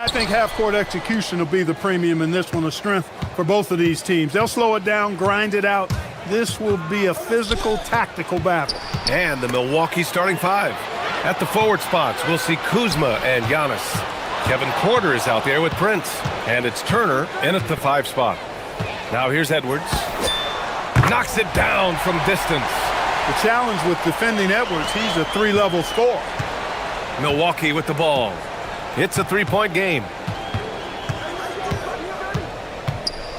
I think half-court execution will be the premium in this one, a strength for both of these teams. They'll slow it down, grind it out. This will be a physical, tactical battle. And the Milwaukee starting five. At the forward spots, we'll see Kuzma and Giannis. Kevin Porter is out there with Prince. And it's Turner in at the 5 spot. Now here's Edwards. Knocks it down from distance. The challenge with defending Edwards, he's a 3-level scorer. Milwaukee with the ball. It's a 3-point game.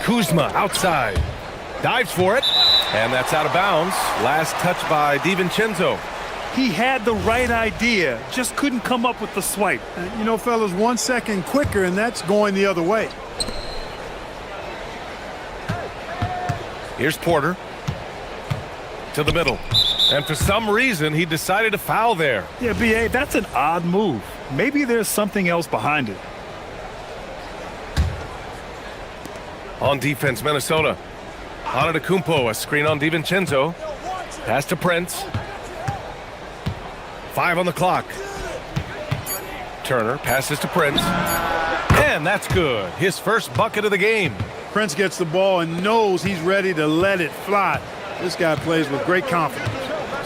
Kuzma outside. Dives for it. And that's out of bounds. Last touch by DiVincenzo. He had the right idea, just couldn't come up with the swipe. You know, fellas, 1 second quicker, and that's going the other way. Here's Porter. To the middle. And for some reason, he decided to foul there. Yeah, B.A., that's an odd move. Maybe there's something else behind it. On defense, Minnesota. Antetokounmpo, a screen on DiVincenzo. Pass to Prince. 5 on the clock. Turner passes to Prince. And that's good. His first bucket of the game. Prince gets the ball and knows he's ready to let it fly. This guy plays with great confidence.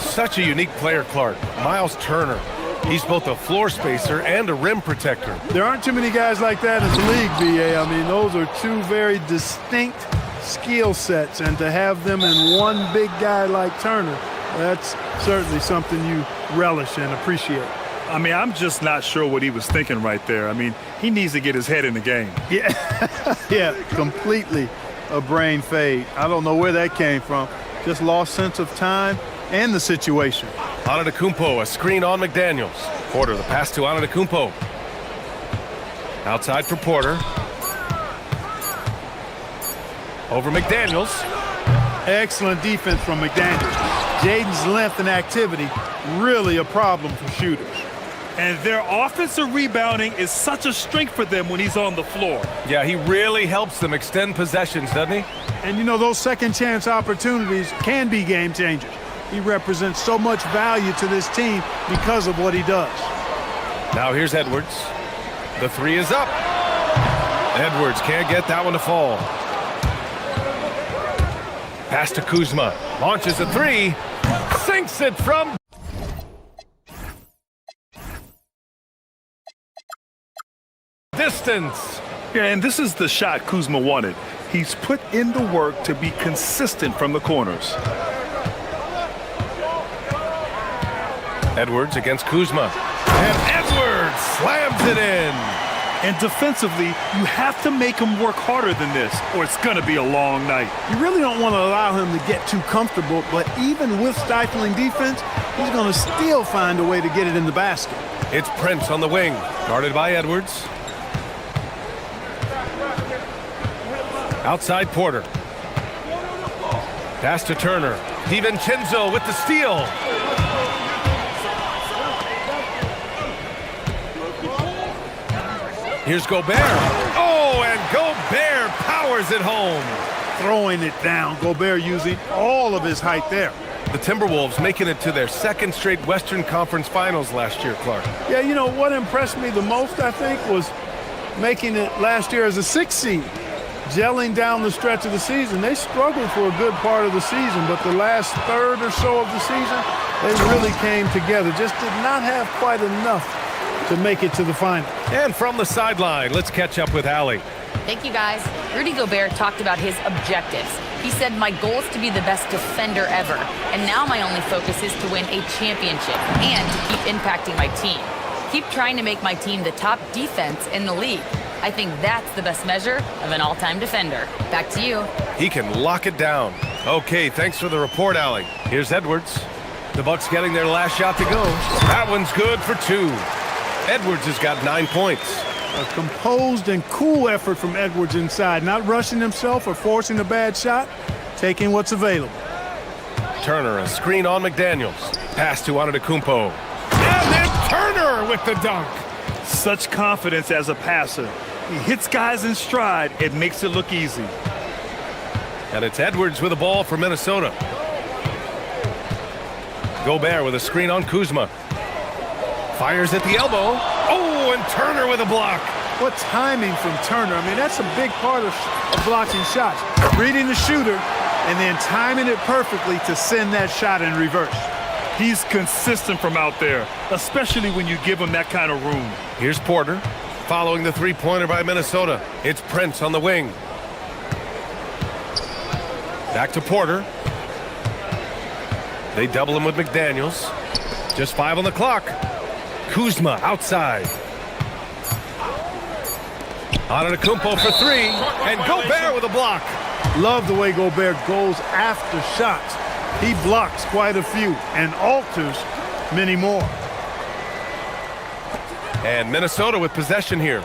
Such a unique player, Clark. Miles Turner. He's both a floor spacer and a rim protector. There aren't too many guys like that in the league, B.A. I mean, those are two very distinct skill sets, and to have them in one big guy like Turner, that's certainly something you relish and appreciate. I mean, I'm just not sure what he was thinking right there. I mean, he needs to get his head in the game. Yeah, yeah, completely a brain fade. I don't know where that came from. Just lost sense of time and the situation. Antetokounmpo, a screen on McDaniels. Porter, the pass to Antetokounmpo. Outside for Porter. Over McDaniels. Excellent defense from McDaniels. Jaden's length and activity, really a problem for shooters. And their offensive rebounding is such a strength for them when he's on the floor. Yeah, he really helps them extend possessions, doesn't he? And you know, those second chance opportunities can be game changers. He represents so much value to this team because of what he does. Now here's Edwards. The 3 is up. Edwards can't get that one to fall. Pass to Kuzma. Launches a 3. Sinks it from distance. Yeah, and this is the shot Kuzma wanted. He's put in the work to be consistent from the corners. Edwards against Kuzma. And Edwards slams it in. And defensively, you have to make him work harder than this, or it's going to be a long night. You really don't want to allow him to get too comfortable, but even with stifling defense, he's going to still find a way to get it in the basket. It's Prince on the wing, guarded by Edwards. Outside Porter. Pass to Turner. DiVincenzo with the steal. Here's Gobert. Oh, and Gobert powers it home. Throwing it down. Gobert using all of his height there. The Timberwolves making it to their second straight Western Conference Finals last year, Clark. Yeah, you know, what impressed me the most, I think, was making it last year as a 6th seed. Gelling down the stretch of the season. They struggled for a good part of the season, but the last third or so of the season, they really came together. Just did not have quite enough to make it to the final. And from the sideline, let's catch up with Allie. Thank you, guys. Rudy Gobert talked about his objectives. He said, my goal is to be the best defender ever, and now my only focus is to win a championship and to keep impacting my team. Keep trying to make my team the top defense in the league. I think that's the best measure of an all-time defender. Back to you. He can lock it down. Okay, thanks for the report, Allie. Here's Edwards. The Bucks getting their last shot to go. That one's good for 2. Edwards has got 9 points. A composed and cool effort from Edwards inside, not rushing himself or forcing a bad shot, taking what's available. Turner, a screen on McDaniels. Pass to Antetokounmpo. And then Turner with the dunk. Such confidence as a passer. He hits guys in stride. It makes it look easy. And it's Edwards with the ball for Minnesota. Gobert with a screen on Kuzma. Fires at the elbow. Oh, and Turner with a block. What timing from Turner. I mean, that's a big part of blocking shots. Reading the shooter and then timing it perfectly to send that shot in reverse. He's consistent from out there, especially when you give him that kind of room. Here's Porter, following the three-pointer by Minnesota. It's Prince on the wing. Back to Porter. They double him with McDaniels. Just 5 on the clock. Kuzma outside. Antetokounmpo for 3, and Gobert with a block. Love the way Gobert goes after shots. He blocks quite a few and alters many more. And Minnesota with possession here.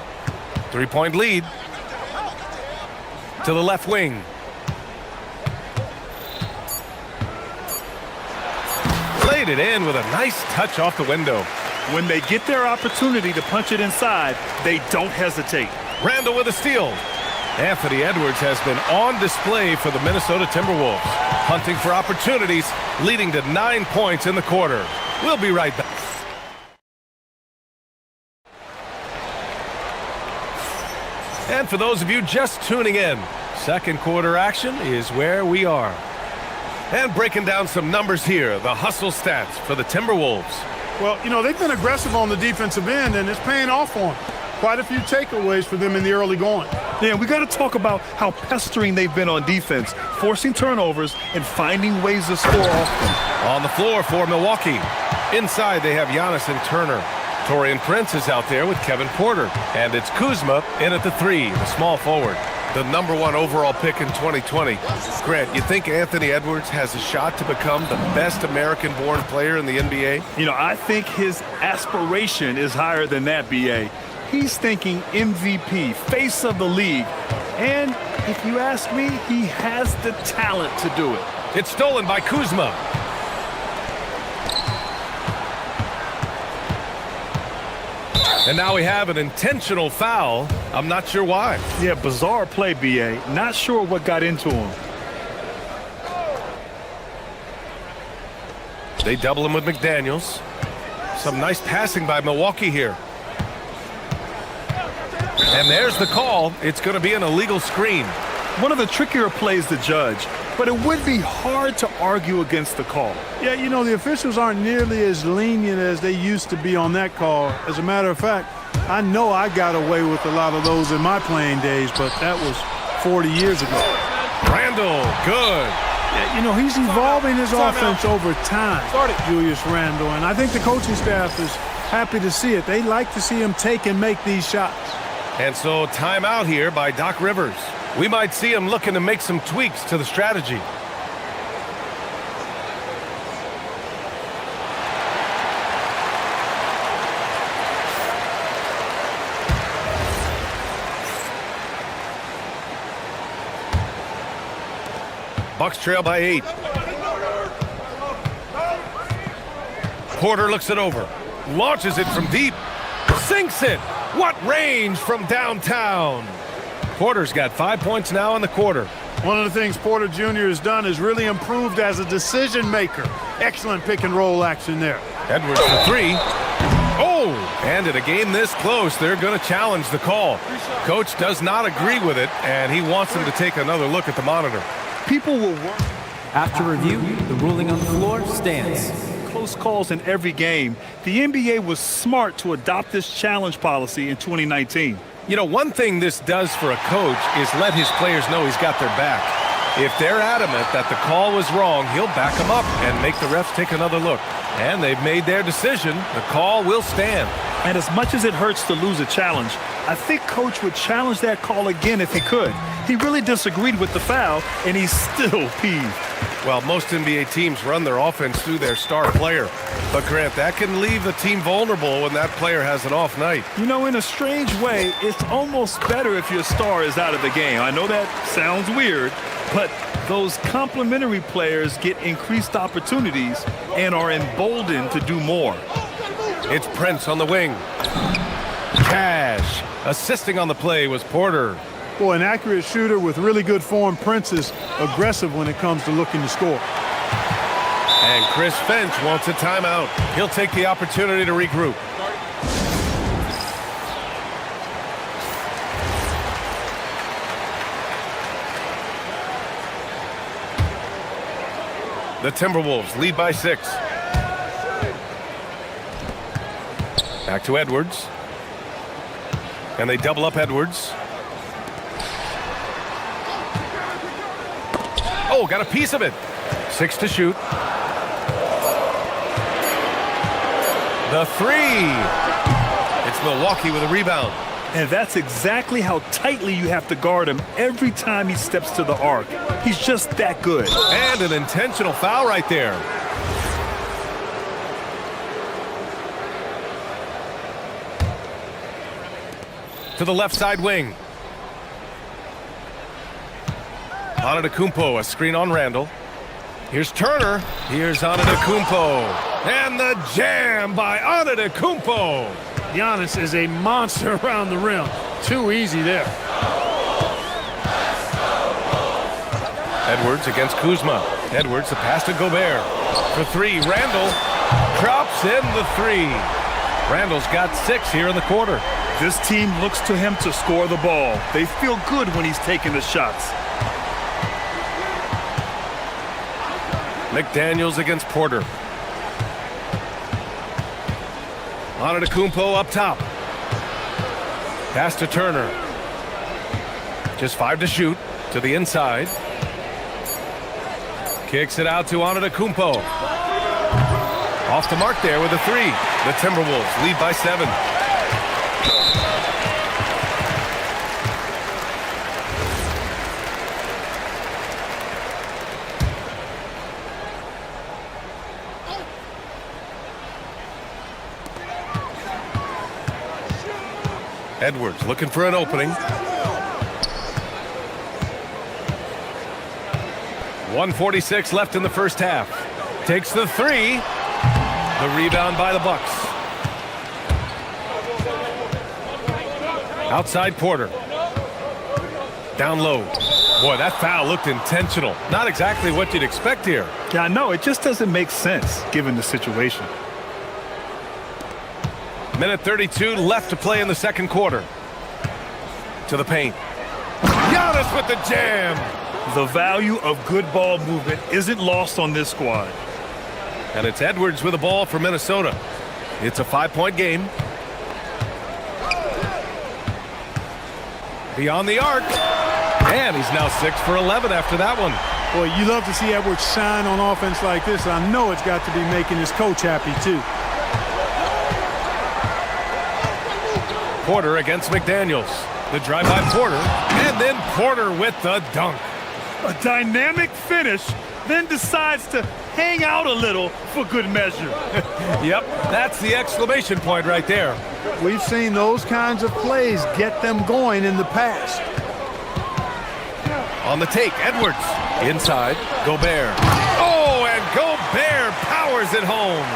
3-point lead. To the left wing. Played it in with a nice touch off the window. When they get their opportunity to punch it inside, they don't hesitate. Randall with a steal. Anthony Edwards has been on display for the Minnesota Timberwolves, hunting for opportunities, leading to 9 points in the quarter. We'll be right back. And for those of you just tuning in, second quarter action is where we are. And breaking down some numbers here, the hustle stats for the Timberwolves. Well, you know, they've been aggressive on the defensive end, and it's paying off for them. Quite a few takeaways for them in the early going. Yeah, we got to talk about how pestering they've been on defense, forcing turnovers and finding ways to score often. On the floor for Milwaukee. Inside, they have Giannis and Turner. Taurean Prince is out there with Kevin Porter. And it's Kuzma in at the 3, the small forward. The #1 overall pick in 2020. Grant, you think Anthony Edwards has a shot to become the best American-born player in the NBA? You know, I think his aspiration is higher than that, B.A. He's thinking MVP, face of the league. And if you ask me, he has the talent to do it. It's stolen by Kuzma. And now we have an intentional foul. I'm not sure why. Yeah, bizarre play, B.A. Not sure what got into him. They double him with McDaniels. Some nice passing by Milwaukee here. And there's the call. It's going to be an illegal screen. One of the trickier plays to judge, but it would be hard to argue against the call. Yeah, you know, the officials aren't nearly as lenient as they used to be on that call. As a matter of fact, I know I got away with a lot of those in my playing days, but that was 40 years ago. Randall, good. Yeah, you know, he's evolving his offense over time, Julius Randall, and I think the coaching staff is happy to see it. They like to see him take and make these shots. And so timeout here by Doc Rivers. We might see him looking to make some tweaks to the strategy. Bucks trail by 8. Porter looks it over. Launches it from deep. Sinks it. What range from downtown. Porter's got 5 points now in the quarter. One of the things Porter Jr. has done is really improved as a decision maker. Excellent pick and roll action there. Edwards for 3. Oh, and in a game this close, they're going to challenge the call. Coach does not agree with it, and he wants them to take another look at the monitor. People will work. After review, the ruling on the floor stands. Close calls in every game. The NBA was smart to adopt this challenge policy in 2019. You know, one thing this does for a coach is let his players know he's got their back. If they're adamant that the call was wrong, he'll back them up and make the refs take another look. And they've made their decision. The call will stand. And as much as it hurts to lose a challenge, I think Coach would challenge that call again if he could. He really disagreed with the foul, and he's still peeved. Well, most NBA teams run their offense through their star player. But, Grant, that can leave the team vulnerable when that player has an off night. You know, in a strange way, it's almost better if your star is out of the game. I know that sounds weird, but those complementary players get increased opportunities and are emboldened to do more. It's Prince on the wing. Cash. Assisting on the play was Porter. Boy, an accurate shooter with really good form. Prince is aggressive when it comes to looking to score. And Chris Finch wants a timeout. He'll take the opportunity to regroup. The Timberwolves lead by 6. Back to Edwards. And they double up Edwards. Oh, got a piece of it. 6 to shoot. The 3. It's Milwaukee with a rebound. And that's exactly how tightly you have to guard him every time he steps to the arc. He's just that good. And an intentional foul right there. To the left side wing. Antetokounmpo, a screen on Randall. Here's Turner. Here's Antetokounmpo. And the jam by Antetokounmpo. Giannis is a monster around the rim. Too easy there. Edwards against Kuzma. Edwards, the pass to Gobert. For 3, Randall drops in the 3. Randall's got 6 here in the quarter. This team looks to him to score the ball. They feel good when he's taking the shots. McDaniels against Porter. Antetokounmpo up top. Pass to Turner. Just 5 to shoot. To the inside. Kicks it out to Antetokounmpo. Off the mark there with a 3. The Timberwolves lead by 7. Edwards looking for an opening. 1:46 left in the first half. Takes the 3. The rebound by the Bucks. Outside Porter. Down low. Boy, that foul looked intentional. Not exactly what you'd expect here. Yeah, I know. It just doesn't make sense given the situation. Minute 32 left to play in the second quarter. To the paint. Giannis with the jam. The value of good ball movement isn't lost on this squad. And it's Edwards with the ball for Minnesota. It's a 5-point game. Beyond the arc. And he's now 6 for 11 after that one. Boy, you love to see Edwards shine on offense like this. I know it's got to be making his coach happy, too. Porter against McDaniels. The drive by Porter. And then Porter with the dunk. A dynamic finish, then decides to hang out a little for good measure. Yep, that's the exclamation point right there. We've seen those kinds of plays get them going in the past. On the take, Edwards. Inside, Gobert. Oh, and Gobert powers it home.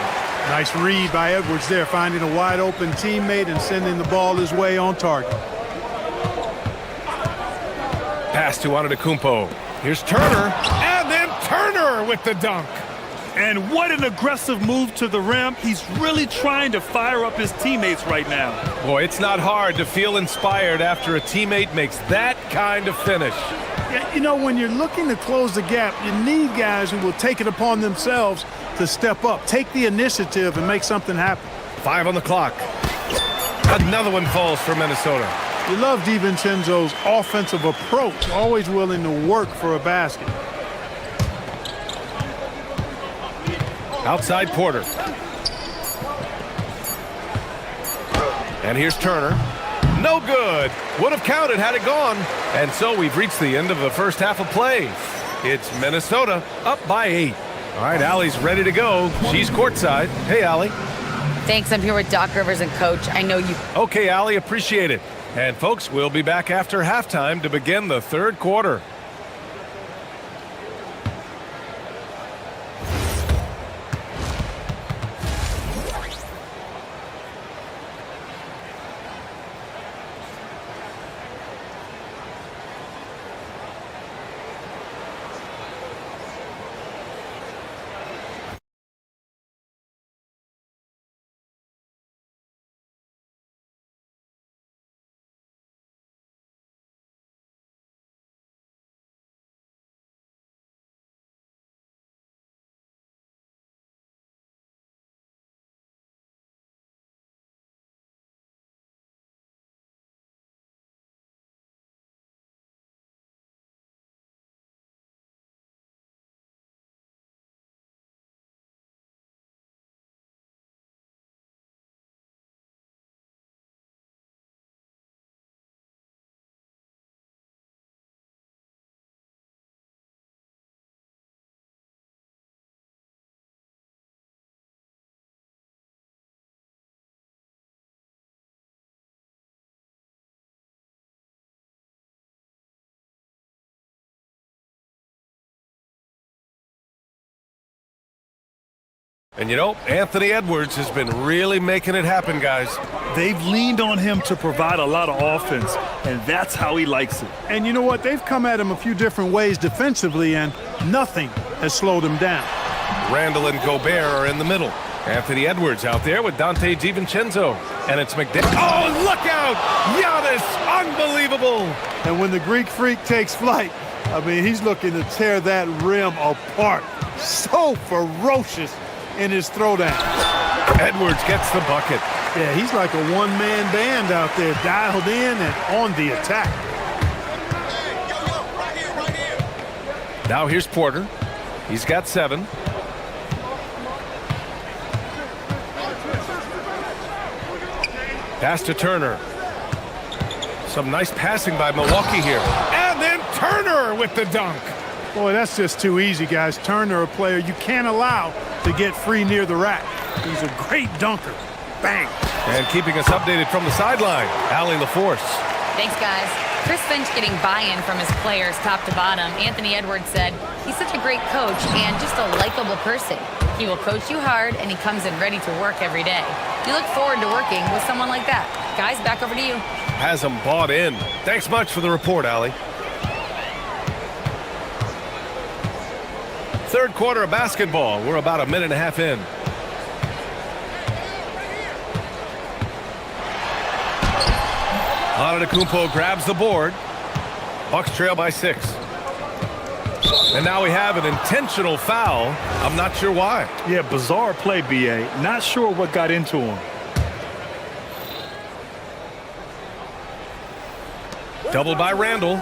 Nice read by Edwards there, finding a wide open teammate and sending the ball his way on target. Pass to Antetokounmpo. Here's Turner, and then Turner with the dunk. And what an aggressive move to the rim. He's really trying to fire up his teammates right now. Boy, it's not hard to feel inspired after a teammate makes that kind of finish. Yeah, you know, when you're looking to close the gap, you need guys who will take it upon themselves to step up, take the initiative, and make something happen. 5 on the clock. Another one falls for Minnesota. You love DiVincenzo's offensive approach, always willing to work for a basket. Outside Porter. And here's Turner. No good. Would have counted had it gone. And so we've reached the end of the first half of play. It's Minnesota up by 8. All right, Allie's ready to go. She's courtside. Hey, Allie. Thanks. I'm here with Doc Rivers and Coach. I know you. Okay, Allie, appreciate it. And folks, we'll be back after halftime to begin the third quarter. And you know, Anthony Edwards has been really making it happen, guys. They've leaned on him to provide a lot of offense, and that's how he likes it. And you know what? They've come at him a few different ways defensively, and nothing has slowed him down. Randall and Gobert are in the middle. Anthony Edwards out there with Dante DiVincenzo. And it's McDaniel. Oh, look out! Giannis! Unbelievable! And when the Greek freak takes flight, I mean, he's looking to tear that rim apart. So ferocious in his throwdown. Edwards gets the bucket. Yeah, he's like a one-man band out there, dialed in and on the attack. Now here's Porter. He's got 7. Pass to Turner. Some nice passing by Milwaukee here. And then Turner with the dunk. Boy, that's just too easy, guys. Turner, a player you can't allow to get free near the rack. He's a great dunker. Bang. And keeping us updated from the sideline, Allie LaForce. Thanks, guys. Chris Finch getting buy-in from his players top to bottom. Anthony Edwards said, he's such a great coach and just a likable person. He will coach you hard, and he comes in ready to work every day. You look forward to working with someone like that. Guys, back over to you. Has them bought in. Thanks much for the report, Allie. Third quarter of basketball. We're about a minute and a half in. Antetokounmpo grabs the board. Bucks trail by 6. And now we have an intentional foul. I'm not sure why. Yeah, bizarre play, B.A. Not sure what got into him. Doubled by Randall.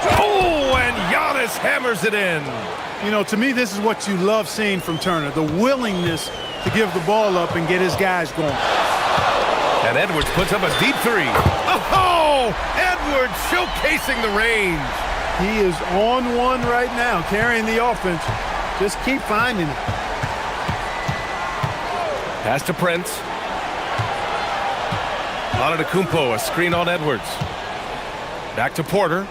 Oh, and Giannis hammers it in. You know, to me, this is what you love seeing from Turner, the willingness to give the ball up and get his guys going. And Edwards puts up a deep 3. Oh, Edwards showcasing the range. He is on one right now, carrying the offense. Just keep finding it. Pass to Prince. Antetokounmpo, a screen on Edwards. Back to Porter.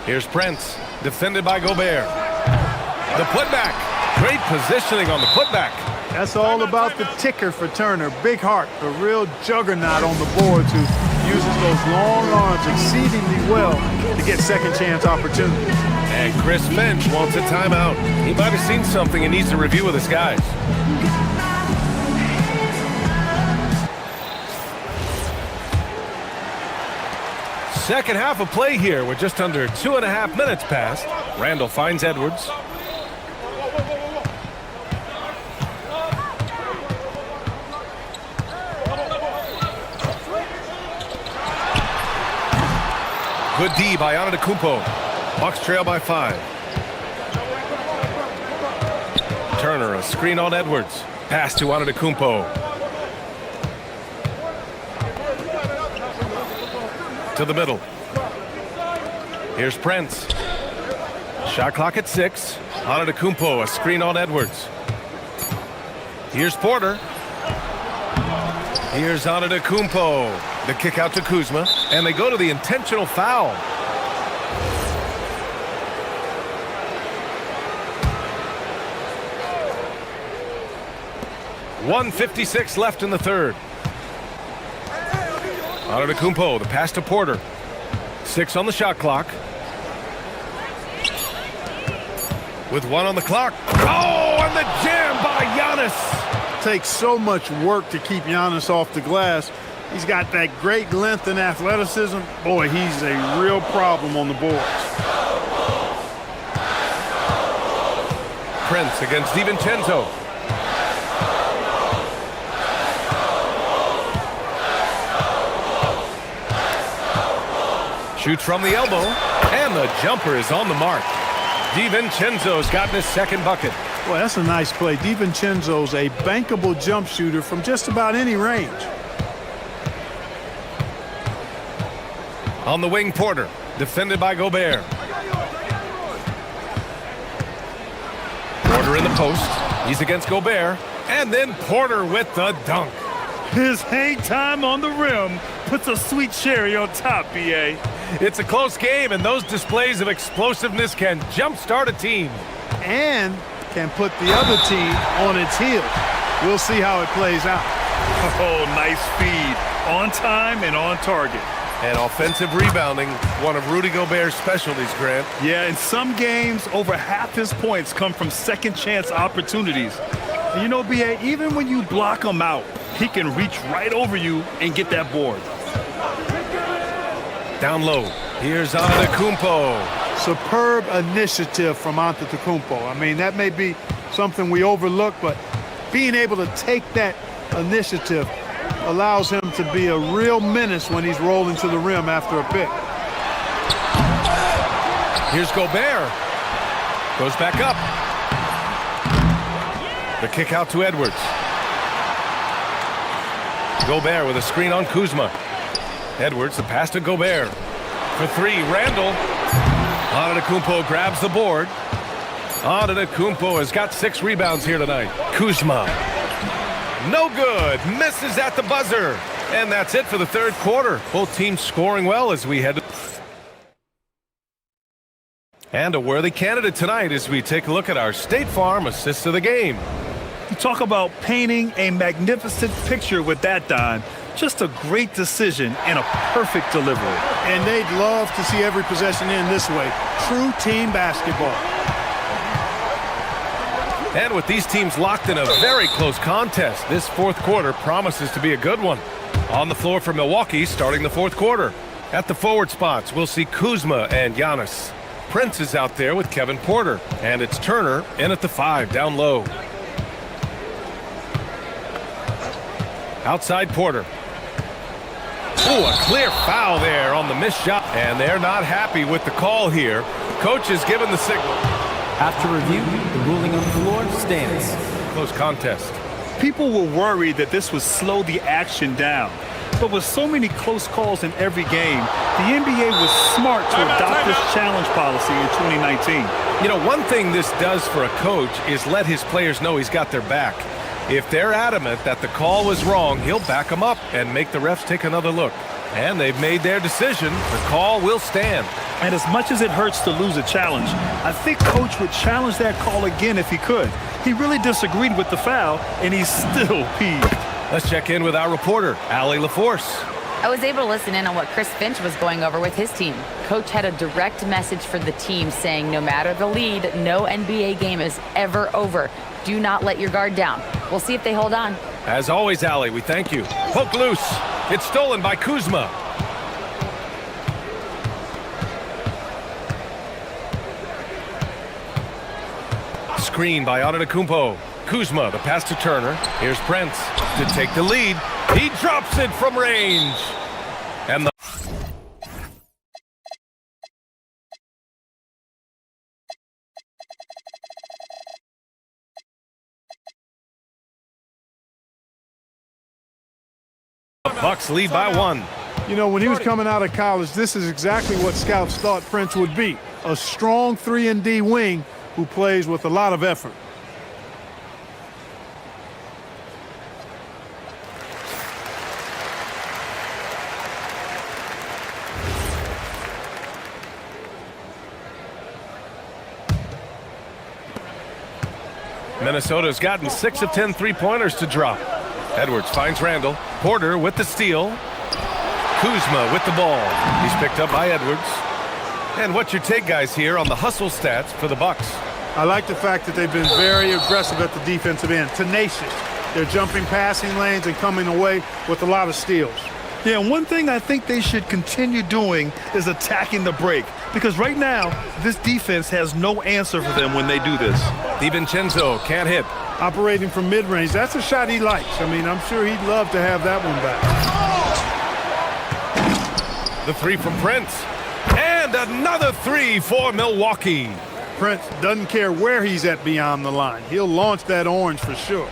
Here's Prince, defended by Gobert. The putback. Great positioning on the putback. That's all about the ticker for Turner. Big heart, a real juggernaut on the boards who uses those long arms exceedingly well to get second chance opportunities. And Chris Finch wants a timeout. He might have seen something and needs to review with his guys. Second half of play here with just under 2.5 minutes passed. Randall finds Edwards. Good D by Antetokounmpo. Bucks trail by 5. Turner, a screen on Edwards. Pass to Antetokounmpo. To the middle. Here's Prince. Shot clock at 6. Antetokounmpo, a screen on Edwards. Here's Porter. Here's Antetokounmpo. The kick out to Kuzma, and they go to the intentional foul. .156 left in the third. Antetokounmpo, the pass to Porter. 6 on the shot clock. With 1 on the clock. Oh, and the jam by Giannis. Takes so much work to keep Giannis off the glass. He's got that great length and athleticism. Boy, he's a real problem on the boards. Prince against DiVincenzo. Shoots from the elbow, and the jumper is on the mark. DiVincenzo's gotten his second bucket. Boy, that's a nice play. DiVincenzo's a bankable jump shooter from just about any range. On the wing, Porter, defended by Gobert. Porter in the post. He's against Gobert. And then Porter with the dunk. His hang time on the rim puts a sweet cherry on top, B.A. It's a close game, and those displays of explosiveness can jumpstart a team. And can put the other team on its heels. We'll see how it plays out. Oh, nice feed. On time and on target. And offensive rebounding, one of Rudy Gobert's specialties, Grant. Yeah, in some games, over half his points come from second chance opportunities. And you know, B.A., even when you block him out, he can reach right over you and get that board. Down low. Here's Antetokounmpo. Superb initiative from Antetokounmpo. I mean, that may be something we overlook, but being able to take that initiative allows him to be a real menace when he's rolling to the rim after a pick. Here's Gobert. Goes back up. The kick out to Edwards. Gobert with a screen on Kuzma. Edwards, the pass to Gobert. For three, Randall. Antetokounmpo grabs the board. Antetokounmpo has got 6 rebounds here tonight. Kuzma. No good. Misses at the buzzer. And that's it for the third quarter. Both teams scoring well as we head. And a worthy candidate tonight as we take a look at our State Farm assist of the game. You talk about painting a magnificent picture with that dime. Just a great decision and a perfect delivery. And they'd love to see every possession in this way. True team basketball. And with these teams locked in a very close contest, this fourth quarter promises to be a good one. On the floor for Milwaukee starting the fourth quarter. At the forward spots, we'll see Kuzma and Giannis. Prince is out there with Kevin Porter. And it's Turner in at the 5, down low. Outside Porter. Oh, a clear foul there on the missed shot. And they're not happy with the call here. Coach has given the signal. After review, the ruling on the floor stands. Close contest. People were worried that this would slow the action down. But with so many close calls in every game, the NBA was smart to adopt this challenge policy in 2019. You know, one thing this does for a coach is let his players know he's got their back. If they're adamant that the call was wrong, he'll back them up and make the refs take another look. And they've made their decision. The call will stand. And as much as it hurts to lose a challenge, I think Coach would challenge that call again if he could. He really disagreed with the foul, and he's still peeved. Let's check in with our reporter, Allie LaForce. I was able to listen in on what Chris Finch was going over with his team. Coach had a direct message for the team saying no matter the lead, no NBA game is ever over. Do not let your guard down. We'll see if they hold on. As always, Allie, we thank you. Poke loose. It's stolen by Kuzma. Screen by Antetokounmpo. Kuzma, the pass to Turner. Here's Prince to take the lead. He drops it from range. And the Bucks lead by 1. You know, when he was coming out of college, this is exactly what scouts thought Prince would be. A strong 3-and-D wing who plays with a lot of effort. Minnesota's gotten 6 of 10 three-pointers to drop. Edwards finds Randall. Porter with the steal. Kuzma with the ball. He's picked up by Edwards. And what's your take, guys, here on the hustle stats for the Bucks? I like the fact that they've been very aggressive at the defensive end. Tenacious. They're jumping passing lanes and coming away with a lot of steals. Yeah, and one thing I think they should continue doing is attacking the break. Because right now, this defense has no answer for them when they do this. DiVincenzo can't hit. Operating from mid-range, that's a shot he likes. I mean, I'm sure he'd love to have that one back. The 3 from Prince. And another 3 for Milwaukee. Prince doesn't care where he's at beyond the line. He'll launch that orange for sure.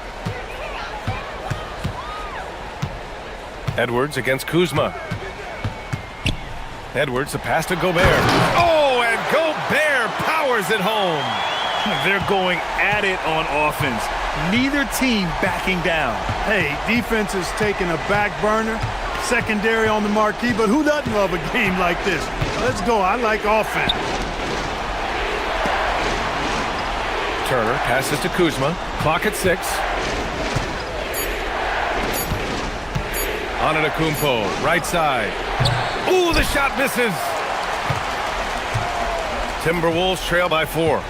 Edwards against Kuzma. Edwards, the pass to Gobert. Oh, and Gobert powers it home. They're going at it on offense. Neither team backing down. Hey, defense is taking a back burner, secondary on the marquee, but who doesn't love a game like this? Let's go. I like offense. Turner passes to Kuzma. Clock at 6. Antetokounmpo, right side. Ooh, the shot misses. Timberwolves trail by 4.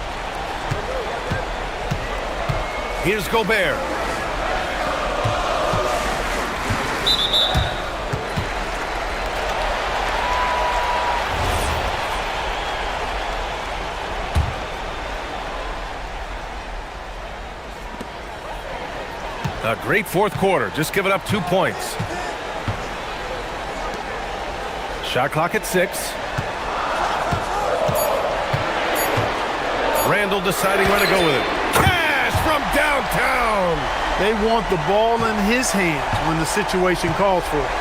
Here's Gobert. A great fourth quarter, just giving up 2 points. Shot clock at 6. Randall deciding where to go with it. Cash from downtown! They want the ball in his hands when the situation calls for it.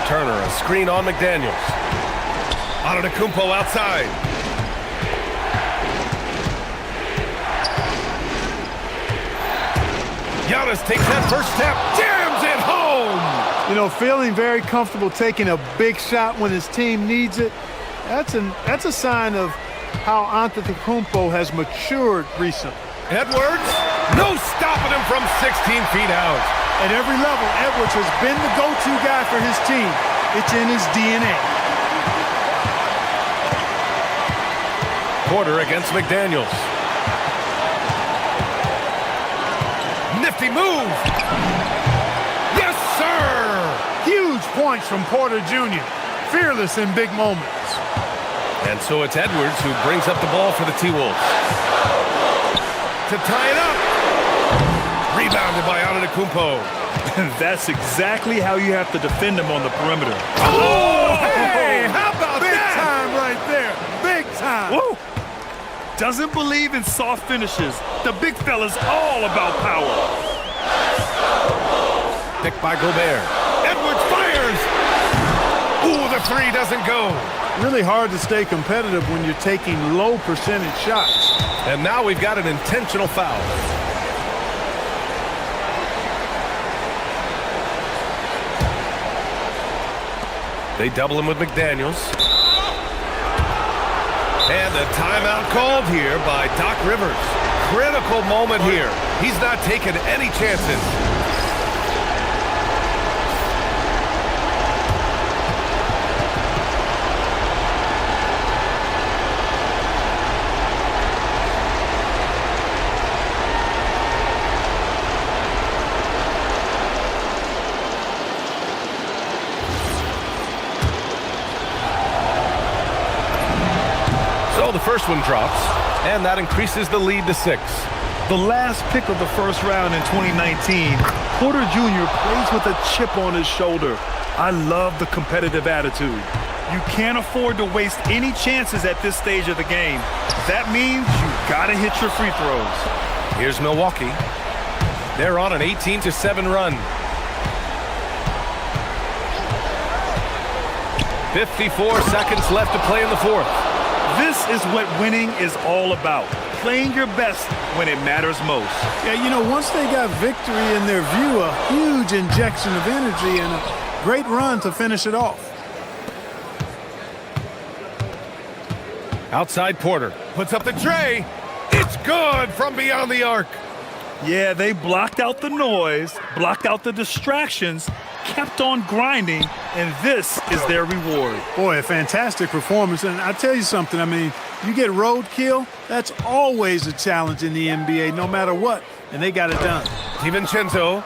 Turner, a screen on McDaniels. Antetokounmpo outside. Giannis takes that first step, jams it home! You know, feeling very comfortable taking a big shot when his team needs it. That's a sign of how Antetokounmpo has matured recently. Edwards, no stopping him from 16 feet out. At every level, Edwards has been the go-to guy for his team. It's in his DNA. Porter against McDaniels. Nifty move. Yes, sir! Huge points from Porter Jr. Fearless in big moments. And so it's Edwards who brings up the ball for the T-Wolves. To tie it up. Rebounded by Antetokounmpo. That's exactly how you have to defend him on the perimeter. Oh, hey, how about big that? Time right there. Big time. Woo! Doesn't believe in soft finishes. The big fella's all about power. Picked by Gobert. Edwards fires. Ooh, the three doesn't go. Really hard to stay competitive when you're taking low percentage shots. And now we've got an intentional foul. They double him with McDaniels. And a timeout called here by Doc Rivers. Critical moment here. He's not taking any chances. The first one drops, and that increases the lead to 6. The last pick of the first round in 2019, Porter Jr. plays with a chip on his shoulder. I love the competitive attitude. You can't afford to waste any chances at this stage of the game. That means you gotta hit your free throws. Here's Milwaukee. They're on an 18-7 run. 54 seconds left to play in the fourth. This is what winning is all about. Playing your best when it matters most. Yeah, you know, once they got victory in their view, a huge injection of energy and a great run to finish it off. Outside Porter. Puts up the tray. It's good from beyond the arc. Yeah, they blocked out the noise, blocked out the distractions, kept on grinding, and this is their reward. Boy, a fantastic performance. And I tell you something, I mean, you get roadkill, that's always a challenge in the NBA, no matter what, and they got it done. DiVincenzo.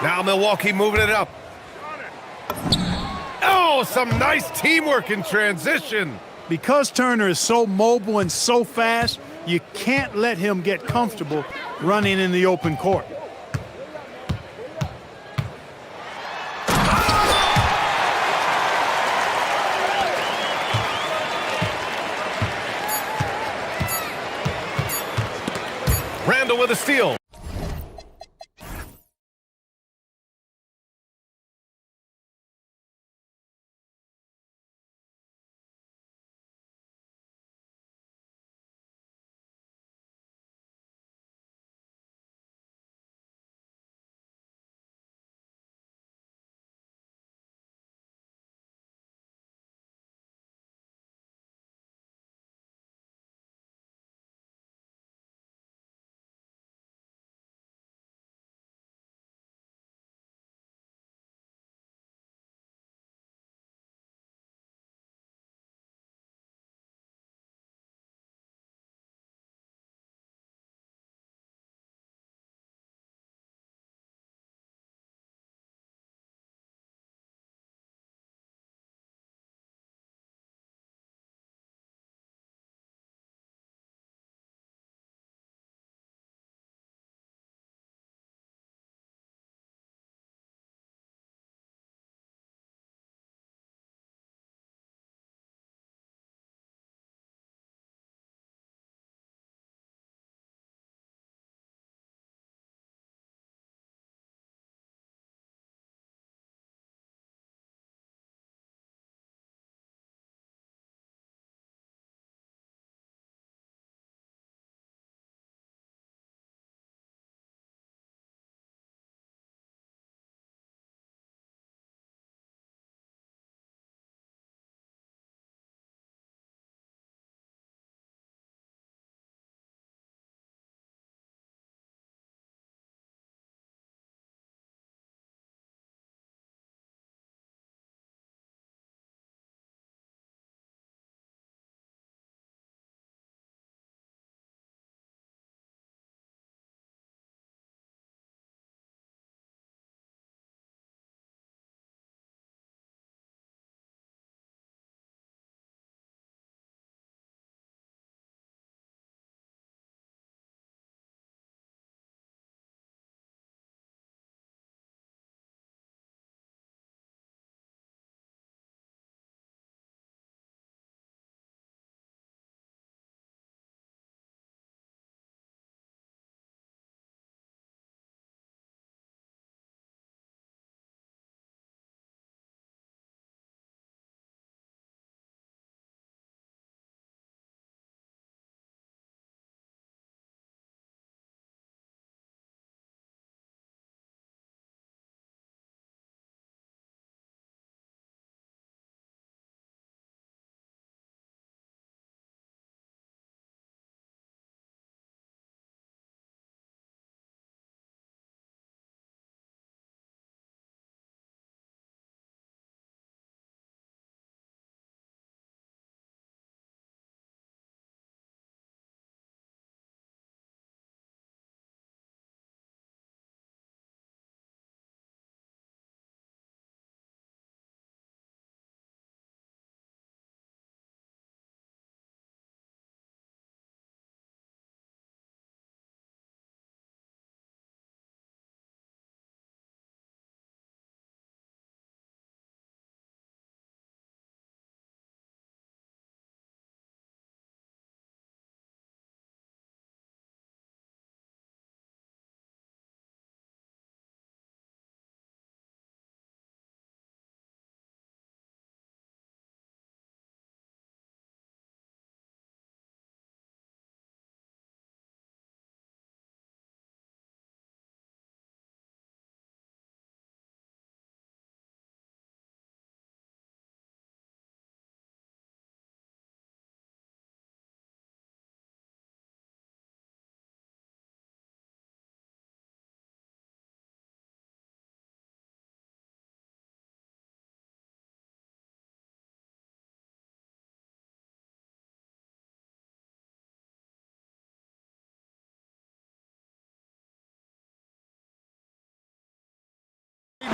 Now Milwaukee moving it up. Oh, some nice teamwork in transition. Because Turner is so mobile and so fast, you can't let him get comfortable running in the open court. Randall with a steal.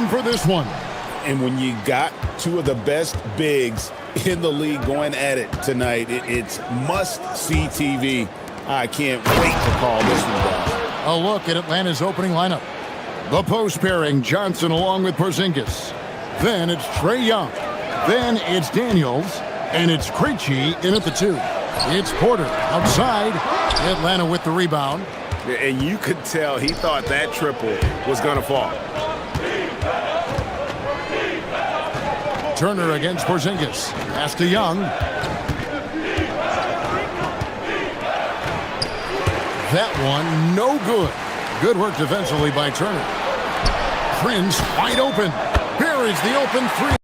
For this one. And when you got two of the best bigs in the league going at it tonight, it's must-see TV. I can't wait to call this one down. A look at Atlanta's opening lineup. The post pairing, Johnson along with Porzingis. Then it's Trae Young. Then it's Daniels. And it's Krejci in at the 2. It's Porter outside. Atlanta with the rebound. And you could tell he thought that triple was going to fall. Turner against Porzingis. Pass to Young. That one, no good. Good work defensively by Turner. Prince wide open. Here is the open 3.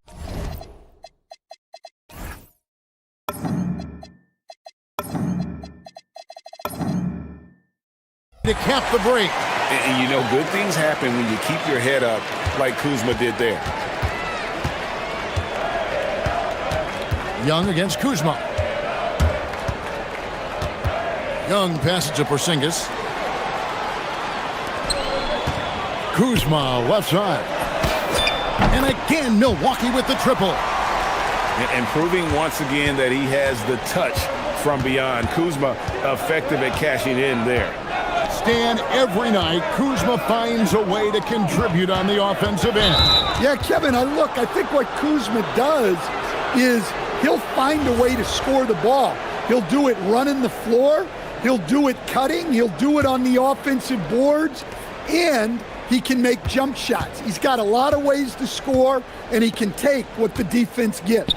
To cap the break. And you know, good things happen when you keep your head up like Kuzma did there. Young against Kuzma. Young passes to Porzingis. Kuzma left side. And again, Milwaukee with the triple. And proving once again that he has the touch from beyond. Kuzma effective at cashing in there. Stan, every night, Kuzma finds a way to contribute on the offensive end. Yeah, Kevin, I think what Kuzma does is he'll find a way to score the ball. He'll do it running the floor. He'll do it cutting. He'll do it on the offensive boards. And he can make jump shots. He's got a lot of ways to score, and he can take what the defense gives.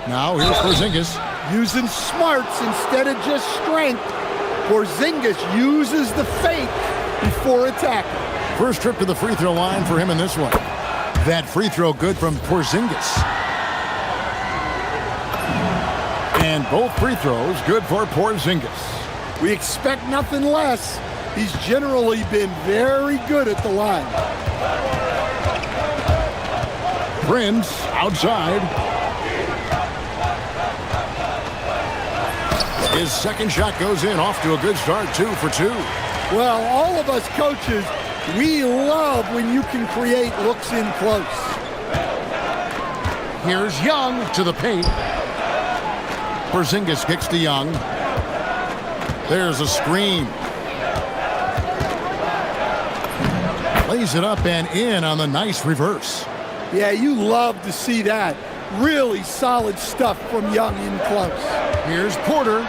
Now here's Porzingis. Using smarts instead of just strength. Porzingis uses the fake before attacking. First trip to the free throw line for him in this one. That free throw good from Porzingis. And both free throws good for Porzingis. We expect nothing less. He's generally been very good at the line. Prince outside. His second shot goes in, off to a good start, 2 for 2. Well, all of us coaches, we love when you can create looks in close. Here's Young to the paint. Porzingis kicks to Young. There's a screen. Lays it up and in on the nice reverse. Yeah, you love to see that. Really solid stuff from Young in close. Here's Porter.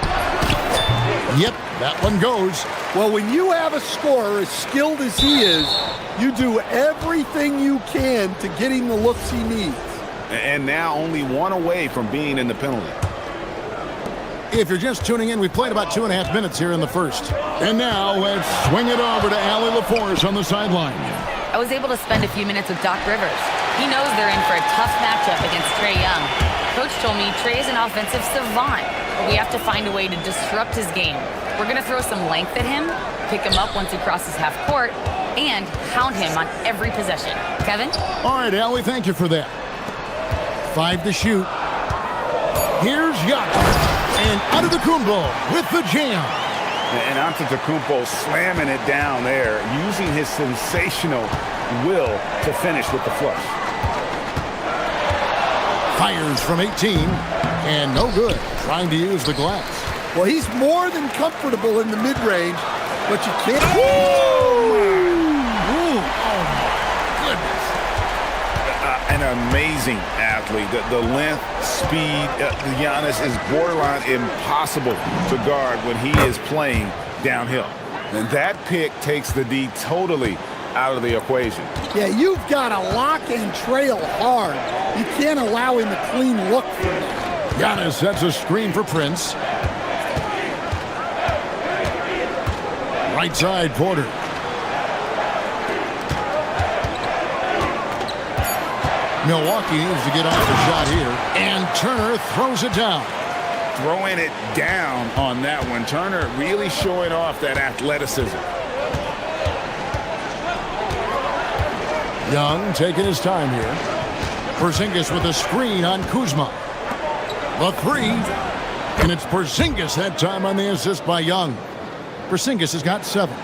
Yep, that one goes. Well, when you have a scorer as skilled as he is, you do everything you can to get him the looks he needs. And now only one away from being in the penalty. If you're just tuning in, we played about 2.5 minutes here in the first. And now let's swing it over to Allie LaForce on the sideline. I was able to spend a few minutes with Doc Rivers. He knows they're in for a tough matchup against Trae Young. Coach told me Trae is an offensive savant, but we have to find a way to disrupt his game. We're going to throw some length at him, pick him up once he crosses half court, and hound him on every possession. Kevin? All right, Allie, thank you for that. 5 to shoot. Here's Young. And Antetokounmpo with the jam. And Antetokounmpo slamming it down there, using his sensational will to finish with the flush. Fires from 18, and no good, trying to use the glass. Well, he's more than comfortable in the mid-range, but you can't... An amazing athlete. The length, speed, Giannis is borderline impossible to guard when he is playing downhill. And that pick takes the D totally out of the equation. Yeah, you've got to lock and trail hard. You can't allow him a clean look from that. Giannis sets a screen for Prince. Right side, Porter. Milwaukee needs to get off the shot here. And Turner throws it down. Throwing it down on that one. Turner really showing off that athleticism. Young taking his time here. Porzingis with a screen on Kuzma. The 3. And it's Porzingis that time on the assist by Young. Porzingis has got 7.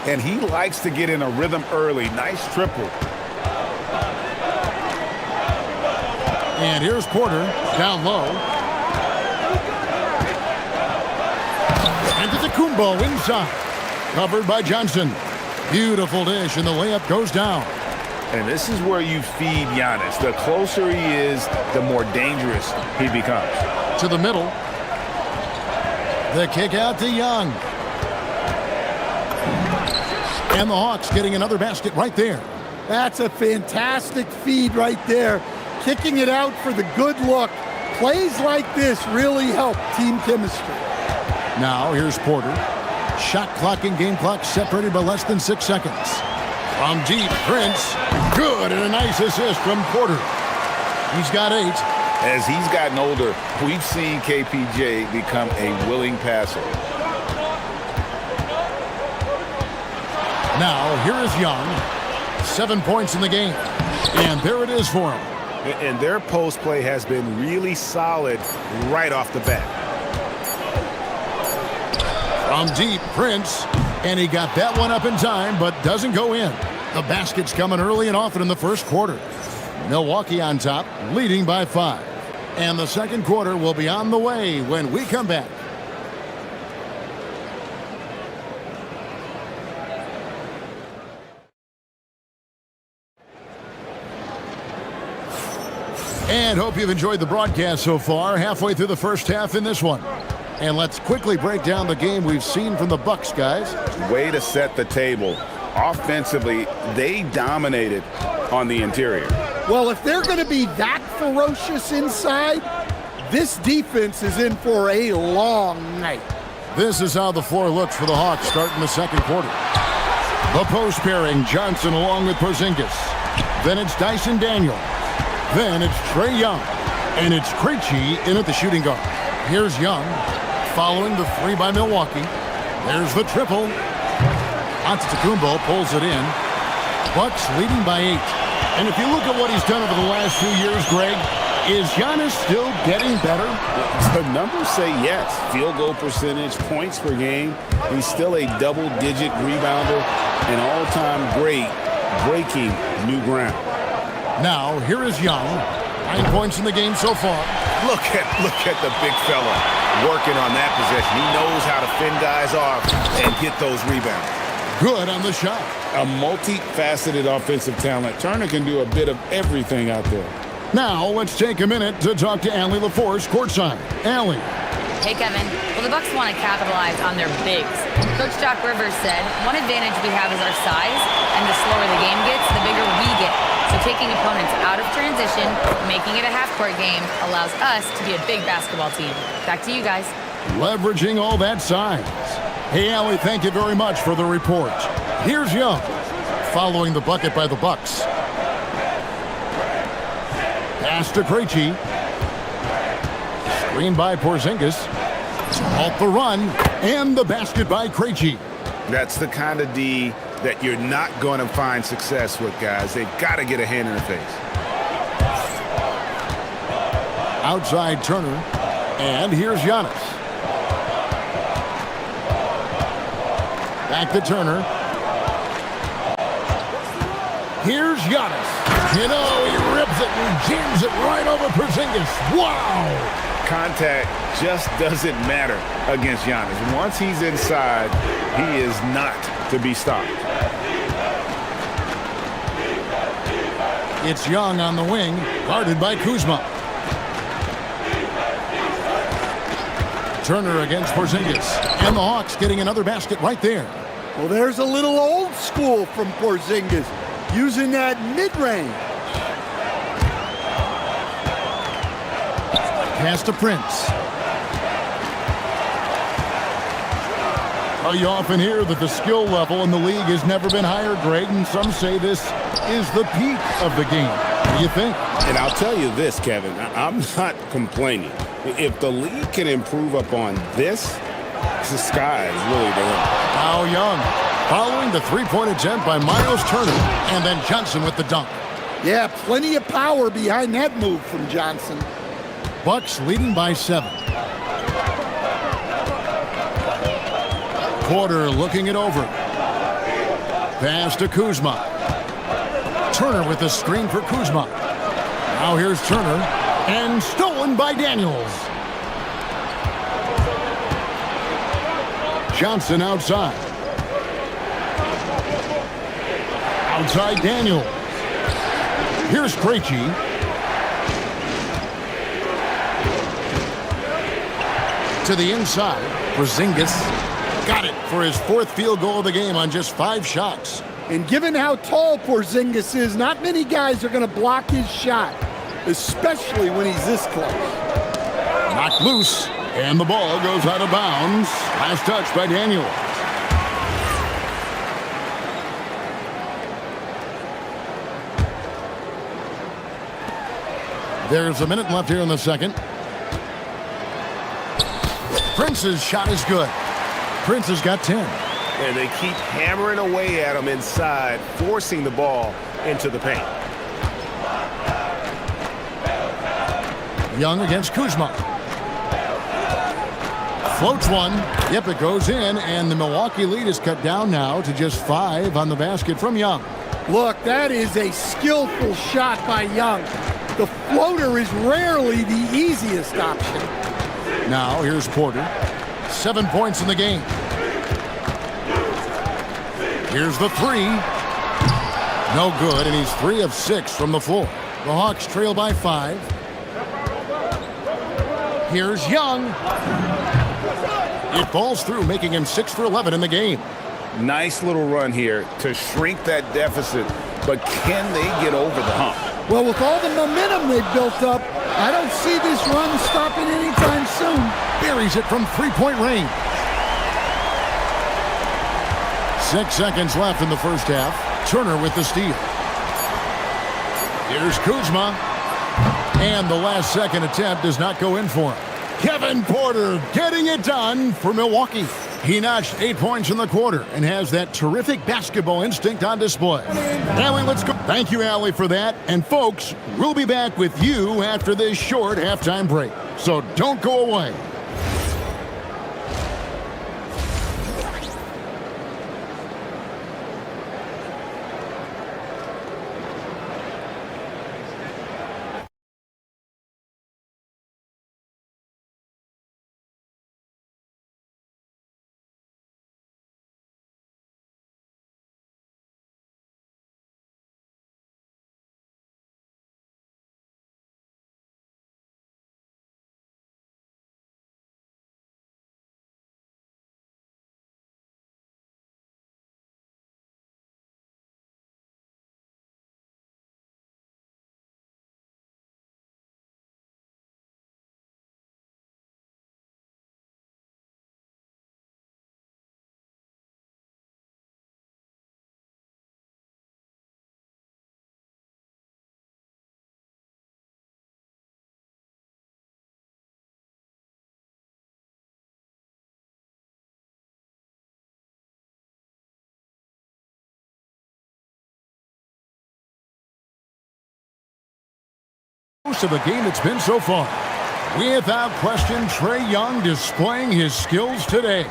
And he likes to get in a rhythm early. Nice triple. And here's Porter down low. And to Kumbo inside. Covered by Johnson. Beautiful dish, and the layup goes down. And this is where you feed Giannis. The closer he is, the more dangerous he becomes. To the middle. The kick out to Young. And the Hawks getting another basket right there. That's a fantastic feed right there. Kicking it out for the good look. Plays like this really help team chemistry. Now here's Porter. Shot clock and game clock separated by less than 6 seconds. From deep, Prince. Good, and a nice assist from Porter. He's got 8. As he's gotten older, we've seen KPJ become a willing passer. Now, here is Young. 7 points in the game. And there it is for him. And their post play has been really solid right off the bat. From deep, Prince. And he got that one up in time, but doesn't go in. The basket's coming early and often in the first quarter. Milwaukee on top, leading by 5. And the second quarter will be on the way when we come back. And hope you've enjoyed the broadcast so far. Halfway through the first half in this one. And let's quickly break down the game we've seen from the Bucks, guys. Way to set the table. Offensively, they dominated on the interior. Well, if they're going to be that ferocious inside, this defense is in for a long night. This is how the floor looks for the Hawks starting the second quarter. The post pairing, Johnson along with Porzingis. Then it's Dyson Daniel. Then it's Trae Young. And it's Krejci in at the shooting guard. Here's Young. Following the 3 by Milwaukee. There's the triple. Antetokounmpo pulls it in. Bucks leading by 8. And if you look at what he's done over the last few years, Greg, is Giannis still getting better? The numbers say yes. Field goal percentage, points per game. He's still a double-digit rebounder, an all-time great, breaking new ground. Now, here is Young. 9 points in the game so far. Look at the big fella working on that possession. He knows how to fend guys off and get those rebounds. Good on the shot. A multifaceted offensive talent. Turner can do a bit of everything out there. Now, let's take a minute to talk to Allie LaForce courtside. Allie. Hey, Kevin. Well, the Bucks want to capitalize on their bigs. Coach Doc Rivers said, one advantage we have is our size, and the slower the game gets, the bigger we get. So taking opponents out of transition, making it a half-court game, allows us to be a big basketball team. Back to you guys. Leveraging all that size. Hey, Allie, thank you very much for the report. Here's Young, following the bucket by the Bucks. Pass to Krejci. Screen by Porzingis. Halt the run, and the basket by Krejci. That's the kind of D that you're not going to find success with, guys. They've got to get a hand in the face. Outside Turner, and here's Giannis. Back to Turner. Here's Giannis. You know, he rips it and jams it right over Porzingis. Wow! Contact just doesn't matter against Giannis. Once he's inside, he is not to be stopped. It's Young on the wing, guarded by Kuzma. Turner against Porzingis. And the Hawks getting another basket right there. Well, there's a little old school from Porzingis, using that mid-range. Pass to Prince. You often hear that the skill level in the league has never been higher, Greg, and some say this is the peak of the game. What do you think? And I'll tell you this, Kevin, I'm not complaining. If the league can improve upon this, the sky is really the limit. Now Young, following the three-point attempt by Miles Turner, and then Johnson with the dunk. Yeah, plenty of power behind that move from Johnson. Bucks leading by 7. Porter looking it over. Pass to Kuzma. Turner with the screen for Kuzma. Now here's Turner. And stolen by Daniels. Johnson outside. Outside Daniels. Here's Krejci. To the inside. Porzingis got it for his 4th field goal of the game on just 5 shots. And given how tall Porzingis is, not many guys are going to block his shot, especially when he's this close. Knocked loose, and the ball goes out of bounds. Last touch by Daniel. There's a minute left here in the second. Prince's shot is good. Prince has got 10. And they keep hammering away at him inside, forcing the ball into the paint. Young against Kuzma. Floats one. Yep, it goes in, and the Milwaukee lead is cut down now to just 5 on the basket from Young. Look, that is a skillful shot by Young. The floater is rarely the easiest option. Now here's Porter. 7 points in the game. Here's the 3. No good, and he's 3 of 6 from the floor. The Hawks trail by 5. Here's Young. It falls through, making him 6 for 11 in the game. Nice little run here to shrink that deficit, but can they get over the hump? Well, with all the momentum they've built up, I don't see this run stopping anytime soon. Buries it from 3-point range. 6 seconds left in the first half. Turner with the steal. Here's Kuzma. And the last second attempt does not go in for him. Kevin Porter getting it done for Milwaukee. He notched 8 points in the quarter and has that terrific basketball instinct on display. Allie, let's go. Thank you, Allie, for that. And folks, we'll be back with you after this short halftime break. So don't go away. Most of the game it's been so far. Without question, Trae Young displaying his skills today.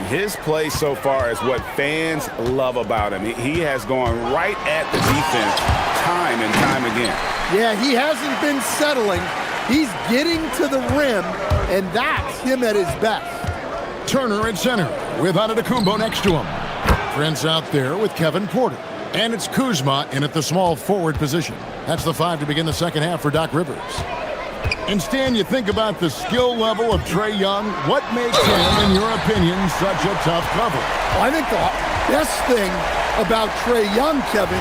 His play so far is what fans love about him. He has gone right at the defense time and time again. Yeah, he hasn't been settling. He's getting to the rim, and that's him at his best. Turner at center with Antetokounmpo next to him. Prince out there with Kevin Porter. And it's Kuzma in at the small forward position. That's the 5 to begin the second half for Doc Rivers. And Stan, you think about the skill level of Trae Young. What makes him, in your opinion, such a tough cover? I think the best thing about Trae Young, Kevin,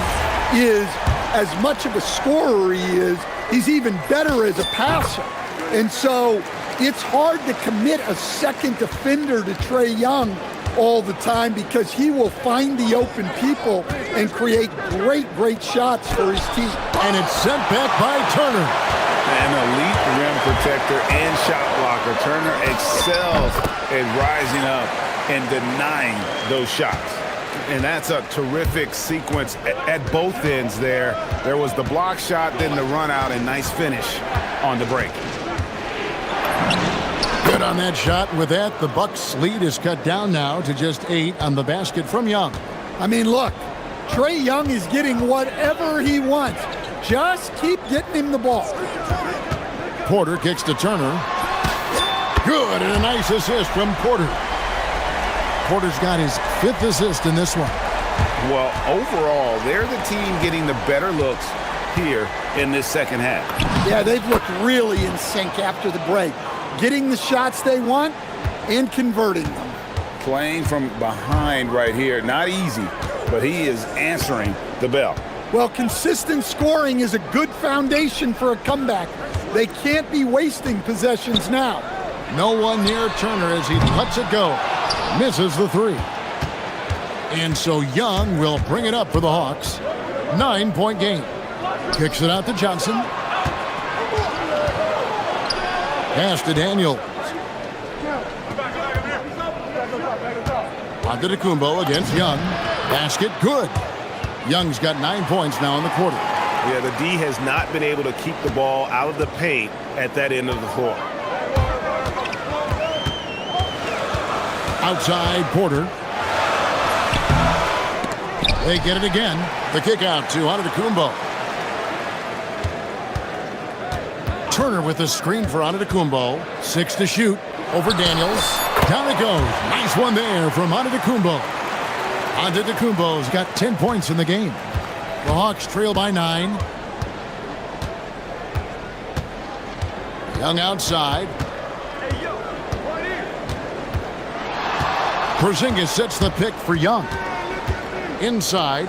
is as much of a scorer he is, he's even better as a passer. And so it's hard to commit a second defender to Trae Young all the time because he will find the open people and create great shots for his team. And it's sent back by Turner. An elite rim protector and shot blocker. Turner excels at rising up and denying those shots. And that's a terrific sequence at both ends there. There was the block shot, then the run out, and nice finish on the break. Good on that shot. With that, the Bucks' lead is cut down now to just 8 on the basket from Young. I mean, look, Trae Young is getting whatever he wants. Just keep getting him the ball. Porter kicks to Turner. Good, and a nice assist from Porter. Porter's got his 5th assist in this one. Well, overall, they're the team getting the better looks here in this second half. Yeah, they've looked really in sync after the break, getting the shots they want and converting them. Playing from behind right here, not easy, but he is answering the bell. Well, consistent scoring is a good foundation for a comeback. They can't be wasting possessions now. No one near Turner as he lets it go. Misses the 3. And so Young will bring it up for the Hawks. 9-point game. Kicks it out to Johnson. Pass to Daniels. Antetokounmpo against Young. Basket good. Young's got 9 points now in the quarter. Yeah, the D has not been able to keep the ball out of the paint at that end of the floor. Outside Porter. They get it again. The kick out to Antetokounmpo. Turner with the screen for Antetokounmpo. 6 to shoot. Over Daniels. Down it goes. Nice one there from Antetokounmpo. Antetokounmpo's got 10 points in the game. The Hawks trail by 9. Young outside. Porzingis sets the pick for Young. Inside.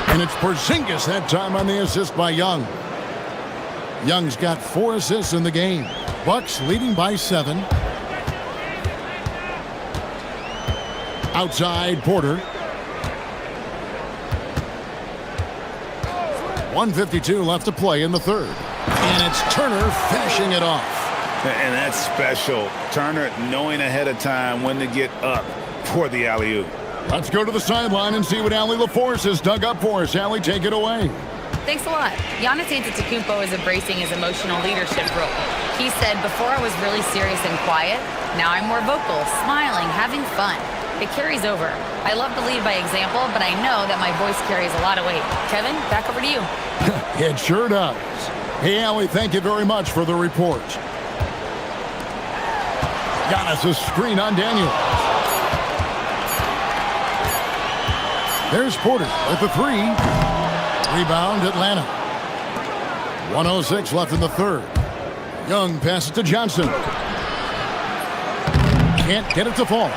And it's Porzingis that time on the assist by Young. Young's got 4 assists in the game. Bucks leading by 7. Outside Porter. 1:52 left to play in the third. And it's Turner finishing it off. And that's special. Turner knowing ahead of time when to get up for the alley-oop. Let's go to the sideline and see what Allie LaForce has dug up for us. Allie, take it away. Thanks a lot. Giannis Antetokounmpo is embracing his emotional leadership role. He said, "Before I was really serious and quiet. Now I'm more vocal, smiling, having fun. It carries over. I love to lead by example, but I know that my voice carries a lot of weight." Kevin, back over to you. It sure does. Hey, Allie, thank you very much for the report. Giannis a screen on Daniels. There's Porter with the 3. Rebound Atlanta. 1:06 left in the third. Young passes to Johnson. Can't get it to fall.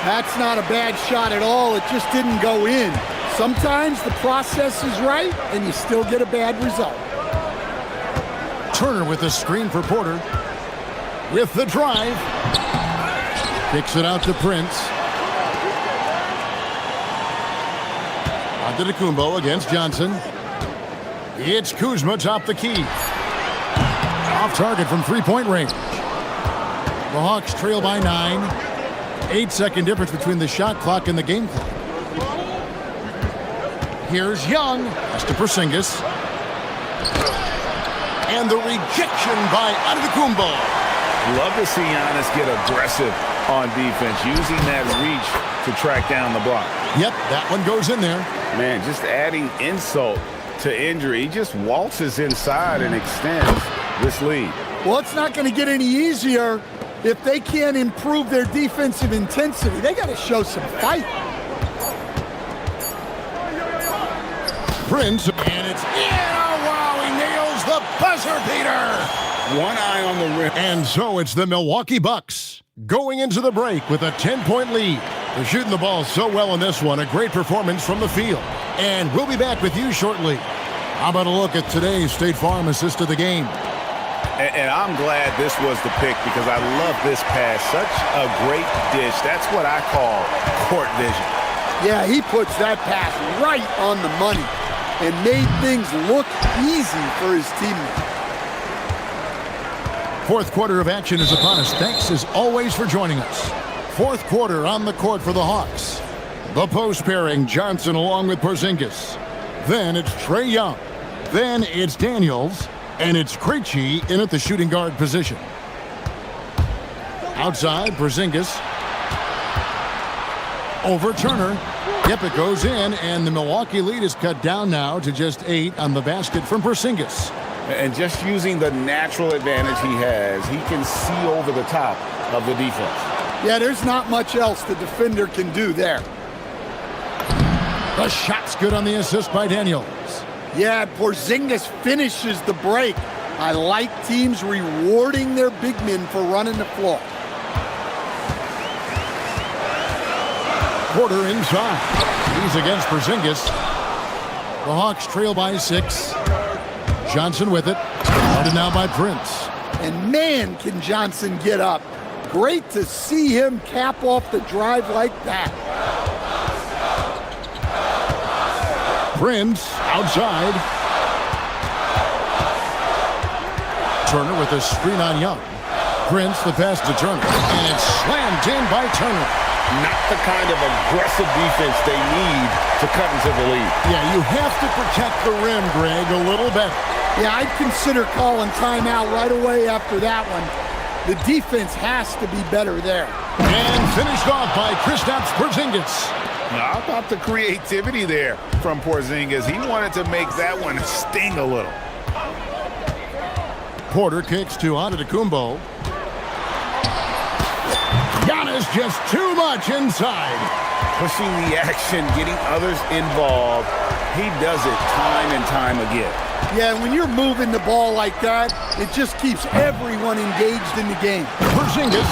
That's not a bad shot at all. It just didn't go in. Sometimes the process is right and you still get a bad result. Turner with the screen for Porter. With the drive. Kicks it out to Prince. Antetokounmpo against Johnson. It's Kuzma top the key. Off target from 3-point range. The Hawks trail by 9. 8-second difference between the shot clock and the game clock. Here's Young. That's to Porzingis. And the rejection by Antetokounmpo. Love to see Giannis get aggressive on defense, using that reach to track down the block. Yep, that one goes in there. Man, just adding insult to injury. He just waltzes inside and extends this lead. Well, it's not going to get any easier if they can't improve their defensive intensity. They got to show some fight. Prince, and it's in. Oh, wow, he nails the buzzer beater. One eye on the rim. And so it's the Milwaukee Bucks going into the break with a 10-point lead. They're shooting the ball so well in this one. A great performance from the field. And we'll be back with you shortly. How about a look at today's State Farm assist of the game? And I'm glad this was the pick because I love this pass. Such a great dish. That's what I call court vision. Yeah, he puts that pass right on the money and made things look easy for his teammates. Fourth quarter of action is upon us. Thanks as always for joining us. Fourth quarter on the court for the Hawks. The post pairing, Johnson along with Porzingis. Then it's Trae Young. Then it's Daniels. And it's Krejci in at the shooting guard position. Outside, Porzingis. Over Turner. Yep, it goes in, and the Milwaukee lead is cut down now to just 8 on the basket from Porzingis. And just using the natural advantage he has, he can see over the top of the defense. Yeah, there's not much else the defender can do there. The shot's good on the assist by Daniels. Yeah, Porzingis finishes the break. I like teams rewarding their big men for running the floor. Porter inside. He's against Porzingis. The Hawks trail by 6. Johnson with it. Guarded now by Prince. And man, can Johnson get up. Great to see him cap off the drive like that. Prince outside. Turner with a screen on Young. Prince the pass to Turner. And it's slammed in by Turner. Not the kind of aggressive defense they need to cut into the lead. Yeah, you have to protect the rim, Greg, a little better. Yeah, I'd consider calling timeout right away after that one. The defense has to be better there. And finished off by Kristaps Porzingis. How about the creativity there from Porzingis? He wanted to make that one sting a little. Porter kicks to Antetokounmpo. Giannis just too much inside. Pushing the action, getting others involved. He does it time and time again. Yeah, when you're moving the ball like that, it just keeps everyone engaged in the game. Porzingis.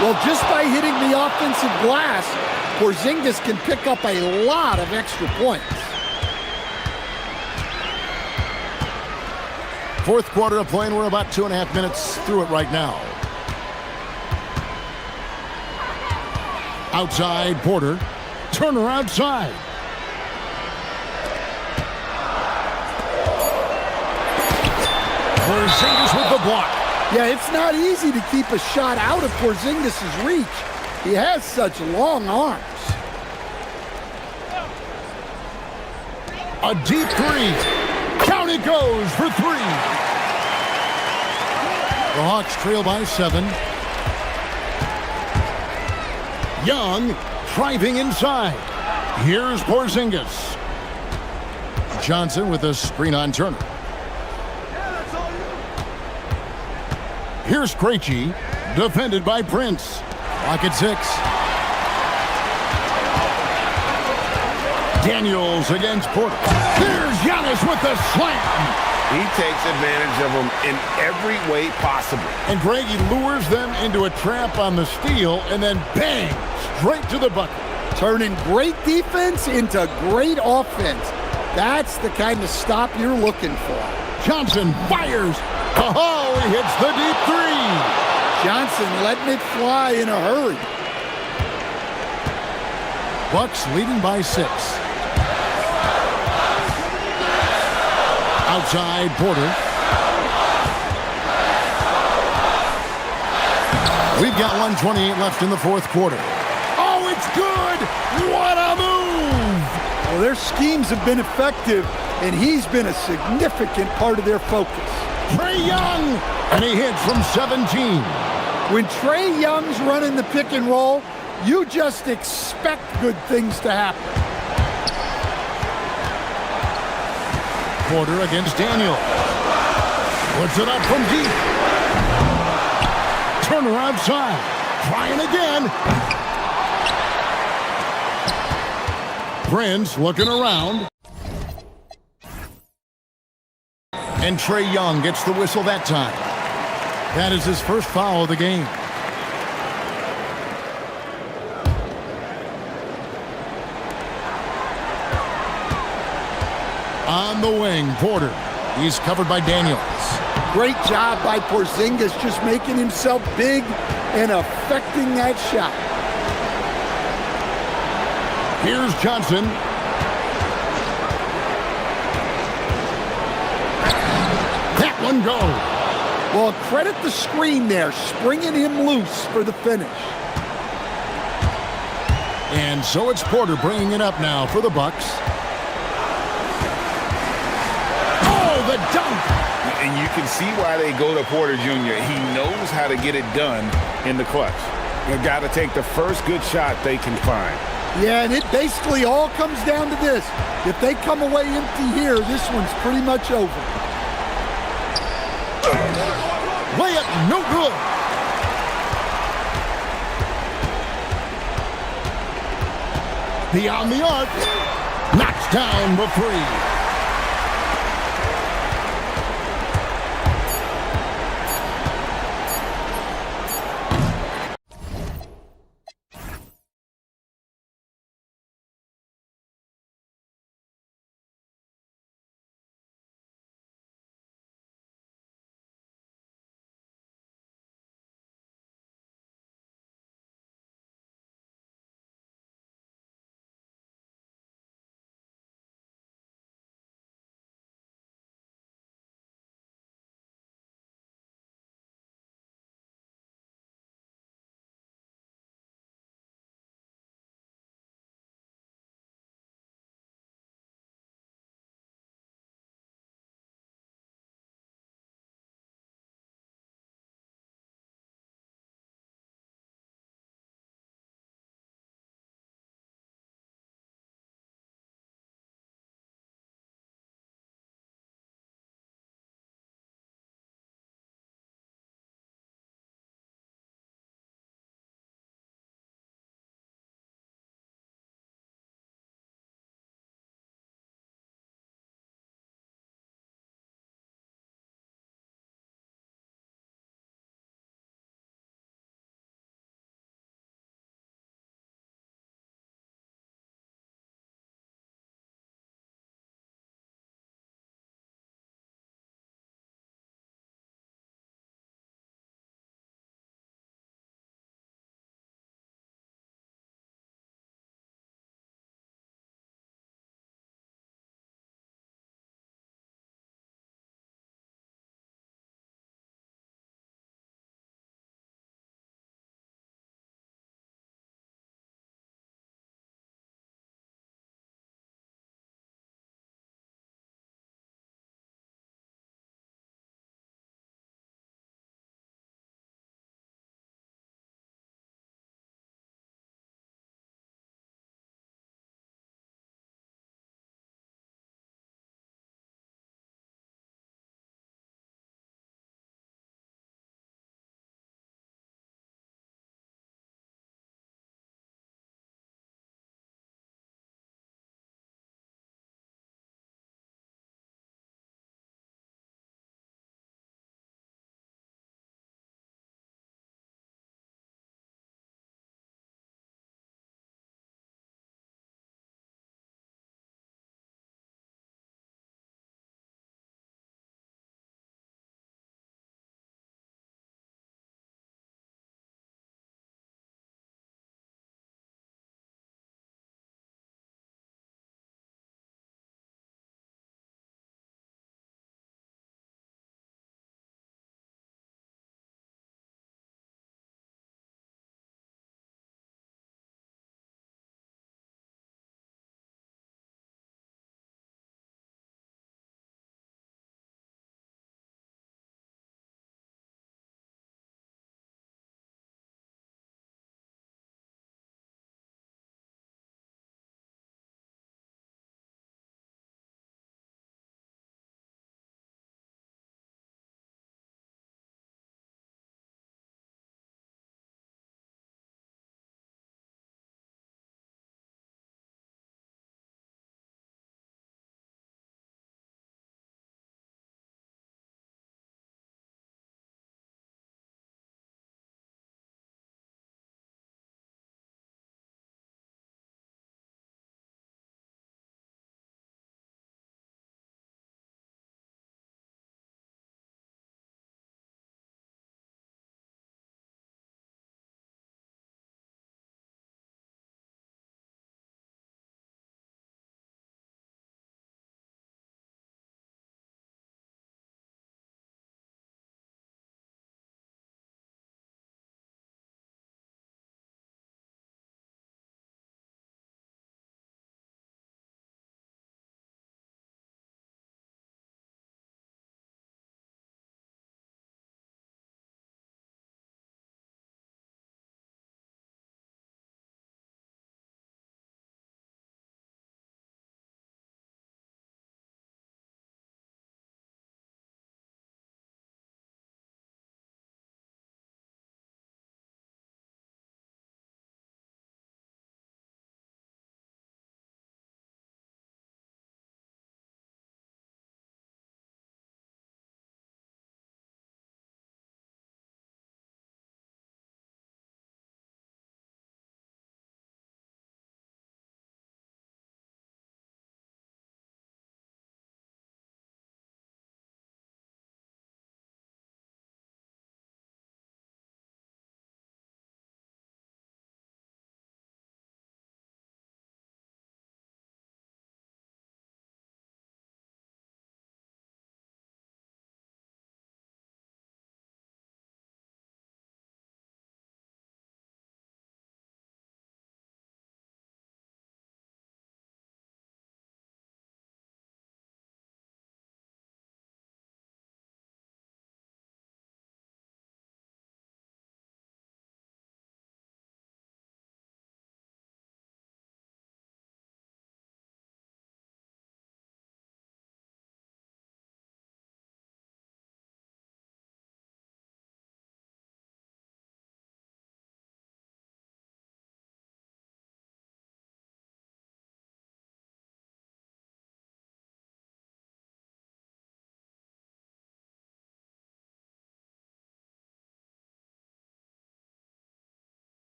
Well, just by hitting the offensive glass, Porzingis can pick up a lot of extra points. Fourth quarter of play, and we're about 2.5 minutes through it right now. Outside, Porter. Turner outside. Porzingis with the block. Yeah, it's not easy to keep a shot out of Porzingis' reach. He has such long arms. A deep three. Count it goes for 3. The Hawks trail by 7. Young driving inside. Here's Porzingis. Johnson with a screen on Turner. Here's Krejci, defended by Prince. Clock at 6. Daniels against Porter. Here's Giannis with the slam. He takes advantage of them in every way possible. And Greg, he lures them into a trap on the steal and then bang, straight to the bucket. Turning great defense into great offense. That's the kind of stop you're looking for. Johnson fires. Oh, he hits the deep 3. Johnson letting it fly in a hurry. Bucks leading by 6. Outside, Porter. We've got 1:28 left in the fourth quarter. Oh, it's good! What a move! Well, their schemes have been effective, and he's been a significant part of their focus. Trae Young, and he hits from 17. When Trae Young's running the pick and roll, you just expect good things to happen. Porter against Daniel. Puts it up from deep. Turner outside. Trying again. Prince looking around. And Trae Young gets the whistle that time. That is his first foul of the game. On the wing, Porter. He's covered by Daniels. Great job by Porzingis, just making himself big and affecting that shot. Here's Johnson. That one goes. Well, credit the screen there, springing him loose for the finish. And so it's Porter bringing it up now for the Bucks. Oh, the dunk! And you can see why they go to Porter Jr. He knows how to get it done in the clutch. They've got to take the first good shot they can find. Yeah, and it basically all comes down to this. If they come away empty here, this one's pretty much over. Layup, no good. Beyond the arc. Knocks down the three.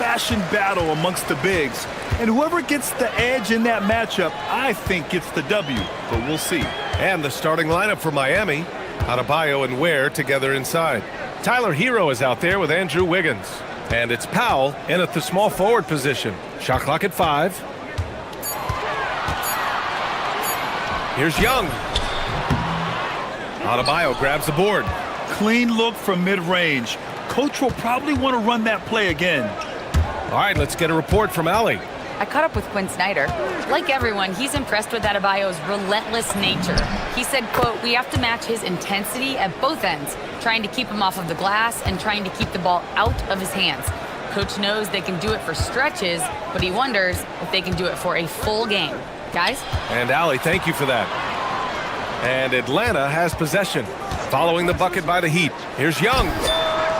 old-fashioned battle amongst the bigs. And whoever gets the edge in that matchup, I think gets the W, but we'll see. And the starting lineup for Miami. Adebayo and Ware together inside. Tyler Hero is out there with Andrew Wiggins. And it's Powell in at the small forward position. Shot clock at 5. Here's Young. Adebayo grabs the board. Clean look from mid-range. Coach will probably want to run that play again. All right, let's get a report from Allie. I caught up with Quinn Snyder. Like everyone, he's impressed with Adebayo's relentless nature. He said, quote, "We have to match his intensity at both ends, trying to keep him off of the glass and trying to keep the ball out of his hands. Coach knows they can do it for stretches, but he wonders if they can do it for a full game." Guys? And Allie, thank you for that. And Atlanta has possession. Following the bucket by the Heat. Here's Young.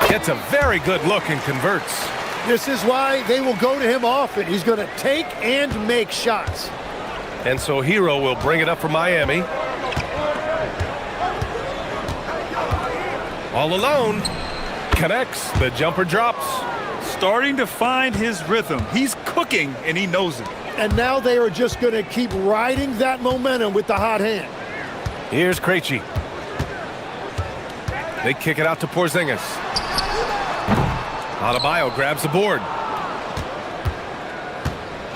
Gets a very good look and converts. This is why they will go to him often. He's going to take and make shots. And so Hero will bring it up for Miami. All alone. Connects. The jumper drops. Starting to find his rhythm. He's cooking, and he knows it. And now they are just going to keep riding that momentum with the hot hand. Here's Krejci. They kick it out to Porzingis. Adebayo grabs the board.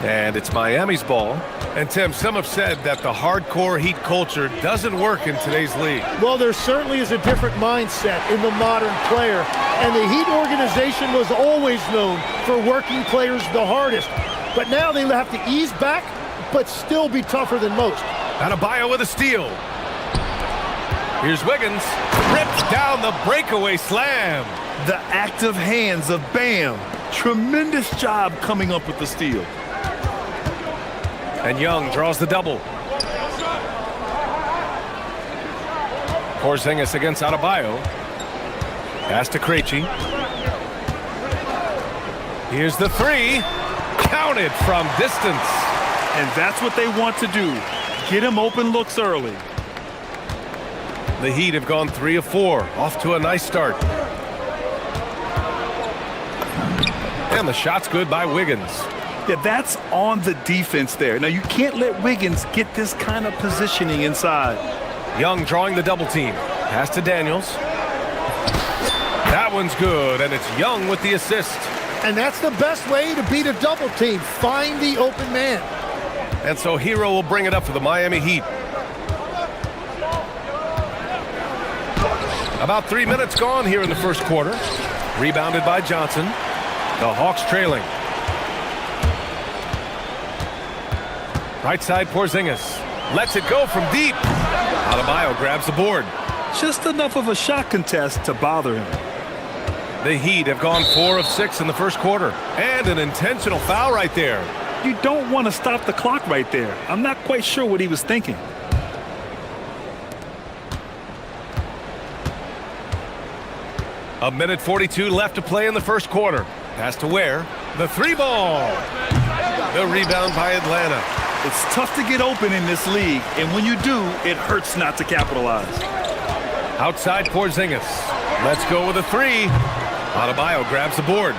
And it's Miami's ball. And Tim, some have said that the hardcore Heat culture doesn't work in today's league. Well, there certainly is a different mindset in the modern player. And the Heat organization was always known for working players the hardest. But now they have to ease back, but still be tougher than most. Adebayo with a steal. Here's Wiggins. Rips down the breakaway slam. The active hands of Bam. Tremendous job coming up with the steal. And Young draws the double. Porzingis against Adebayo. Pass to Krejci. Here's the three. Counted from distance. And that's what they want to do. Get him open looks early. The Heat have gone 3 of 4. Off to a nice start. And the shot's good by Wiggins. Yeah, that's on the defense there. Now, you can't let Wiggins get this kind of positioning inside. Young drawing the double team. Pass to Daniels. That one's good, and it's Young with the assist. And that's the best way to beat a double team. Find the open man. And so Hero will bring it up for the Miami Heat. About 3 minutes gone here in the first quarter. Rebounded by Johnson. The Hawks trailing. Right side Porzingis. Lets it go from deep. Adebayo grabs the board. Just enough of a shot contest to bother him. The Heat have gone 4 of 6 in the first quarter. And an intentional foul right there. You don't want to stop the clock right there. I'm not quite sure what he was thinking. A minute 42 left to play in the first quarter. Pass to Ware. The three ball. The rebound by Atlanta. It's tough to get open in this league, and when you do, it hurts not to capitalize. Outside Porzingis. Let's go with a three. Adebayo grabs the board.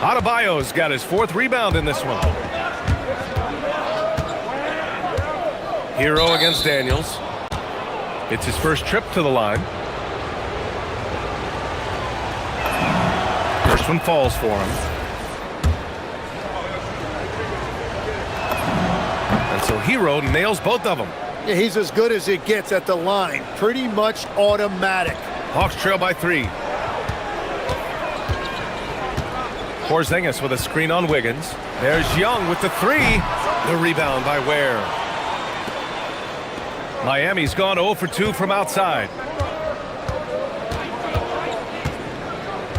Adebayo's got his 4th rebound in this one. Hero against Daniels. It's his first trip to the line. First one falls for him. And so Hero nails both of them. Yeah, he's as good as it gets at the line. Pretty much automatic. Hawks trail by 3. Porzingis with a screen on Wiggins. There's Young with the 3. The rebound by Ware. Miami's gone 0 for 2 from outside.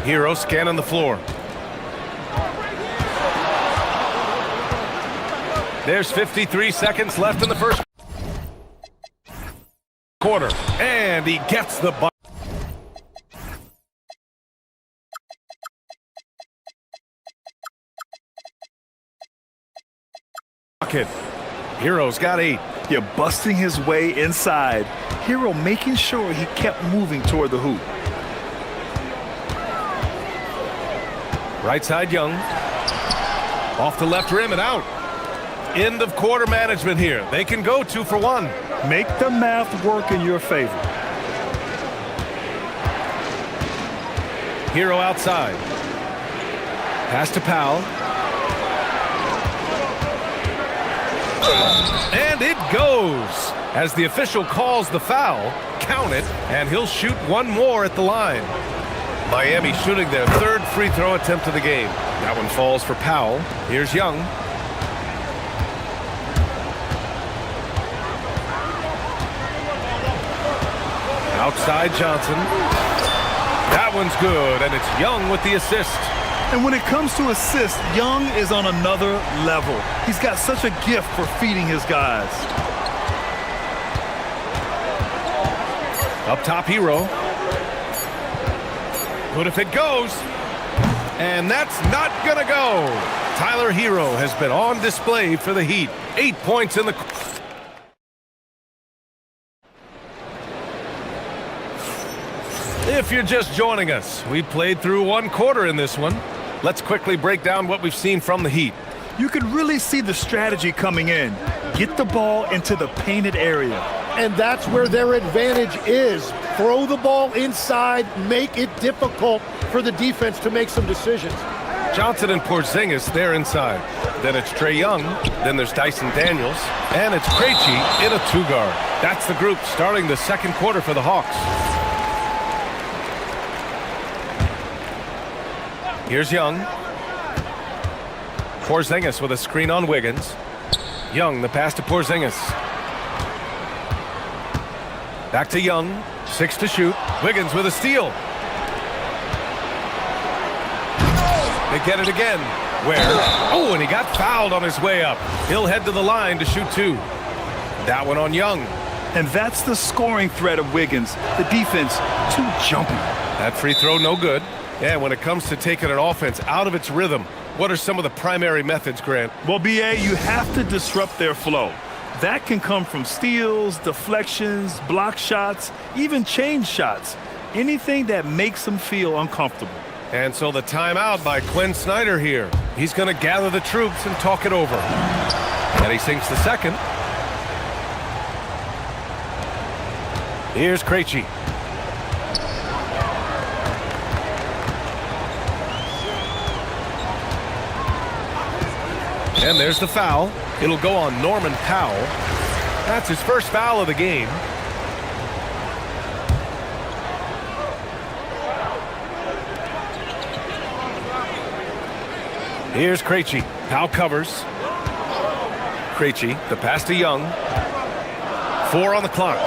Hero scanning the floor. There's 53 seconds left in the first quarter. And he gets the bucket. Hero's got 8. Yeah, busting his way inside. Hero making sure he kept moving toward the hoop. Right side, Young. Off the left rim and out. End of quarter management here. They can go 2 for 1. Make the math work in your favor. Hero outside. Pass to Powell. And it goes. As the official calls the foul, count it, and he'll shoot one more at the line. Miami shooting their 3rd free throw attempt of the game. That one falls for Powell. Here's Young. Outside Johnson. That one's good, and it's Young with the assist. And when it comes to assists, Young is on another level. He's got such a gift for feeding his guys. Up top, Hero. Good if it goes. And that's not gonna go. Tyler Hero has been on display for the Heat. 8 points in the... If you're just joining us, we played through 1 quarter in this one. Let's quickly break down what we've seen from the Heat. You could really see the strategy coming in. Get the ball into the painted area. And that's where their advantage is. Throw the ball inside, make it difficult for the defense to make some decisions. Johnson and Porzingis, they're inside. Then it's Trae Young. Then there's Dyson Daniels. And it's Krejci in a 2-guard. That's the group starting the 2nd quarter for the Hawks. Here's Young. Porzingis with a screen on Wiggins. Young, the pass to Porzingis. Back to Young. 6 to shoot. Wiggins with a steal. They get it again. Where? Oh, and he got fouled on his way up. He'll head to the line to shoot 2. That one on Young. And that's the scoring threat of Wiggins. The defense, too jumpy. That free throw, no good. And when it comes to taking an offense out of its rhythm, what are some of the primary methods, Grant? Well, BA, you have to disrupt their flow. That can come from steals, deflections, block shots, even change shots. Anything that makes them feel uncomfortable. And so the timeout by Quinn Snyder here. He's going to gather the troops and talk it over. And he sinks the 2nd. Here's Krejci. And there's the foul. It'll go on Norman Powell. That's his first foul of the game. Here's Krejci. Powell covers. Krejci, the pass to Young. 4 on the clock.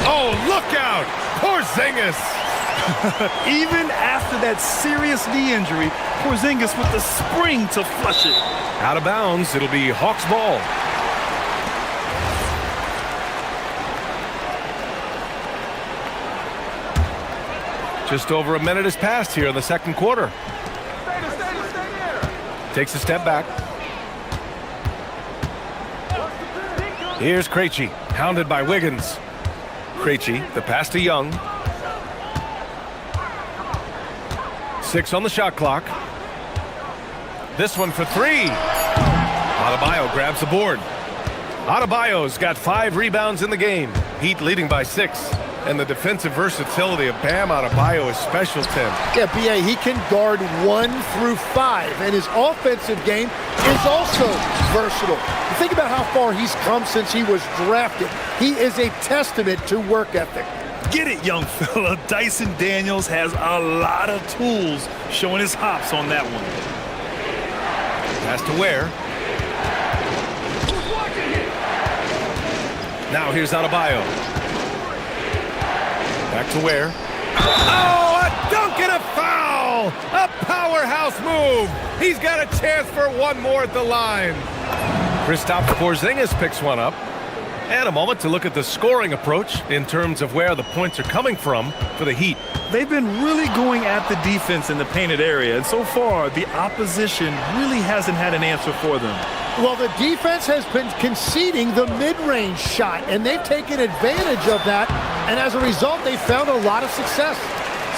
Oh, look out! Porzingis! Even after that serious knee injury, Porzingis with the spring to flush it. Out of bounds, it'll be Hawks ball. Just over a minute has passed here in the 2nd quarter. Takes a step back. Here's Krejci, hounded by Wiggins. Krejci, the pass to Young. 6 on the shot clock. This one for 3. Adebayo grabs the board. Adebayo's got 5 rebounds in the game. Heat leading by 6. And the defensive versatility of Bam Adebayo is special, Tim. Yeah, B.A., he can guard 1 through 5, and his offensive game is also versatile. You think about how far he's come since he was drafted. He is a testament to work ethic. Get it, young fella. Dyson Daniels has a lot of tools, showing his hops on that one. Pass to Ware. Now here's Adebayo. Back to Ware. Oh, a dunk and a foul! A powerhouse move! He's got a chance for one more at the line. Kristaps Porzingis picks one up. And a moment to look at the scoring approach in terms of where the points are coming from for the Heat. They've been really going at the defense in the painted area, and so far the opposition really hasn't had an answer for them. Well, the defense has been conceding the mid-range shot, and they've taken advantage of that, and as a result, they've found a lot of success.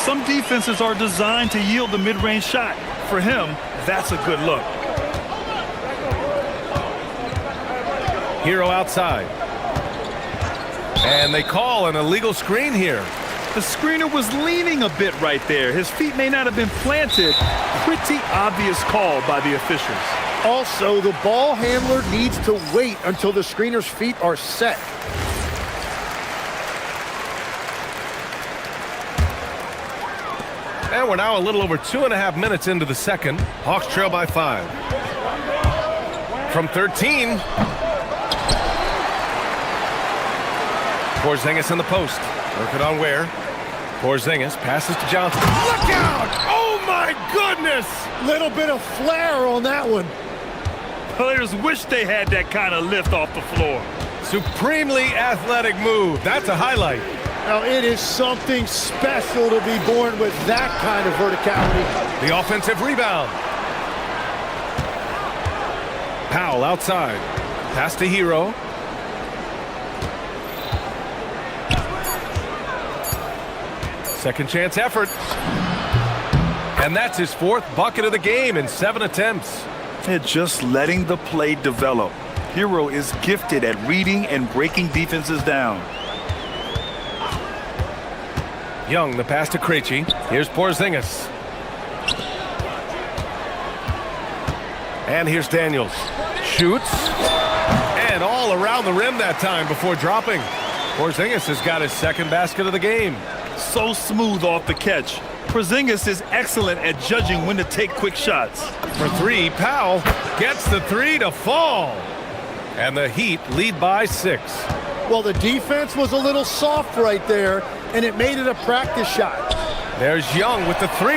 Some defenses are designed to yield the mid-range shot. for him, that's a good look. Hero outside. And they call an illegal screen here. The screener was leaning a bit right there. His feet may not have been planted. Pretty obvious call by the officials. Also, the ball handler needs to wait until the screener's feet are set. And we're now a little over 2.5 minutes into the second. Hawks trail by 5. From 13. Porzingis in the post. Working on Ware. Porzingis passes to Johnson. Look out! Oh my goodness! Little bit of flair on that one. Players wish they had that kind of lift off the floor. Supremely athletic move. That's a highlight. Now, it is something special to be born with that kind of verticality. The offensive rebound. Powell outside. Pass to Hero. Second chance effort. And that's his 4th bucket of the game in 7 attempts. They're just letting the play develop. Hero is gifted at reading and breaking defenses down. Young, the pass to Krejci. Here's Porzingis. And here's Daniels. Shoots. And all around the rim that time before dropping. Porzingis has got his 2nd basket of the game. So smooth off the catch. Porzingis is excellent at judging when to take quick shots. For 3, Powell gets the 3 to fall. And the Heat lead by 6. Well, the defense was a little soft right there, and it made it a practice shot. There's Young with the 3.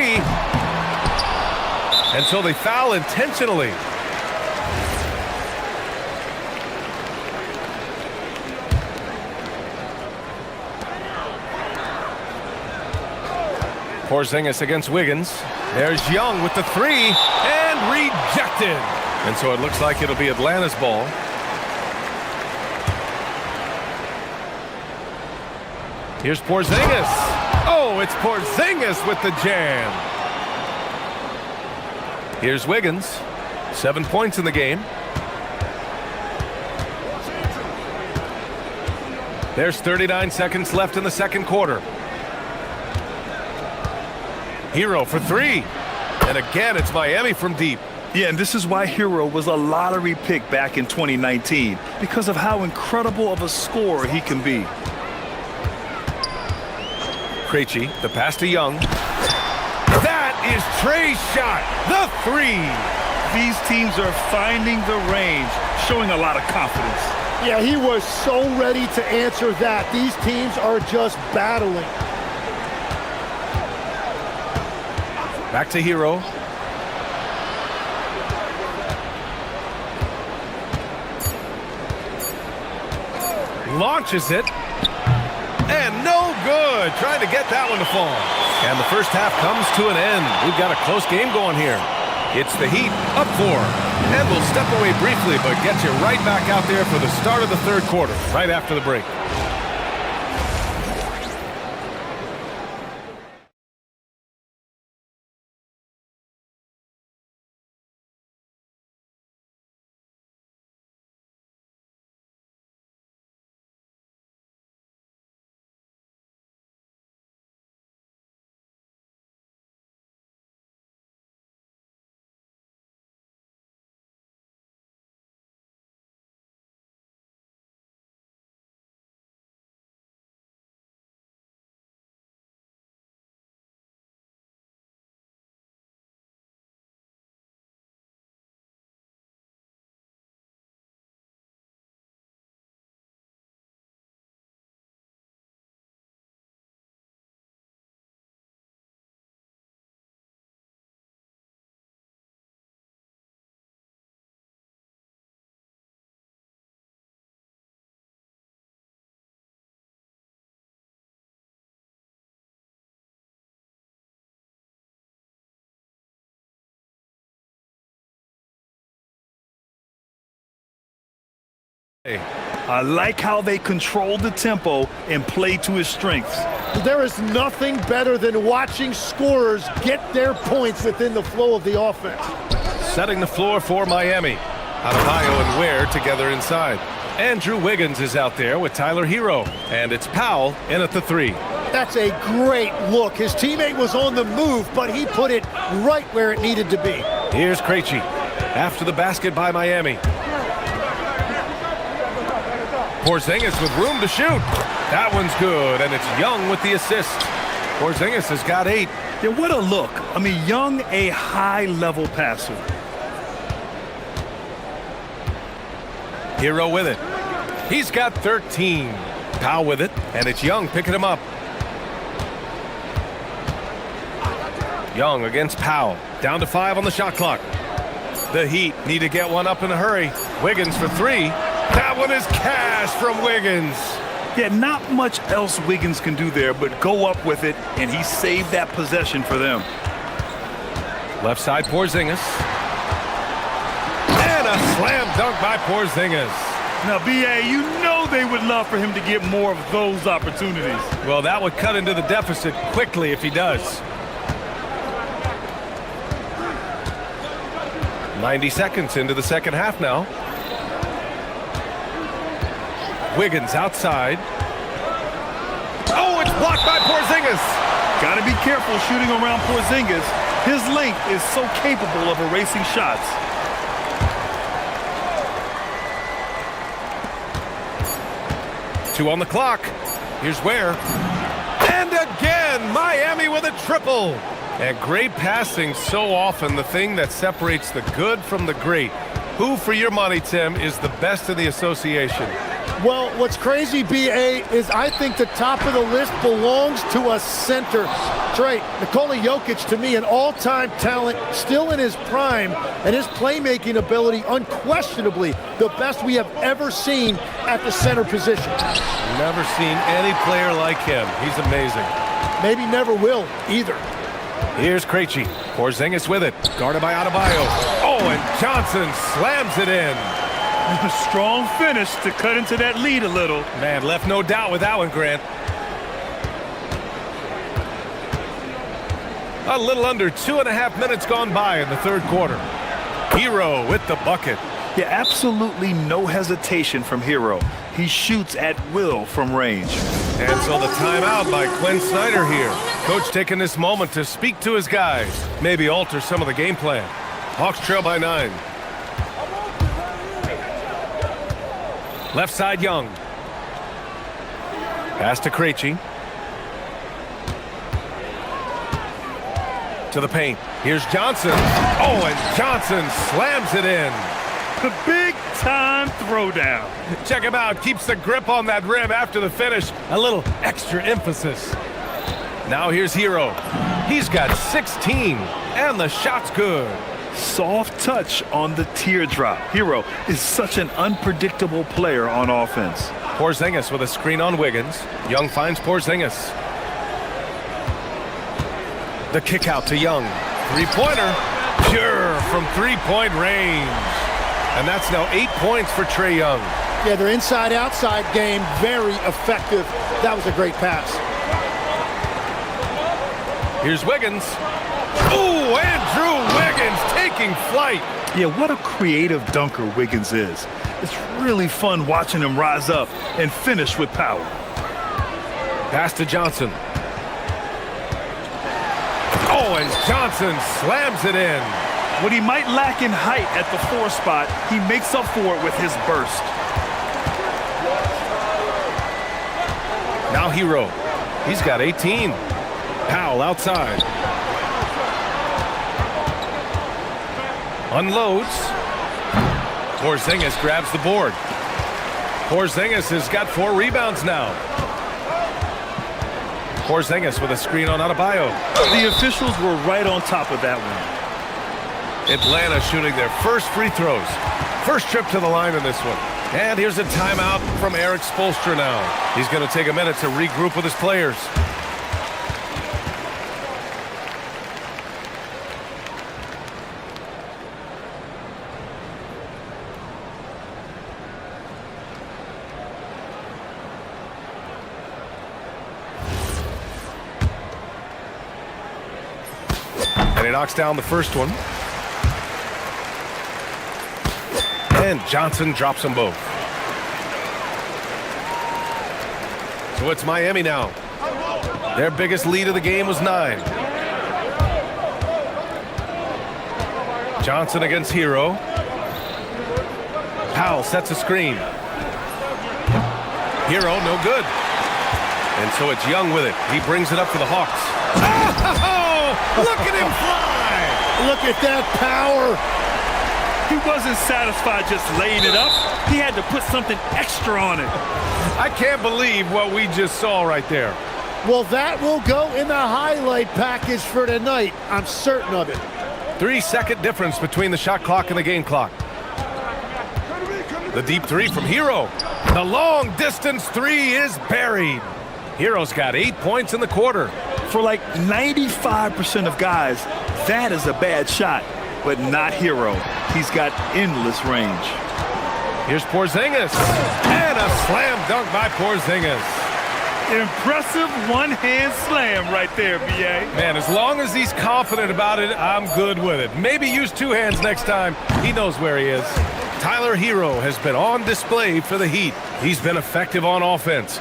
And so they foul intentionally. Porzingis against Wiggins. There's Young with the 3 and rejected. And so it looks like it'll be Atlanta's ball. Here's Porzingis. Oh, it's Porzingis with the jam. Here's Wiggins. 7 points in the game. There's 39 seconds left in the second quarter. Hero for 3. And again, it's Miami from deep. Yeah, and this is why Hero was a lottery pick back in 2019, because of how incredible of a scorer he can be. Krejci, the pass to Young. That is Trey's shot, the 3. These teams are finding the range, showing a lot of confidence. Yeah, he was so ready to answer that. These teams are just battling. Back to Hero. Launches it. And no good. Trying to get that one to fall. And the first half comes to an end. We've got a close game going here. It's the Heat up 4. And we'll step away briefly, but get you right back out there for the start of the third quarter, right after the break. I like how they control the tempo and play to his strengths. There is nothing better than watching scorers get their points within the flow of the offense. Setting the floor for Miami. Adebayo and Ware together inside. Andrew Wiggins is out there with Tyler Hero. And it's Powell in at the 3. That's a great look. His teammate was on the move, but he put it right where it needed to be. Here's Krejci after the basket by Miami. Porzingis with room to shoot. That one's good, and it's Young with the assist. Porzingis has got 8. Yeah, what a look. I mean, Young, a high-level passer. Hero with it. He's got 13. Powell with it, and it's Young picking him up. Young against Powell. Down to 5 on the shot clock. The Heat need to get one up in a hurry. Wiggins for 3. That one is cash from Wiggins. Yeah, not much else Wiggins can do there but go up with it, and he saved that possession for them. Left side, Porzingis. And a slam dunk by Porzingis. Now, B.A., you know they would love for him to get more of those opportunities. Well, that would cut into the deficit quickly if he does. 90 seconds into the second half now. Wiggins outside. Oh, it's blocked by Porzingis. Got to be careful shooting around Porzingis. His length is so capable of erasing shots. Two on the clock. Here's Ware. And again, Miami with a triple. And great passing, so often the thing that separates the good from the great. Who, for your money, Tim, is the best in the association? Well, what's crazy, B.A., is I think the top of the list belongs to a center. Trey, Nikola Jokic, to me, an all-time talent, still in his prime, and his playmaking ability, unquestionably, the best we have ever seen at the center position. Never seen any player like him. He's amazing. Maybe never will, either. Here's Krejci. Porzingis with it. Guarded by Adebayo. Oh, and Johnson slams it in. A strong finish to cut into that lead a little. Man, left no doubt with that one, Grant. A little under 2.5 minutes gone by in the third quarter. Hero with the bucket. Yeah, absolutely no hesitation from Hero. He shoots at will from range. And so the timeout by Quinn Snyder here. Coach taking this moment to speak to his guys. Maybe alter some of the game plan. Hawks trail by 9. Left side, Young. Pass to Krejci. To the paint. Here's Johnson. Oh, and Johnson slams it in. The big-time throwdown. Check him out. Keeps the grip on that rim after the finish. A little extra emphasis. Now here's Hero. He's got 16, and the shot's good. Soft touch on the teardrop. Hero is such an unpredictable player on offense. Porzingis with a screen on Wiggins. Young finds Porzingis. The kick out to Young. Three-pointer. Pure from three-point range. And that's now 8 points for Trae Young. Yeah, their inside-outside game, very effective. That was a great pass. Here's Wiggins. Ooh, Andrew Wiggins taking flight. Yeah, what a creative dunker Wiggins is. It's really fun watching him rise up and finish with power. Pass to Johnson. Oh, and Johnson slams it in. What he might lack in height at the 4 spot, he makes up for it with his burst. Now Hero. He's got 18. Powell outside. Unloads. Porzingis grabs the board. Porzingis has got 4 rebounds now. Porzingis with a screen on Adebayo. The officials were right on top of that one. Atlanta shooting their first free throws. First trip to the line in this one. And here's a timeout from Eric Spoelstra now. He's going to take a minute to regroup with his players. And he knocks down the first one. And Johnson drops them both. So it's Miami now. Their biggest lead of the game was 9. Johnson against Hero. Powell sets a screen. Hero, no good. And so it's Young with it. He brings it up for the Hawks. Oh, look at him fly! Look at that power. He wasn't satisfied just laying it up. He had to put something extra on it. I can't believe what we just saw right there. Well, that will go in the highlight package for tonight. I'm certain of it. 3-second difference between the shot clock and the game clock. The deep three from Hero. The long distance three is buried. Hero's got 8 points in the quarter. For like 95% of guys, that is a bad shot, but not Hero. He's got endless range. Here's Porzingis. And a slam dunk by Porzingis. Impressive one-hand slam right there, B.A. Man, as long as he's confident about it, I'm good with it. Maybe use 2 hands next time. He knows where he is. Tyler Hero has been on display for the Heat. He's been effective on offense.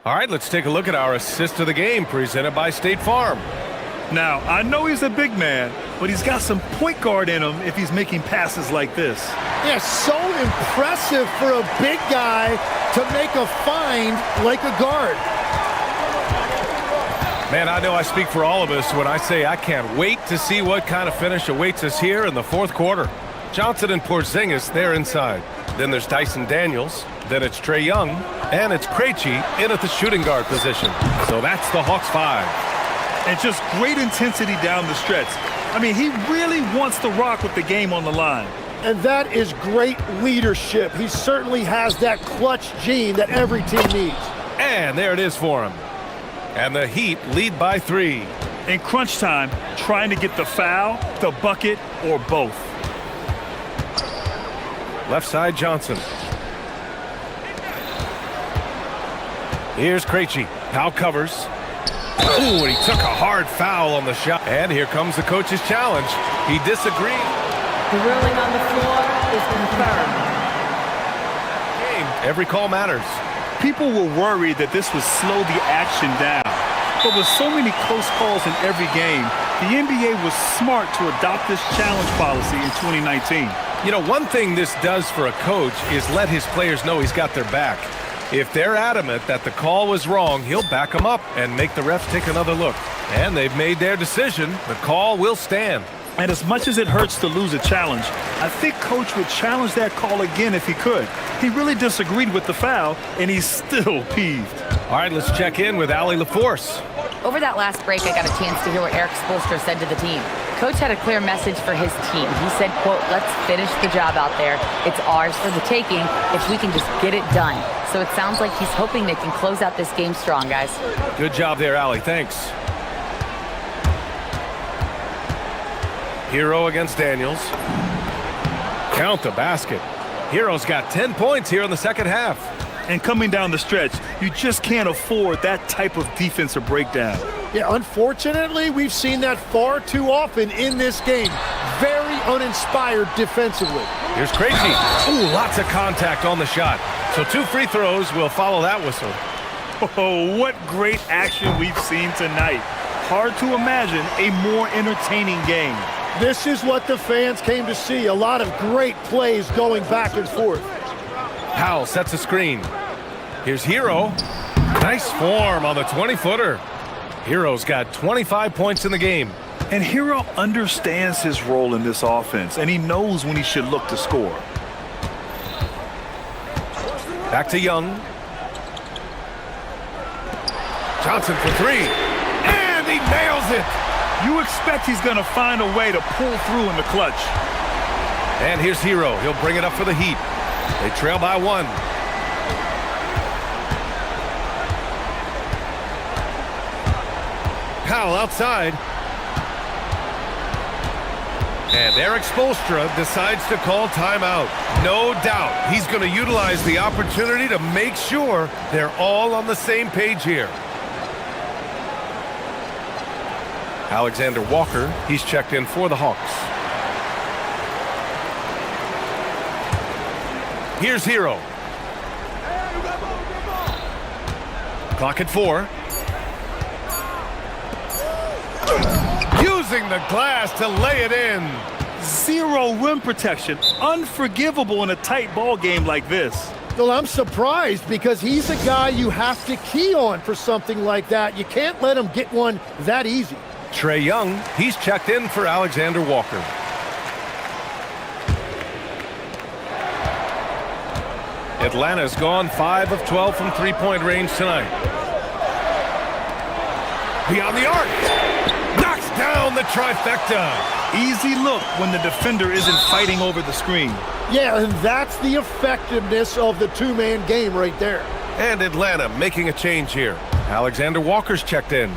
All right, let's take a look at our assist of the game presented by State Farm. Now, I know he's a big man, but he's got some point guard in him if he's making passes like this. Yeah, so impressive for a big guy to make a find like a guard. Man, I know I speak for all of us when I say I can't wait to see what kind of finish awaits us here in the fourth quarter. Johnson and Porzingis, they're inside. Then there's Dyson Daniels. Then it's Trae Young. And it's Krejci in at the shooting guard position. So that's the Hawks 5. And just great intensity down the stretch. I mean, he really wants to rock with the game on the line. And that is great leadership. He certainly has that clutch gene that every team needs. And there it is for him. And the Heat lead by 3. In crunch time, trying to get the foul, the bucket, or both. Left side, Johnson. Here's Krejci. Powell covers. Ooh, and he took a hard foul on the shot. And here comes the coach's challenge. He disagreed. The ruling on the floor is confirmed. Every call matters. People were worried that this would slow the action down. But with so many close calls in every game, the NBA was smart to adopt this challenge policy in 2019. You know, one thing this does for a coach is let his players know he's got their back. If they're adamant that the call was wrong, he'll back them up and make the refs take another look. And they've made their decision. The call will stand. And as much as it hurts to lose a challenge, I think Coach would challenge that call again if he could. He really disagreed with the foul, and he's still peeved. All right, let's check in with Allie LaForce. Over that last break, I got a chance to hear what Eric Spoelstra said to the team. Coach had a clear message for his team. He said, quote, "Let's finish the job out there. It's ours for the taking if we can just get it done." So it sounds like he's hoping they can close out this game strong, guys. Good job there, Allie. Thanks. Hero against Daniels. Count the basket. Hero's got 10 points here in the second half. And coming down the stretch, you just can't afford that type of defensive breakdown. Yeah, unfortunately, we've seen that far too often in this game. Very uninspired defensively. Here's Krejci. Ooh, lots of contact on the shot. So 2 free throws will follow that whistle. Oh, what great action we've seen tonight. Hard to imagine a more entertaining game. This is what the fans came to see. A lot of great plays going back and forth. Powell sets a screen. Here's Hero. Nice form on the 20-footer. Hero's got 25 points in the game. And Hero understands his role in this offense, and he knows when he should look to score. Back to Young. Johnson for 3. And he nails it. You expect he's going to find a way to pull through in the clutch. And here's Hero. He'll bring it up for the Heat. They trail by 1. Powell outside. And Eric Spoelstra decides to call timeout. No doubt he's going to utilize the opportunity to make sure they're all on the same page here. Alexander Walker, he's checked in for the Hawks. Here's Hero. Clock at 4. Using the glass to lay it in. Zero rim protection. Unforgivable in a tight ball game like this. Well, I'm surprised because he's a guy you have to key on for something like that. You can't let him get one that easy. Trae Young, he's checked in for Alexander Walker. Atlanta's gone 5 of 12 from three-point range tonight. Beyond the arc. Knocks down the trifecta. Easy look when the defender isn't fighting over the screen. Yeah, and that's the effectiveness of the two-man game right there. And Atlanta making a change here. Alexander Walker's checked in.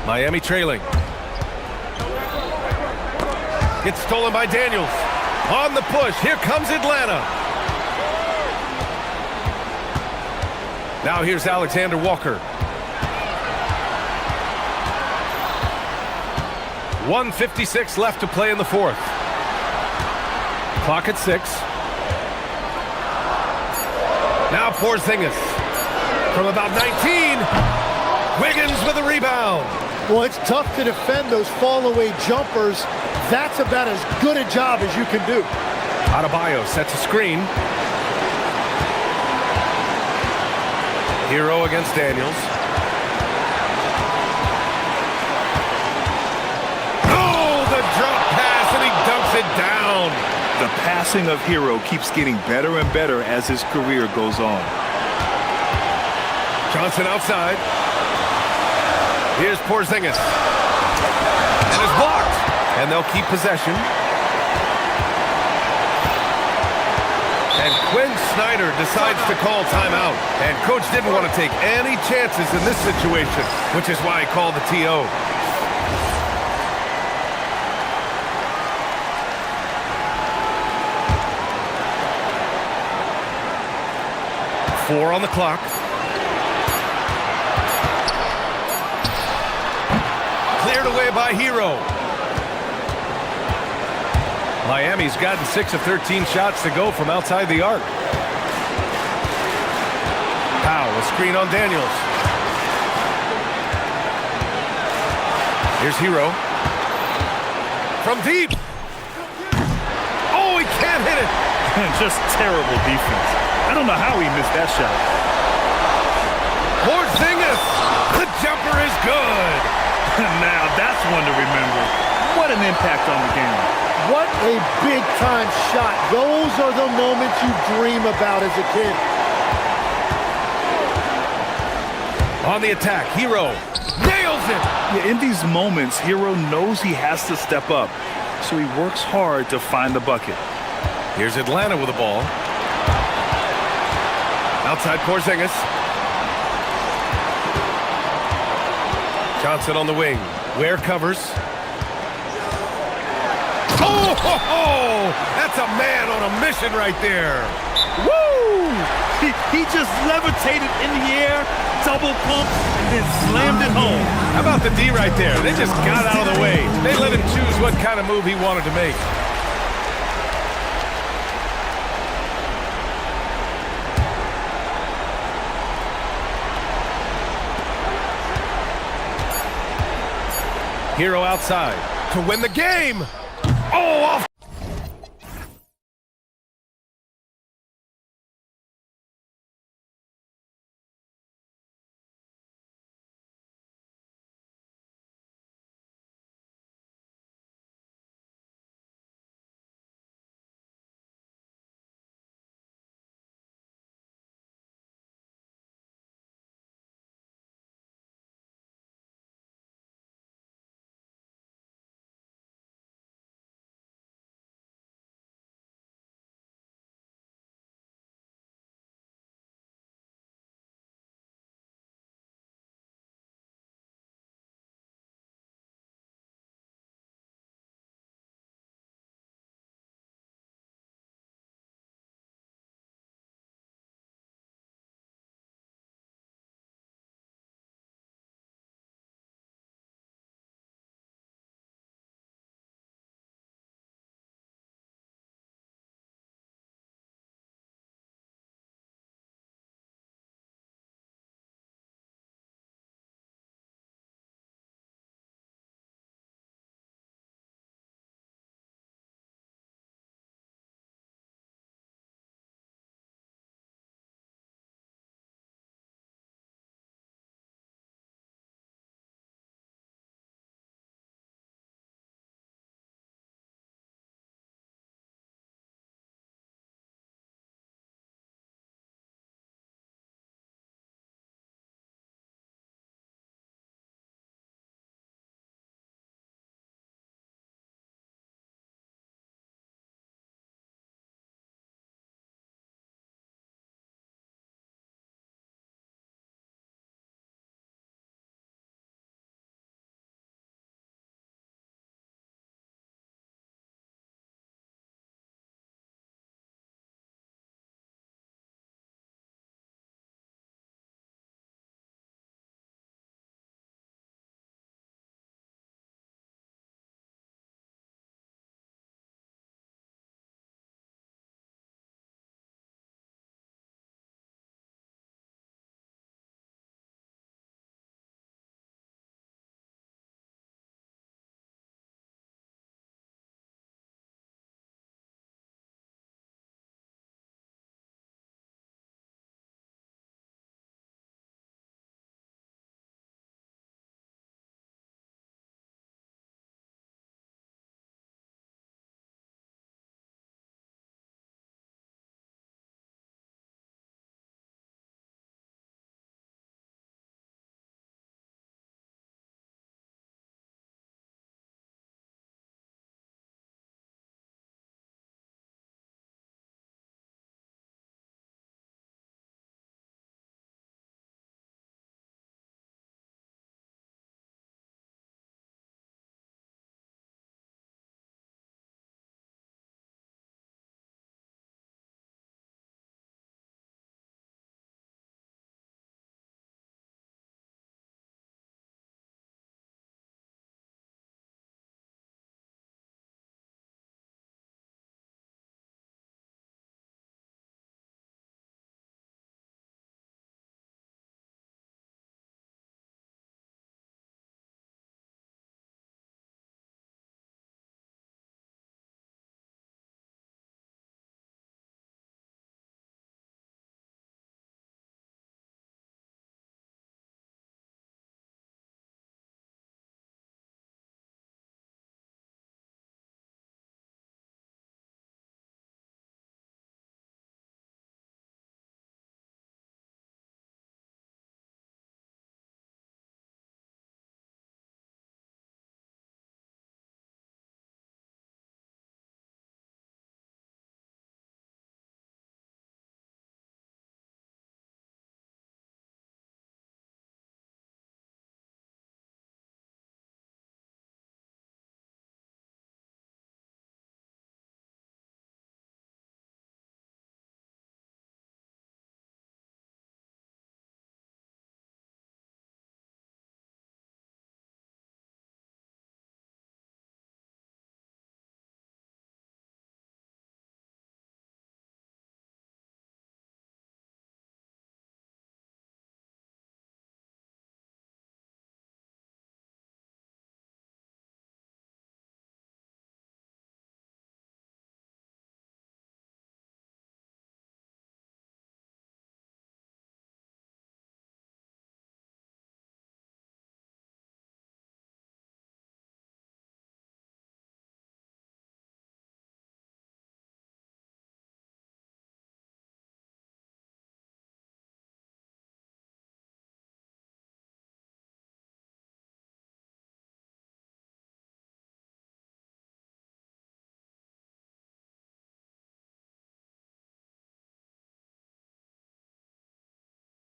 Miami trailing. Gets stolen by Daniels. On the push, here comes Atlanta. Now here's Alexander Walker. 1:56 left to play in the fourth. Clock at 6. Now Porzingis. From about 19. Wiggins with a rebound. Well, it's tough to defend those fall-away jumpers. That's about as good a job as you can do. Adebayo sets a screen. Hero against Daniels. Oh, the drop pass, and he dunks it down. The passing of Hero keeps getting better and better as his career goes on. Johnson outside. Here's Porzingis. And it's blocked. And they'll keep possession. And Quinn Snyder decides to call timeout. And coach didn't want to take any chances in this situation, which is why he called the TO. Four on the clock. Cleared away by Hero. Miami's gotten 6 of 13 shots to go from outside the arc. Powell, a screen on Daniels. Here's Hero. From deep. Oh, he can't hit it. Just terrible defense. I don't know how he missed that shot. Porzingis. The jumper is good. Now that's one to remember. What an impact on the game. What a big-time shot. Those are the moments you dream about as a kid. On the attack, Hero nails it. Yeah, in these moments, Hero knows he has to step up, so he works hard to find the bucket. Here's Atlanta with the ball. Outside Porzingis. Johnson on the wing. Ware covers. Oh, ho, ho! That's a man on a mission right there. Woo! He just levitated in the air, double pumped, and then slammed it home. How about the D right there? They just got out of the way. They let him choose what kind of move he wanted to make. Hero outside to win the game. Oh, off.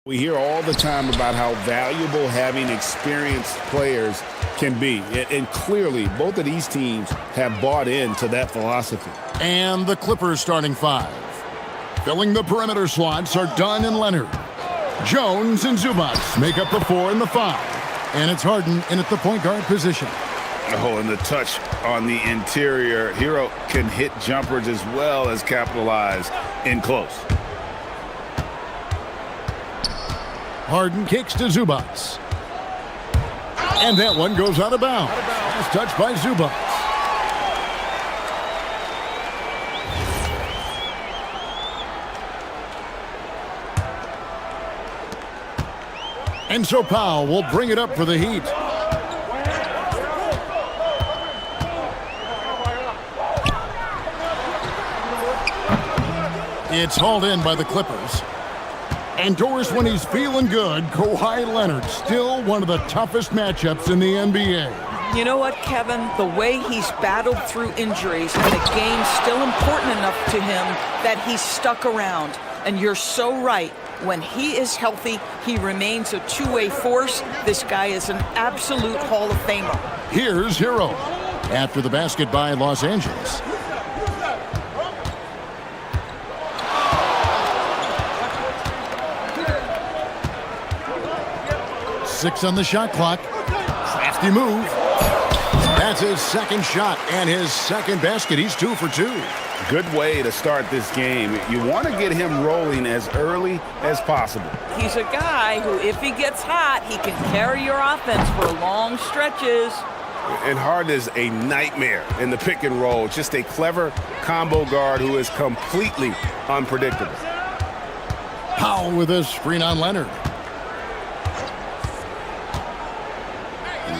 We hear all the time about how valuable having experienced players can be. And clearly, both of these teams have bought into that philosophy. And the Clippers starting five. Filling the perimeter slots are Dunn and Leonard. Jones and Zubats make up the 4 and the 5. And it's Harden in at the point guard position. Oh, and the touch on the interior. Hero can hit jumpers as well as capitalize in close. Harden kicks to Zubats. And that one goes out of bounds. Last touch by Zubats. And so Powell will bring it up for the Heat. It's hauled in by the Clippers. And Doris, when he's feeling good, Kawhi Leonard, still one of the toughest matchups in the NBA. You know what, Kevin? The way he's battled through injuries and the game's still important enough to him that he's stuck around. And you're so right. When he is healthy, he remains a two-way force. This guy is an absolute Hall of Famer. Here's Hero after the basket by Los Angeles. Six on the shot clock. Crafty move. That's his second shot and his second basket. He's 2 for 2. Good way to start this game. You want to get him rolling as early as possible. He's a guy who, if he gets hot, he can carry your offense for long stretches. And Harden is a nightmare in the pick and roll. Just a clever combo guard who is completely unpredictable. Powell with a screen on Leonard.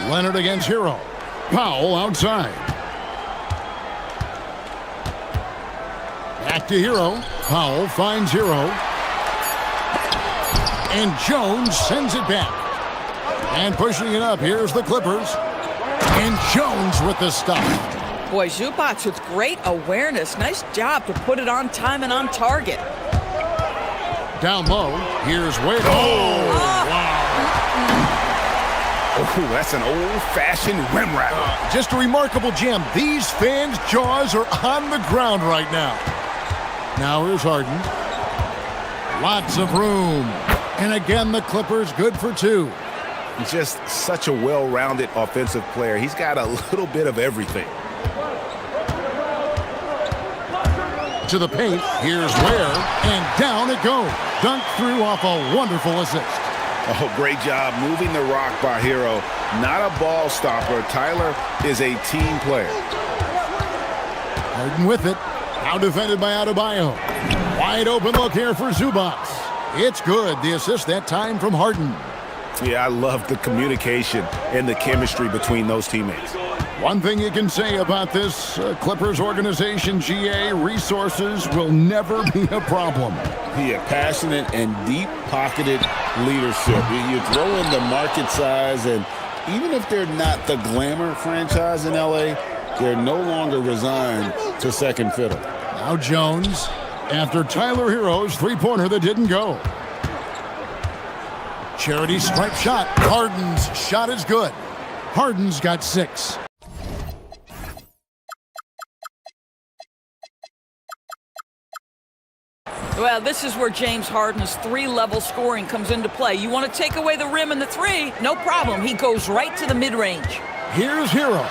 Leonard against Hero. Powell outside. Back to Hero. Powell finds Hero. And Jones sends it back. And pushing it up, here's the Clippers. And Jones with the stop. Boy, Zubats with great awareness. Nice job to put it on time and on target. Down low, here's Wade. Oh, wow. Oh, that's an old-fashioned rim wrap. Just a remarkable jam. These fans' jaws are on the ground right now. Now here's Harden. Lots of room. And again, the Clippers good for 2. Just such a well-rounded offensive player. He's got a little bit of everything. To the paint, here's Ware, and down it goes. Dunked through off a wonderful assist. Oh, great job moving the rock by Hero. Not a ball stopper. Tyler is a team player. Harden with it. Now defended by Adebayo. Wide open look here for Zubats. It's good. The assist that time from Harden. Yeah, I love the communication and the chemistry between those teammates. One thing you can say about this Clippers organization, GA, resources will never be a problem. Yeah, passionate and deep-pocketed leadership. You throw in the market size, and even if they're not the glamour franchise in LA, they're no longer resigned to second fiddle. Now Jones, after Tyler Hero's three-pointer that didn't go. Charity stripe shot. Harden's shot is good. Harden's got 6. Well, this is where James Harden's 3-level scoring comes into play. You want to take away the rim and the 3? No problem. He goes right to the mid-range. Here's Hero.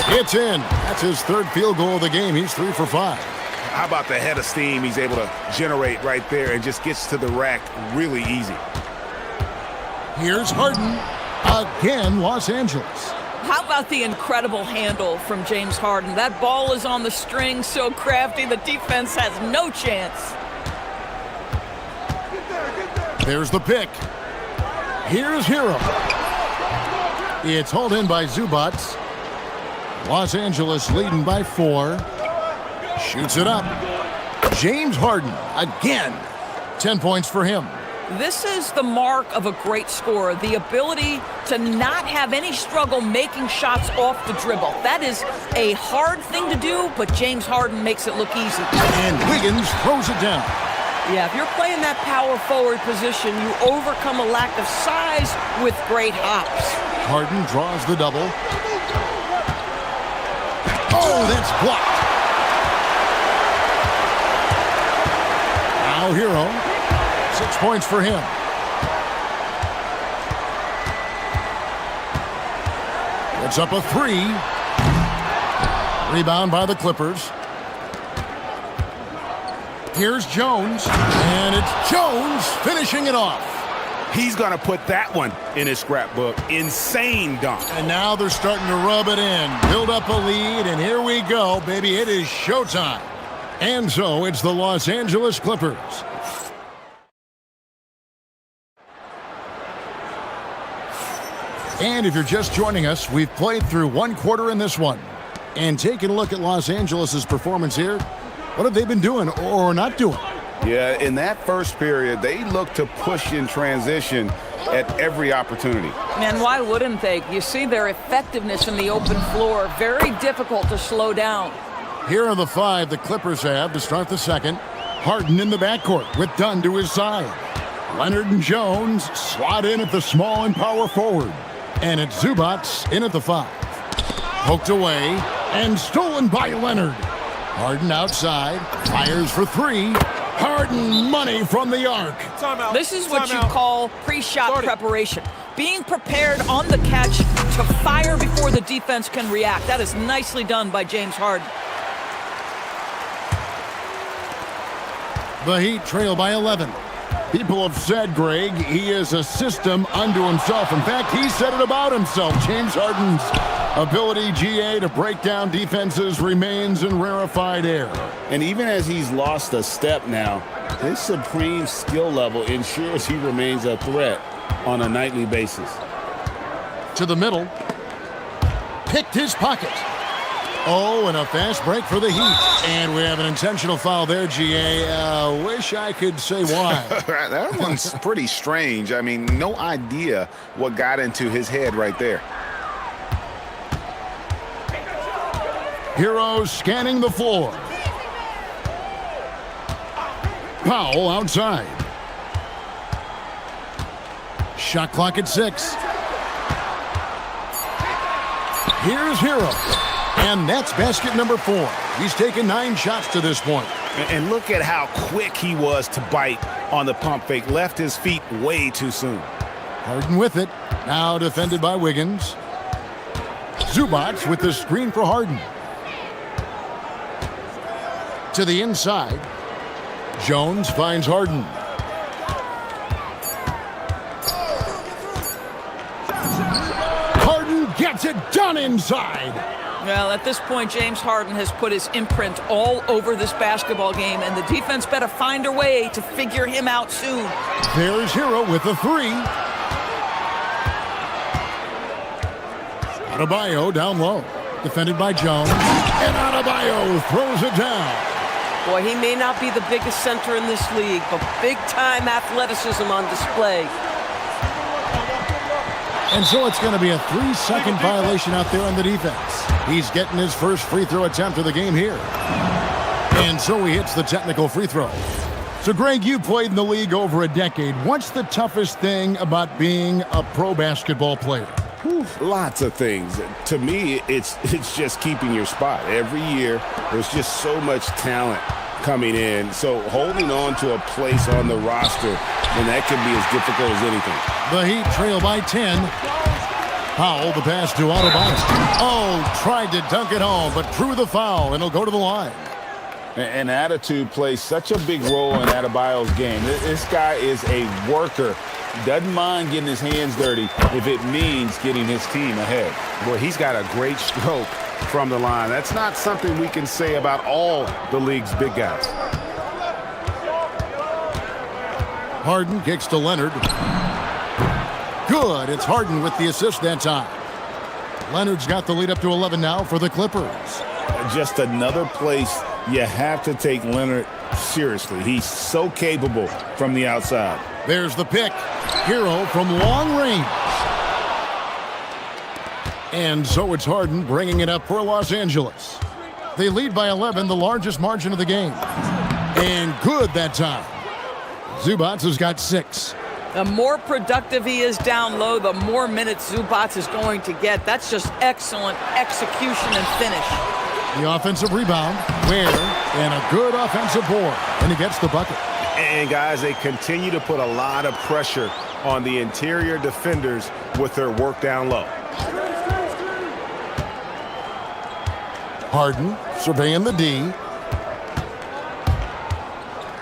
It's in. That's his 3rd field goal of the game. He's 3 for 5. How about the head of steam he's able to generate right there and just gets to the rack really easy. Here's Harden. Again, Los Angeles. How about the incredible handle from James Harden? That ball is on the string, so crafty, the defense has no chance. There's the pick. Here's Hero. It's hauled in by Zubats. Los Angeles leading by 4. Shoots it up. James Harden again. 10 points for him. This is the mark of a great scorer, the ability to not have any struggle making shots off the dribble. That is a hard thing to do, but James Harden makes it look easy. And Wiggins throws it down. Yeah, if you're playing that power forward position, you overcome a lack of size with great hops. Harden draws the double. Oh, that's blocked. Now Hero. 6 points for him. It's up a 3. Rebound by the Clippers. Here's Jones, and it's Jones finishing it off. He's going to put that one in his scrapbook. Insane dunk. And now they're starting to rub it in, build up a lead, and here we go, baby. It is showtime. And so it's the Los Angeles Clippers. And if you're just joining us, we've played through 1 quarter in this one. And taking a look at Los Angeles' performance here, what have they been doing or not doing? Yeah, in that first period, they looked to push in transition at every opportunity. Man, why wouldn't they? You see their effectiveness in the open floor. Very difficult to slow down. Here are the 5 the Clippers have to start the second. Harden in the backcourt with Dunn to his side. Leonard and Jones slot in at the small and power forward. And it's Zubats in at the 5. Poked away and stolen by Leonard. Harden outside, fires for 3. Harden money from the arc. This is what you call pre-shot preparation. Being prepared on the catch to fire before the defense can react. That is nicely done by James Harden. The Heat trail by 11. People have said, Greg, he is a system unto himself. In fact, he said it about himself. James Harden's ability, GA, to break down defenses remains in rarefied air. And even as he's lost a step now, his supreme skill level ensures he remains a threat on a nightly basis. To the middle. Picked his pocket. Oh, and a fast break for the Heat. And we have an intentional foul there, GA. Wish I could say why. That one's pretty strange. I mean, no idea what got into his head right there. Hero scanning the floor. Powell outside. Shot clock at 6. Here's Hero. And that's basket number 4. He's taken 9 shots to this point. And look at how quick he was to bite on the pump fake. Left his feet way too soon. Harden with it. Now defended by Wiggins. Zubats with the screen for Harden. To the inside. Jones finds Harden. Harden gets it done inside. Well, at this point, James Harden has put his imprint all over this basketball game, and the defense better find a way to figure him out soon. There's Hero with a 3. Adebayo down low. Defended by Jones. And Adebayo throws it down. Boy, he may not be the biggest center in this league, but big-time athleticism on display. And so it's going to be a 3-second violation out there on the defense. He's getting his first free throw attempt of the game here. And so he hits the technical free throw. So, Greg, you played in the league over a decade. What's the toughest thing about being a pro basketball player? Lots of things. To me, it's just keeping your spot. Every year, there's just so much talent coming in. So holding on to a place on the roster, and that can be as difficult as anything. The Heat trail by 10. Powell, the pass to Adebayo. Oh, tried to dunk it home, but drew the foul, and he'll go to the line. And attitude plays such a big role in Adebayo's game. This guy is a worker. Doesn't mind getting his hands dirty if it means getting his team ahead. Boy, he's got a great stroke from the line. That's not something we can say about all the league's big guys. Harden kicks to Leonard. Good. It's Harden with the assist that time. Leonard's got the lead up to 11 now for the Clippers. Just another place you have to take Leonard seriously. He's so capable from the outside. There's the pick. Hero from long range. And so it's Harden bringing it up for Los Angeles. They lead by 11, the largest margin of the game. And good that time. Zubats has got 6. The more productive he is down low, the more minutes Zubats is going to get. That's just excellent execution and finish. The offensive rebound, Ware, and a good offensive board, and he gets the bucket. And guys, they continue to put a lot of pressure on the interior defenders with their work down low. Harden surveying the D.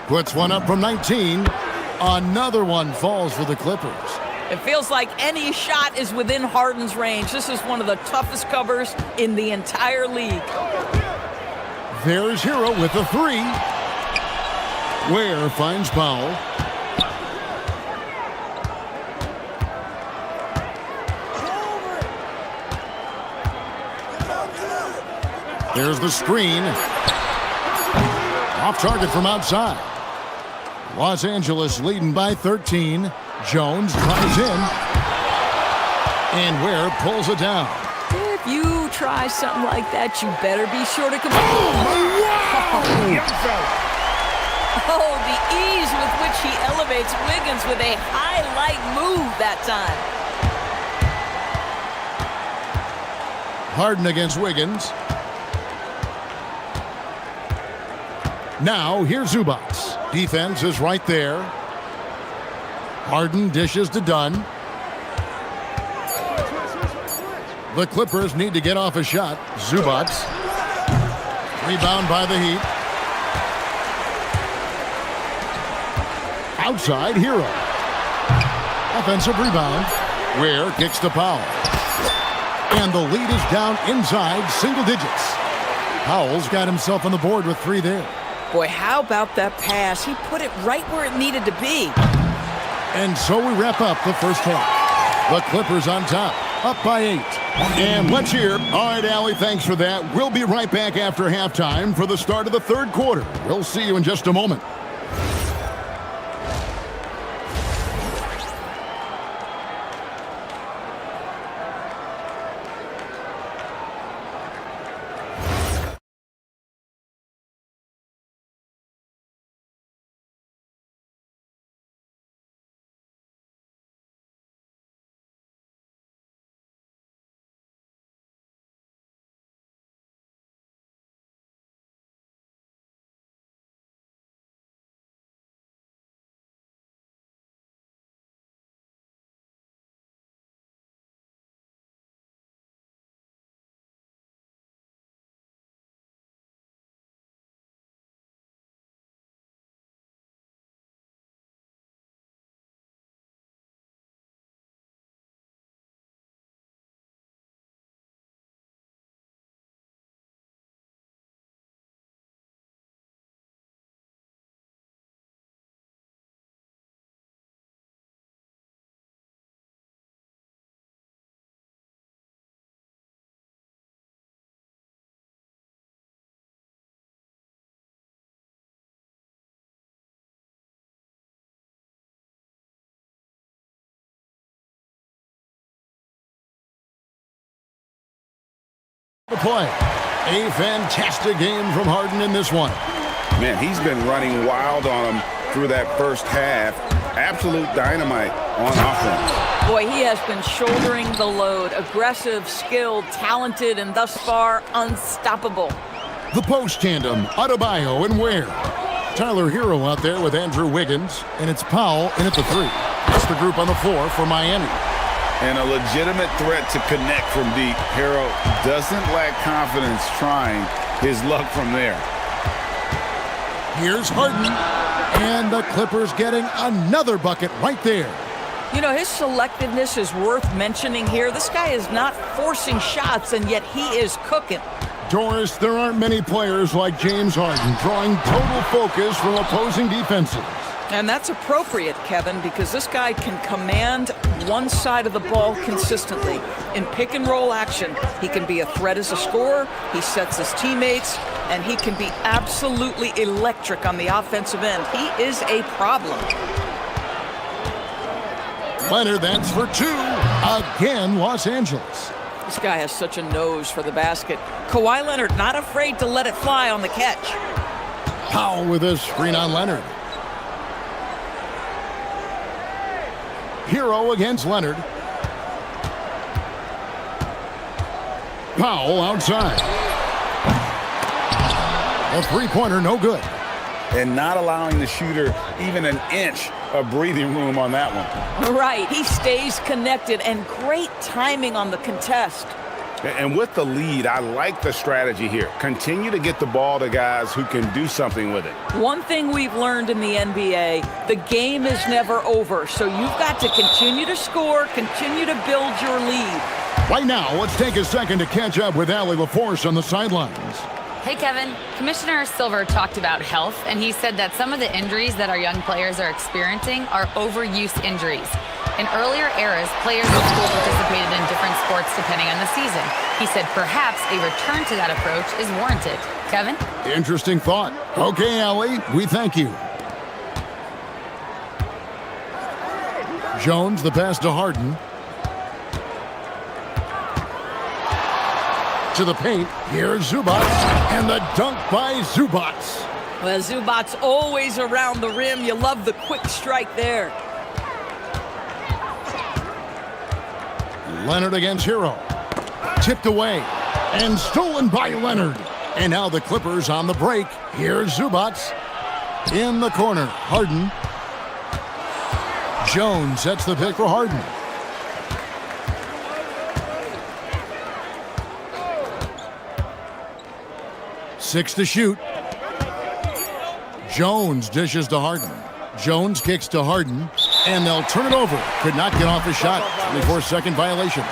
Puts one up from 19. Another one falls for the Clippers. It feels like any shot is within Harden's range. This is one of the toughest covers in the entire league. There's Hero with a 3. Ware finds Powell. There's the screen. Off target from outside. Los Angeles leading by 13. Jones tries in. And Ware pulls it down. If you try something like that, you better be sure to come. Oh, the ease with which he elevates Wiggins with a highlight move that time. Harden against Wiggins. Now, here's Zubats. Defense is right there. Harden dishes to Dunn. The Clippers need to get off a shot. Zubats. Rebound by the Heat. Outside, Hero. Offensive rebound. Ware kicks to Powell. And the lead is down inside single digits. Powell's got himself on the board with 3 there. Boy, how about that pass? He put it right where it needed to be. And so we wrap up the first half. The Clippers on top, up by 8. And let's hear. All right, Allie, thanks for that. We'll be right back after halftime for the start of the third quarter. We'll see you in just a moment. The play. A fantastic game from Harden in this one. Man, he's been running wild on him through that first half. Absolute dynamite on offense. Boy, he has been shouldering the load. Aggressive, skilled, talented, and thus far, unstoppable. The post tandem, Adebayo and Ware. Tyler Hero out there with Andrew Wiggins, and it's Powell in at the 3. That's the group on the floor for Miami. And a legitimate threat to connect from deep. Hero doesn't lack confidence trying his luck from there. Here's Harden. And the Clippers getting another bucket right there. You know, his selectiveness is worth mentioning here. This guy is not forcing shots, and yet he is cooking. Doris, there aren't many players like James Harden drawing total focus from opposing defenses. And that's appropriate, Kevin, because this guy can command one side of the ball consistently. In pick and roll action, he can be a threat as a scorer, he sets his teammates, and he can be absolutely electric on the offensive end. He is a problem. Leonard, that's for 2. Again, Los Angeles. This guy has such a nose for the basket. Kawhi Leonard not afraid to let it fly on the catch. Powell with a screen on Leonard. Hero against Leonard. Foul outside. A three-pointer, no good. And not allowing the shooter even an inch of breathing room on that one. Right, he stays connected, and great timing on the contest. And with the lead, I like the strategy here. Continue to get the ball to guys who can do something with it. One thing we've learned in the NBA, the game is never over, so you've got to continue to score, continue to build your lead. Right now, let's take a second to catch up with Allie LaForce on the sidelines. Hey, Kevin. Commissioner Silver talked about health, and he said that some of the injuries that our young players are experiencing are overuse injuries. In earlier eras, players in school participated in different sports depending on the season. He said perhaps a return to that approach is warranted. Kevin? Interesting thought. Okay, Allie, we thank you. Jones, the pass to Harden. To the paint. Here's Zubac, and the dunk by Zubac. Well, Zubac's always around the rim. You love the quick strike there. Leonard against Hero. Tipped away and stolen by Leonard. And now the Clippers on the break. Here's Zubac in the corner. Harden. Jones sets the pick for Harden. Six to shoot. Jones dishes to Harden. Jones kicks to Harden, and they'll turn it over. Could not get off a shot. 24-second violation.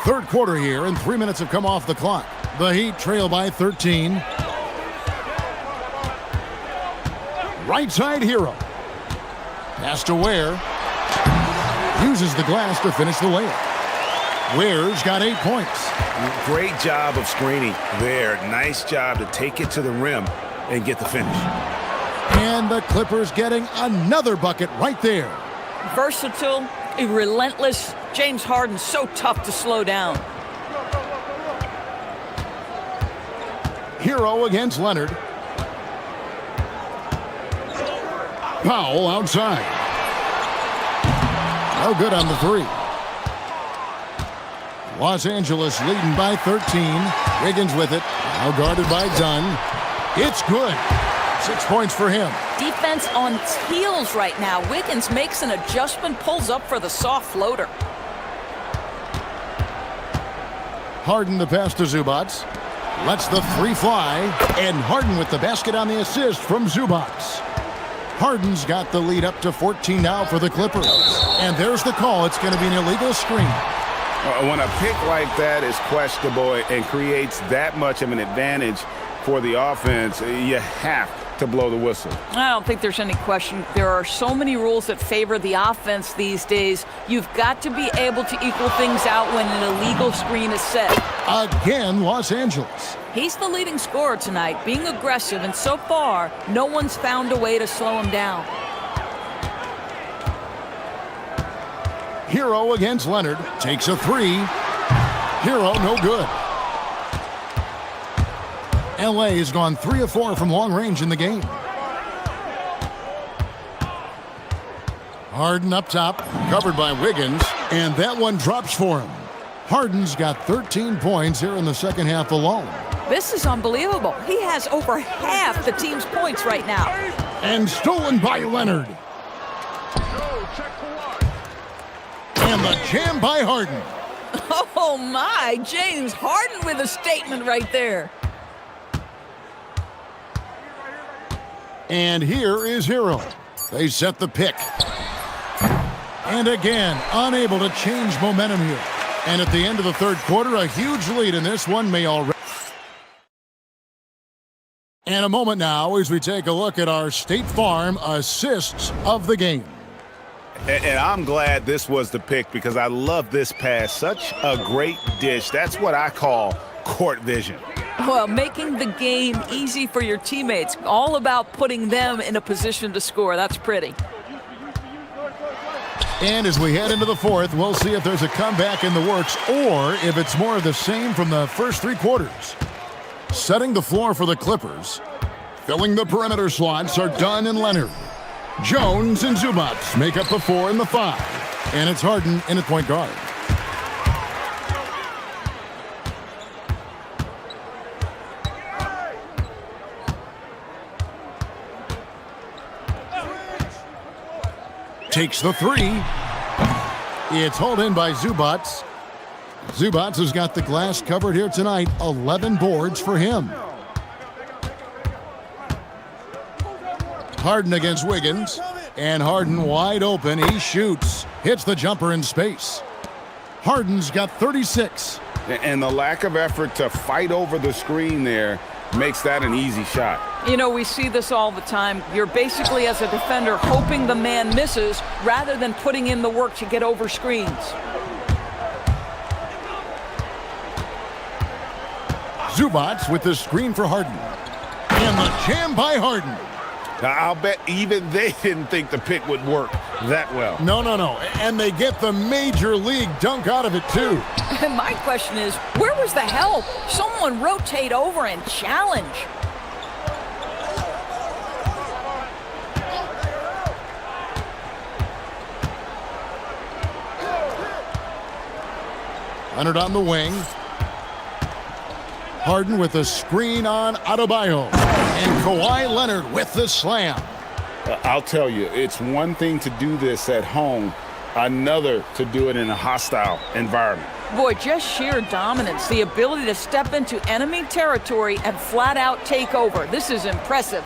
Third quarter here, and 3 minutes have come off the clock. The Heat trail by 13. Right side Hero. Pass to Ware. Uses the glass to finish the layup. Ware's got 8 points. Great job of screening there. Nice job to take it to the rim and get the finish. And the Clippers getting another bucket right there. Versatile, relentless. James Harden so tough to slow down. Hero against Leonard. Foul outside. No good on the three. Los Angeles leading by 13. Wiggins with it. Now guarded by Dunn. It's good. 6 points for him. Defense on its heels right now. Wiggins makes an adjustment, pulls up for the soft floater. Harden the pass to Zubac. Lets the three fly. And Harden with the basket on the assist from Zubac. Harden's got the lead up to 14 now for the Clippers. And there's the call. It's going to be an illegal screen. When a pick like that is questionable and creates that much of an advantage for the offense, you have to blow the whistle. I don't think there's any question. There are so many rules that favor the offense these days. You've got to be able to equal things out when an illegal screen is set. Again, Los Angeles. He's the leading scorer tonight, being aggressive, and so far, no one's found a way to slow him down. Hero against Leonard. Takes a three. Hero, no good. LA has gone 3 of 4 from long range in the game. Harden up top, covered by Wiggins, and that one drops for him. Harden's got 13 points here in the second half alone. This is unbelievable. He has over half the team's points right now. And stolen by Leonard. And the jam by Harden. Oh my, James Harden with a statement right there. And here is Hero. They set the pick. And again, unable to change momentum here. And at the end of the third quarter, a huge lead in this one may already. And a moment now as we take a look at our State Farm assists of the game. And I'm glad this was the pick because I love this pass. Such a great dish. That's what I call court vision. Well, making the game easy for your teammates. All about putting them in a position to score. That's pretty. And as we head into the fourth, we'll see if there's a comeback in the works or if it's more of the same from the first 3 quarters. Setting the floor for the Clippers, Filling the perimeter slots are Dunn and Leonard. Jones and Zubats make up the 4 and the 5. And it's Harden in at point guard. Takes the 3. It's hauled in by Zubats. Zubats has got the glass covered here tonight. 11 boards for him. Harden against Wiggins. And Harden wide open. He shoots. Hits the jumper in space. Harden's got 36. And the lack of effort to fight over the screen there makes that an easy shot. You know, we see this all the time. You're basically, as a defender, hoping the man misses rather than putting in the work to get over screens. Zubats with the screen for Harden. And the jam by Harden. Now, I'll bet even they didn't think the pick would work that well. No. And they get the major league dunk out of it, too. My question is, where was the help? Someone rotate over and challenge. Leonard on the wing. Harden with a screen on Adebayo. And Kawhi Leonard with the slam. I'll tell you, it's one thing to do this at home, another to do it in a hostile environment. Boy, just sheer dominance, the ability to step into enemy territory and flat out take over. This is impressive.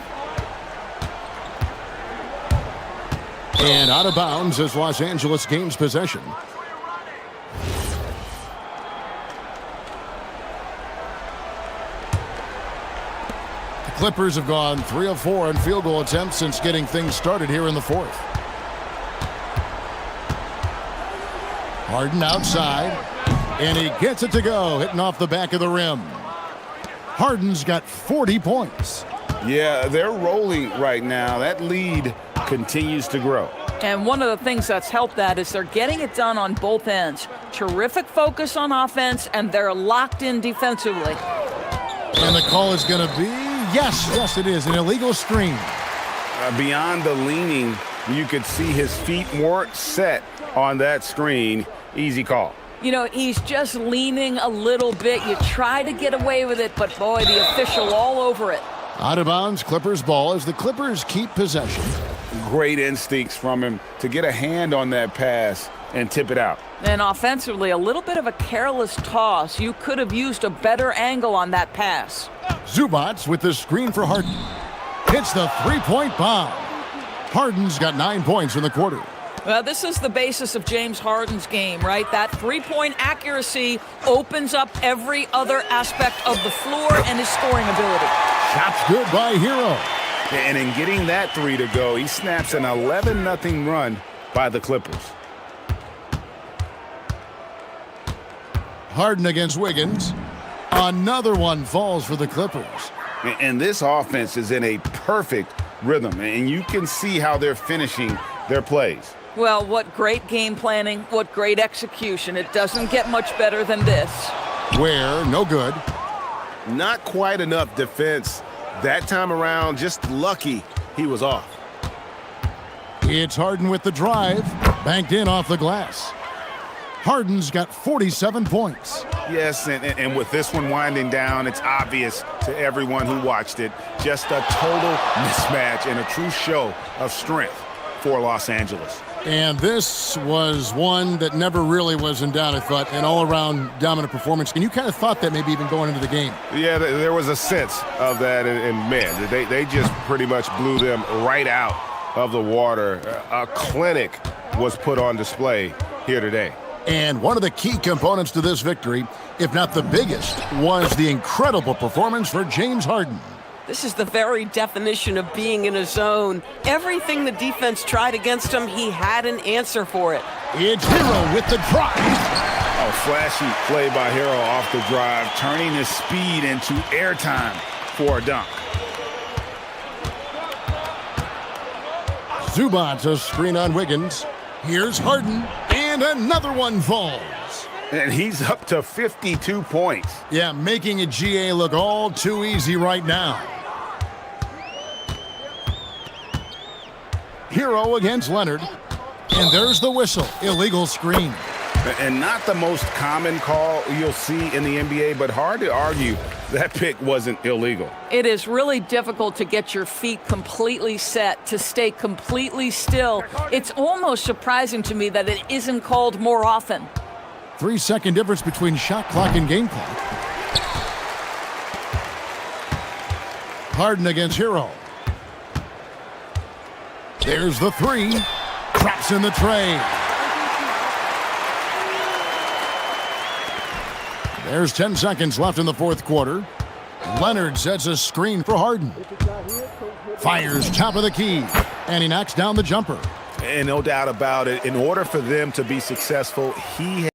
And out of bounds as Los Angeles gains possession. Clippers have gone 3 of 4 on field goal attempts since getting things started here in the 4th. Harden outside, and he gets it to go, hitting off the back of the rim. Harden's got 40 points. Yeah, they're rolling right now. That lead continues to grow. And one of the things that's helped that is they're getting it done on both ends. Terrific focus on offense, and they're locked in defensively. And the call is going to be, yes, it is, an illegal screen. Beyond the leaning, you could see his feet weren't set on that screen. Easy call. You know, he's just leaning a little bit. You try to get away with it, but boy, the official all over it. Out of bounds, Clippers ball as the Clippers keep possession. Great instincts from him to get a hand on that pass and tip it out. And offensively, a little bit of a careless toss. You could have used a better angle on that pass. Zubats with the screen for Harden. Hits the three-point bomb. Harden's got 9 points in the quarter. Well, this is the basis of James Harden's game, right? That three-point accuracy opens up every other aspect of the floor and his scoring ability. Shot's good by Hero. And in getting that 3 to go, he snaps an 11-0 run by the Clippers. Harden against Wiggins. Another one falls for the Clippers. And this offense is in a perfect rhythm, and you can see how they're finishing their plays. Well, what great game planning, what great execution. It doesn't get much better than this. Where, no good. Not quite enough defense that time around, just lucky he was off. It's Harden with the drive, banked in off the glass. Harden's got 47 points. Yes, and with this one winding down, it's obvious to everyone who watched it. Just a total mismatch and a true show of strength for Los Angeles. And this was one that never really was in doubt, I thought, an all-around dominant performance. And you kind of thought that maybe even going into the game. Yeah, there was a sense of that, and man, they just pretty much blew them right out of the water. A clinic was put on display here today. And one of the key components to this victory, if not the biggest, was the incredible performance for James Harden. This is the very definition of being in a zone. Everything the defense tried against him, he had an answer for it. It's Hero with the drive. A flashy play by Hero off the drive, turning his speed into airtime for a dunk. Zubats a screen on Wiggins. Here's Harden, and another one falls. And he's up to 52 points. Yeah, making a GA look all too easy right now. Hero against Leonard. And there's the whistle. Illegal screen. And not the most common call you'll see in the NBA, but hard to argue that pick wasn't illegal. It is really difficult to get your feet completely set, to stay completely still. It's almost surprising to me that it isn't called more often. 3-second difference between shot clock and game clock. Harden against Hero. There's the three. Traps in the tray. There's 10 seconds left in the fourth quarter. Leonard sets a screen for Harden. Fires top of the key, and he knocks down the jumper. And no doubt about it, in order for them to be successful, he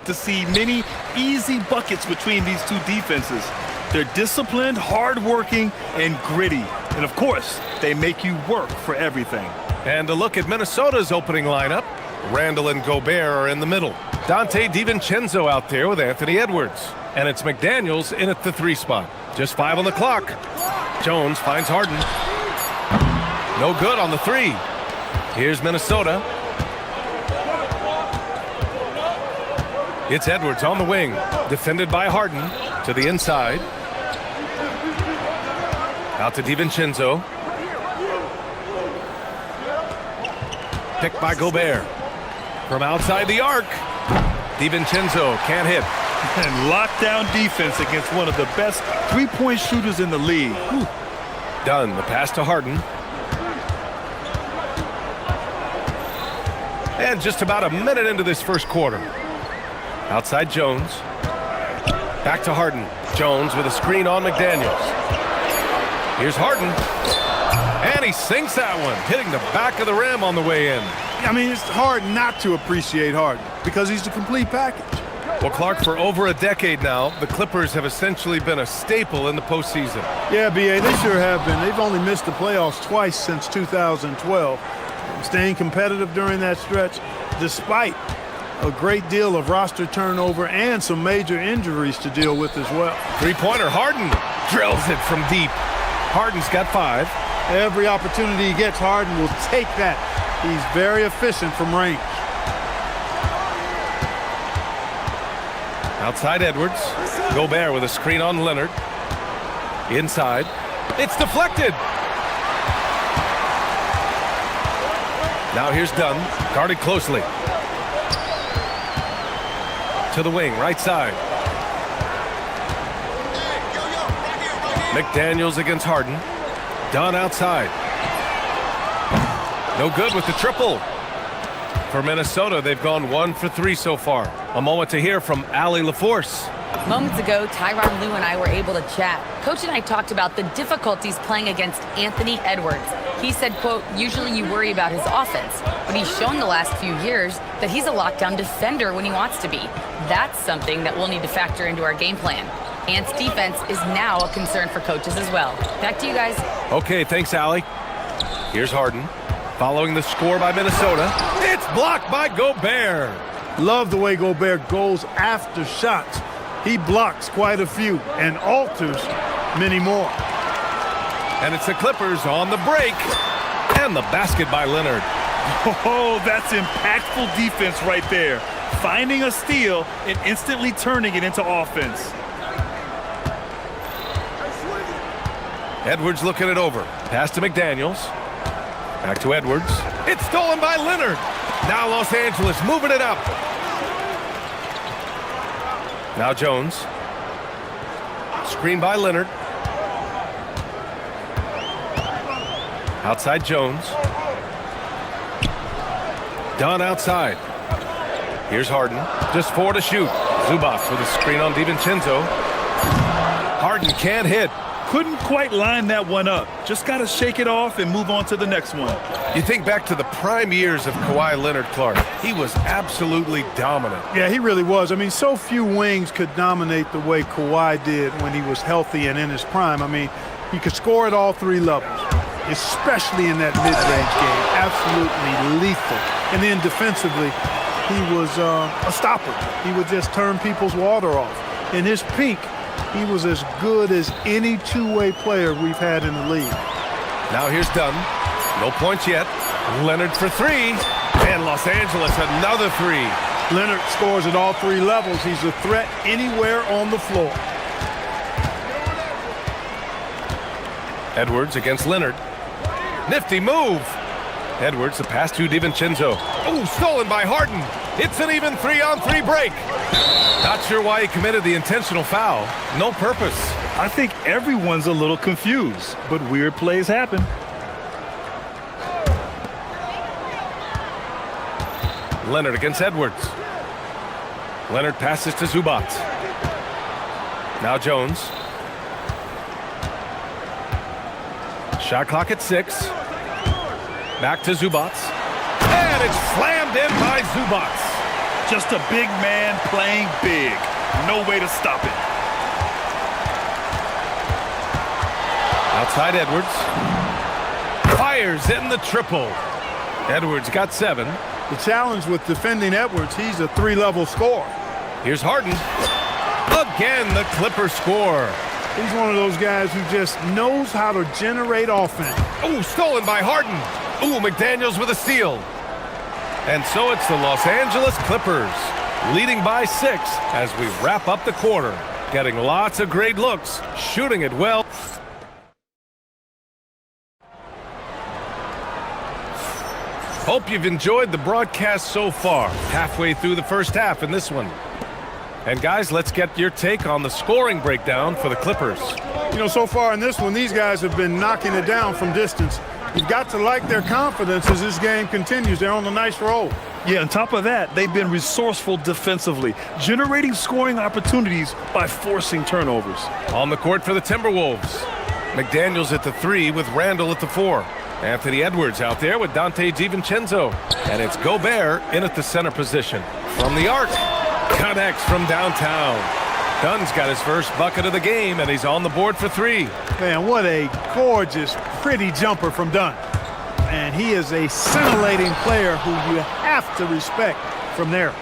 To see many easy buckets between these two defenses. They're disciplined, hardworking, and gritty. And of course, they make you work for everything. And a look at Minnesota's opening lineup. Randall and Gobert are in the middle. Dante DiVincenzo out there with Anthony Edwards. And it's McDaniels in at the 3 spot. Just 5 on the clock. Jones finds Harden. No good on the 3. Here's Minnesota. It's Edwards on the wing, defended by Harden to the inside. Out to DiVincenzo. Picked by Gobert. From outside the arc. DiVincenzo can't hit. And lockdown defense against one of the best three-point shooters in the league. Whew. Done. The pass to Harden. And just about a minute into this first quarter. Outside Jones. Back to Harden. Jones with a screen on McDaniels. Here's Harden. And he sinks that one, hitting the back of the rim on the way in. I mean, it's hard not to appreciate Harden because he's the complete package. Well, Clark, for over a decade now, the Clippers have essentially been a staple in the postseason. Yeah, B.A., they sure have been. They've only missed the playoffs twice since 2012. Staying competitive during that stretch, despite a great deal of roster turnover and some major injuries to deal with as well. Three-pointer, Harden drills it from deep. Harden's got 5. Every opportunity he gets, Harden will take that. He's very efficient from range. Outside Edwards. Gobert with a screen on Leonard. Inside. It's deflected. Now here's Dunn, guarded closely. To the wing, right side. McDaniels against Harden. Dunn outside. No good with the triple. For Minnesota, they've gone 1 for 3 so far. A moment to hear from Allie LaForce. Moments ago, Tyronn Lue and I were able to chat. Coach and I talked about the difficulties playing against Anthony Edwards. He said, quote, usually you worry about his offense, but he's shown the last few years that he's a lockdown defender when he wants to be. That's something that we'll need to factor into our game plan. Ant's defense is now a concern for coaches as well. Back to you guys. Okay, thanks, Allie. Here's Harden. Following the score by Minnesota. It's blocked by Gobert. Love the way Gobert goes after shots. He blocks quite a few and alters many more. And it's the Clippers on the break. And the basket by Leonard. Oh, that's impactful defense right there. Finding a steal and instantly turning it into offense. Edwards looking it over. Pass to McDaniels. Back to Edwards. It's stolen by Leonard. Now Los Angeles moving it up. Now Jones. Screen by Leonard. Outside Jones. Dunn outside. Here's Harden. Just 4 to shoot. Zubac with a screen on DiVincenzo. Harden can't hit. Couldn't quite line that one up. Just got to shake it off and move on to the next one. You think back to the prime years of Kawhi Leonard, Clark. He was absolutely dominant. Yeah, he really was. I mean, so few wings could dominate the way Kawhi did when he was healthy and in his prime. I mean, he could score at all 3 levels, especially in that mid-range game. Absolutely lethal. And then defensively, he was a stopper. He would just turn people's water off. In his peak, he was as good as any two-way player we've had in the league. Now here's Dunn. No points yet. Leonard for 3. And Los Angeles another 3. Leonard scores at all 3 levels. He's a threat anywhere on the floor. Edwards against Leonard. Nifty move. Edwards, the pass to DiVincenzo. Oh, stolen by Harden. It's an even 3-on-3 break. Not sure why he committed the intentional foul. No purpose. I think everyone's a little confused, but weird plays happen. Leonard against Edwards. Leonard passes to Zubac. Now Jones. Shot clock at 6. Back to Zubac. And it's slammed in by Zubac. Just a big man playing big. No way to stop it. Outside Edwards. Fires in the triple. Edwards got 7. The challenge with defending Edwards, he's a 3-level scorer. Here's Harden. Again, the Clippers score. He's one of those guys who just knows how to generate offense. Oh, stolen by Harden. Oh, McDaniels with a steal. And so it's the Los Angeles Clippers, leading by 6 as we wrap up the quarter. Getting lots of great looks, shooting it well. Hope you've enjoyed the broadcast so far. Halfway through the first half in this one. And guys, let's get your take on the scoring breakdown for the Clippers. You know, so far in this one, these guys have been knocking it down from distance. You've got to like their confidence as this game continues. They're on a nice roll. Yeah, on top of that, they've been resourceful defensively, generating scoring opportunities by forcing turnovers. On the court for the Timberwolves. McDaniels at the 3 with Randall at the 4. Anthony Edwards out there with Dante DiVincenzo. And it's Gobert in at the center position. From the arc, connects from downtown. Dunn's got his first bucket of the game, and he's on the board for 3. Man, what a gorgeous, pretty jumper from Dunn. And he is a scintillating player who you have to respect from there.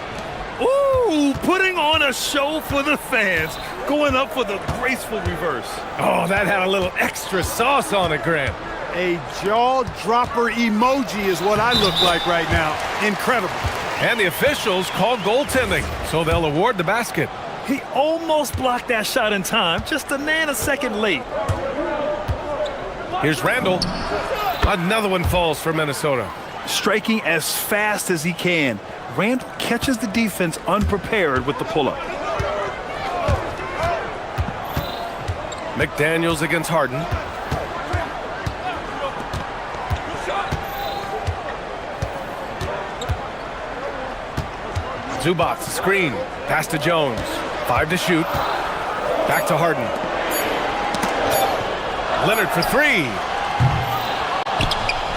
Ooh, putting on a show for the fans, going up for the graceful reverse. Oh, that had a little extra sauce on it, Grant. A jaw-dropper emoji is what I look like right now. Incredible. And the officials called goaltending, so they'll award the basket. He almost blocked that shot in time, just a nanosecond late. Here's Randall. Another one falls for Minnesota. Striking as fast as he can. Randall catches the defense unprepared with the pull-up. McDaniels against Harden. Zubac, screen, pass to Jones. 5 to shoot. Back to Harden. Leonard for 3.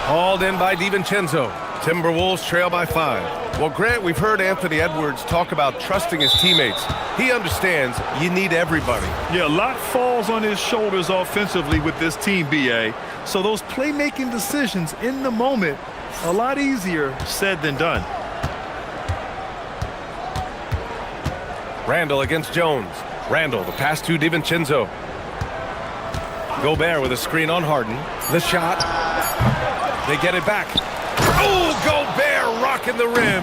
Hauled in by DiVincenzo. Timberwolves trail by 5. Well, Grant, we've heard Anthony Edwards talk about trusting his teammates. He understands you need everybody. Yeah, a lot falls on his shoulders offensively with this team, BA. So those playmaking decisions in the moment, a lot easier said than done. Randall against Jones. Randall, the pass to DiVincenzo. Gobert with a screen on Harden. The shot. They get it back. Oh, Gobert rocking the rim.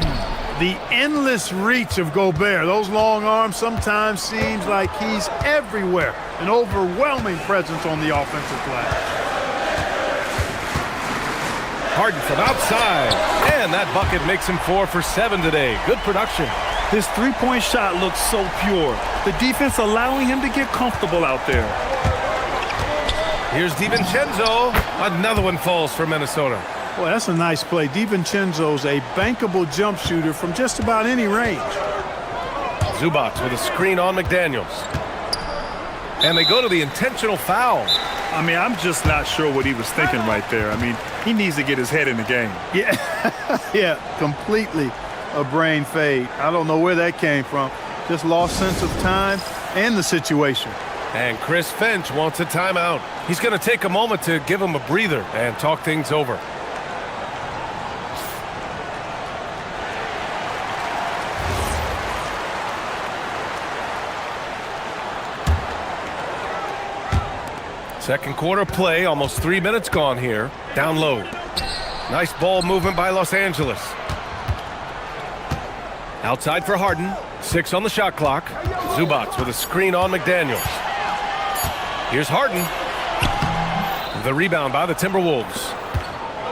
The endless reach of Gobert. Those long arms sometimes seems like he's everywhere. An overwhelming presence on the offensive glass. Harden from outside. And that bucket makes him 4 for 7 today. Good production. His three-point shot looks so pure. The defense allowing him to get comfortable out there. Here's DiVincenzo. Another one falls for Minnesota. Boy, that's a nice play. DiVincenzo's a bankable jump shooter from just about any range. Zubac with a screen on McDaniels. And they go to the intentional foul. I mean, I'm just not sure what he was thinking right there. I mean, he needs to get his head in the game. Yeah, yeah, completely a brain fade. I don't know where that came from. Just lost sense of time and the situation. And Chris Finch wants a timeout. He's going to take a moment to give him a breather and talk things over. Second quarter play, almost 3 minutes gone here. Down low. Nice ball movement by Los Angeles. Outside for Harden. 6 on the shot clock. Zubac with a screen on McDaniels. Here's Harden. The rebound by the Timberwolves.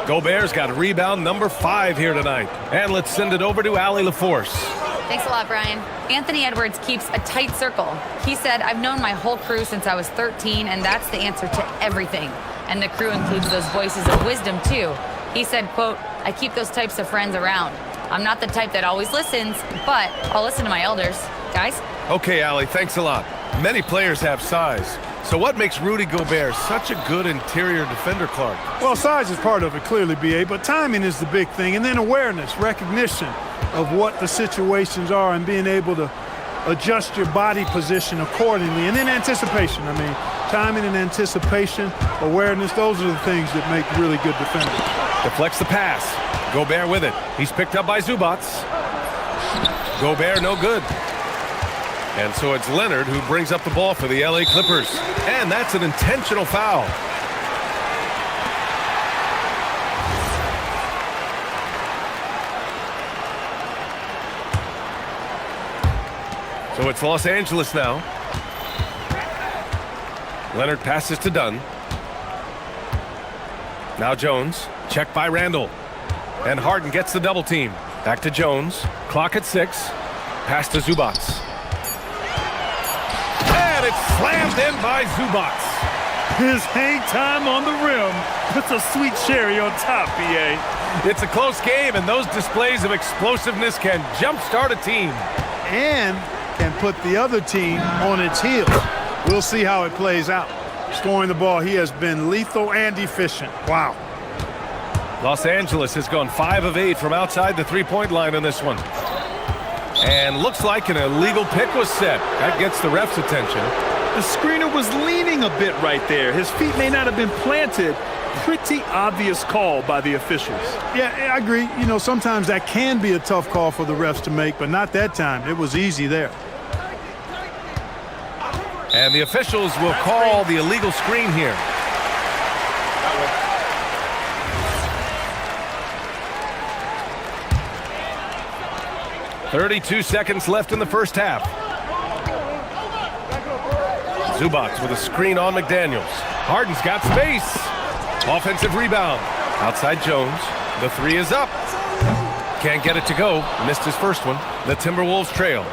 Gobert's got rebound number 5 here tonight. And let's send it over to Allie LaForce. Thanks a lot, Brian. Anthony Edwards keeps a tight circle. He said, I've known my whole crew since I was 13, and that's the answer to everything. And the crew includes those voices of wisdom, too. He said, quote, I keep those types of friends around. I'm not the type that always listens, but I'll listen to my elders. Guys? Okay, Allie, thanks a lot. Many players have size. So what makes Rudy Gobert such a good interior defender, Clark? Well, size is part of it, clearly, B.A., but timing is the big thing, and then awareness, recognition of what the situations are and being able to adjust your body position accordingly, and then anticipation. I mean, timing and anticipation, awareness, those are the things that make really good defenders. Deflects the pass. Gobert with it. He's picked up by Zubac. Gobert no good. And so it's Leonard who brings up the ball for the LA Clippers. And that's an intentional foul. So it's Los Angeles now. Leonard passes to Dunn. Now Jones. Checked by Randall. And Harden gets the double team. Back to Jones. Clock at 6. Pass to Zubac. And it's slammed in by Zubac. His hang time on the rim puts a sweet cherry on top, B.A. It's a close game, and those displays of explosiveness can jumpstart a team. And can put the other team on its heels. We'll see how it plays out. Scoring the ball, he has been lethal and efficient. Wow. Los Angeles has gone 5 of 8 from outside the three-point line in this one. And looks like an illegal pick was set. That gets the ref's attention. The screener was leaning a bit right there. His feet may not have been planted. Pretty obvious call by the officials. Yeah, I agree. You know, sometimes that can be a tough call for the refs to make, but not that time. It was easy there. And the officials will call the illegal screen here. .32 seconds left in the first half. Zubac with a screen on McDaniels. Harden's got space. Offensive rebound. Outside Jones. The three is up. Can't get it to go. Missed his first one. The Timberwolves trail.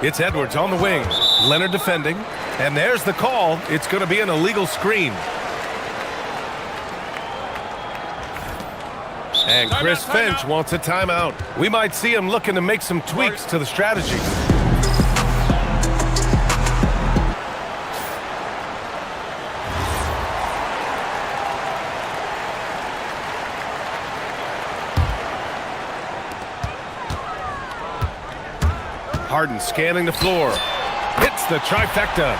It's Edwards on the wing. Leonard defending. And there's the call. It's going to be an illegal screen. And Chris Finch wants a timeout. We might see him looking to make some tweaks to the strategy. Harden scanning the floor. Hits the trifecta.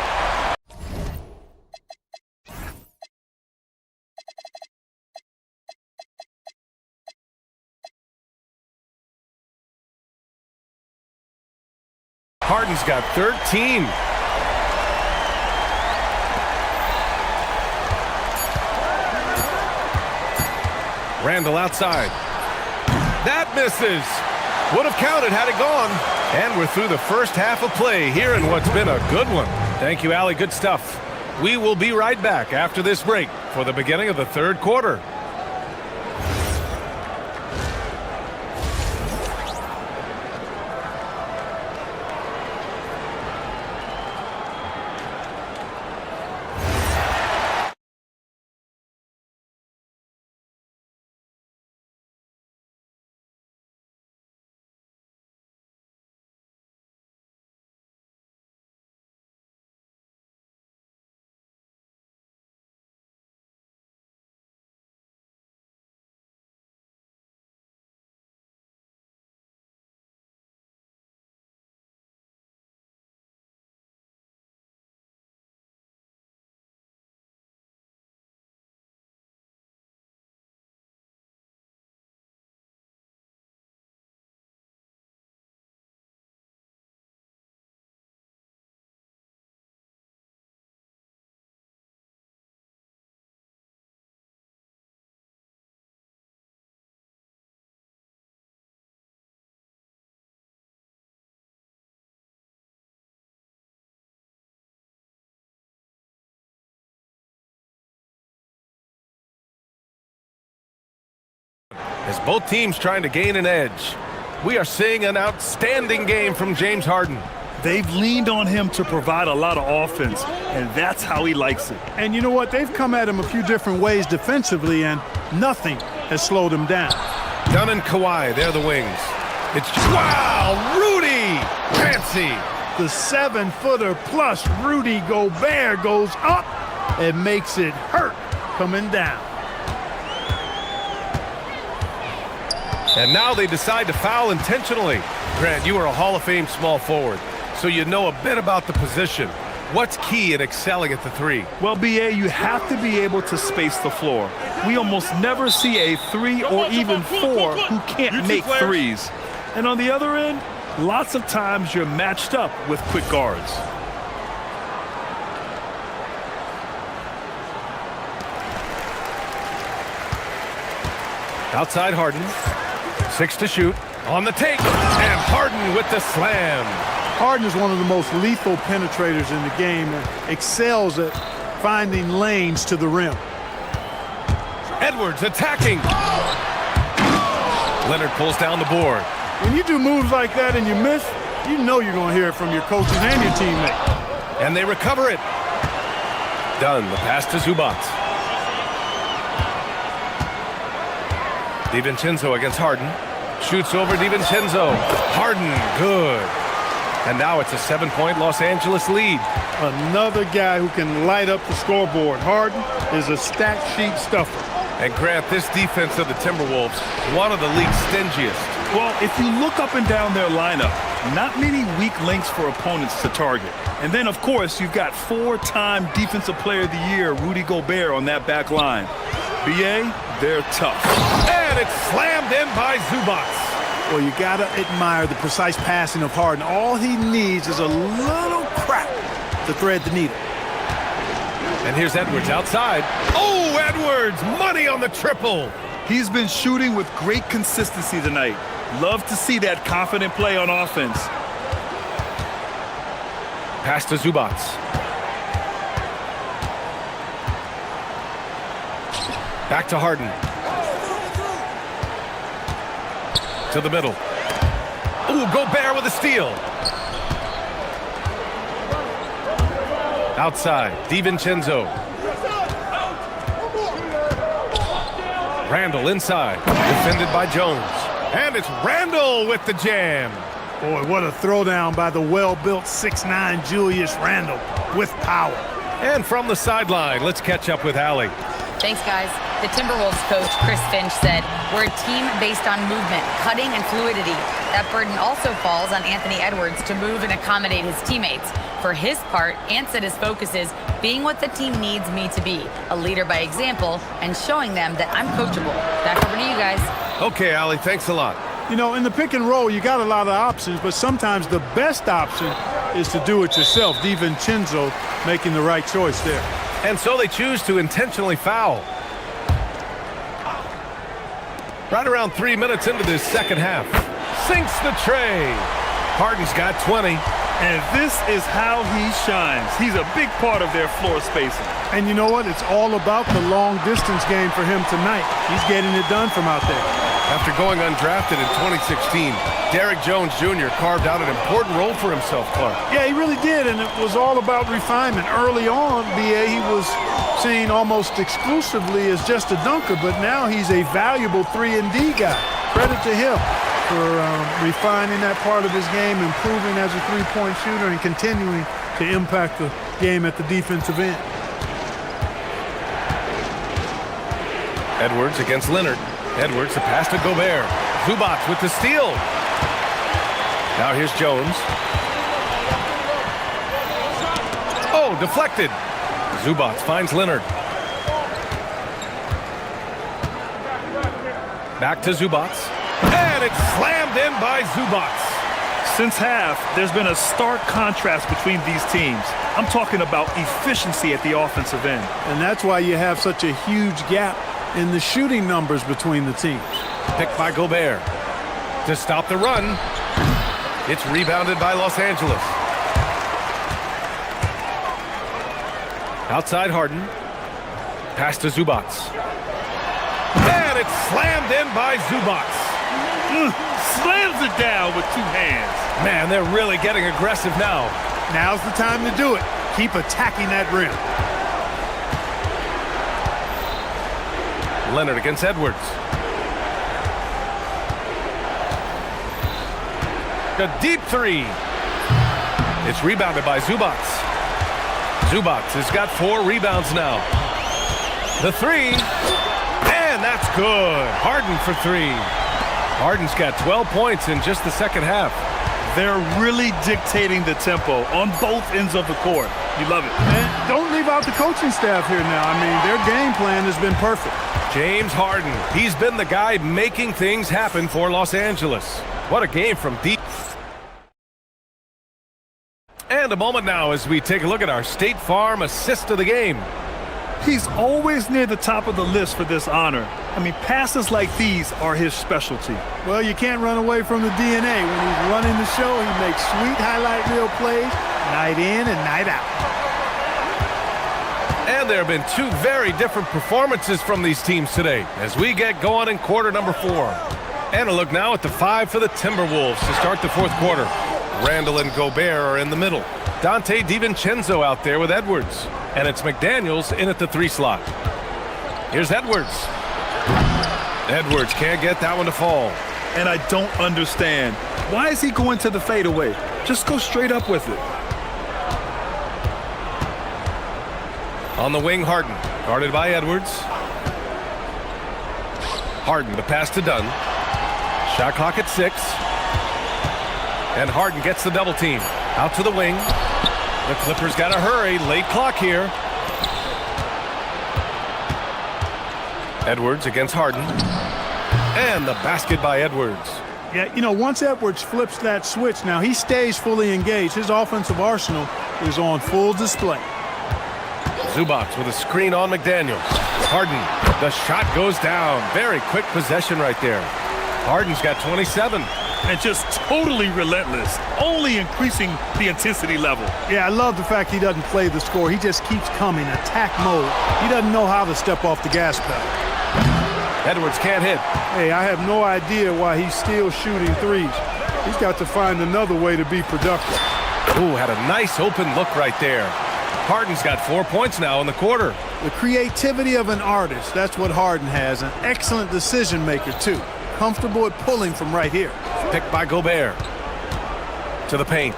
Harden's got 13. Randall outside. That misses. Would have counted had it gone. And we're through the first half of play here in what's been a good one. Thank you, Allie. Good stuff. We will be right back after this break for the beginning of the third quarter. As both teams trying to gain an edge, we are seeing an outstanding game from James Harden. They've leaned on him to provide a lot of offense, and that's how he likes it. And you know what? They've come at him a few different ways defensively, and nothing has slowed him down. Dunn and Kawhi, they're the wings. It's wow, Rudy! Fancy! The 7-footer plus Rudy Gobert goes up and makes it hurt coming down. And now they decide to foul intentionally. Grant, you are a Hall of Fame small forward, so you know a bit about the position. What's key in excelling at the three? Well, BA, you have to be able to space the floor. We almost never see a 3 or even 4 who can't make threes. And on the other end, lots of times you're matched up with quick guards. Outside Harden. 6 to shoot. On the take. And Harden with the slam. Harden is one of the most lethal penetrators in the game and excels at finding lanes to the rim. Edwards attacking. Leonard pulls down the board. When you do moves like that and you miss, you know you're going to hear it from your coaches and your teammates. And they recover it. Done. The pass to Zubac. DiVincenzo against Harden. Shoots over DiVincenzo. Harden, good. And now it's a 7-point Los Angeles lead. Another guy who can light up the scoreboard. Harden is a stat sheet stuffer. And Grant, this defense of the Timberwolves, one of the league's stingiest. Well, if you look up and down their lineup, not many weak links for opponents to target. And then, of course, you've got 4-time Defensive Player of the Year, Rudy Gobert, on that back line. BA, they're tough. And it's slammed in by Zubac. Well, you got to admire the precise passing of Harden. All he needs is a little crack to thread the needle. And here's Edwards outside. Oh, Edwards! Money on the triple! He's been shooting with great consistency tonight. Love to see that confident play on offense. Pass to Zubac. Back to Harden. To the middle. Ooh, Gobert with a steal. Outside, DiVincenzo. Randall inside, defended by Jones. And it's Randall with the jam. Boy, what a throwdown by the well-built 6'9" Julius Randle with power. And from the sideline, let's catch up with Allie. Thanks, guys. The Timberwolves coach, Chris Finch, said, "We're a team based on movement, cutting, and fluidity. That burden also falls on Anthony Edwards to move and accommodate his teammates. For his part, Ant said his focus is being what the team needs me to be, a leader by example, and showing them that I'm coachable." Back over to you guys. Okay, Allie, thanks a lot. You know, in the pick and roll, you got a lot of options, but sometimes the best option is to do it yourself. DiVincenzo making the right choice there. And so they choose to intentionally foul. Right around 3 minutes into this second half. Sinks the tray. Harden's got 20. And this is how he shines. He's a big part of their floor spacing. And you know what? It's all about the long distance game for him tonight. He's getting it done from out there. After going undrafted in 2016, Derrick Jones Jr. carved out an important role for himself, Clark. Yeah, he really did, and it was all about refinement. Early on, BA, he was seen almost exclusively as just a dunker, but now he's a valuable 3-and-D guy. Credit to him for refining that part of his game, improving as a three-point shooter, and continuing to impact the game at the defensive end. Edwards against Leonard. Edwards, the pass to Gobert. Zubac with the steal. Now here's Jones. Oh, deflected. Zubac finds Leonard. Back to Zubac. And it's slammed in by Zubac. Since half, there's been a stark contrast between these teams. I'm talking about efficiency at the offensive end. And that's why you have such a huge gap in the shooting numbers between the teams. Picked by Gobert. To stop the run. It's rebounded by Los Angeles. Outside Harden. Pass to Zubac. And it's slammed in by Zubac. Slams it down with two hands. Man, they're really getting aggressive now. Now's the time to do it. Keep attacking that rim. Leonard against Edwards. A deep three. It's rebounded by Zubac. Zubac has got 4 rebounds now. The three, and that's good. Harden for 3. Harden's got 12 points in just the second half. They're really dictating the tempo on both ends of the court. You love it. And don't leave out the coaching staff here now. I mean, their game plan has been perfect. James Harden, he's been the guy making things happen for Los Angeles. What a game from deep. And a moment now as we take a look at our State Farm assist of the game. He's always near the top of the list for this honor. I mean, passes like these are his specialty. Well, you can't run away from the DNA. When he's running the show, he makes sweet highlight reel plays, night in and night out. And there have been 2 very different performances from these teams today as we get going in quarter number 4. And a look now at the 5 for the Timberwolves to start the 4th quarter. Randall and Gobert are in the middle. Dante DiVincenzo out there with Edwards. And it's McDaniels in at the 3 slot. Here's Edwards. Edwards can't get that one to fall. And I don't understand. Why is he going to the fadeaway? Just go straight up with it. On the wing, Harden. Guarded by Edwards. Harden, the pass to Dunn. Shot clock at 6. And Harden gets the double team. Out to the wing. The Clippers got to hurry. Late clock here. Edwards against Harden. And the basket by Edwards. Yeah, you know, once Edwards flips that switch, now he stays fully engaged. His offensive arsenal is on full display. Zubac with a screen on McDaniels. Harden, the shot goes down. Very quick possession right there. Harden's got 27. And just totally relentless, only increasing the intensity level. Yeah, I love the fact he doesn't play the score. He just keeps coming, attack mode. He doesn't know how to step off the gas pedal. Edwards can't hit. Hey, I have no idea why he's still shooting threes. He's got to find another way to be productive. Ooh, had a nice open look right there. Harden's got 4 points now in the quarter. The creativity of an artist, that's what Harden has. An excellent decision maker, too. Comfortable at pulling from right here. Picked by Gobert. To the paint.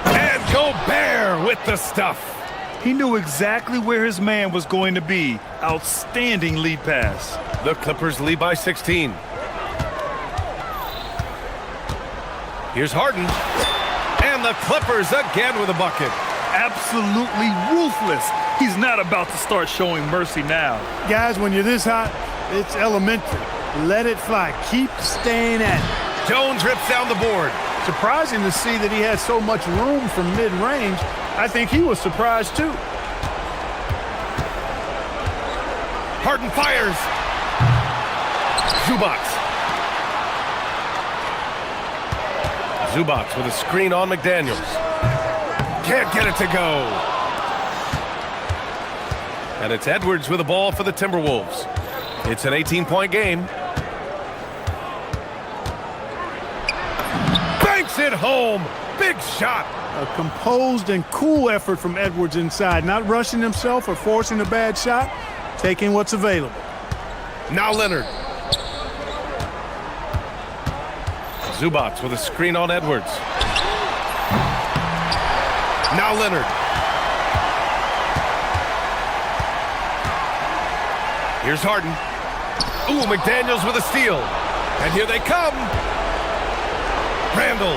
And Gobert with the stuff. He knew exactly where his man was going to be. Outstanding lead pass. The Clippers lead by 16. Here's Harden. And the Clippers again with a bucket. Absolutely ruthless. He's not about to start showing mercy now. Guys, when you're this hot, it's elementary. Let it fly. Keep staying at it. Jones rips down the board. Surprising to see that he had so much room from mid-range. I think he was surprised, too. Harden fires. Zubac. Zubac with a screen on McDaniels. Can't get it to go. And it's Edwards with the ball for the Timberwolves. It's an 18-point game. Banks it home. Big shot. A composed and cool effort from Edwards inside. Not rushing himself or forcing a bad shot. Taking what's available. Now Leonard. Zubac with a screen on Edwards. Now Leonard. Here's Harden. Ooh, McDaniels with a steal. And here they come. Randall.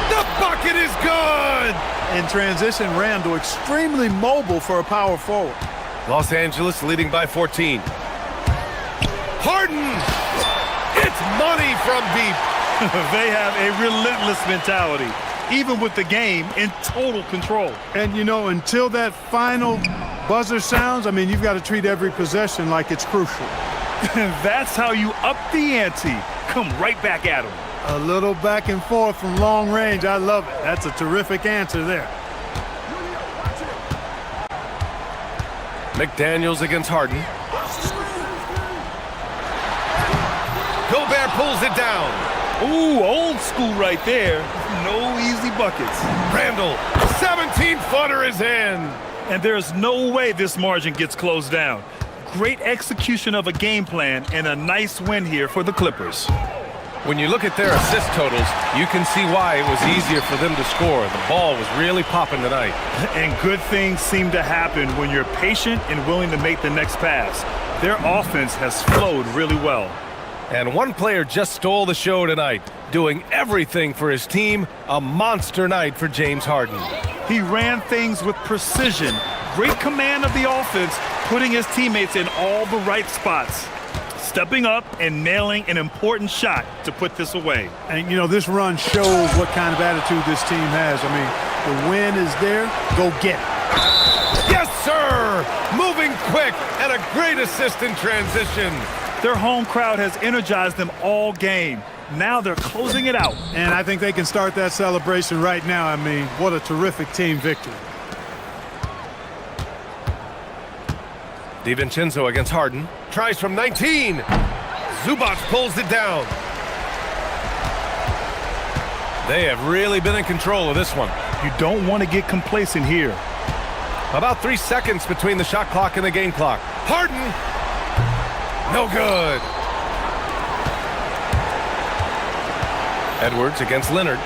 The bucket is good. In transition, Randall extremely mobile for a power forward. Los Angeles leading by 14. Harden. It's money from deep. They have a relentless mentality, even with the game in total control. And, you know, until that final buzzer sounds, I mean, you've got to treat every possession like it's crucial. That's how you up the ante. Come right back at him. A little back and forth from long range. I love it. That's a terrific answer there. McDaniels against Harden. Gobert pulls it down. Ooh, old school right there. No easy buckets. Randall, 17-footer is in. And there's no way this margin gets closed down. Great execution of a game plan and a nice win here for the Clippers. When you look at their assist totals, you can see why it was easier for them to score. The ball was really popping tonight. And good things seem to happen when you're patient and willing to make the next pass. Their offense has flowed really well. And one player just stole the show tonight, doing everything for his team. A monster night for James Harden. He ran things with precision, great command of the offense, putting his teammates in all the right spots, stepping up and nailing an important shot to put this away. And, you know, this run shows what kind of attitude this team has. I mean, the win is there. Go get it. Yes, sir! Moving quick and a great assist in transition. Their home crowd has energized them all game. Now they're closing it out. And I think they can start that celebration right now. I mean, what a terrific team victory. DiVincenzo against Harden. Tries from 19. Zubac pulls it down. They have really been in control of this one. You don't want to get complacent here. About 3 seconds between the shot clock and the game clock. Harden! No good. Edwards against Leonard.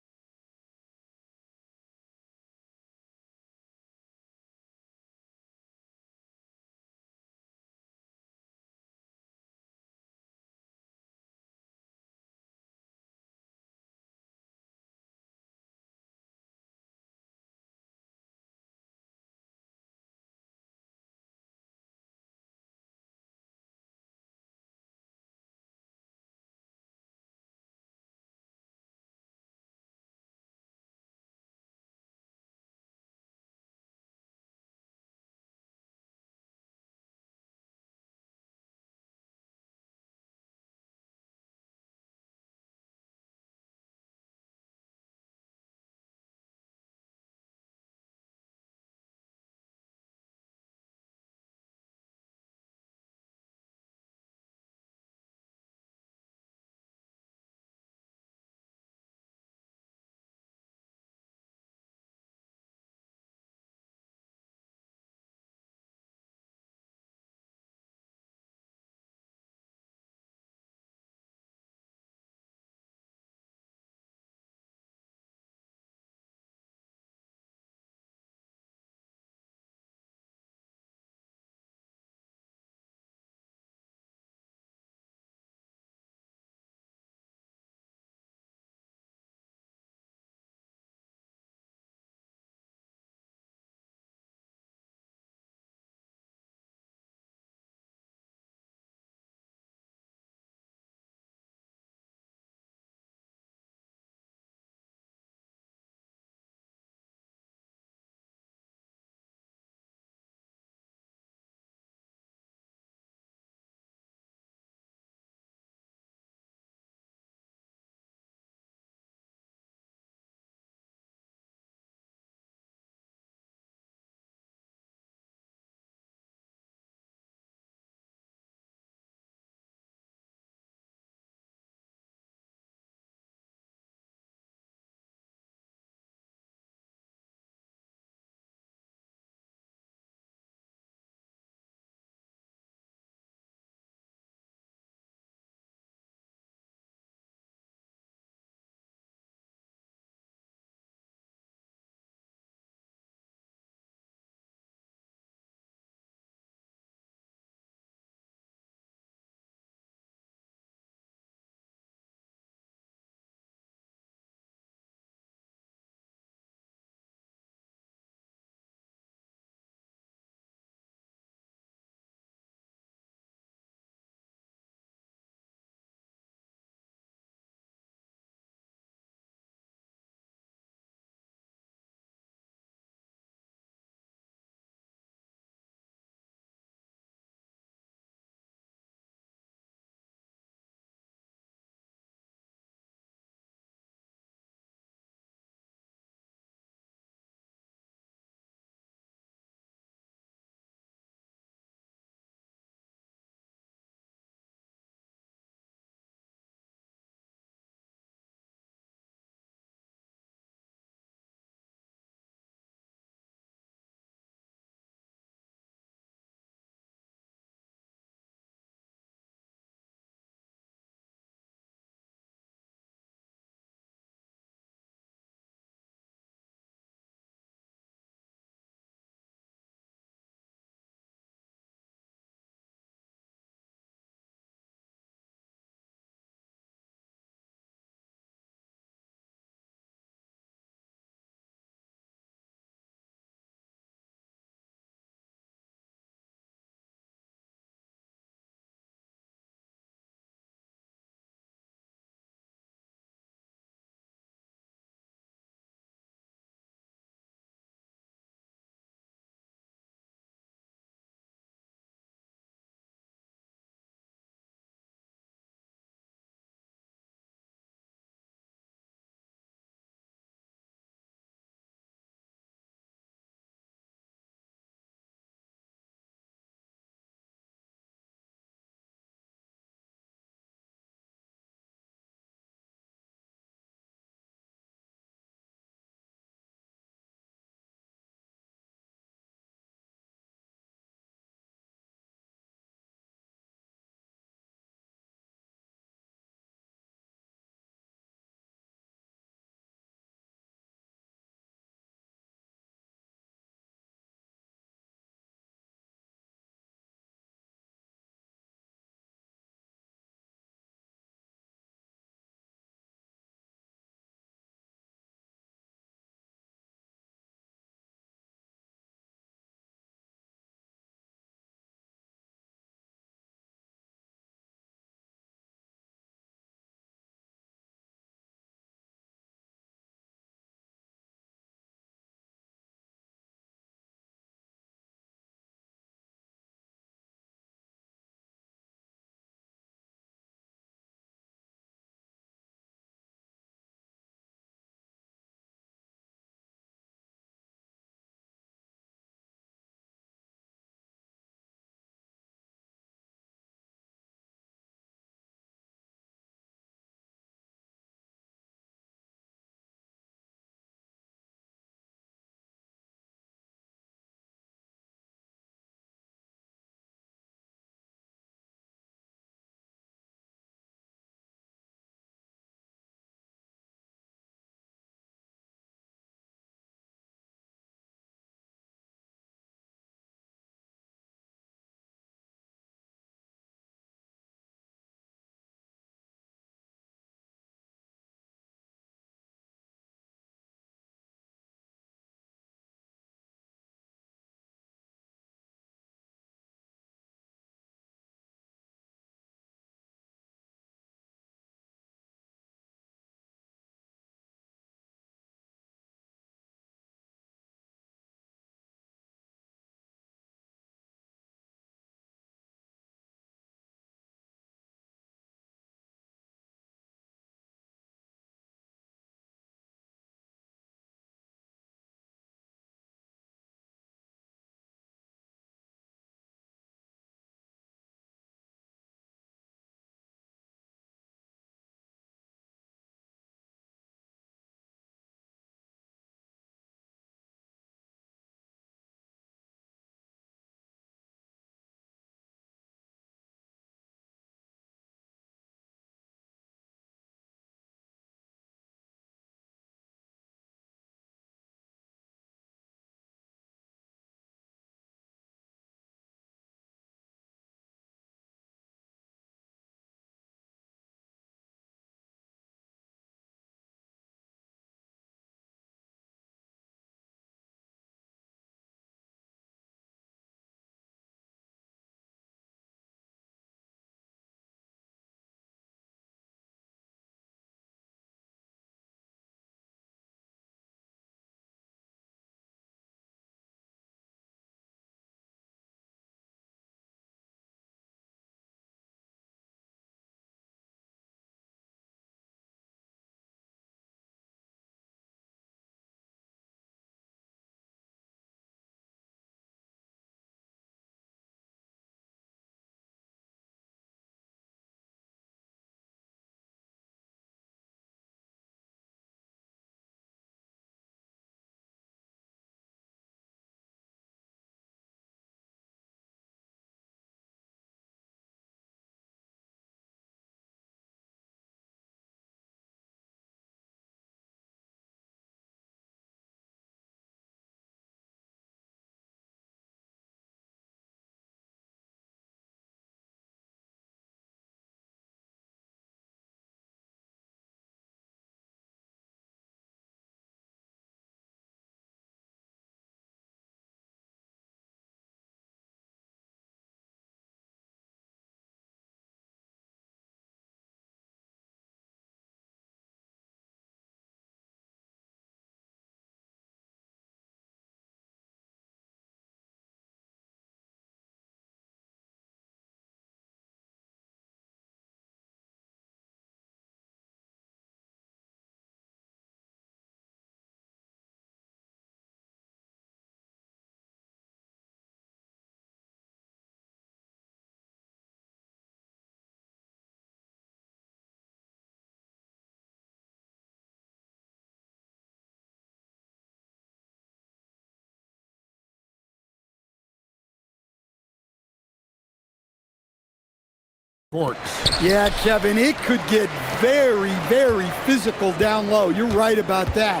Courts. Yeah, Kevin, it could get very, very physical down low. You're right about that.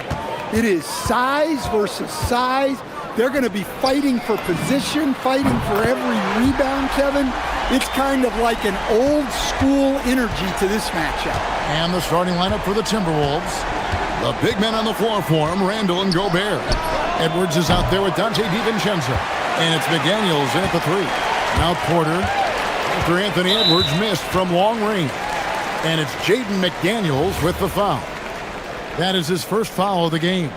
It is size versus size. They're going to be fighting for position, fighting for every rebound, Kevin. It's kind of like an old school energy to this matchup. And the starting lineup for the Timberwolves. The big men on the floor for him, Randall and Gobert. Edwards is out there with Dante DiVincenzo. And it's McDaniels in at the 3. Now Porter. After Anthony Edwards missed from long range. And it's Jaden McDaniels with the foul. That is his first foul of the game.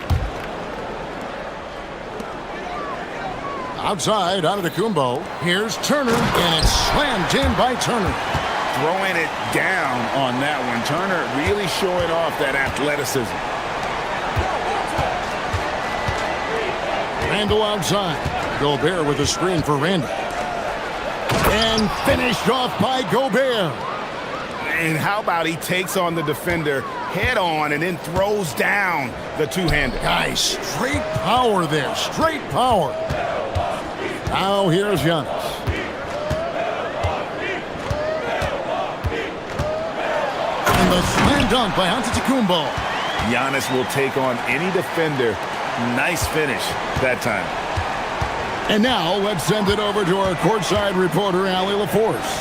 Outside, out of the Kumbo. Here's Turner, and it's slammed in by Turner. Throwing it down on that one. Turner really showing off that athleticism. Randall outside. Gobert with a screen for Randall. And finished off by Gobert. And how about he takes on the defender head on and then throws down the two-hander. Guys, straight power there. Straight power. Now here's Giannis. And the slam dunk by Antetokounmpo. Giannis will take on any defender. Nice finish that time. And now let's send it over to our courtside reporter, Allie LaForce.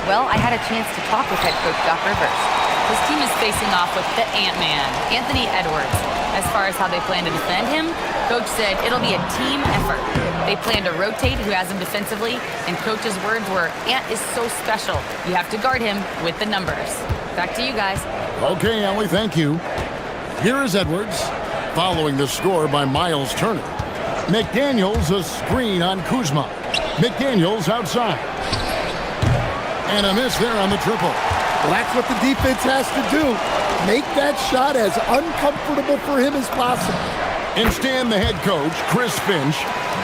Well, I had a chance to talk with head coach Doc Rivers. His team is facing off with the Ant-Man, Anthony Edwards. As far as how they plan to defend him, coach said it'll be a team effort. They plan to rotate who has him defensively, and coach's words were, Ant is so special. You have to guard him with the numbers. Back to you guys. Okay, Allie, thank you. Here is Edwards, following the score by Miles Turner. McDaniels a screen on Kuzma. McDaniels outside. And a miss there on the triple. Well, that's what the defense has to do. Make that shot as uncomfortable for him as possible. Instead, the head coach, Chris Finch,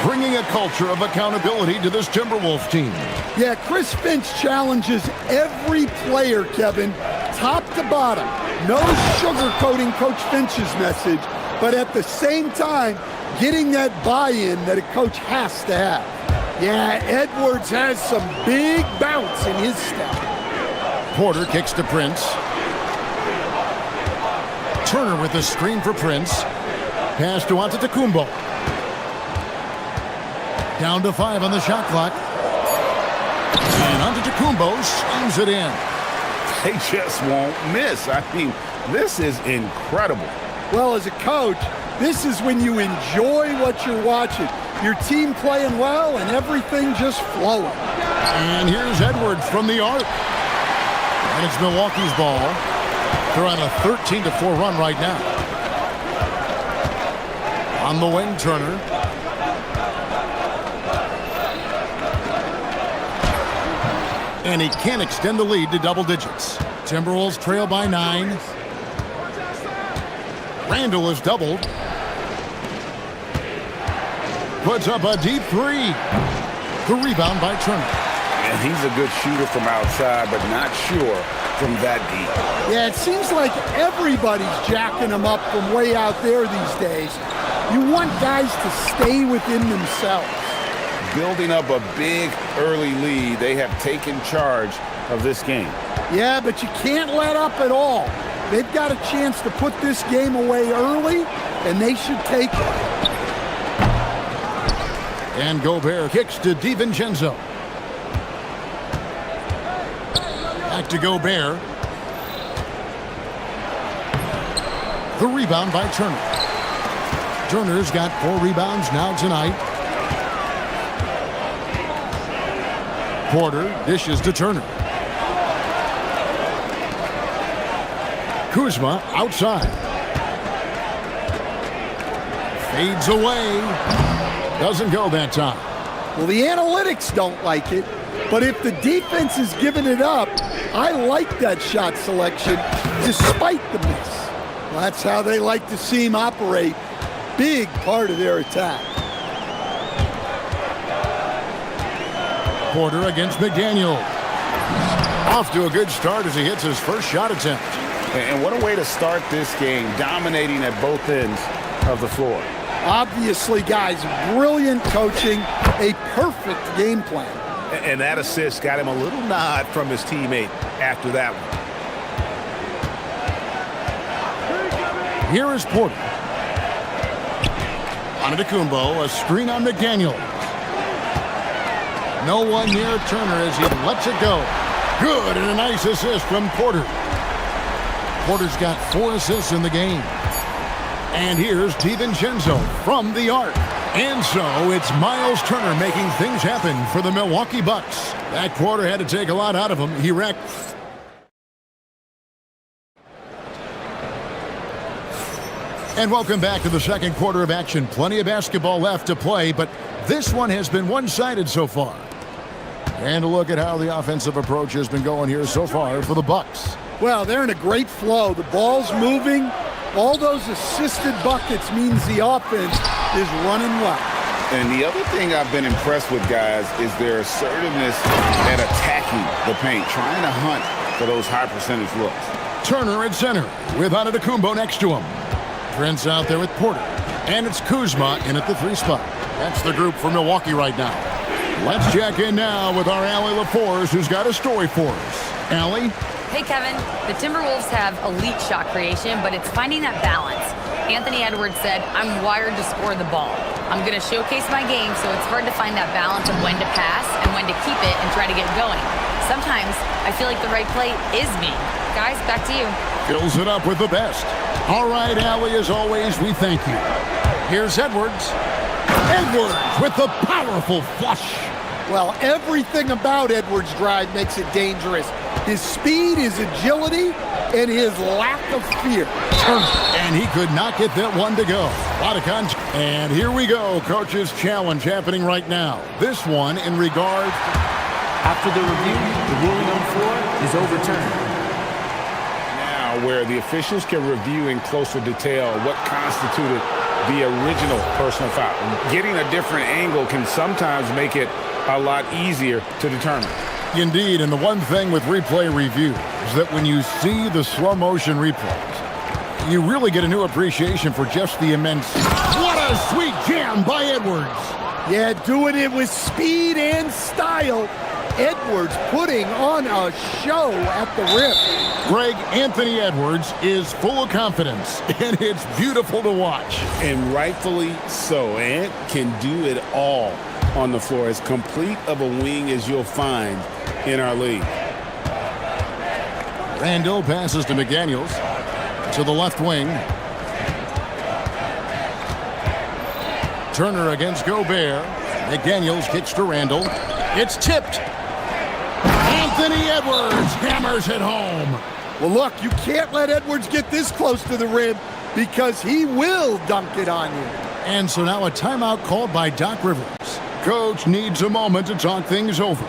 bringing a culture of accountability to this Timberwolves team. Yeah, Chris Finch challenges every player, Kevin, top to bottom. No sugarcoating Coach Finch's message, but at the same time, getting that buy-in that a coach has to have. Yeah, Edwards has some big bounce in his step. Porter kicks to Prince. Turner with a screen for Prince. Pass to Antetokounmpo. Down to 5 on the shot clock. And Antetokounmpo slams it in. They just won't miss. I mean, this is incredible. Well, as a coach, this is when you enjoy what you're watching. Your team playing well and everything just flowing. And here's Edwards from the arc. And it's Milwaukee's ball. They're on a 13-4 run right now. On the wing, Turner. And he can't extend the lead to double digits. Timberwolves trail by 9. Randall is doubled. Puts up a deep 3. The rebound by Turner. And he's a good shooter from outside, but not sure from that deep. Yeah, it seems like everybody's jacking them up from way out there these days. You want guys to stay within themselves. Building up a big early lead, they have taken charge of this game. Yeah, but you can't let up at all. They've got a chance to put this game away early, and they should take it. And Gobert kicks to DiVincenzo. Back to Gobert. The rebound by Turner. Turner's got 4 rebounds now tonight. Porter dishes to Turner. Kuzma outside. Fades away. Doesn't go that time. Well, the analytics don't like it, but if the defense is giving it up, I like that shot selection despite the miss. Well, that's how they like to see him operate. Big part of their attack. Porter against McDaniel. Off to a good start as he hits his first shot attempt. And what a way to start this game, dominating at both ends of the floor. Obviously, guys, brilliant coaching, a perfect game plan. And that assist got him a little nod from his teammate after that one. Here is Porter. Antetokounmpo, a screen on McDaniels. No one near Turner as he lets it go. Good, and a nice assist from Porter. Porter's got 4 assists in the game. And here's DiVincenzo from the arc. And so it's Miles Turner making things happen for the Milwaukee Bucks. That quarter had to take a lot out of him. He wrecked. And welcome back to the second quarter of action. Plenty of basketball left to play, but this one has been one-sided so far. And a look at how the offensive approach has been going here so far for the Bucks. Well, they're in a great flow. The ball's moving. All those assisted buckets means the offense is running well. And the other thing I've been impressed with, guys, is their assertiveness at attacking the paint, trying to hunt for those high percentage looks. Turner at center with Antetokounmpo next to him. Trent's out there with Porter. And it's Kuzma in at the 3 spot. That's the group for Milwaukee right now. Let's check in now with our Allie LaForce, who's got a story for us. Allie? Hey, Kevin. The Timberwolves have elite shot creation, but it's finding that balance. Anthony Edwards said, "I'm wired to score the ball. I'm going to showcase my game, so it's hard to find that balance of when to pass and when to keep it and try to get going. Sometimes I feel like the right play is me." Guys, back to you. Fills it up with the best. All right, Allie, as always, we thank you. Here's Edwards. Edwards with the powerful flush. Well, everything about Edwards' drive makes it dangerous. His speed, his agility, and his lack of fear. And he could not get that one to go. A lot of contact. And here we go. Coach's challenge happening right now. This one in regard. After the review, the ruling on the floor is overturned. Now, where the officials can review in closer detail what constituted the original personal foul. Getting a different angle can sometimes make it a lot easier to determine. Indeed, and the one thing with replay review is that when you see the slow motion replays, you really get a new appreciation for just the immense. What a sweet jam by Edwards. Yeah, doing it with speed and style. Edwards putting on a show at the rim. Greg, Anthony Edwards is full of confidence, and it's beautiful to watch. And rightfully so. Ant can do it all on the floor, as complete of a wing as you'll find in our league. Randall passes to McDaniels to the left wing. Turner against Gobert. McDaniels kicks to Randall. It's tipped. Anthony Edwards hammers it home. Well, look, you can't let Edwards get this close to the rim because he will dunk it on you. And so now a timeout called by Doc Rivers. Coach needs a moment to talk things over.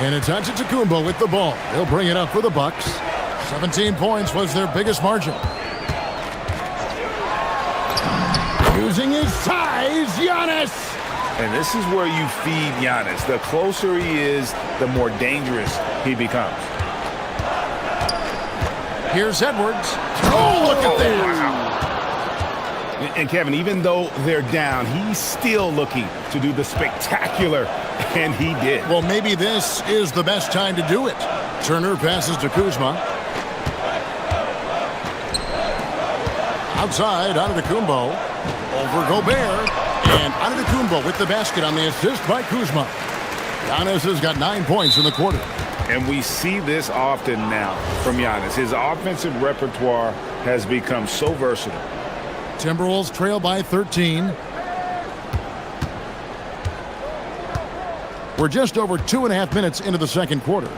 And it's Antetokounmpo with the ball. They'll bring it up for the Bucks. 17 points was their biggest margin. Using his size, Giannis. And this is where you feed Giannis. The closer he is, the more dangerous he becomes. Here's Edwards. Oh, look at this. Wow. And Kevin, even though they're down, he's still looking to do the spectacular, and he did. Well, maybe this is the best time to do it. Turner passes to Kuzma. Outside, Antetokounmpo. Over Gobert. And Antetokounmpo with the basket on the assist by Kuzma. Giannis has got 9 points in the quarter. And we see this often now from Giannis. His offensive repertoire has become so versatile. Timberwolves trail by 13. We're just over 2.5 minutes into the second quarter.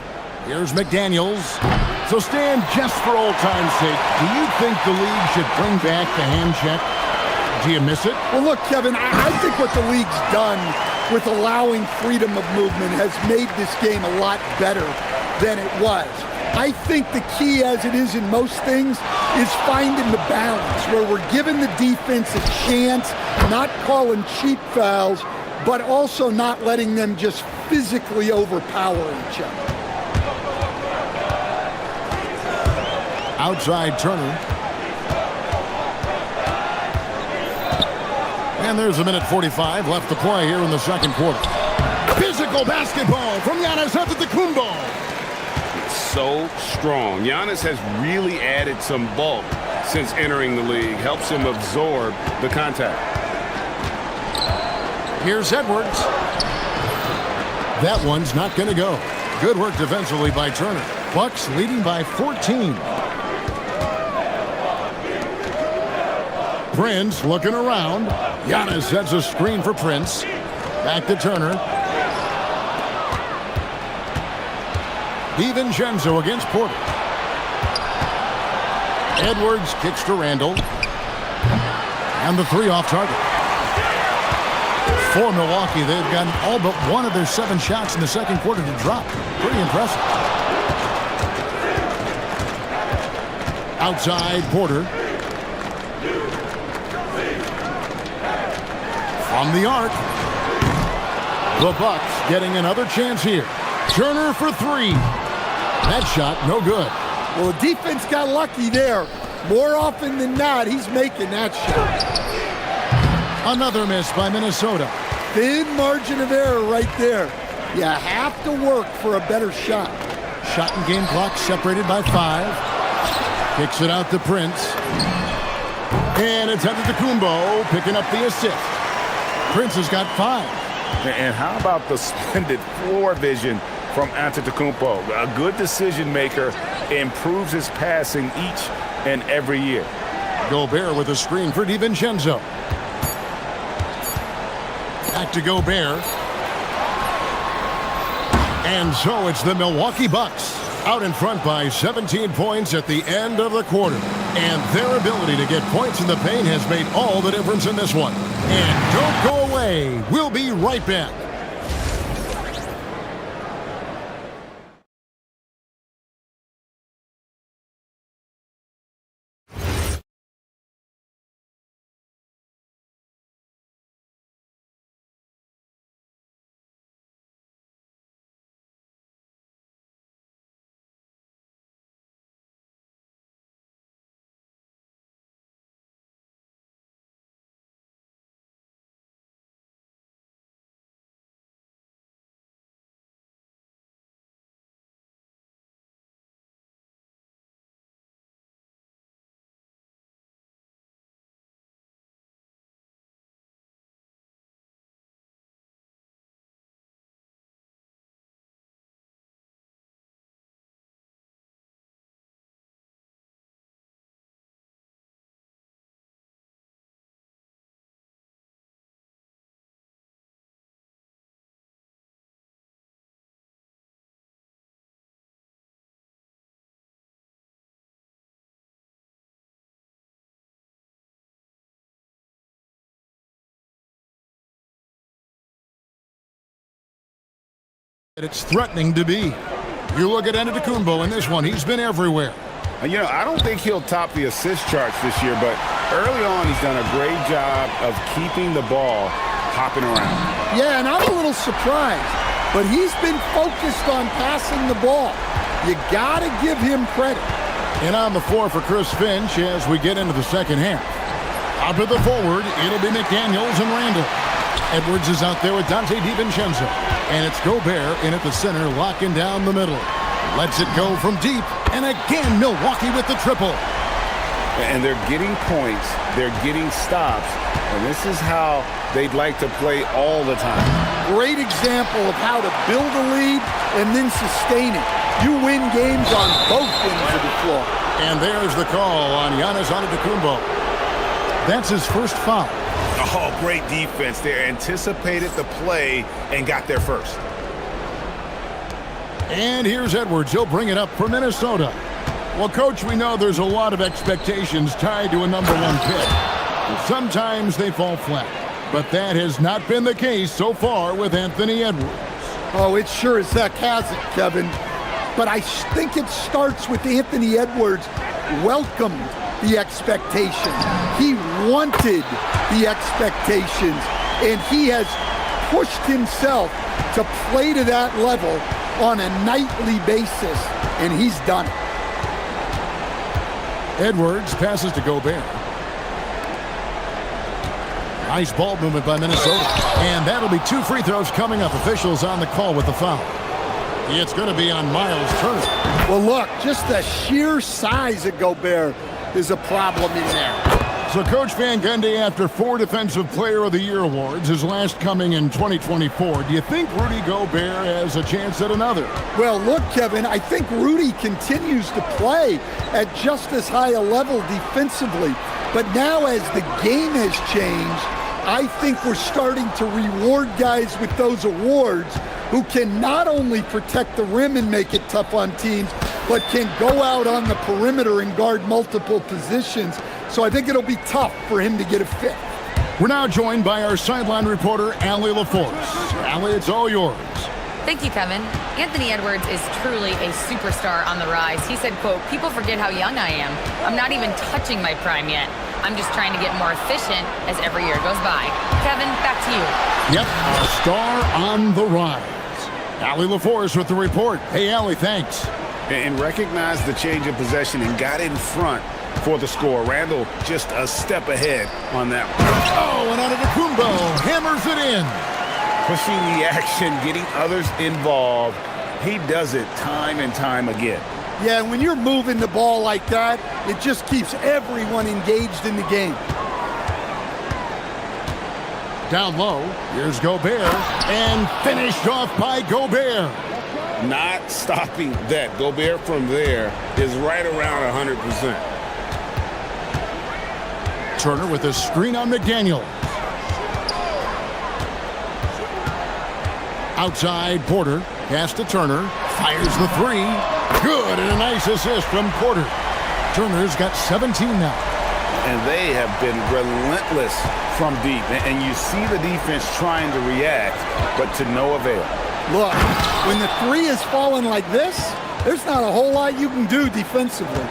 Here's McDaniels. So Stan, just for old time's sake, do you think the league should bring back the hand check? Do you miss it? Well, look, Kevin, I think what the league's done with allowing freedom of movement has made this game a lot better than it was. I think the key, as it is in most things, is finding the balance where we're giving the defense a chance, not calling cheap fouls, but also not letting them just physically overpower each other. Outside Turner. And there's a minute 45 left to play here in the second quarter. Physical basketball from Giannis Antetokounmpo. So strong. Giannis has really added some bulk since entering the league. Helps him absorb the contact. Here's Edwards. That one's not going to go. Good work defensively by Turner. Bucks leading by 14. Prince looking around. Giannis sets a screen for Prince. Back to Turner. DiVincenzo against Porter. Edwards kicks to Randall. And the three off target. For Milwaukee, they've gotten all but one of their 7 shots in the second quarter to drop. Pretty impressive. Outside Porter. From the arc. The Bucks getting another chance here. Turner for 3. That shot, no good. Well, the defense got lucky there. More often than not, he's making that shot. Another miss by Minnesota. Thin margin of error right there. You have to work for a better shot. Shot and game clock separated by 5. Kicks it out to Prince. And it's Antetokounmpo picking up the assist. Prince has got 5. And how about the splendid floor vision from Antetokounmpo? A good decision maker, improves his passing each and every year. Gobert with a screen for DiVincenzo. Back to Gobert. And so it's the Milwaukee Bucks out in front by 17 points at the end of the quarter. And their ability to get points in the paint has made all the difference in this one. And don't go away. We'll be right back. It's threatening to be. You look at Antetokounmpo in this one. He's been everywhere. You know, I don't think he'll top the assist charts this year, but early on he's done a great job of keeping the ball hopping around. Yeah, and I'm a little surprised, but he's been focused on passing the ball. You got to give him credit. And on the floor for Chris Finch as we get into the second half. Out to the forward, it'll be McDaniels and Randall. Edwards is out there with Dante DiVincenzo. And it's Gobert in at the center, locking down the middle. Lets it go from deep. And again, Milwaukee with the triple. And they're getting points. They're getting stops. And this is how they'd like to play all the time. Great example of how to build a lead and then sustain it. You win games on both ends of the floor. And there's the call on Giannis Antetokounmpo. That's his first foul. Oh, great defense there. Anticipated the play and got there first. And here's Edwards. He'll bring it up for Minnesota. Well, Coach, we know there's a lot of expectations tied to a #1 pick. And sometimes they fall flat. But that has not been the case so far with Anthony Edwards. Oh, it sure as heck hasn't, Kevin. But I think it starts with Anthony Edwards welcomed the expectations. He wanted the expectations, and he has pushed himself to play to that level on a nightly basis, and he's done it. Edwards passes to Gobert. Nice ball movement by Minnesota. And that'll be 2 free throws coming up. Officials on the call with the foul. It's going to be on Miles Turner. Well, look, just the sheer size of Gobert is a problem in there. So Coach Van Gundy, after 4 Defensive Player of the Year awards, his last coming in 2024, do you think Rudy Gobert has a chance at another? Well, look, Kevin, I think Rudy continues to play at just as high a level defensively. But now as the game has changed, I think we're starting to reward guys with those awards who can not only protect the rim and make it tough on teams, but can go out on the perimeter and guard multiple positions. So I think it'll be tough for him to get a 5th. We're now joined by our sideline reporter, Allie LaForce. Allie, it's all yours. Thank you, Kevin. Anthony Edwards is truly a superstar on the rise. He said, quote, "People forget how young I am. I'm not even touching my prime yet. I'm just trying to get more efficient as every year goes by." Kevin, back to you. Yep, a star on the rise. Allie LaForce with the report. Hey, Allie, thanks. And recognized the change of possession and got in front for the score. Randall just a step ahead on that one. Oh, and Antetokounmpo hammers it in. Pushing the action, getting others involved. He does it time and time again. Yeah, when you're moving the ball like that, it just keeps everyone engaged in the game. Down low, here's Gobert, and finished off by Gobert. Not stopping that. Gobert from there is right around 100%. Turner with a screen on McDaniel. Outside, Porter. Pass to Turner. Fires the 3. Good, and a nice assist from Porter. Turner's got 17 now. And they have been relentless from deep. And you see the defense trying to react, but to no avail. Look, when the 3 is falling like this, there's not a whole lot you can do defensively.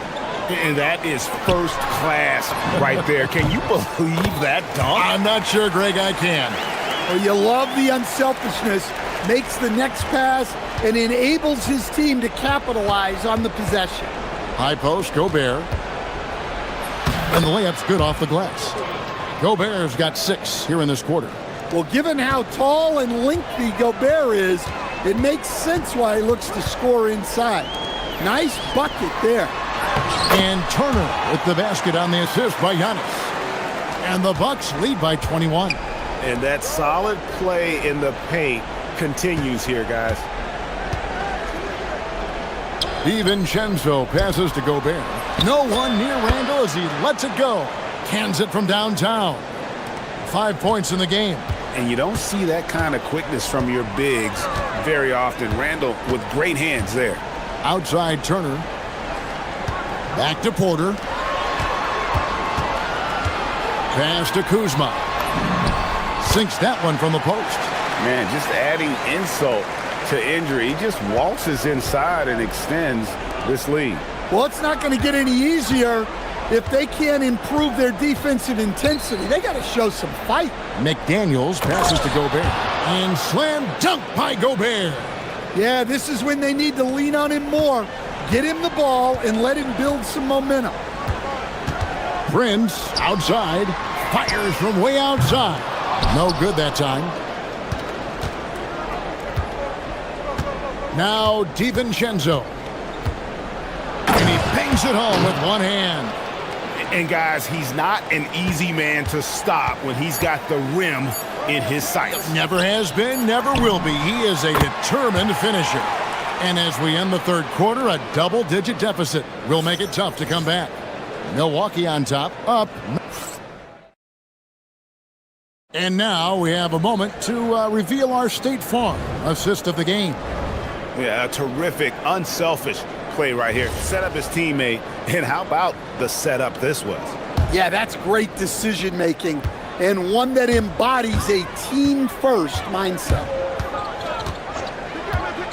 And that is first class right there. Can you believe that dunk? I'm not sure, Greg, I can. Well, you love the unselfishness, makes the next pass, and enables his team to capitalize on the possession. High post, Gobert. And the layup's good off the glass. Gobert's got 6 here in this quarter. Well, given how tall and lengthy Gobert is, it makes sense why he looks to score inside. Nice bucket there. And Turner with the basket on the assist by Giannis. And the Bucks lead by 21. And that solid play in the paint continues here, guys. DiVincenzo passes to Gobert. No one near Randall as he lets it go. Cans it from downtown. 5 points in the game. And you don't see that kind of quickness from your bigs very often. Randall with great hands there. Outside Turner. Back to Porter. Pass to Kuzma. Sinks that one from the post. Man, just adding insult to injury. He just waltzes inside and extends this lead. Well, it's not going to get any easier if they can't improve their defensive intensity. They got to show some fight. McDaniels passes to Gobert. And slam dunk by Gobert. Yeah, this is when they need to lean on him more. Get him the ball and let him build some momentum. Prince outside. Fires from way outside. No good that time. Now DiVincenzo. And he bangs it home with one hand. And guys, he's not an easy man to stop when he's got the rim in his sights. Never has been, never will be. He is a determined finisher. And as we end the third quarter, a double-digit deficit will make it tough to come back. Milwaukee on top, up. And now we have a moment to reveal our State Farm assist of the game. Yeah, a terrific, unselfish play right here. Set up his teammate, and how about the setup this was? Yeah, that's great decision making, and one that embodies a team-first mindset.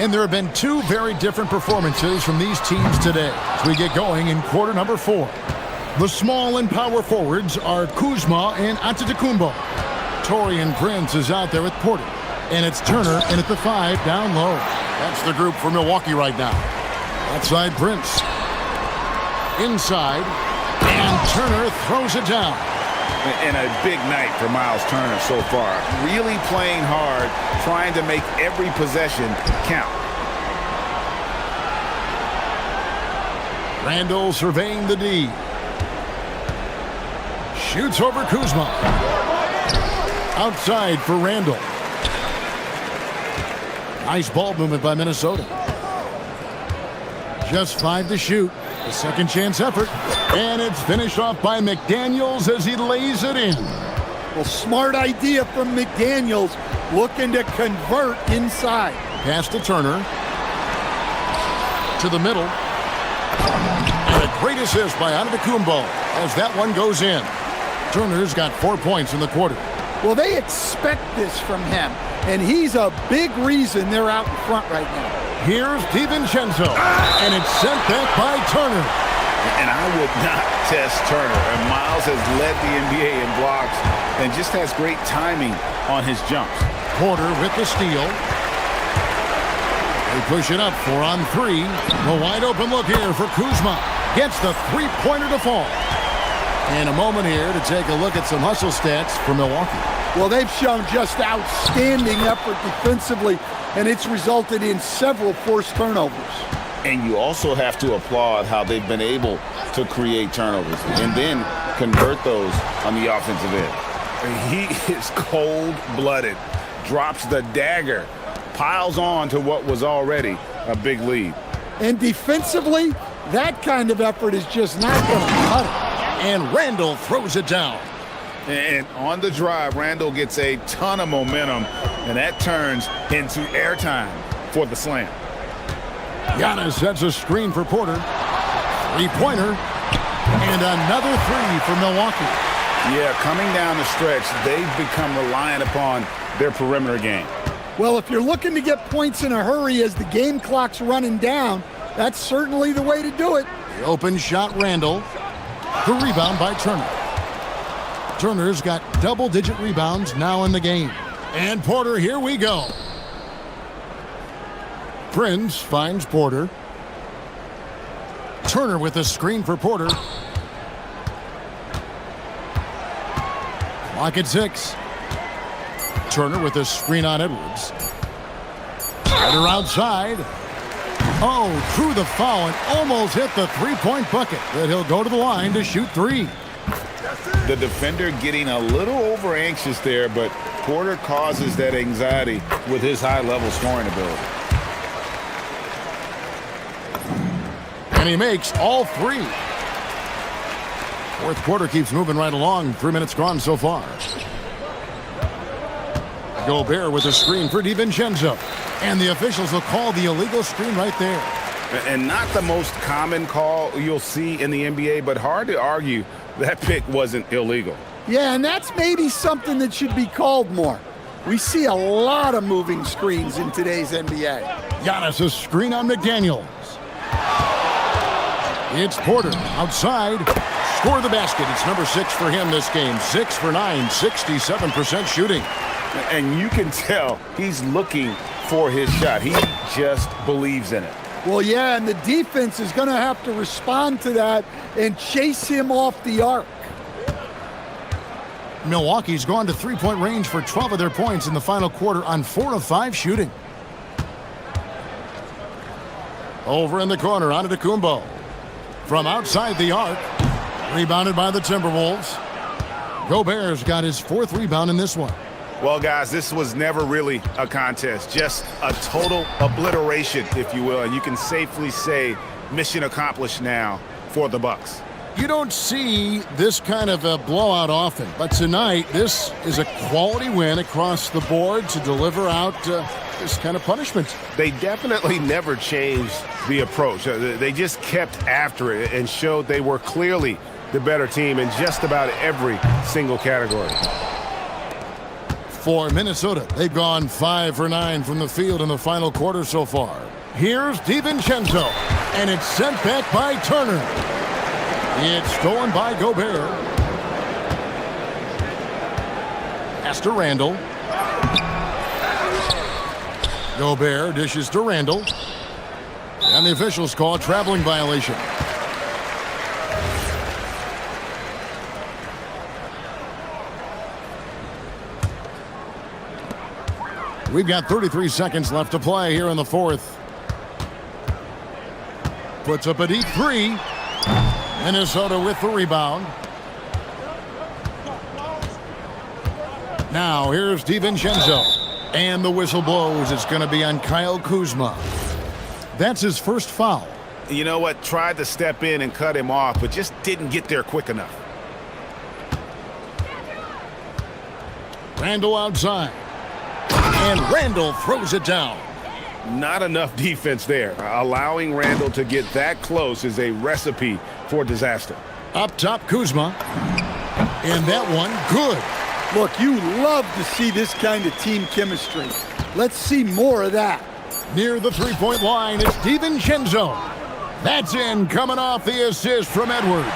And there have been 2 very different performances from these teams today as we get going in quarter number 4. The small and power forwards are Kuzma and Antetokounmpo. Taurean Prince is out there with Porter. And it's Turner in at the 5, down low. That's the group for Milwaukee right now. Outside Prince. Inside. And Turner throws it down. And a big night for Miles Turner so far. Really playing hard, trying to make every possession count. Randall surveying the D. Shoots over Kuzma. Outside for Randall. Nice ball movement by Minnesota. Just 5 to shoot. A second chance effort. And it's finished off by McDaniels as he lays it in. Well, smart idea from McDaniels, looking to convert inside. Pass to Turner. To the middle. And a great assist by Antetokounmpo as that one goes in. Turner's got 4 points in the quarter. Well, they expect this from him, and he's a big reason they're out in front right now. Here's DiVincenzo, and it's sent back by Turner. And I would not test Turner. And Miles has led the NBA in blocks and just has great timing on his jumps. Porter with the steal. They push it up 4 on 3. A wide open look here for Kuzma. Gets the three-pointer to fall. And a moment here to take a look at some hustle stats for Milwaukee. Well, they've shown just outstanding effort defensively, and it's resulted in several forced turnovers. And you also have to applaud how they've been able to create turnovers and then convert those on the offensive end. He is cold-blooded, drops the dagger, piles on to what was already a big lead. And defensively, that kind of effort is just not going to cut it. And Randall throws it down. And on the drive, Randall gets a ton of momentum, and that turns into airtime for the slam. Giannis sets a screen for Porter. Three-pointer. And another 3 for Milwaukee. Yeah, coming down the stretch, they've become reliant upon their perimeter game. Well, if you're looking to get points in a hurry as the game clock's running down, that's certainly the way to do it. The open shot, Randall. The rebound by Turner. Turner's got double-digit rebounds now in the game. And Porter, here we go. Prince finds Porter. Turner with a screen for Porter. Clock at 6. Turner with a screen on Edwards. Header outside. Oh, through the foul and almost hit the three-point bucket. But he'll go to the line to shoot 3. The defender getting a little over anxious there, but Porter causes that anxiety with his high-level scoring ability. And he makes all 3. Fourth quarter keeps moving right along. 3 minutes gone so far. Gobert with a screen for DiVincenzo. And the officials will call the illegal screen right there. And not the most common call you'll see in the NBA, but hard to argue that pick wasn't illegal. Yeah, and that's maybe something that should be called more. We see a lot of moving screens in today's NBA. Giannis a screen on McDaniels. It's Porter outside. Score the basket. It's number 6 for him this game. 6 for 9, 67% shooting. And you can tell he's looking for his shot. He just believes in it. Well, yeah, and the defense is going to have to respond to that and chase him off the arc. Milwaukee's gone to three-point range for 12 of their points in the final quarter on 4 of 5 shooting. Over in the corner, Antetokounmpo. From outside the arc, rebounded by the Timberwolves. Gobert's got his 4th rebound in this one. Well, guys, this was never really a contest, just a total obliteration, if you will. And you can safely say mission accomplished now for the Bucks. You don't see this kind of a blowout often, but tonight this is a quality win across the board to deliver out this kind of punishment. They definitely never changed the approach. They just kept after it and showed they were clearly the better team in just about every single category. For Minnesota, they've gone 5 for 9 from the field in the final quarter so far. Here's DiVincenzo, and it's sent back by Turner. It's stolen by Gobert. Pass to Randall. Gobert dishes to Randall. And the officials call a traveling violation. We've got 33 seconds left to play here in the fourth. Puts up a deep three. Minnesota with the rebound. Now here's DiVincenzo. And the whistle blows. It's going to be on Kyle Kuzma. That's his first foul. You know what? Tried to step in and cut him off, but just didn't get there quick enough. Randall outside. And Randall throws it down. Not enough defense there. Allowing Randall to get that close is a recipe for disaster. Up top, Kuzma. And that one, good. Look, you love to see this kind of team chemistry. Let's see more of that. Near the three-point line, it's DiVincenzo. That's in, coming off the assist from Edwards.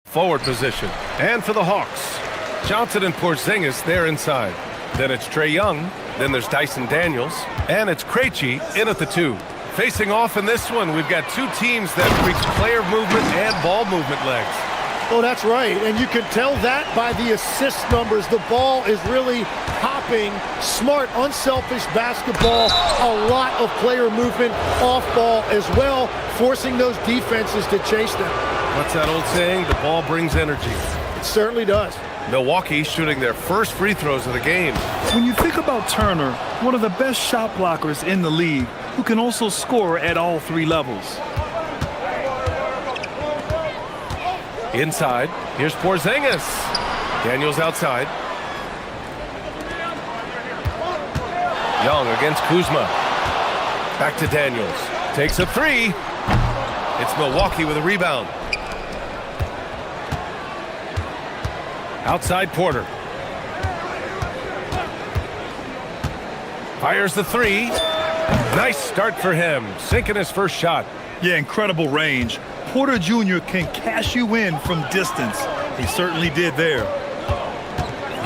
Forward position. And for the Hawks, Johnson and Porzingis, they're inside. Then it's Trae Young. Then there's Dyson Daniels. And it's Krejci in at the 2. Facing off in this one, we've got two teams that preach player movement and ball movement legs. Oh, that's right. And you can tell that by the assist numbers. The ball is really hopping. Smart, unselfish basketball. A lot of player movement off ball as well, forcing those defenses to chase them. What's that old saying? The ball brings energy. It certainly does. Milwaukee shooting their first free throws of the game. When you think about Turner, one of the best shot blockers in the league, who can also score at all three levels. Inside, here's Porzingis. Daniels outside. Young against Kuzma. Back to Daniels. Takes a 3. It's Milwaukee with a rebound. Outside Porter. Fires the 3. Nice start for him. Sinking his first shot. Yeah, incredible range. Porter Jr. can cash you in from distance. He certainly did there.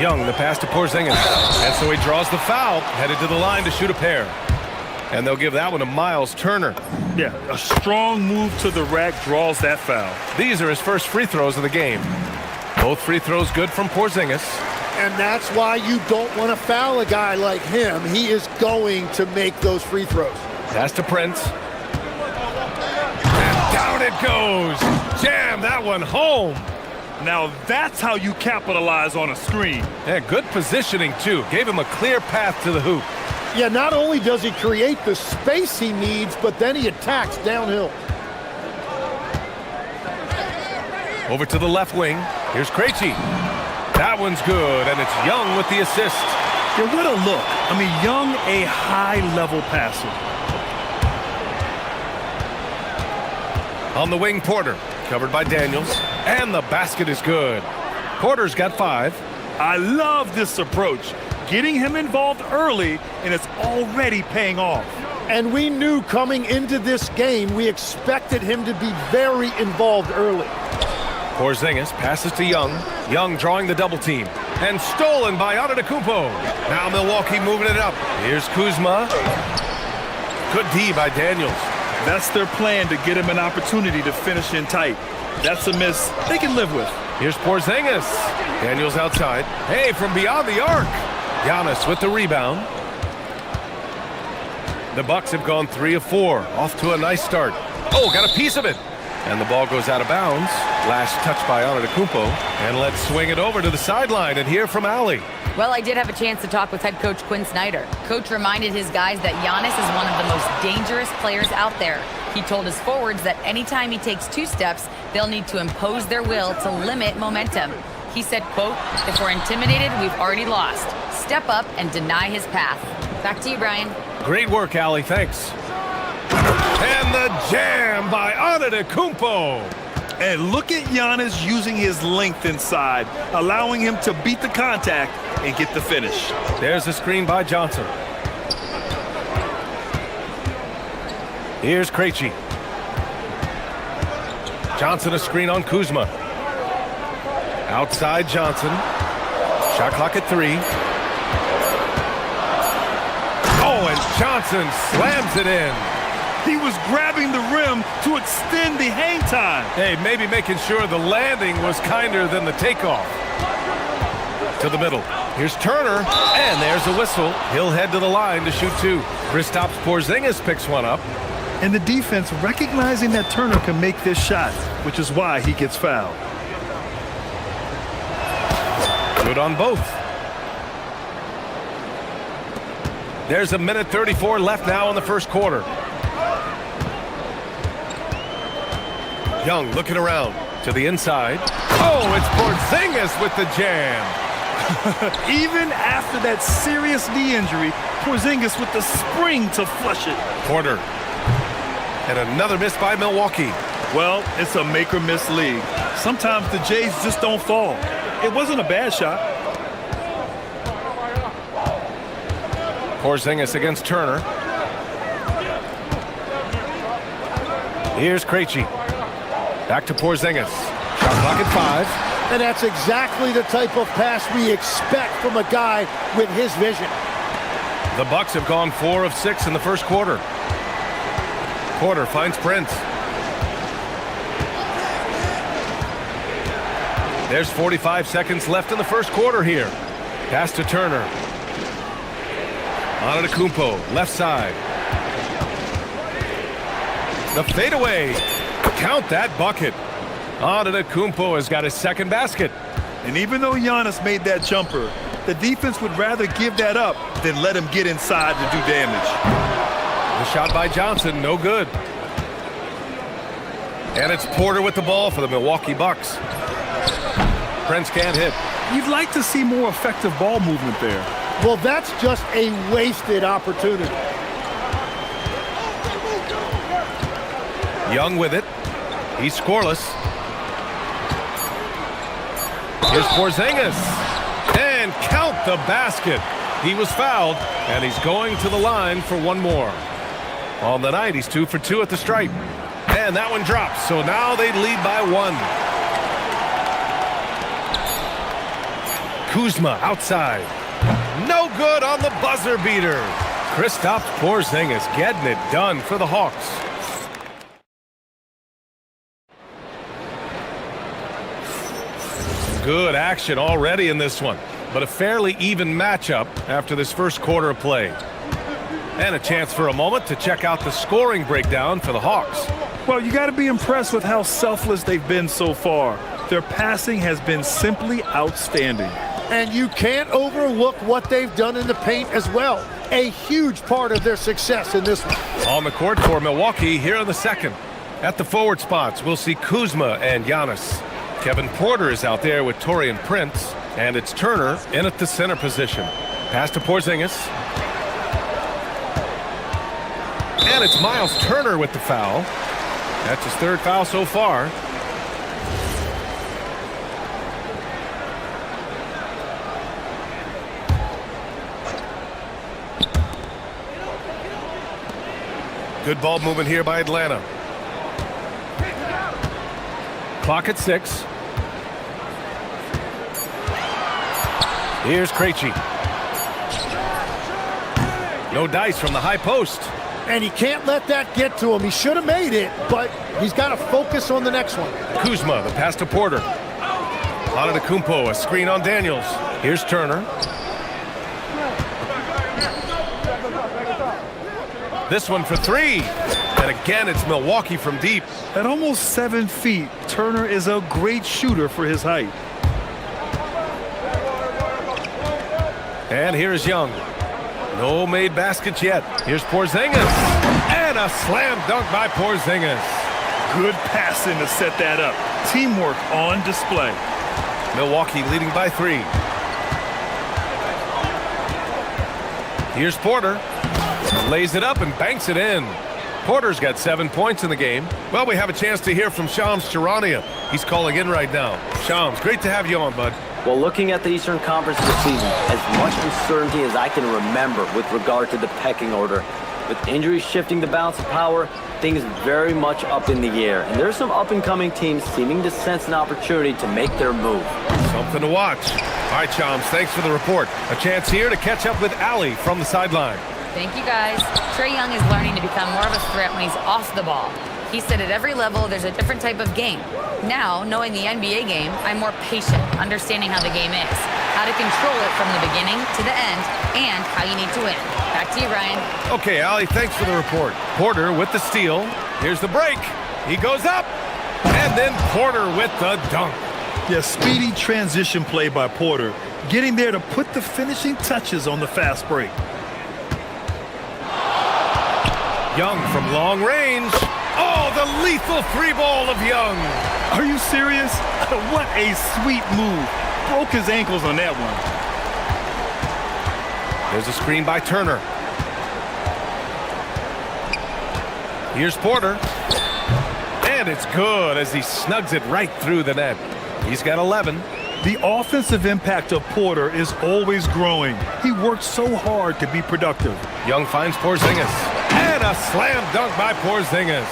Young, the pass to Porzingis. And so he draws the foul, headed to the line to shoot a pair. And they'll give that one to Miles Turner. Yeah, a strong move to the rack draws that foul. These are his first free throws of the game. Both free throws good from Porzingis. And that's why you don't want to foul a guy like him. He is going to make those free throws. Pass to Prince. And down it goes. Jam that one home. Now that's how you capitalize on a screen. Yeah, good positioning too. Gave him a clear path to the hoop. Yeah, not only does he create the space he needs, but then he attacks downhill. Over to the left wing. Here's Krejci. That one's good, and it's Young with the assist. Yeah, what a look. I mean, Young, a high-level passer. On the wing, Porter. Covered by Daniels. And the basket is good. Porter's got 5. I love this approach. Getting him involved early, and it's already paying off. And we knew coming into this game, we expected him to be very involved early. Porzingis passes to Young. Young drawing the double team. And stolen by Antetokounmpo. Now Milwaukee moving it up. Here's Kuzma. Good D by Daniels. That's their plan, to get him an opportunity to finish in tight. That's a miss they can live with. Here's Porzingis. Daniels outside. Hey, from beyond the arc. Giannis with the rebound. The Bucks have gone 3 of 4. Off to a nice start. Oh, got a piece of it. And the ball goes out of bounds. Last touch by Antetokounmpo. And let's swing it over to the sideline and hear from Allie. Well, I did have a chance to talk with head coach Quinn Snyder. Coach reminded his guys that Giannis is one of the most dangerous players out there. He told his forwards that anytime he takes 2 steps, they'll need to impose their will to limit momentum. He said, quote, "If we're intimidated, we've already lost. Step up and deny his path." Back to you, Brian. Great work, Allie. Thanks. And the jam by Antetokounmpo. And look at Giannis using his length inside, allowing him to beat the contact and get the finish. There's a screen by Johnson. Here's Krejci. Johnson a screen on Kuzma. Outside Johnson. Shot clock at 3. Oh, and Johnson slams it in. He was grabbing the rim to extend the hang time. Hey, maybe making sure the landing was kinder than the takeoff. To the middle. Here's Turner, and there's a whistle. He'll head to the line to shoot 2. Kristaps Porzingis picks one up. And the defense recognizing that Turner can make this shot, which is why he gets fouled. Good on both. There's a minute 34 left now in the first quarter. Young looking around to the inside. Oh, it's Porzingis with the jam. Even after that serious knee injury, Porzingis with the spring to flush it. Porter. And another miss by Milwaukee. Well, it's a make or miss league. Sometimes the Jays just don't fall. It wasn't a bad shot. Porzingis against Turner. Here's Krejci. Back to Porzingis. Shot clock at 5. And that's exactly the type of pass we expect from a guy with his vision. The Bucks have gone 4 of 6 in the first quarter. Porter finds Prince. There's 45 seconds left in the first quarter here. Pass to Turner. Antetokounmpo, left side. The fadeaway. Count that bucket. Antetokounmpo has got his second basket. And even though Giannis made that jumper, the defense would rather give that up than let him get inside to do damage. The shot by Johnson, no good. And it's Porter with the ball for the Milwaukee Bucks. Prince can't hit. You'd like to see more effective ball movement there. Well, that's just a wasted opportunity. Young with it. He's scoreless. Here's Porzingis. And count the basket. He was fouled, and he's going to the line for one more. On the night, he's 2 for 2 at the stripe. And that one drops, so now they lead by 1. Kuzma outside. No good on the buzzer beater. Kristaps Porzingis getting it done for the Hawks. Good action already in this one, but a fairly even matchup after this first quarter of play. And a chance for a moment to check out the scoring breakdown for the Hawks. Well, you got to be impressed with how selfless they've been so far. Their passing has been simply outstanding. And you can't overlook what they've done in the paint as well. A huge part of their success in this one. On the court for Milwaukee here in the second. At the forward spots, we'll see Kuzma and Giannis. Kevin Porter is out there with Taurean Prince, and it's Turner in at the center position. Pass to Porzingis. And it's Miles Turner with the foul. That's his third foul so far. Good ball movement here by Atlanta. Clock at 6. Here's Krejci. No dice from the high post. And he can't let that get to him. He should have made it, but he's got to focus on the next one. Kuzma, the pass to Porter. Antetokounmpo, a screen on Daniels. Here's Turner. This one for 3. And again, it's Milwaukee from deep. At almost 7 feet, Turner is a great shooter for his height. And here's Young. No made baskets yet. Here's Porzingis. And a slam dunk by Porzingis. Good passing to set that up. Teamwork on display. Milwaukee leading by 3. Here's Porter. Lays it up and banks it in. Porter's got 7 points in the game. Well, we have a chance to hear from Shams Charania. He's calling in right now. Shams, great to have you on, bud. Well, looking at the Eastern Conference this season, as much uncertainty as I can remember with regard to the pecking order. With injuries shifting the balance of power, things very much up in the air. And there's some up-and-coming teams seeming to sense an opportunity to make their move. Something to watch. All right, Shams, thanks for the report. A chance here to catch up with Allie from the sideline. Thank you, guys. Trae Young is learning to become more of a threat when he's off the ball. He said at every level there's a different type of game. Now, knowing the NBA game, I'm more patient, understanding how the game is, how to control it from the beginning to the end, and how you need to win. Back to you, Ryan. Okay, Allie, thanks for the report. Porter with the steal. Here's the break. He goes up, and then Porter with the dunk. Yeah, speedy transition play by Porter, getting there to put the finishing touches on the fast break. Young from long range. Oh, the lethal 3-ball of Young. Are you serious? What a sweet move. Broke his ankles on that one. There's a screen by Turner. Here's Porter. And it's good as he snugs it right through the net. He's got 11. The offensive impact of Porter is always growing. He works so hard to be productive. Young finds Porzingis. And a slam dunk by Porzingis.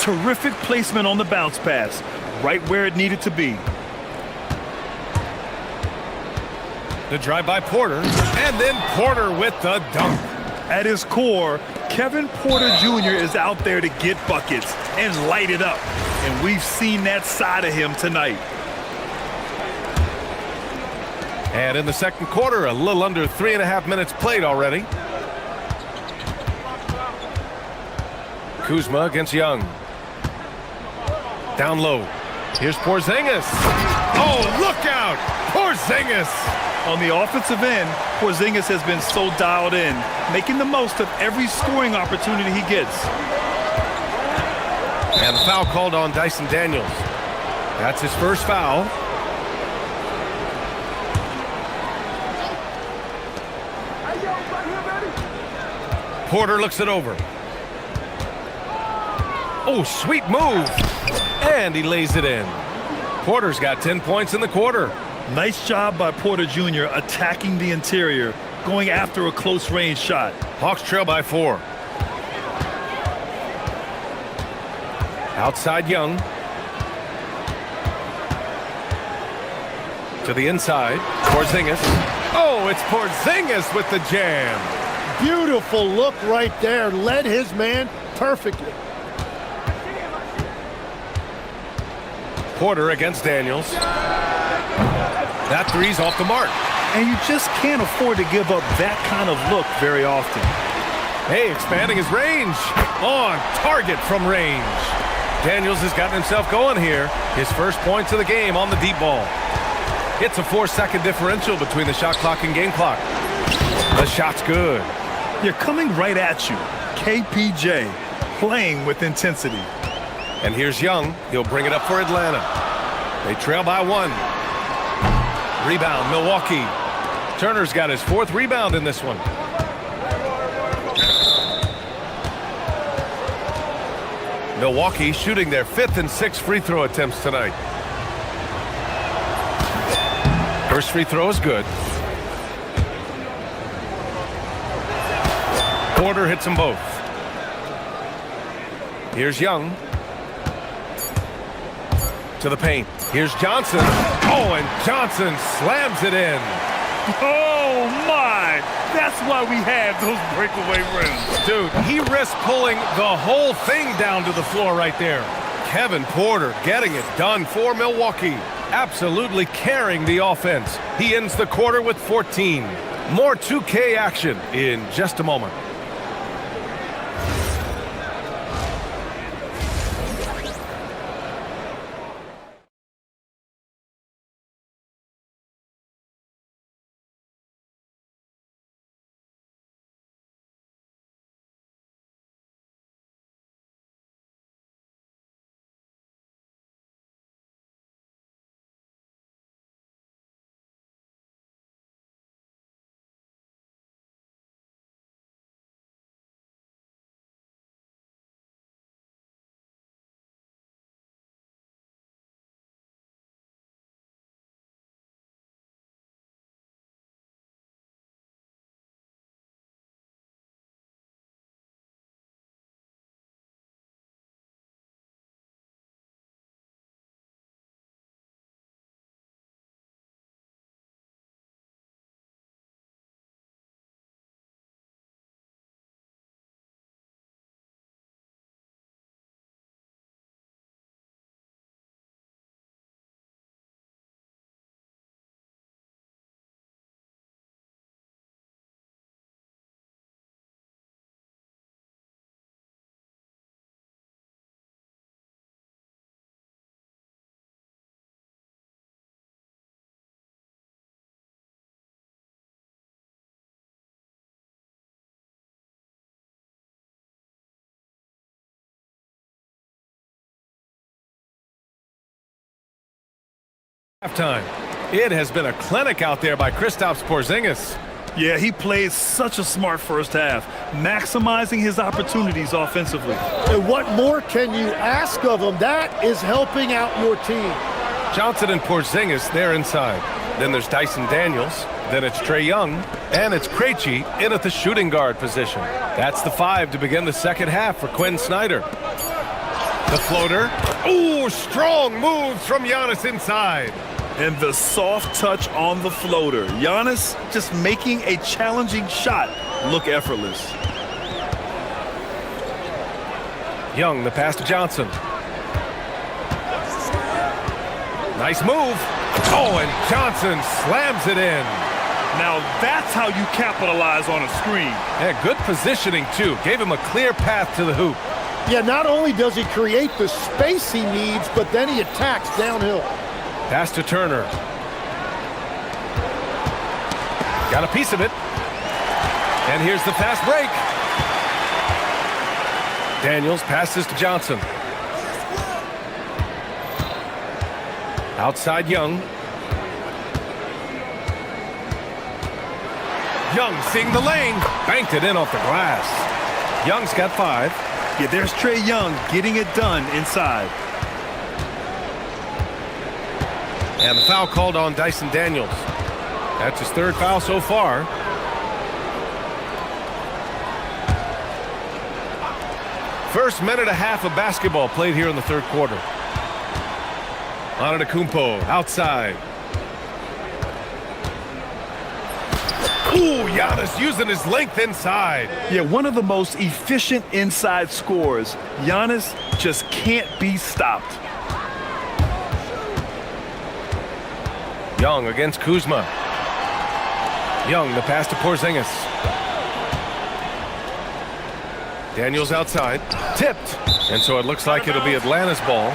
Terrific placement on the bounce pass. right where it needed to be. The drive by Porter, and then Porter with the dunk. At his core, Kevin Porter Jr. is out there to get buckets and light it up. And we've seen that side of him tonight. And in the second quarter, a little under 3.5 minutes played already. Kuzma against Young. Down low. Here's Porzingis. Oh, look out! Porzingis! On the offensive end, Porzingis has been so dialed in, making the most of every scoring opportunity he gets. And the foul called on Dyson Daniels. That's his first foul. Porter looks it over. Oh, sweet move. And he lays it in. Porter's got 10 points in the quarter. Nice job by Porter Jr. attacking the interior, going after a close-range shot. Hawks trail by 4. Outside Young. To the inside. Porzingis. Oh, it's Porzingis with the jam. Beautiful look right there. Led his man perfectly. Porter against Daniels. That three's off the mark. And you just can't afford to give up that kind of look very often. Hey, expanding his range. On target from range. Daniels has gotten himself going here. His first points of the game on the deep ball. It's a 4-second differential between the shot clock and game clock. The shot's good. They're coming right at you. KPJ playing with intensity. And here's Young. He'll bring it up for Atlanta. They trail by 1. Rebound, Milwaukee. Turner's got his 4th rebound in this one. Milwaukee shooting their 5th and 6th free throw attempts tonight. First free throw is good. Porter hits them both. Here's Young. To the paint. Here's Johnson. Oh, and Johnson slams it in. Oh, my. That's why we have those breakaway rims. Dude, he risked pulling the whole thing down to the floor right there. Kevin Porter getting it done for Milwaukee. Absolutely carrying the offense. He ends the quarter with 14. More 2K action in just a moment. Halftime. It has been a clinic out there by Kristaps Porzingis. Yeah, he played such a smart first half, maximizing his opportunities offensively. And what more can you ask of him? That is helping out your team. Johnson and Porzingis, they're inside. Then there's Dyson Daniels. Then it's Trae Young. And it's Krejci in at the shooting guard position. That's the 5 to begin the second half for Quinn Snyder. The floater. Ooh, strong moves from Giannis inside. And the soft touch on the floater. Giannis just making a challenging shot look effortless. Young, the pass to Johnson. Nice move. Oh, and Johnson slams it in. Now that's how you capitalize on a screen. Yeah, good positioning, too. Gave him a clear path to the hoop. Yeah, not only does he create the space he needs, but then he attacks downhill. Pass to Turner. Got a piece of it. And here's the fast break. Daniels passes to Johnson. Outside Young. Young seeing the lane. Banked it in off the glass. Young's got 5. Yeah, there's Trae Young getting it done inside. And the foul called on Dyson Daniels. That's his 3rd foul so far. First minute and a half of basketball played here in the 3rd quarter. Antetokounmpo outside. Ooh, Giannis using his length inside. Yeah, one of the most efficient inside scorers. Giannis just can't be stopped. Young against Kuzma. Young, the pass to Porzingis. Daniels outside. Tipped. And so it looks like it'll be Atlanta's ball.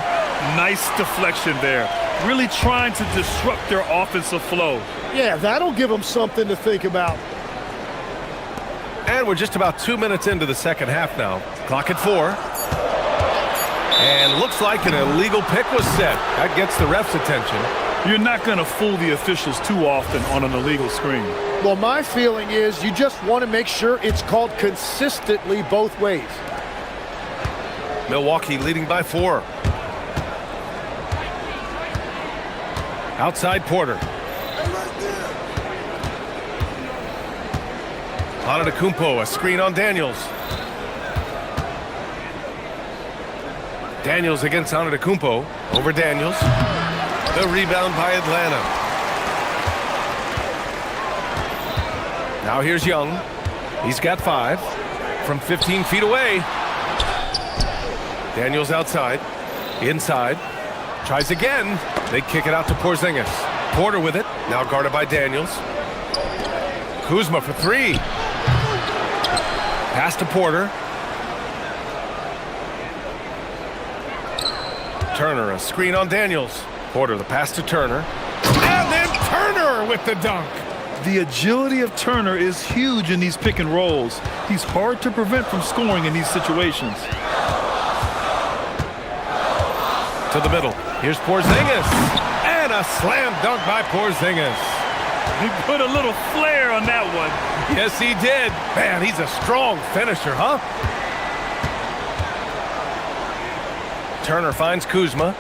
Nice deflection there. Really trying to disrupt their offensive flow. Yeah, that'll give them something to think about. And we're just about 2 minutes into the 2nd half now. Clock at 4. And looks like an illegal pick was set. That gets the ref's attention. You're not going to fool the officials too often on an illegal screen. Well, my feeling is you just want to make sure it's called consistently both ways. Milwaukee leading by 4. Outside Porter. Antetokounmpo, a screen on Daniels. Daniels against Antetokounmpo. Over Daniels. The rebound by Atlanta. Now here's Young. He's got 5 from 15 feet away. Daniels outside. Inside. Tries again. They kick it out to Porzingis. Porter with it. Now guarded by Daniels. Kuzma for 3. Pass to Porter. Turner, a screen on Daniels. Porter, the pass to Turner. And then Turner with the dunk. The agility of Turner is huge in these pick and rolls. He's hard to prevent from scoring in these situations. To the middle. Here's Porzingis. And a slam dunk by Porzingis. He put a little flair on that one. Yes, he did. Man, he's a strong finisher, huh? Turner finds Kuzma.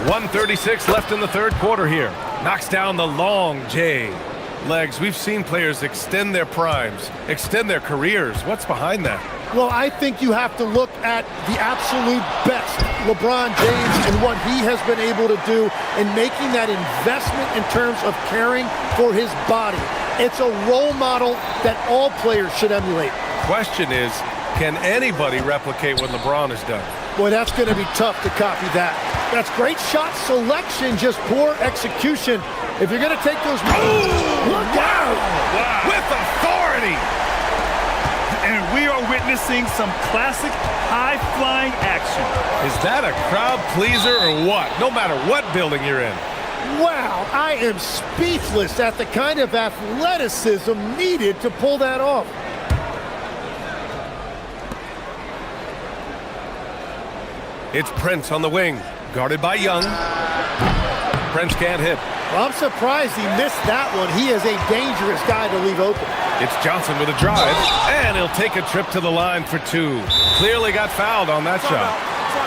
1:36 left in the 3rd quarter here. Knocks down the long J. Legs, we've seen players extend their primes, extend their careers. What's behind that? Well, I think you have to look at the absolute best, LeBron James, and what he has been able to do in making that investment in terms of caring for his body. It's a role model that all players should emulate. Question is, can anybody replicate what LeBron has done? Boy, that's going to be tough to copy that. That's great shot selection, just poor execution. If you're going to take those moves, look out! Wow. With authority! And we are witnessing some classic high-flying action. Is that a crowd pleaser or what? No matter what building you're in. Wow, I am speechless at the kind of athleticism needed to pull that off. It's Prince on the wing, guarded by Young. Prince can't hit. Well, I'm surprised he missed that one. He is a dangerous guy to leave open. It's Johnson with a drive, and he'll take a trip to the line for 2. Clearly got fouled on that shot.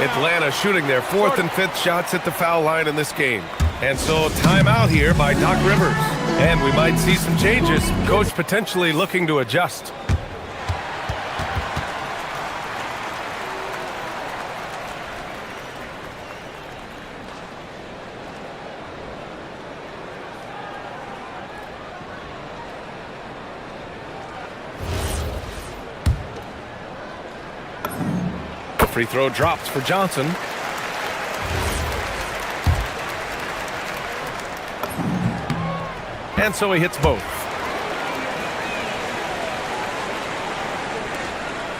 Atlanta shooting their 4th and 5th shots at the foul line in this game. And so timeout here by Doc Rivers. And we might see some changes. Coach potentially looking to adjust. Free throw drops for Johnson. And so he hits both.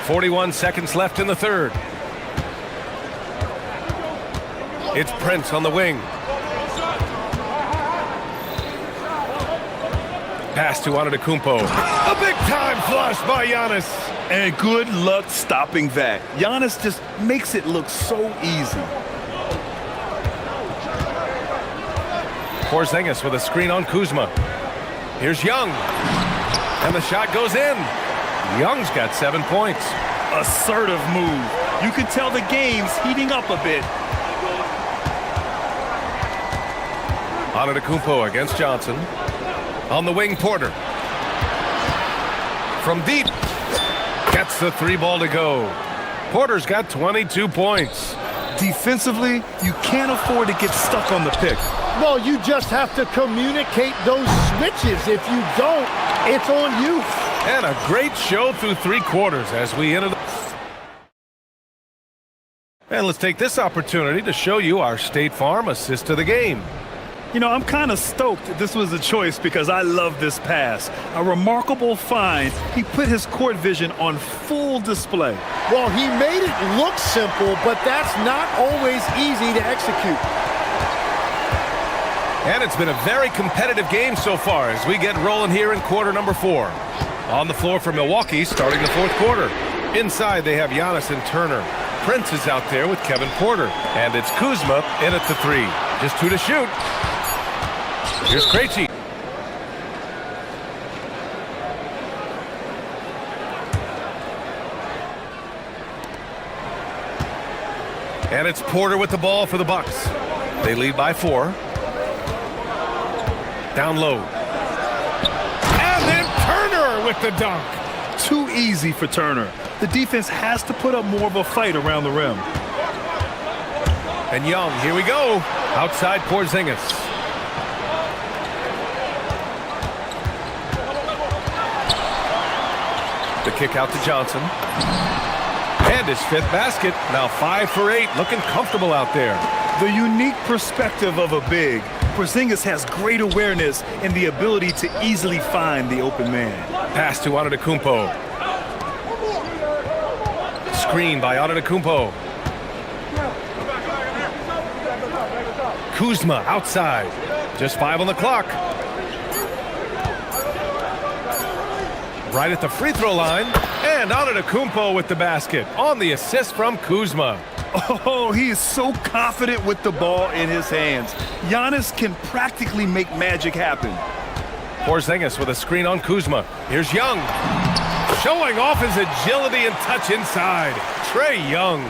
41 seconds left in the third. It's Prince on the wing. Pass to Antetokounmpo. A big-time flush by Giannis. And good luck stopping that. Giannis just makes it look so easy. Porzingis with a screen on Kuzma. Here's Young. And the shot goes in. Young's got 7 points. Assertive move. You can tell the game's heating up a bit. Antetokounmpo against Johnson. On the wing, Porter. From deep. Gets the 3 ball to go. Porter's got 22 points. Defensively, you can't afford to get stuck on the pick. Well, you just have to communicate those switches. If you don't, it's on you. And a great show through 3 quarters as we enter the... And let's take this opportunity to show you our State Farm assist to the game. You know, I'm kind of stoked this was a choice because I love this pass. A remarkable find. He put his court vision on full display. Well, he made it look simple, but that's not always easy to execute. And it's been a very competitive game so far as we get rolling here in quarter number 4. On the floor for Milwaukee starting the 4th quarter. Inside they have Giannis and Turner. Prince is out there with Kevin Porter. And it's Kuzma in at the 3. Just 2 to shoot. Here's Krejci. And it's Porter with the ball for the Bucks. They lead by 4. Down low. And then Turner with the dunk. Too easy for Turner. The defense has to put up more of a fight around the rim. And Young, here we go. Outside Porzingis. The kick out to Johnson. And his 5th basket. Now 5 for 8. Looking comfortable out there. The unique perspective of a big. Porzingis has great awareness and the ability to easily find the open man. Pass to Antetokounmpo. Screen by Antetokounmpo. Kuzma outside. Just 5 on the clock. Right at the free throw line. And Antetokounmpo with the basket on the assist from Kuzma. Oh, he is so confident with the ball in his hands. Giannis can practically make magic happen. Porzingis with a screen on Kuzma. Here's Young. Showing off his agility and touch inside. Trae Young.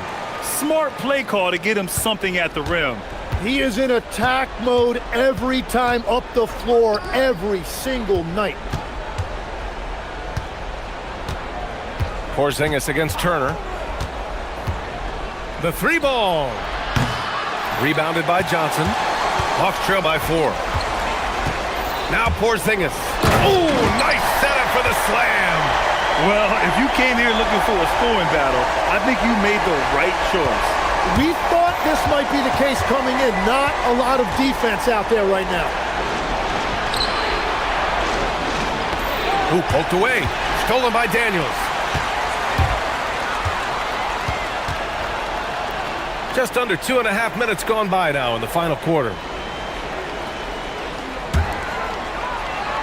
Smart play call to get him something at the rim. He is in attack mode every time up the floor, every single night. Porzingis against Turner. The 3 ball. Rebounded by Johnson. Off trail by 4. Now Porzingis. Oh, nice setup for the slam. Well, if you came here looking for a scoring battle, I think you made the right choice. We thought this might be the case coming in. Not a lot of defense out there right now. Ooh, poked away. Stolen by Daniels. Just under 2.5 minutes gone by now in the final quarter.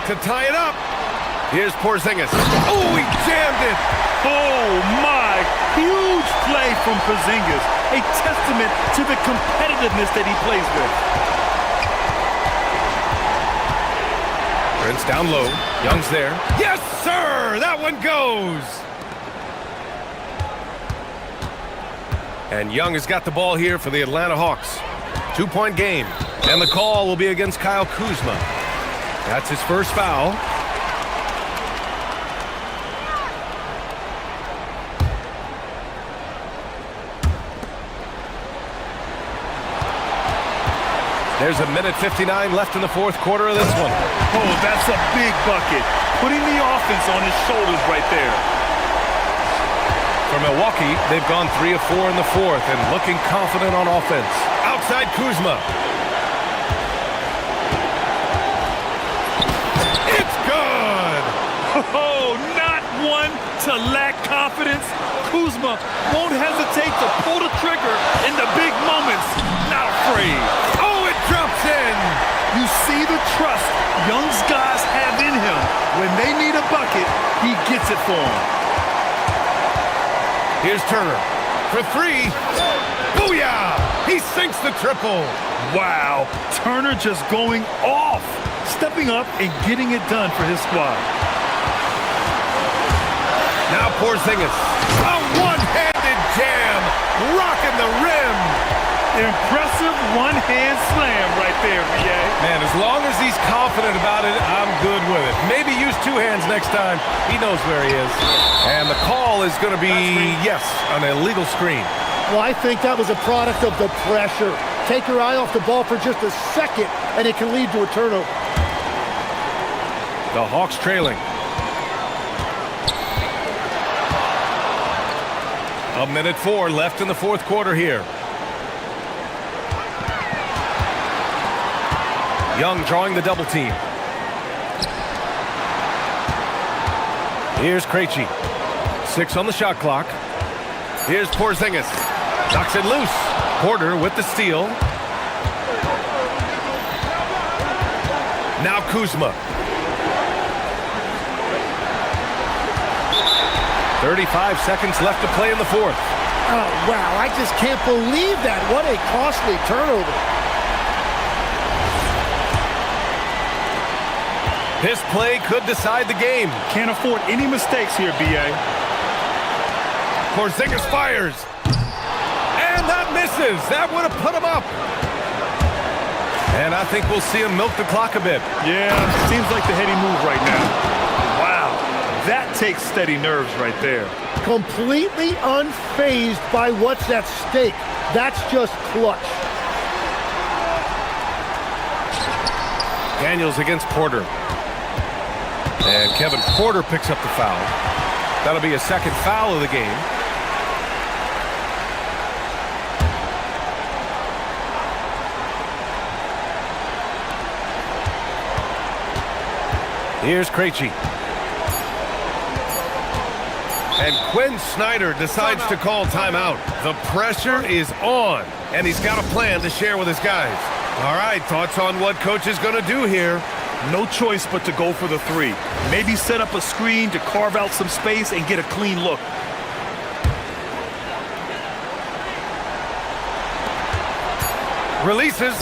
To tie it up. Here's Porzingis. Oh, he jammed it. Oh, my. Huge play from Porzingis. A testament to the competitiveness that he plays with. Prince down low. Young's there. Yes, sir. That one goes. And Young has got the ball here for the Atlanta Hawks. 2-point game. And the call will be against Kyle Kuzma. That's his first foul. There's a minute 59 left in the 4th quarter of this one. Oh, that's a big bucket. Putting the offense on his shoulders right there. For Milwaukee, they've gone 3 of 4 in the fourth and looking confident on offense. Outside Kuzma. It's good! Oh, not one to lack confidence. Kuzma won't hesitate to pull the trigger in the big moments. Not afraid. Oh, it drops in! You see the trust young guys have in him. When they need a bucket, he gets it for them. Here's Turner for 3. Booyah! He sinks the triple. Wow, Turner just going off, stepping up and getting it done for his squad. Now Porzingis. A one-handed jam, rocking the rim. Impressive one-hand slam right there, VA. Man, as long as he's confident about it, I'm good with it. Maybe use 2 hands next time. He knows where he is. And the call is going to be, yes, an illegal screen. Well, I think that was a product of the pressure. Take your eye off the ball for just a second, and it can lead to a turnover. The Hawks trailing. A minute 4 left in the fourth quarter here. Young drawing the double team. Here's Krejci. 6 on the shot clock. Here's Porzingis. Knocks it loose. Porter with the steal. Now Kuzma. 35 seconds left to play in the fourth. Oh, wow, I just can't believe that. What a costly turnover. This play could decide the game. Can't afford any mistakes here, B.A. Porzingis fires. And that misses. That would have put him up. And I think we'll see him milk the clock a bit. Yeah, seems like the heady move right now. Wow, that takes steady nerves right there. Completely unfazed by what's at stake. That's just clutch. Daniels against Porter. And Kevin Porter picks up the foul. That'll be a second foul of the game. Here's Krejci. And Quinn Snyder decides to call timeout. The pressure is on, and he's got a plan to share with his guys. All right, thoughts on what coach is going to do here? No choice but to go for the 3. Maybe set up a screen to carve out some space and get a clean look. Releases.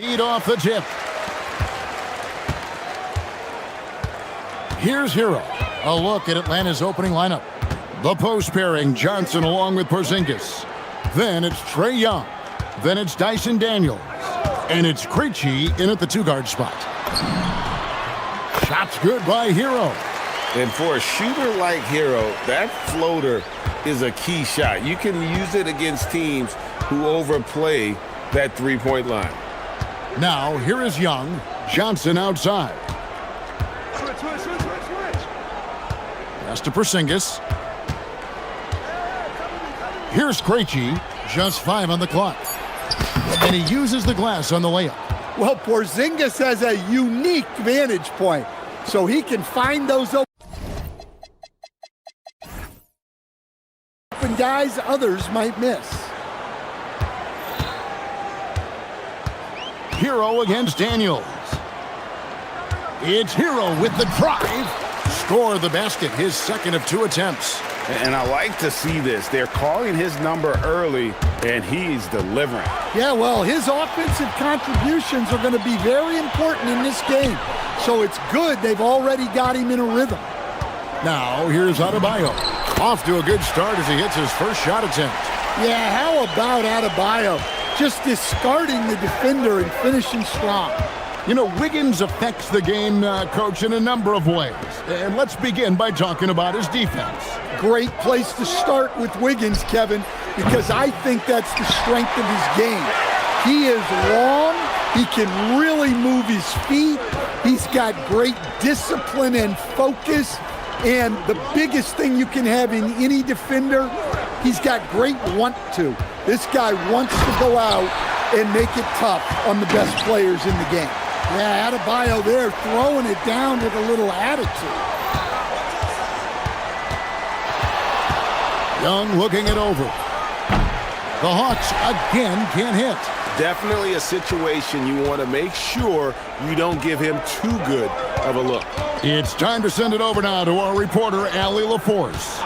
Lead off the tip. Here's Hero. A look at Atlanta's opening lineup. The post pairing, Johnson along with Porzingis. Then it's Trae Young. Then it's Dyson Daniels. And it's Krejci in at the two-guard spot. Shot's good by Hero. And for a shooter like Hero, that floater is a key shot. You can use it against teams who overplay that three-point line. Now, here is Young. Johnson outside. Pass to Porzingis. Here's Krejci. Just 5 on the clock. And he uses the glass on the layup. Well, Porzingis has a unique vantage point, so he can find those open guys others might miss. Hero against Daniels. It's Hero with the drive. Score the basket, his second of 2 attempts. And I like to see this. They're calling his number early, and he's delivering. Yeah, well, his offensive contributions are going to be very important in this game. So it's good they've already got him in a rhythm. Now, here's Adebayo. Off to a good start as he hits his first shot attempt. Yeah, how about Adebayo? Just discarding the defender and finishing strong. You know, Wiggins affects the game, Coach, in a number of ways. And let's begin by talking about his defense. Great place to start with Wiggins, Kevin, because I think that's the strength of his game. He is long. He can really move his feet. He's got great discipline and focus. And the biggest thing you can have in any defender, he's got great want to. This guy wants to go out and make it tough on the best players in the game. Yeah, Adebayo there throwing it down with a little attitude. Young looking it over. The Hawks again can't hit. Definitely a situation you want to make sure you don't give him too good of a look. It's time to send it over now to our reporter, Allie LaForce.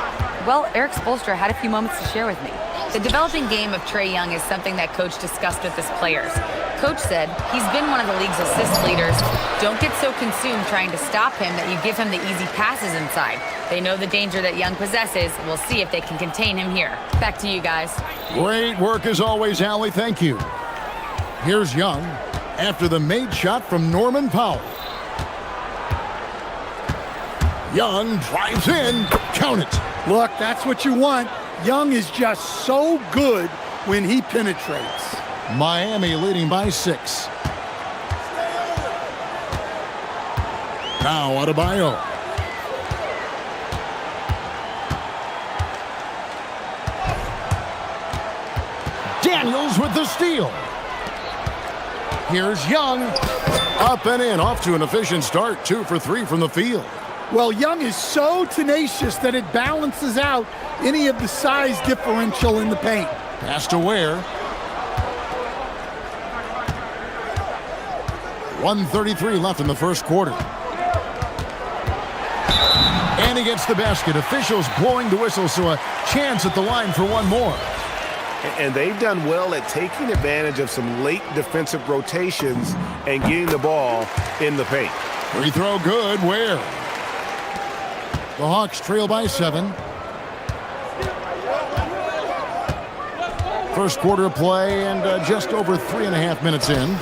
Well, Eric Spoelstra had a few moments to share with me. The developing game of Trae Young is something that Coach discussed with his players. Coach said he's been one of the league's assist leaders. Don't get so consumed trying to stop him that you give him the easy passes inside. They know the danger that Young possesses. We'll see if they can contain him here. Back to you guys. Great work as always, Allie. Thank you. Here's Young after the made shot from Norman Powell. Young drives in. Count it. Look, that's what you want. Young is just so good when he penetrates. Miami leading by 6. Now Adebayo. Daniels with the steal. Here's Young. Up and in, off to an efficient start. 2 for 3 from the field. Well, Young is so tenacious that it balances out any of the size differential in the paint. Pass to Ware. 1:33 left in the first quarter. And he gets the basket. Officials blowing the whistle, so a chance at the line for one more. And they've done well at taking advantage of some late defensive rotations and getting the ball in the paint. Free throw good. Ware. The Hawks trail by 7. First quarter of play and just over 3.5 minutes in.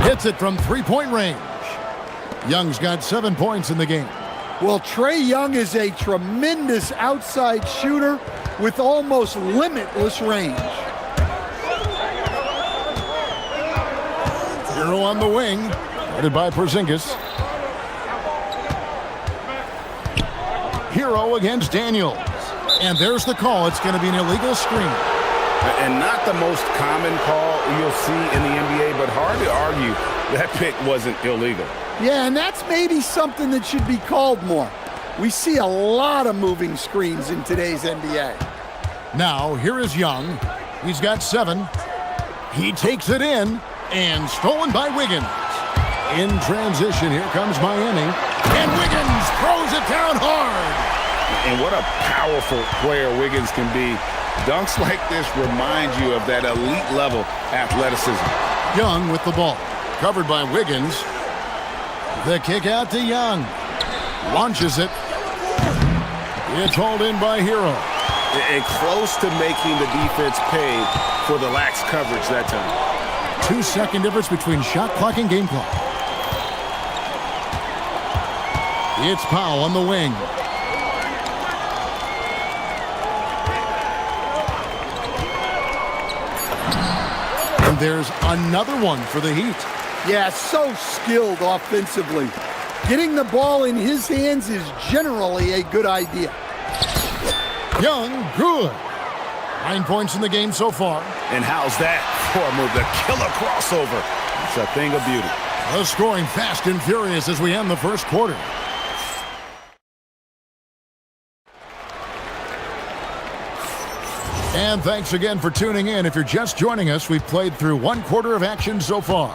Hits it from three-point range. Young's got 7 points in the game. Well, Trae Young is a tremendous outside shooter with almost limitless range. Hero on the wing, headed by Porzingis. Hero against Daniels. And there's the call. It's going to be an illegal screen. And not the most common call you'll see in the NBA, but hard to argue that pick wasn't illegal. Yeah, and that's maybe something that should be called more. We see a lot of moving screens in today's NBA. Now, here is Young. He's got 7. He takes it in, and stolen by Wiggins. In transition, here comes Miami. And Wiggins throws it down hard. And what a powerful player Wiggins can be. Dunks like this remind you of that elite level athleticism. Young with the ball. Covered by Wiggins. The kick out to Young. Launches it. It's hauled in by Hero. And close to making the defense pay for the lax coverage that time. 2-second difference between shot clock and game clock. It's Powell on the wing. And there's another one for the Heat. Yeah, so skilled offensively. Getting the ball in his hands is generally a good idea. Young, good. 9 points in the game so far. And how's that for a move? The killer crossover. It's a thing of beauty. The scoring fast and furious as we end the first quarter. And thanks again for tuning in. If you're just joining us, we've played through 1 quarter of action so far.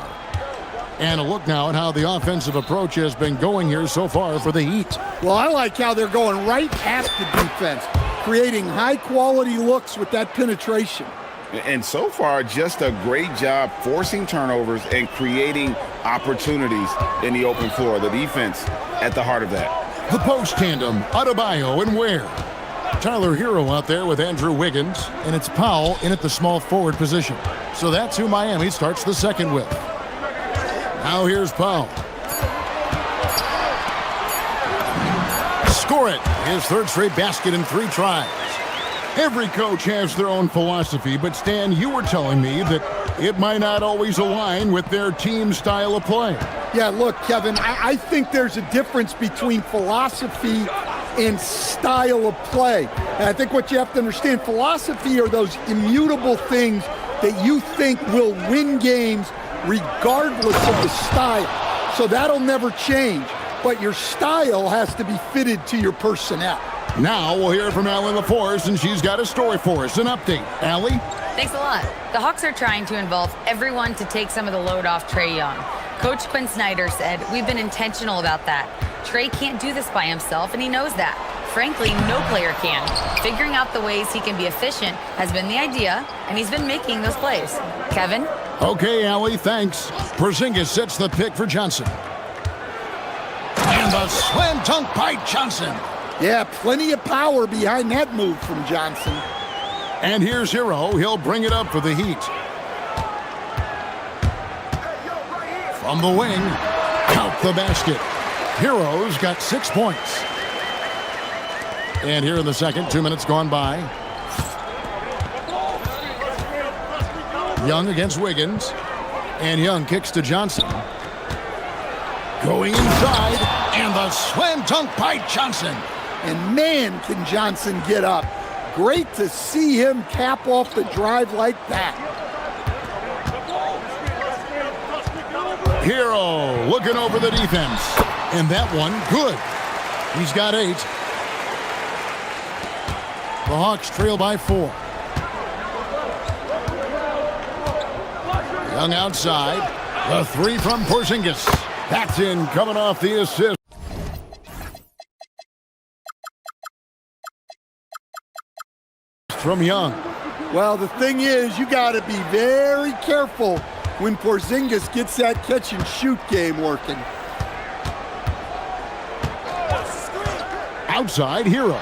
And a look now at how the offensive approach has been going here so far for the Heat. Well, I like how they're going right at the defense, creating high-quality looks with that penetration. And so far, just a great job forcing turnovers and creating opportunities in the open floor. The defense at the heart of that. The post tandem, Adebayo and Ware. Tyler Hero out there with Andrew Wiggins, and it's Powell in at the small forward position. So that's who Miami starts the second with. Now here's Powell. Score it. His third straight basket in 3 tries. Every coach has their own philosophy, but Stan, you were telling me that it might not always align with their team style of play. Yeah, look, Kevin, I think there's a difference between philosophy and style of play. And I think what you have to understand, philosophy are those immutable things that you think will win games regardless of the style. So that'll never change. But your style has to be fitted to your personnel. Now we'll hear from Allie LaForce, and she's got a story for us. An update. Allie? Thanks a lot. The Hawks are trying to involve everyone to take some of the load off Trae Young. Coach Quinn Snyder said, "We've been intentional about that. Trae can't do this by himself, and he knows that. Frankly, no player can. Figuring out the ways he can be efficient has been the idea, and he's been making those plays." Kevin? Okay, Allie, thanks. Porzingis sets the pick for Johnson. And the slam dunk by Johnson. Yeah, plenty of power behind that move from Johnson. And here's Hero. He'll bring it up for the Heat. From the wing, out the basket. Hero's got 6 points. And here in the second, 2 minutes gone by. Young against Wiggins. And Young kicks to Johnson. Going inside, and the slam dunk by Johnson. And man, can Johnson get up. Great to see him cap off the drive like that. Hero looking over the defense. And that one, good. He's got 8. The Hawks trail by 4. Young outside. The 3 from Porzingis. That's in, coming off the assist. From Young. Well, the thing is, you got to be very careful when Porzingis gets that catch and shoot game working. Outside, Hero.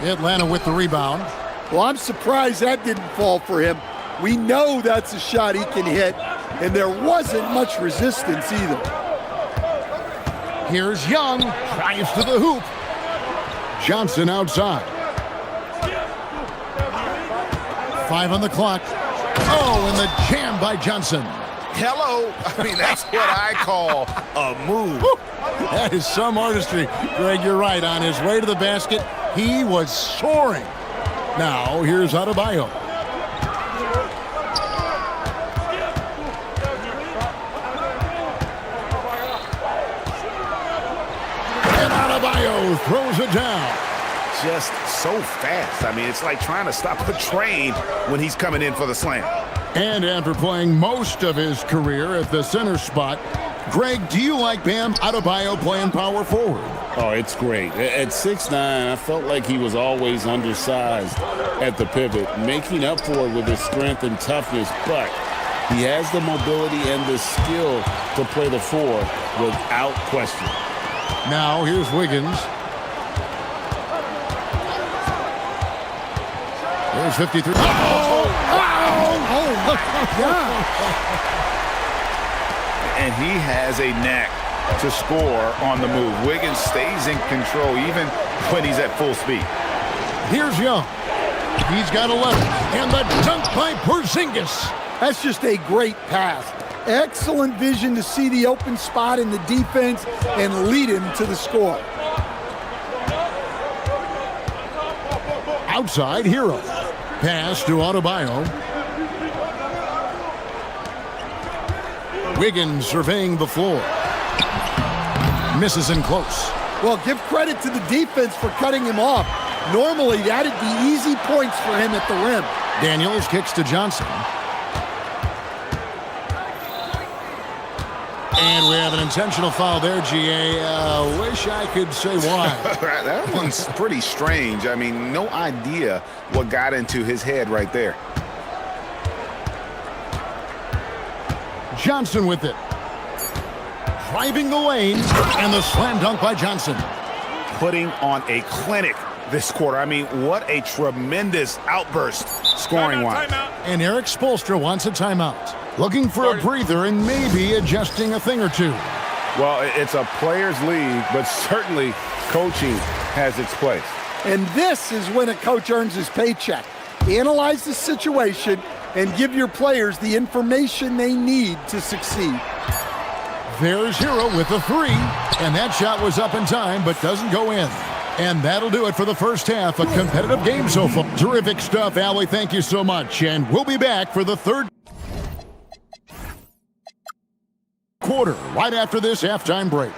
Atlanta with the rebound. Well, I'm surprised that didn't fall for him. We know that's a shot he can hit, and there wasn't much resistance either. Here's Young. Drives to the hoop. Johnson outside. 5 on the clock. Oh, and the jam by Johnson. Hello. I mean, that's what I call a move. That is some artistry. Greg, you're right. On his way to the basket, he was soaring. Now, here's Adebayo. And Adebayo throws it down. Just so fast. I mean, it's like trying to stop a train when he's coming in for the slam. And after playing most of his career at the center spot, Greg, do you like Bam Adebayo playing power forward? Oh, it's great. At 6'9", I felt like he was always undersized at the pivot, making up for it with his strength and toughness, but He has the mobility and the skill to play the 4 without question. Now here's Wiggins. There's 53. And he has a knack to score on the move. Wiggins stays in control even when he's at full speed. Here's Young. He's got 11. And the dunk by Porzingis. That's just a great pass. Excellent vision to see the open spot in the defense and lead him to the score. Outside Hero. Pass to Adebayo. Wiggins surveying the floor. Misses in close. Well, give credit to the defense for cutting him off. Normally, that'd be easy points for him at the rim. Daniels kicks to Johnson. And we have an intentional foul there, GA. Wish I could say why. That one's pretty strange. I mean, no idea what got into his head right there. Johnson with it. Driving the lane, and the slam dunk by Johnson. Putting on a clinic this quarter. I mean, what a tremendous outburst scoring-wise. And Eric Spoelstra wants a timeout. Looking for a breather and maybe adjusting a thing or two. Well, it's a players' league, but certainly coaching has its place. And this is when a coach earns his paycheck. Analyze the situation and give your players the information they need to succeed. There's Hero with a 3, and that shot was up in time but doesn't go in. And that'll do it for the first half. A competitive game so far. Terrific stuff, Allie. Thank you so much. And we'll be back for the third quarter right after this halftime break.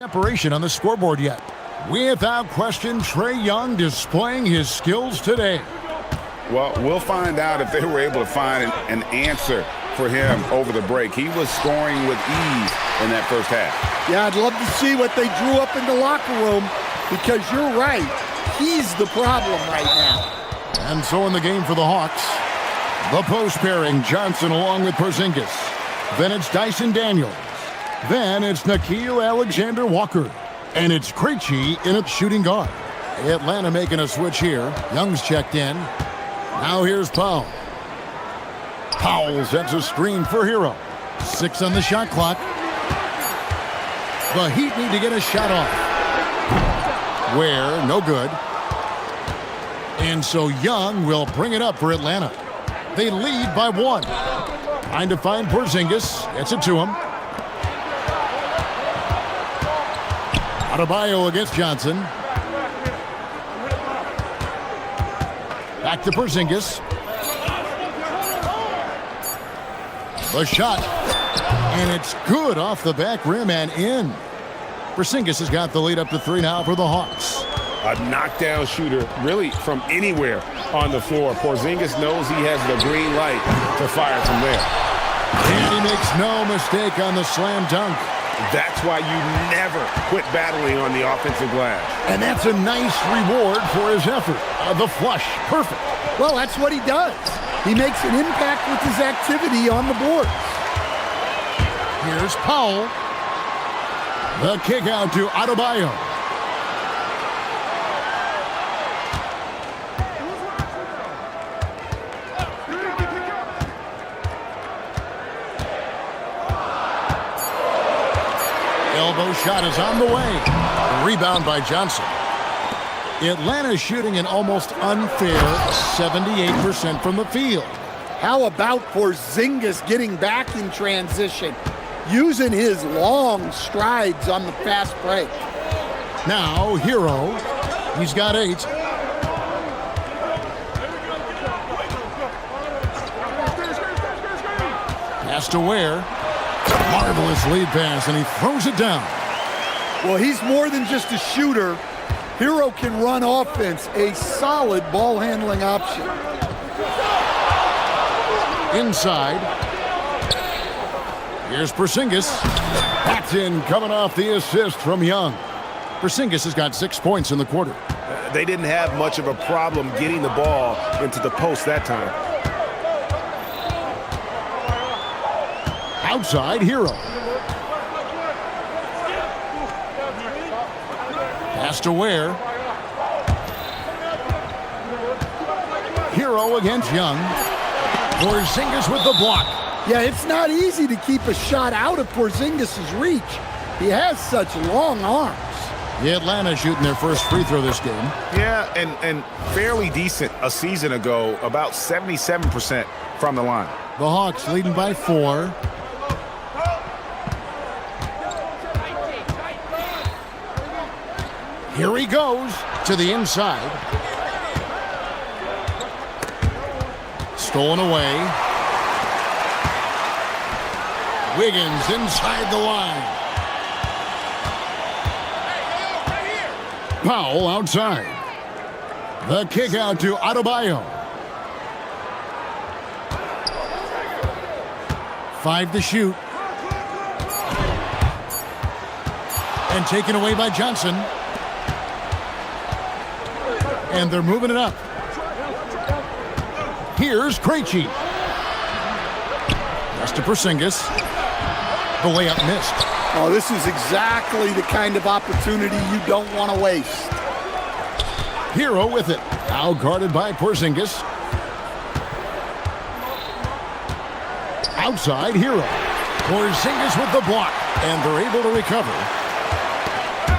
Separation on the scoreboard yet. Without question, Trae Young displaying his skills today. Well, we'll find out if they were able to find an answer for him over the break. He was scoring with ease in that first half. Yeah, I'd love to see what they drew up in the locker room because you're right. He's the problem right now. And so in the game for the Hawks, the post pairing, Johnson along with Porzingis. Then it's Dyson Daniels. Then it's Nickeil Alexander-Walker. And it's Krejci in at shooting guard. Atlanta making a switch here. Young's checked in. Now here's Powell. Powell sets a screen for Hero. 6 on the shot clock. The Heat need to get a shot off. Where, no good. And so Young will bring it up for Atlanta. They lead by 1. Trying to find Porzingis. Gets it to him. Adebayo against Johnson. Back to Porzingis. The shot. And it's good off the back rim and in. Porzingis has got the lead up to 3 now for the Hawks. A knockdown shooter, really from anywhere on the floor. Porzingis knows he has the green light to fire from there. And he makes no mistake on the slam dunk. That's why you never quit battling on the offensive glass. And that's a nice reward for his effort. The flush, perfect. Well, that's what he does. He makes an impact with his activity on the board. Here's Powell. The kick out to Adebayo. Elbow shot is on the way. Rebound by Johnson. Atlanta shooting an almost unfair 78% from the field. How about Porzingis getting back in transition, using his long strides on the fast break? Now, Hero. He's got 8. Pass to Ware. Marvelous lead pass, and he throws it down. Well, he's more than just a shooter. Hero can run offense, a solid ball handling option. Inside. Here's Porzingis. That's in, coming off the assist from Young. Porzingis has got 6 points in the quarter. They didn't have much of a problem getting the ball into the post that time. Outside, Hero. Pass to Ware. Hero against Young. Porzingis with the block. Yeah, it's not easy to keep a shot out of Porzingis' reach. He has such long arms. The Atlanta shooting their first free throw this game. Yeah, and fairly decent a season ago, about 77% from the line. The Hawks leading by 4. Here he goes to the inside. Stolen away. Wiggins inside the line. Powell outside. The kick out to Adebayo. 5 to shoot. And taken away by Johnson. And they're moving it up. Here's Krejci. Pass to Porzingis. The layup missed. Oh, this is exactly the kind of opportunity you don't want to waste. Hero with it. Now guarded by Porzingis. Outside, Hero. Porzingis with the block. And they're able to recover.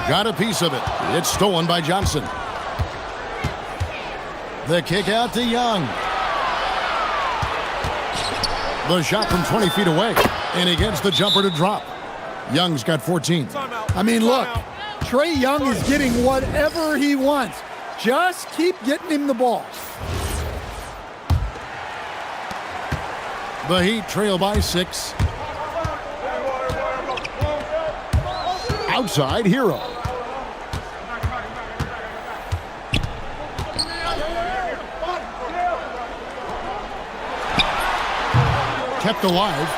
Got a piece of it. It's stolen by Johnson. The kick out to Young. The shot from 20 feet away. And he gets the jumper to drop. Young's got 14. I mean, look, Trae Young is getting whatever he wants. Just keep getting him the ball. The Heat trail by 6. Outside, Hero. Kept alive.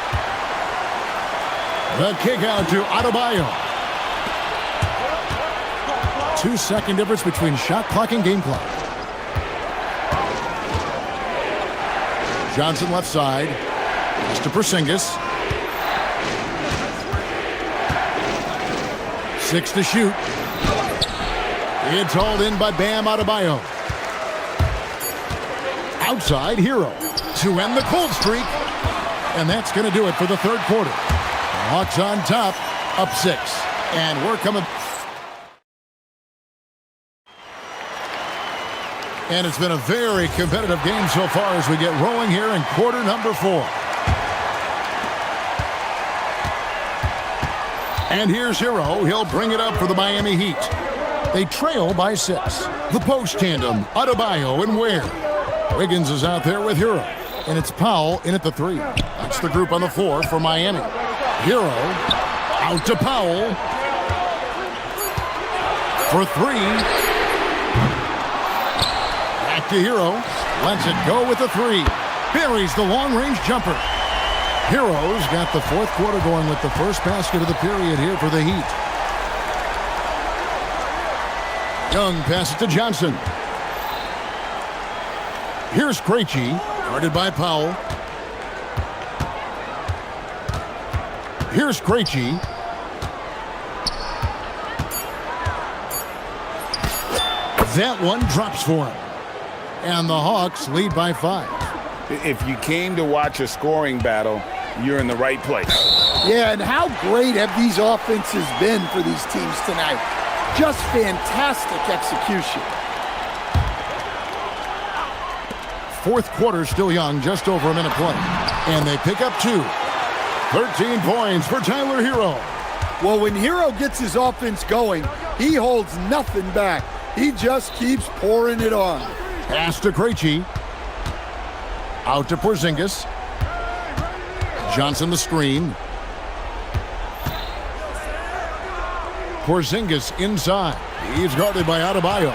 The kick out to Adebayo. 2-second difference between shot clock and game clock. Johnson left side. Pass to Porzingis. 6 to shoot. It's hauled in by Bam Adebayo. Outside, Hero. To end the cold streak. And that's going to do it for the third quarter. Hawks on top, up 6. And we're coming. And it's been a very competitive game so far as we get rolling here in quarter number 4. And here's Hero. He'll bring it up for the Miami Heat. They trail by 6. The post tandem, Adebayo and Ware. Wiggins is out there with Hero. And it's Powell in at the 3. That's the group on the floor for Miami. Hero out to Powell for 3. Back to Hero. Lets it go with the 3. Buries the long-range jumper. Hero's got the fourth quarter going with the first basket of the period here for the Heat. Young passes to Johnson. Here's Krejci, guarded by Powell. Here's Krejci. That one drops for him. And the Hawks lead by 5. If you came to watch a scoring battle, you're in the right place. Yeah, and how great have these offenses been for these teams tonight? Just fantastic execution. Fourth quarter still young, just over a minute play. And they pick up 2. 13 points for Tyler Hero. Well, when Hero gets his offense going, he holds nothing back. He just keeps pouring it on. Pass to Krejci. Out to Porzingis. Johnson the screen. Porzingis inside. He's guarded by Adebayo.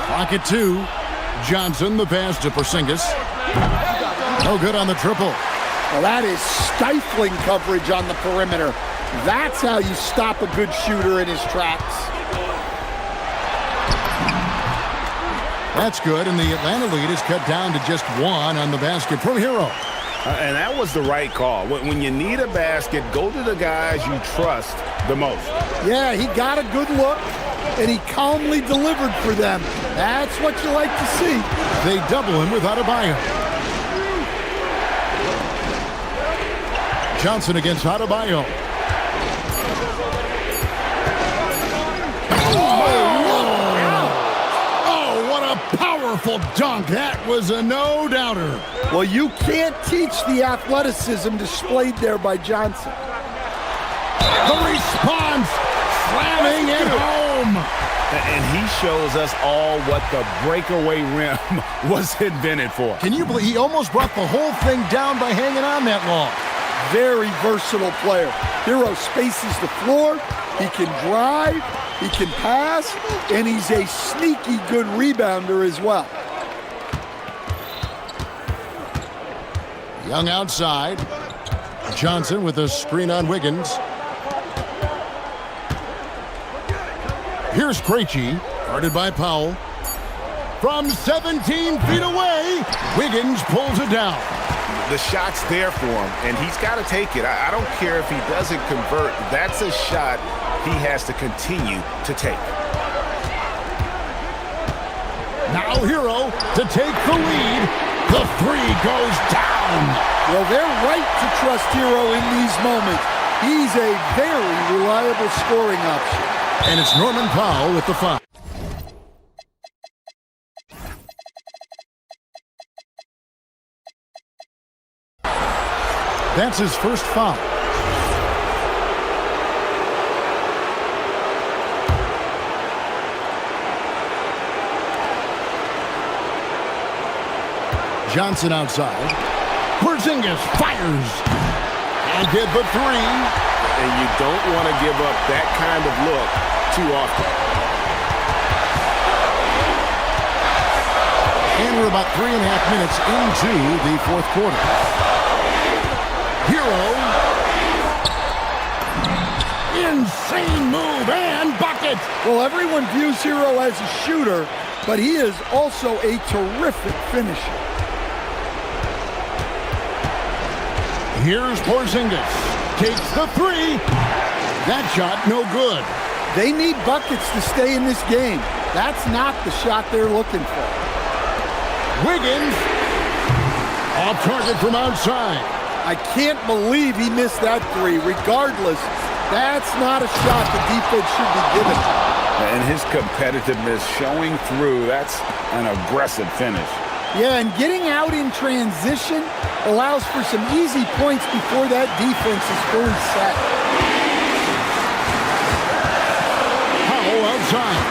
Clock at 2. Johnson the pass to Porzingis. No good on the triple. Well, that is stifling coverage on the perimeter. That's how you stop a good shooter in his tracks. That's good, and the Atlanta lead is cut down to just 1 on the basket from Hero. And that was the right call. When you need a basket, go to the guys you trust the most. Yeah, he got a good look, and he calmly delivered for them. That's what you like to see. They double him with Adebayo. Johnson against Adebayo. Powerful dunk. That was a no-doubter. Well, you can't teach the athleticism displayed there by Johnson. The response, slamming it home. And he shows us all what the breakaway rim was invented for. Can you believe he almost brought the whole thing down by hanging on that long? Very versatile player. Hero spaces the floor. He can drive. He can pass, and he's a sneaky good rebounder as well. Young outside. Johnson with a screen on Wiggins. Here's Krejci, guarded by Powell. From 17 feet away, Wiggins pulls it down. The shot's there for him, and he's got to take it. I don't care if he doesn't convert. That's a shot he has to continue to take. Now Hero to take the lead. The 3 goes down. Well, they're right to trust Hero in these moments. He's a very reliable scoring option. And it's Norman Powell with the foul. That's his first foul. Johnson outside. Porzingis fires. And did the 3. And you don't want to give up that kind of look too often. And we're about 3.5 minutes into the fourth quarter. Hero. Insane move and bucket. Well, everyone views Hero as a shooter, but he is also a terrific finisher. Here's Porzingis. Takes the 3. That shot no good. They need buckets to stay in this game. That's not the shot they're looking for. Wiggins. Off target from outside. I can't believe he missed that 3. Regardless, that's not a shot the defense should be given. And his competitiveness showing through. That's an aggressive finish. Yeah, and getting out in transition allows for some easy points before that defense is fully set. Powell outside.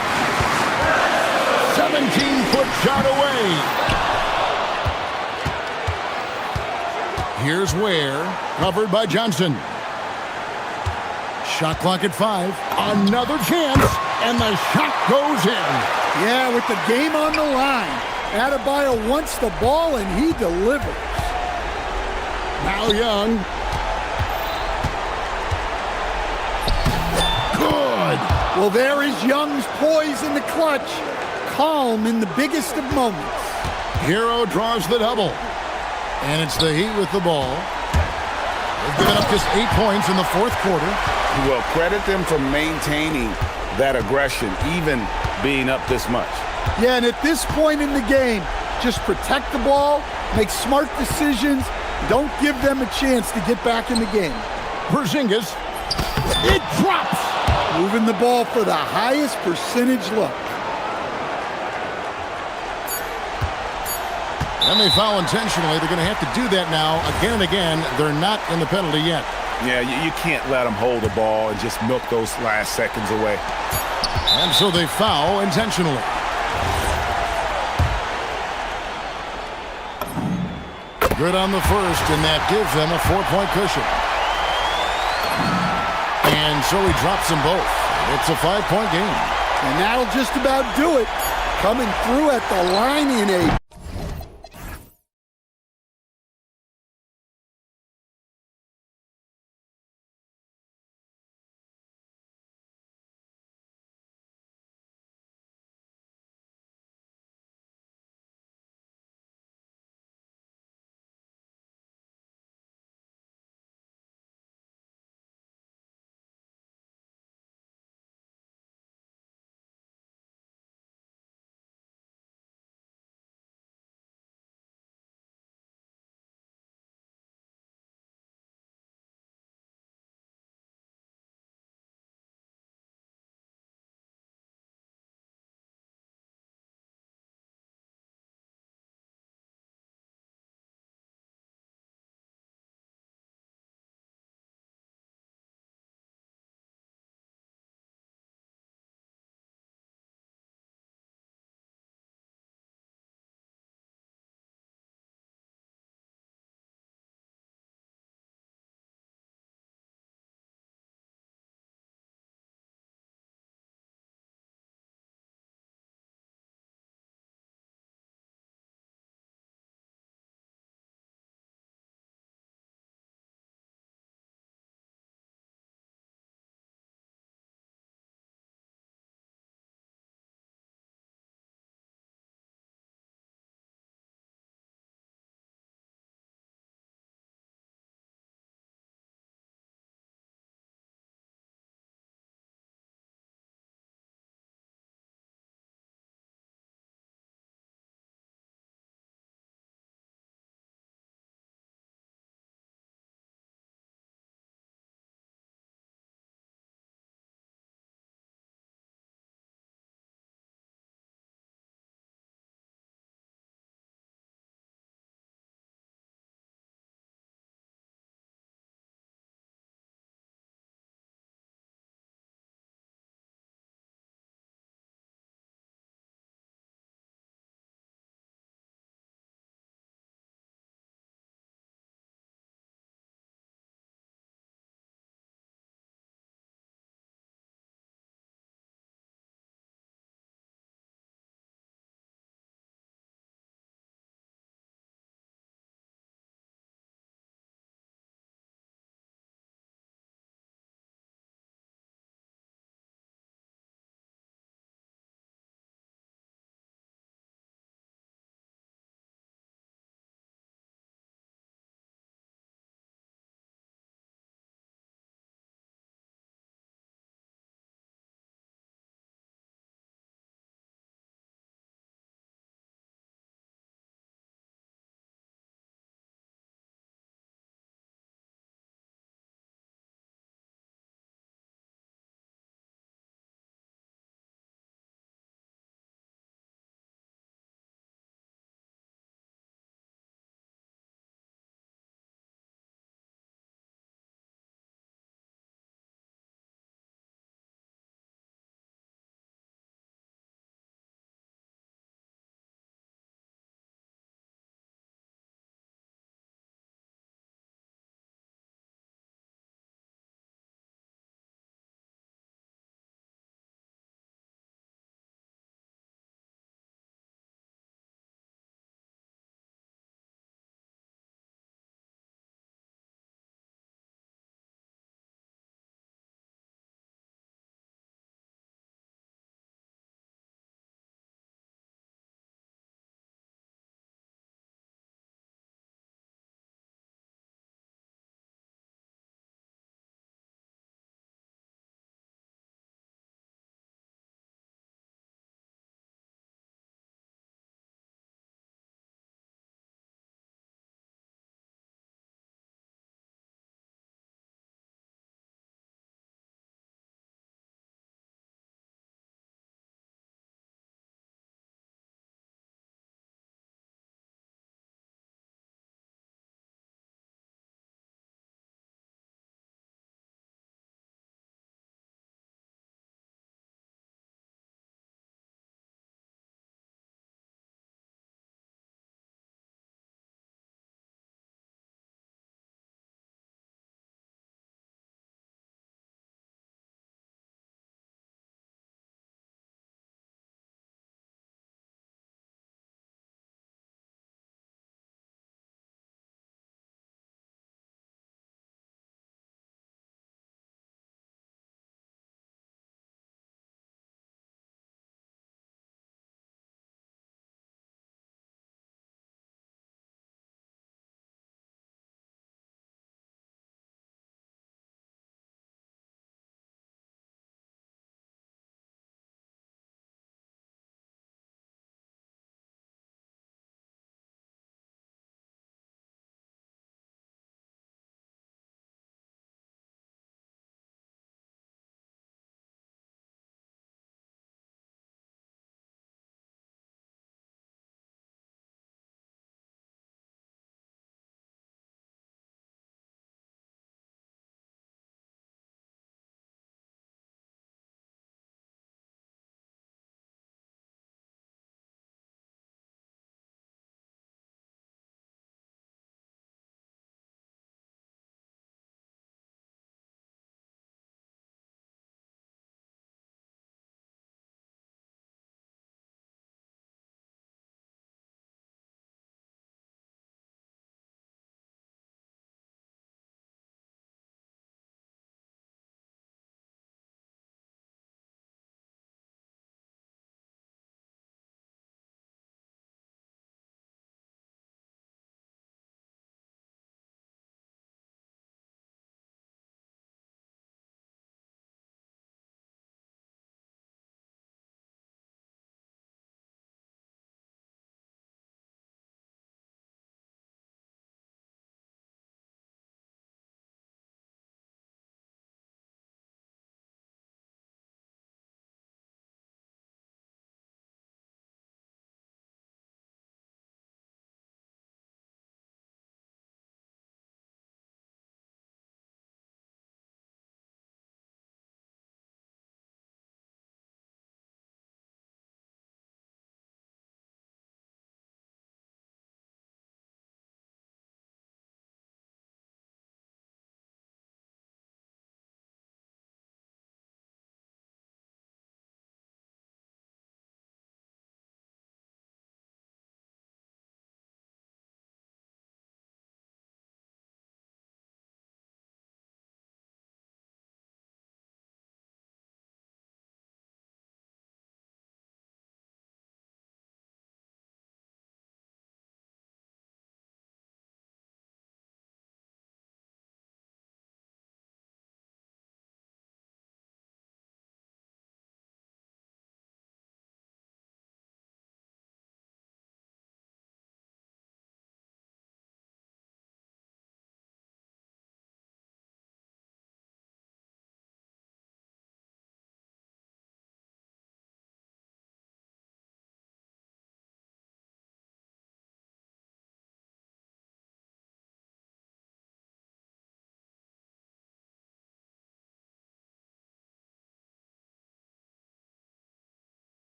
17-foot shot away. Here's Ware, covered by Johnson. Shot clock at 5. Another chance, and the shot goes in. Yeah, with the game on the line, Adebayo wants the ball, and he delivers. Now Young. Good. Well, there is Young's poise in the clutch. Calm in the biggest of moments. Hero draws the double. And it's the Heat with the ball. They've given up just 8 points in the fourth quarter. Well, credit them for maintaining that aggression, even being up this much. Yeah, and at this point in the game, just protect the ball, make smart decisions, don't give them a chance to get back in the game. Porzingis, it drops. Moving the ball for the highest percentage look. And they foul intentionally. They're going to have to do that now again and again. They're not in the penalty yet. Yeah, you can't let them hold the ball and just milk those last seconds away. And so they foul intentionally. Good on the first, and that gives them a 4-point cushion. And so he drops them both. It's a 5-point game. And that'll just about do it. Coming through at the line in a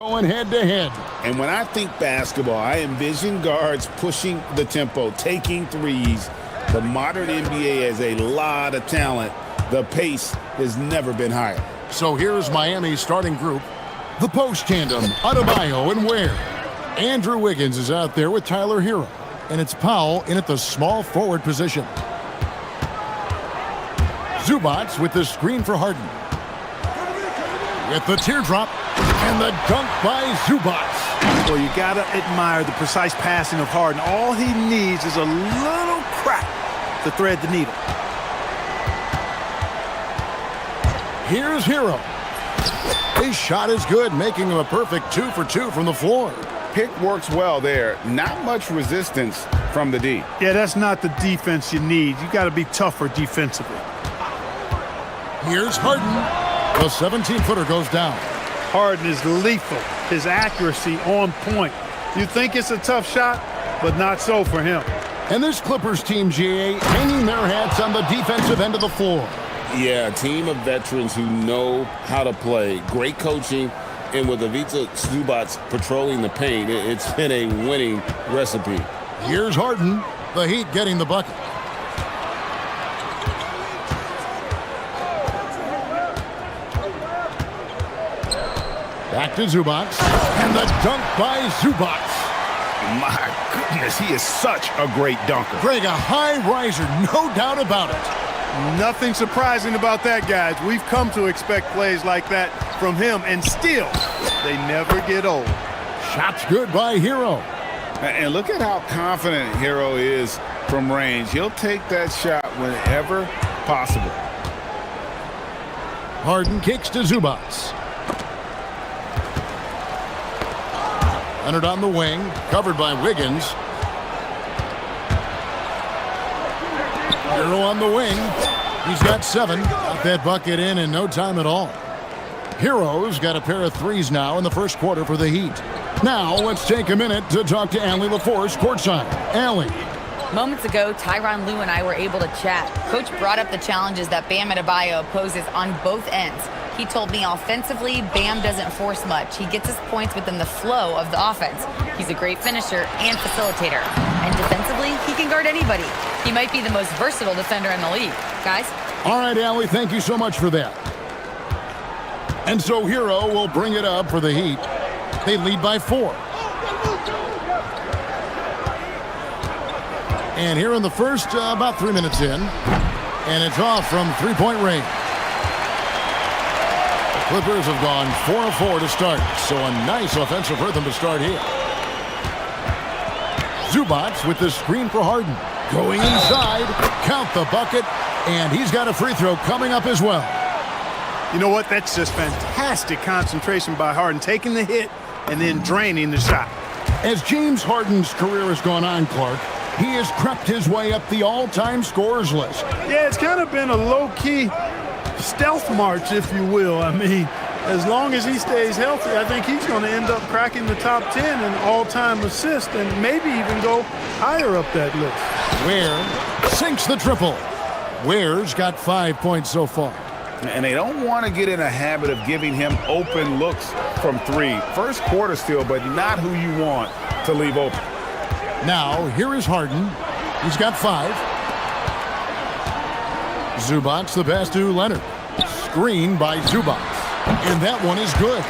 Going head-to-head. And when I think basketball, I envision guards pushing the tempo, taking threes. The modern NBA has a lot of talent. The pace has never been higher. So here's Miami's starting group. The post tandem, Adebayo and Ware. Andrew Wiggins is out there with Tyler Hero. And it's Powell in at the small forward position. Zubac with the screen for Harden. With the teardrop and the dunk by Zubac. Well, you got to admire the precise passing of Harden. All he needs is a little crack to thread the needle. Here's Hero. His shot is good, making him a perfect 2 for 2 from the floor. Pick works well there. Not much resistance from the D. Yeah, that's not the defense you need. You got to be tougher defensively. Here's Harden. The 17-footer goes down. Harden is lethal. His accuracy on point. You think it's a tough shot, but not so for him. And this Clippers team, GA, hanging their hats on the defensive end of the floor. Yeah, a team of veterans who know how to play. Great coaching. And with Ivica Zubac patrolling the paint, it's been a winning recipe. Here's Harden. The Heat getting the bucket. Back to Zubac. And the dunk by Zubac. My goodness, he is such a great dunker. Greg, a high riser, no doubt about it. Nothing surprising about that, guys. We've come to expect plays like that from him, and still, they never get old. Shot's good by Hero. And look at how confident Hero is from range. He'll take that shot whenever possible. Harden kicks to Zubac. Leonard on the wing, covered by Wiggins. Hero on the wing. He's got 7. Got that bucket in no time at all. Hero's got a pair of threes now in the first quarter for the Heat. Now let's take a minute to talk to Allie LaForce courtside. Allie. Moments ago, Tyronn Lue and I were able to chat. Coach brought up the challenges that Bam Adebayo poses on both ends. He told me offensively, Bam doesn't force much. He gets his points within the flow of the offense. He's a great finisher and facilitator. And defensively, he can guard anybody. He might be the most versatile defender in the league. Guys? All right, Allie, thank you so much for that. And so Hero will bring it up for the Heat. They lead by 4. And here in the first, about 3 minutes in. And it's off from three-point range. The Clippers have gone 4 of 4 to start. So a nice offensive rhythm to start here. Zubac with the screen for Harden. Going inside, count the bucket, and he's got a free throw coming up as well. You know what? That's just fantastic concentration by Harden, taking the hit and then draining the shot. As James Harden's career has gone on, Clark, he has crept his way up the all-time scorers list. Yeah, it's kind of been a low-key stealth march, if you will. I mean, as long as he stays healthy, I think he's going to end up cracking the top 10 in all-time assists and maybe even go higher up that list. Ware sinks the triple. Ware's got 5 points so far. And they don't want to get in a habit of giving him open looks from 3. First quarter still, but not who you want to leave open. Now, here is Harden. He's got 5. Zubac the pass to Leonard. Screen by Zubac. And that one is good.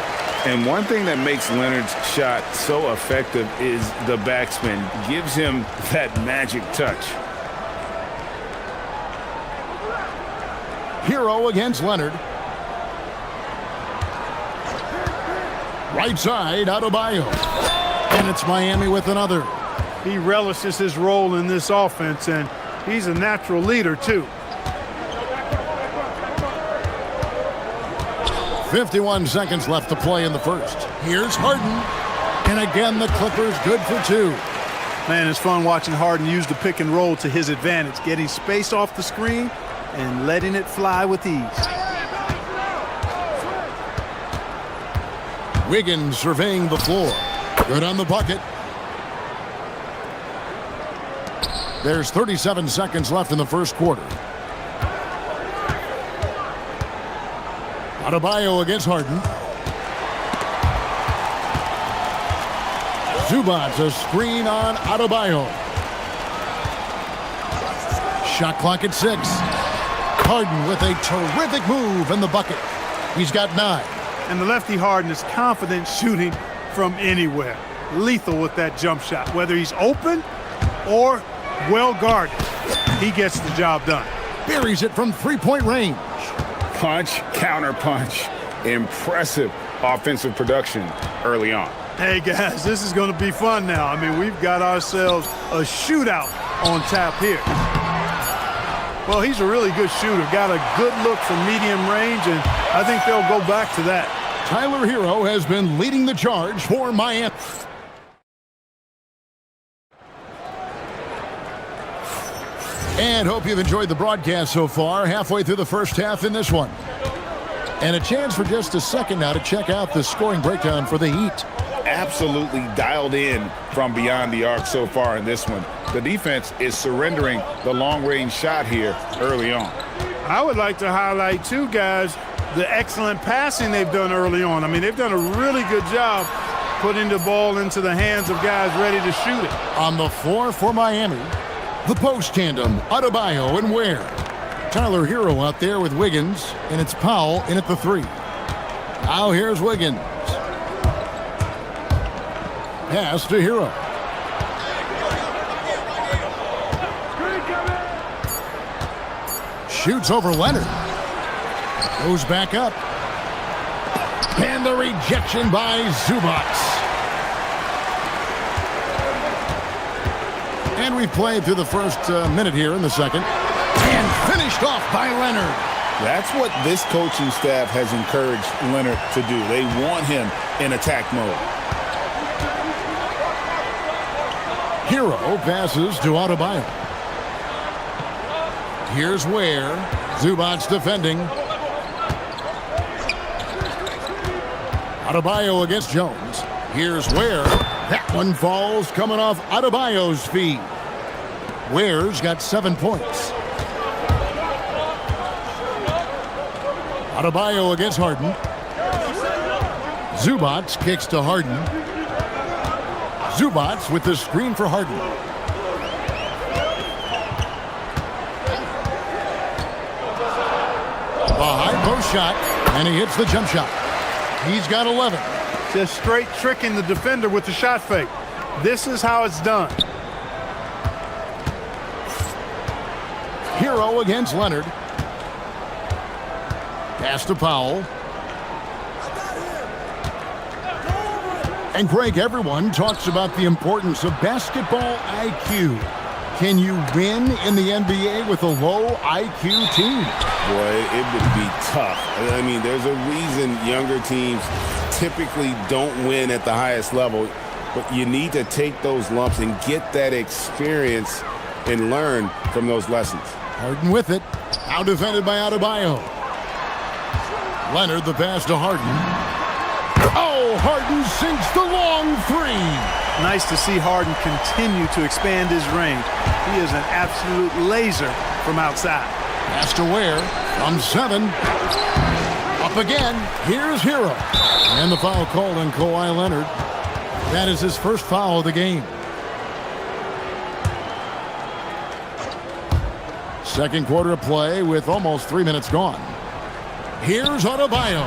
And one thing that makes Leonard's shot so effective is the backspin. Gives him that magic touch. Hero against Leonard. Right side, Adebayo. And it's Miami with another. He relishes his role in this offense, and he's a natural leader, too. 51 seconds left to play in the first. Here's Harden. And again, the Clippers good for 2. Man, it's fun watching Harden use the pick and roll to his advantage, getting space off the screen and letting it fly with ease. Wiggins surveying the floor. Good on the bucket. There's 37 seconds left in the first quarter. Adebayo against Harden. Zubats a screen on Adebayo. Shot clock at 6. Harden with a terrific move in the bucket. He's got 9. And the lefty Harden is confident shooting from anywhere. Lethal with that jump shot. Whether he's open or well guarded, he gets the job done. Buries it from three-point range. Punch, counter punch. Impressive offensive production early on. Hey guys, this is going to be fun now. I mean, we've got ourselves a shootout on tap here. Well, he's a really good shooter. Got a good look from medium range, and I think they'll go back to that. Tyler Hero has been leading the charge for Miami. And hope you've enjoyed the broadcast so far. Halfway through the first half in this one. And a chance for just a second now to check out the scoring breakdown for the Heat. Absolutely dialed in from beyond the arc so far in this one. The defense is surrendering the long-range shot here early on. I would like to highlight, too, guys, the excellent passing they've done early on. I mean, they've done a really good job putting the ball into the hands of guys ready to shoot it. On the floor for Miami, the post tandem, Adebayo and Ware. Tyler Hero out there with Wiggins, and it's Powell in at the 3. Now here's Wiggins. Pass to Hero. Shoots over Leonard. Goes back up. And the rejection by Zubats. And we've played through the first minute here in the second. And finished off by Leonard. That's what this coaching staff has encouraged Leonard to do. They want him in attack mode. Hero passes to Adebayo. Here's Ware. Zubats defending. Adebayo against Jones. Here's Ware. That one falls coming off Adebayo's feet. Ware's got 7 points. Adebayo against Harden. Zubats kicks to Harden. Zubats with the screen for Harden. A high post shot, and he hits the jump shot. He's got 11. Just straight tricking the defender with the shot fake. This is how it's done. Hero against Leonard. Pass to Powell. And Greg, everyone talks about the importance of basketball IQ. Can you win in the NBA with a low IQ team? Boy, it would be tough. I mean, there's a reason younger teams typically don't win at the highest level, but you need to take those lumps and get that experience and learn from those lessons. Harden with it. Now defended by Adebayo. Leonard the pass to Harden. Oh, Harden sinks the long 3. Nice to see Harden continue to expand his range. He is an absolute laser from outside. Pass to Ware from 7. Up again. Here's Hero. And the foul called on Kawhi Leonard. That is his first foul of the game. Second quarter of play with almost 3 minutes gone. Here's Adebayo.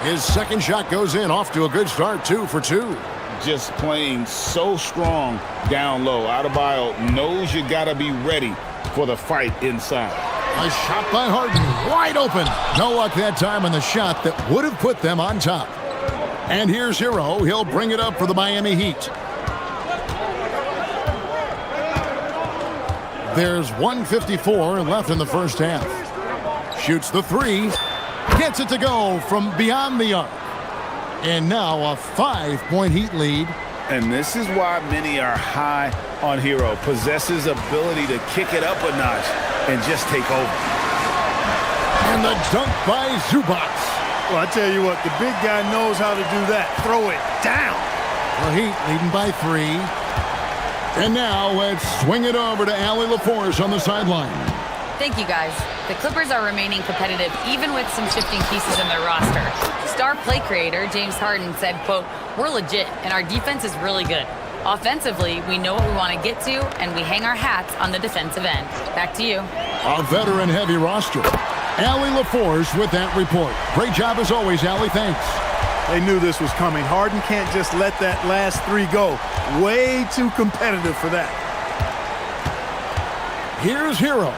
His second shot goes in, off to a good start, 2 for 2. Just playing so strong down low. Adebayo knows you got to be ready for the fight inside. A shot by Harden, wide open. No luck that time on the shot that would have put them on top. And here's Hero. He'll bring it up for the Miami Heat. There's 1:54 left in the first half. Shoots the 3. Gets it to go from beyond the arc. And now a 5-point Heat lead. And this is why many are high on Hero. Possesses ability to kick it up a notch and just take over. And the dunk by Zubats. Well, I tell you what, the big guy knows how to do that. Throw it down. The Heat leading by 3. And now let's swing it over to Allie LaForce on the sideline. Thank you, guys. The Clippers are remaining competitive even with some shifting pieces in their roster. Star play creator James Harden said, quote, "We're legit and our defense is really good." Offensively, we know what we want to get to, and we hang our hats on the defensive end. Back to you. A veteran-heavy roster. Allie LaForce with that report. Great job as always, Allie. Thanks. They knew this was coming. Harden can't just let that last three go. Way too competitive for that. Here's Hero.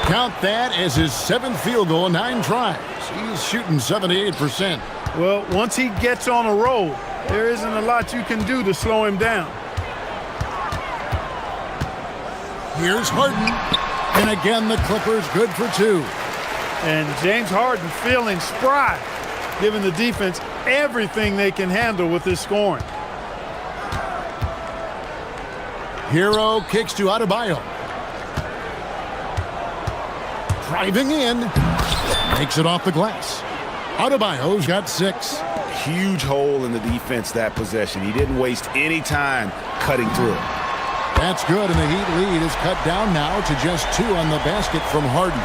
Count that as his 7th field goal in 9 tries. He's shooting 78%. Well, once he gets on a roll, there isn't a lot you can do to slow him down. Here's Harden. And again, the Clippers good for 2. And James Harden feeling spry, giving the defense everything they can handle with his scoring. Hero kicks to Adebayo. Driving in. Makes it off the glass. Adebayo's got 6. Huge hole in the defense that possession. He didn't waste any time cutting through it. That's good, and the Heat lead is cut down now to just 2 on the basket from Harden.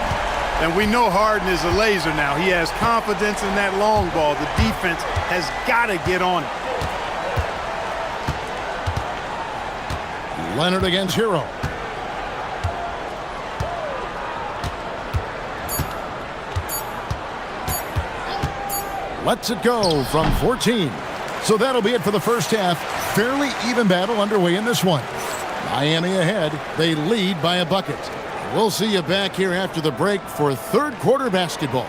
And we know Harden is a laser now. He has confidence in that long ball. The defense has got to get on it. Leonard against Hero. Lets it go from 14. So that'll be it for the first half. Fairly even battle underway in this one. Miami ahead. They lead by a bucket. We'll see you back here after the break for third quarter basketball.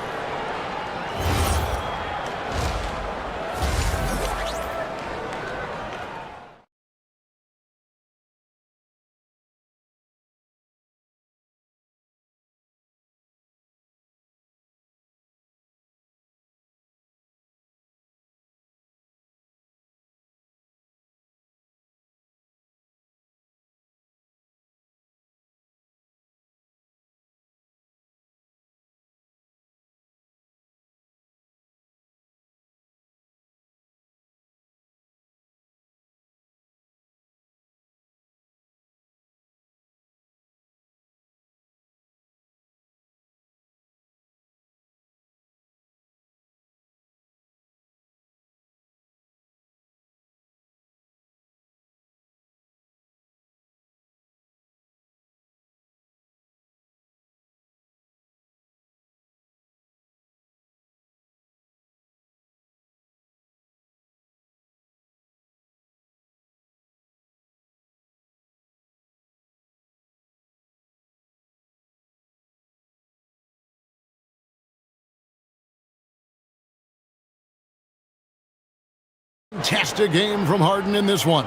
Fantastic game from Harden in this one.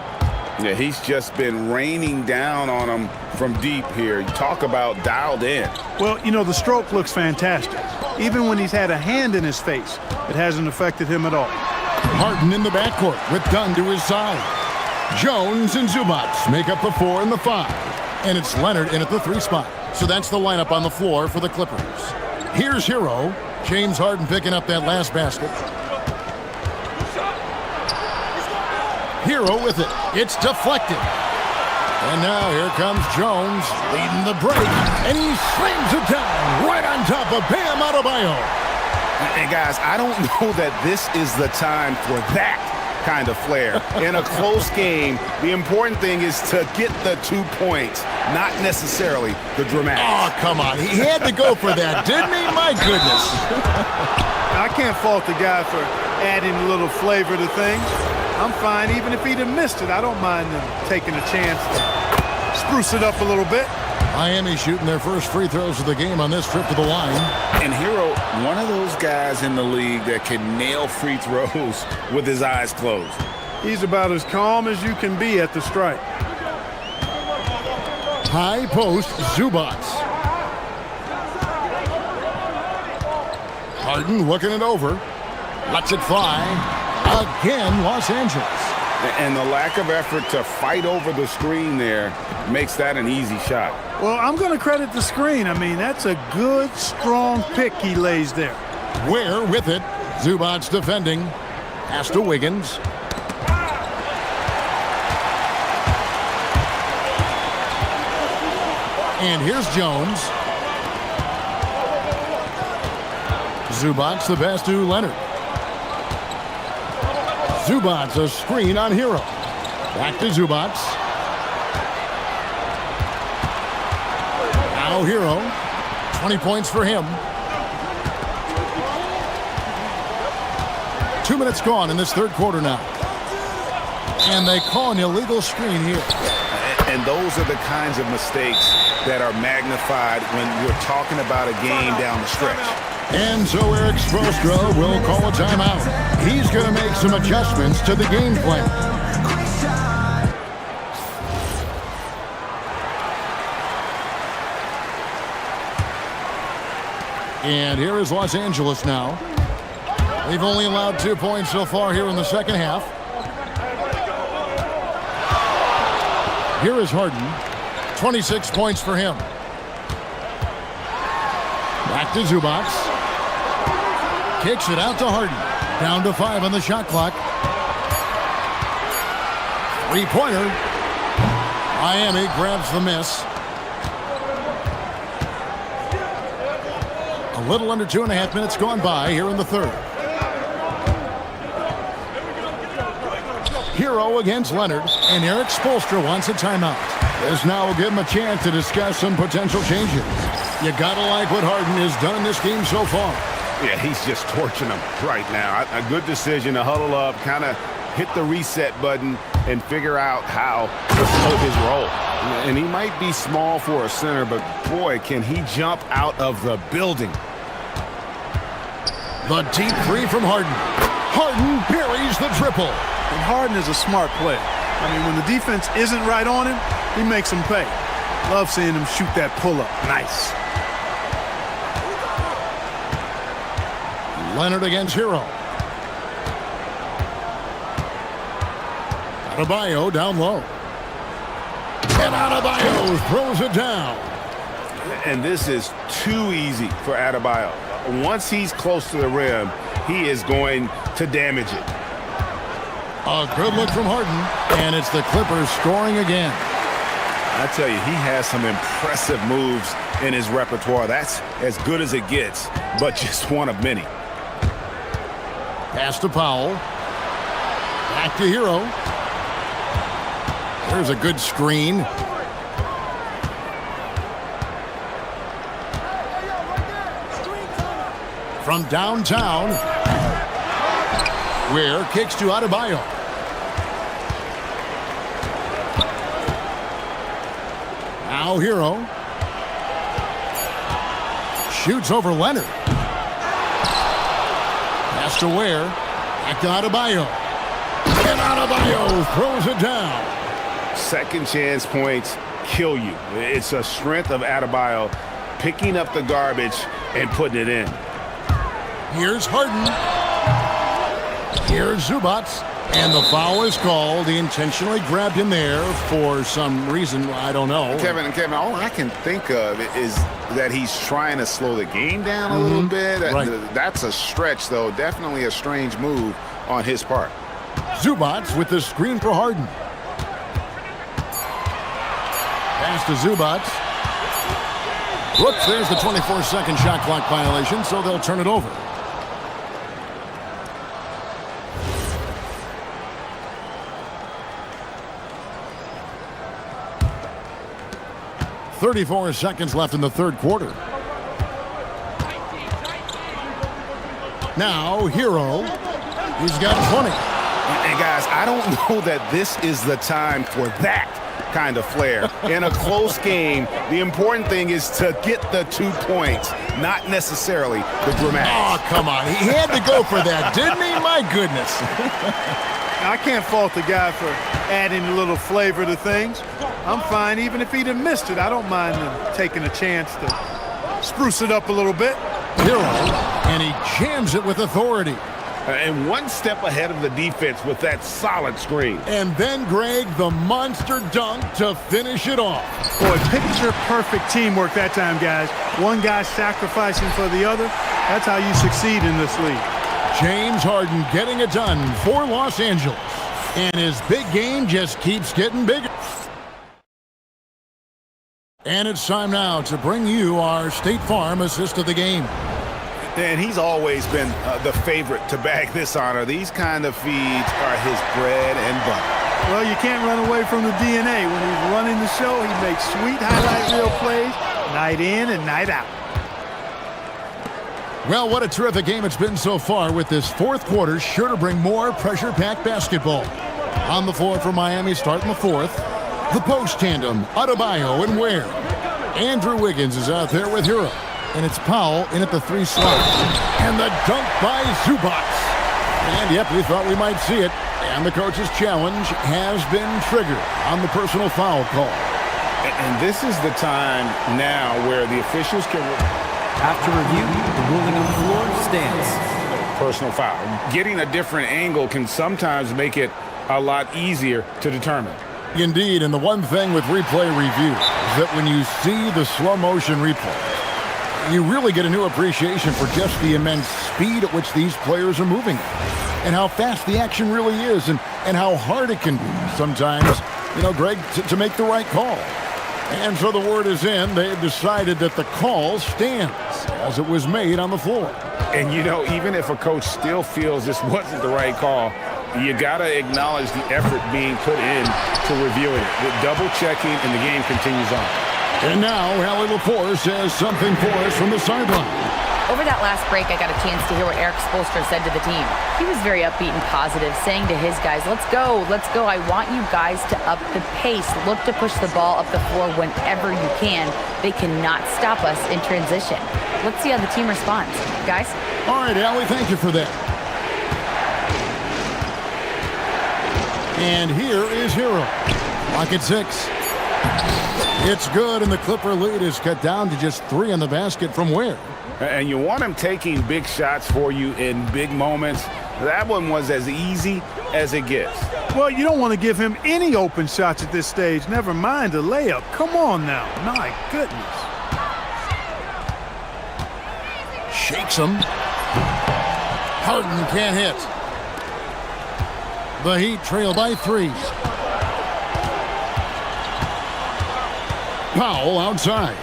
Yeah, he's just been raining down on him from deep here. You talk about dialed in. Well, you know, the stroke looks fantastic. Even when he's had a hand in his face, it hasn't affected him at all. Harden in the backcourt with Dunn to his side. Jones and Zubac make up the 4 and the 5. And it's Leonard in at the 3 spot. So that's the lineup on the floor for the Clippers. Here's Hero. James Harden picking up that last basket. Hero with it. It's deflected. And now here comes Jones leading the break. And he slams it down right on top of Bam Adebayo. And guys, I don't know that this is the time for that kind of flair. In a close game, the important thing is to get the 2 points, not necessarily the dramatics. Oh, come on. He had to go for that, didn't he? My goodness. I can't fault the guy for adding a little flavor to things. I'm fine. Even if he'd have missed it, I don't mind them taking a chance to spruce it up a little bit. Miami shooting their first free throws of the game on this trip to the line. And Hero, one of those guys in the league that can nail free throws with his eyes closed. He's about as calm as you can be at the strike. High post, Zubac. Harden looking it over. Lets it fly. Again, Los Angeles. And the lack of effort to fight over the screen there makes that an easy shot. Well, I'm going to credit the screen. I mean, that's a good, strong pick he lays there. Ware with it. Zubac defending. Pass to Wiggins. And here's Jones. Zubac the pass to Leonard. Zubac a screen on Hero. Back to Zubac. Now Hero. 20 points for him. 2 minutes gone in this third quarter now. And they call an illegal screen here. And those are the kinds of mistakes that are magnified when we're talking about a game down the stretch. And so Eric Spoelstra will call a timeout. He's going to make some adjustments to the game plan. And here is Los Angeles now. They've only allowed 2 points so far here in the second half. Here is Harden. 26 points for him. Back to Zubac. Kicks it out to Harden. Down to 5 on the shot clock. Three-pointer. Miami grabs the miss. A little under 2.5 minutes gone by here in the third. Hero against Leonard, and Eric Spoelstra wants a timeout. This now will give him a chance to discuss some potential changes. You gotta like what Harden has done in this game so far. Yeah, he's just torching them right now. A good decision to huddle up, kind of hit the reset button, and figure out how to slow his roll. And he might be small for a center, but boy, can he jump out of the building. The deep three from Harden. Harden buries the triple. And Harden is a smart player. I mean, when the defense isn't right on him, he makes them pay. Love seeing him shoot that pull-up. Nice. Leonard against Hero. Adebayo down low. And Adebayo throws it down. And this is too easy for Adebayo. Once he's close to the rim, he is going to damage it. A good look from Harden, and it's the Clippers scoring again. I tell you, he has some impressive moves in his repertoire. That's as good as it gets, but just one of many. Pass to Powell. Back to Hero. There's a good screen. From downtown, Ware kicks to Adebayo. Now Hero. Shoots over Leonard. Pass to Ware. Back to Adebayo. And Adebayo throws it down. Second chance points kill you. It's a strength of Adebayo picking up the garbage and putting it in. Here's Harden. Here's Zubac. And the foul is called. He intentionally grabbed him there for some reason. I don't know. Kevin, all I can think of is that he's trying to slow the game down a little bit. Right. That's a stretch, though. Definitely a strange move on his part. Zubac with the screen for Harden. Pass to Zubac. Whoops, there's the 24-second shot clock violation, so they'll turn it over. .34 seconds left in the third quarter. Now, Hero. He's got 20. And guys, I don't know that this is the time for that kind of flair. In a close game, the important thing is to get the 2 points, not necessarily the dramatics. Oh, come on. He had to go for that, didn't he? My goodness. I can't fault the guy for adding a little flavor to things. I'm fine even if he'd have missed it. I don't mind him taking a chance to spruce it up a little bit. Hero, and he jams it with authority. And one step ahead of the defense with that solid screen. And then, Greg, the monster dunk to finish it off. Boy, picture perfect teamwork that time, guys. One guy sacrificing for the other. That's how you succeed in this league. James Harden getting it done for Los Angeles. And his big game just keeps getting bigger. And it's time now to bring you our State Farm assist of the game. And he's always been the favorite to bag this honor. These kind of feeds are his bread and butter. Well, you can't run away from the DNA. When he's running the show, he makes sweet highlight reel plays night in and night out. Well, what a terrific game it's been so far, with this fourth quarter sure to bring more pressure-packed basketball. On the floor for Miami starting the fourth, the post tandem, Adebayo and Ware. Andrew Wiggins is out there with Hero, and it's Powell in at the 3 slot. And the dunk by Zubac. And yep, we thought we might see it. And the coach's challenge has been triggered on the personal foul call. And this is the time now where the officials can... After review, the ruling on the floor stands. Personal foul. Getting a different angle can sometimes make it a lot easier to determine. Indeed, and the one thing with replay review is that when you see the slow motion replay, you really get a new appreciation for just the immense speed at which these players are moving and how fast the action really is and how hard it can be sometimes, you know, Greg, to make the right call. And so the word is in. They've decided that the call stands as it was made on the floor. And, you know, even if a coach still feels this wasn't the right call, you got to acknowledge the effort being put in to reviewing it. With double-checking, and the game continues on. And now, Allie Laporte says something for us from the sideline. Over that last break, I got a chance to hear what Eric Spoelstra said to the team. He was very upbeat and positive, saying to his guys, let's go. I want you guys to up the pace. Look to push the ball up the floor whenever you can. They cannot stop us in transition. Let's see how the team responds. Guys? All right, Allie, thank you for that. And here is Hero. Lock at 6. It's good, and the Clipper lead is cut down to just 3 on the basket from Ware. And you want him taking big shots for you in big moments. That one was as easy as it gets. Well, you don't want to give him any open shots at this stage. Never mind a layup. Come on now. My goodness. Shakes him. Harden can't hit. The Heat trail by 3. Powell outside.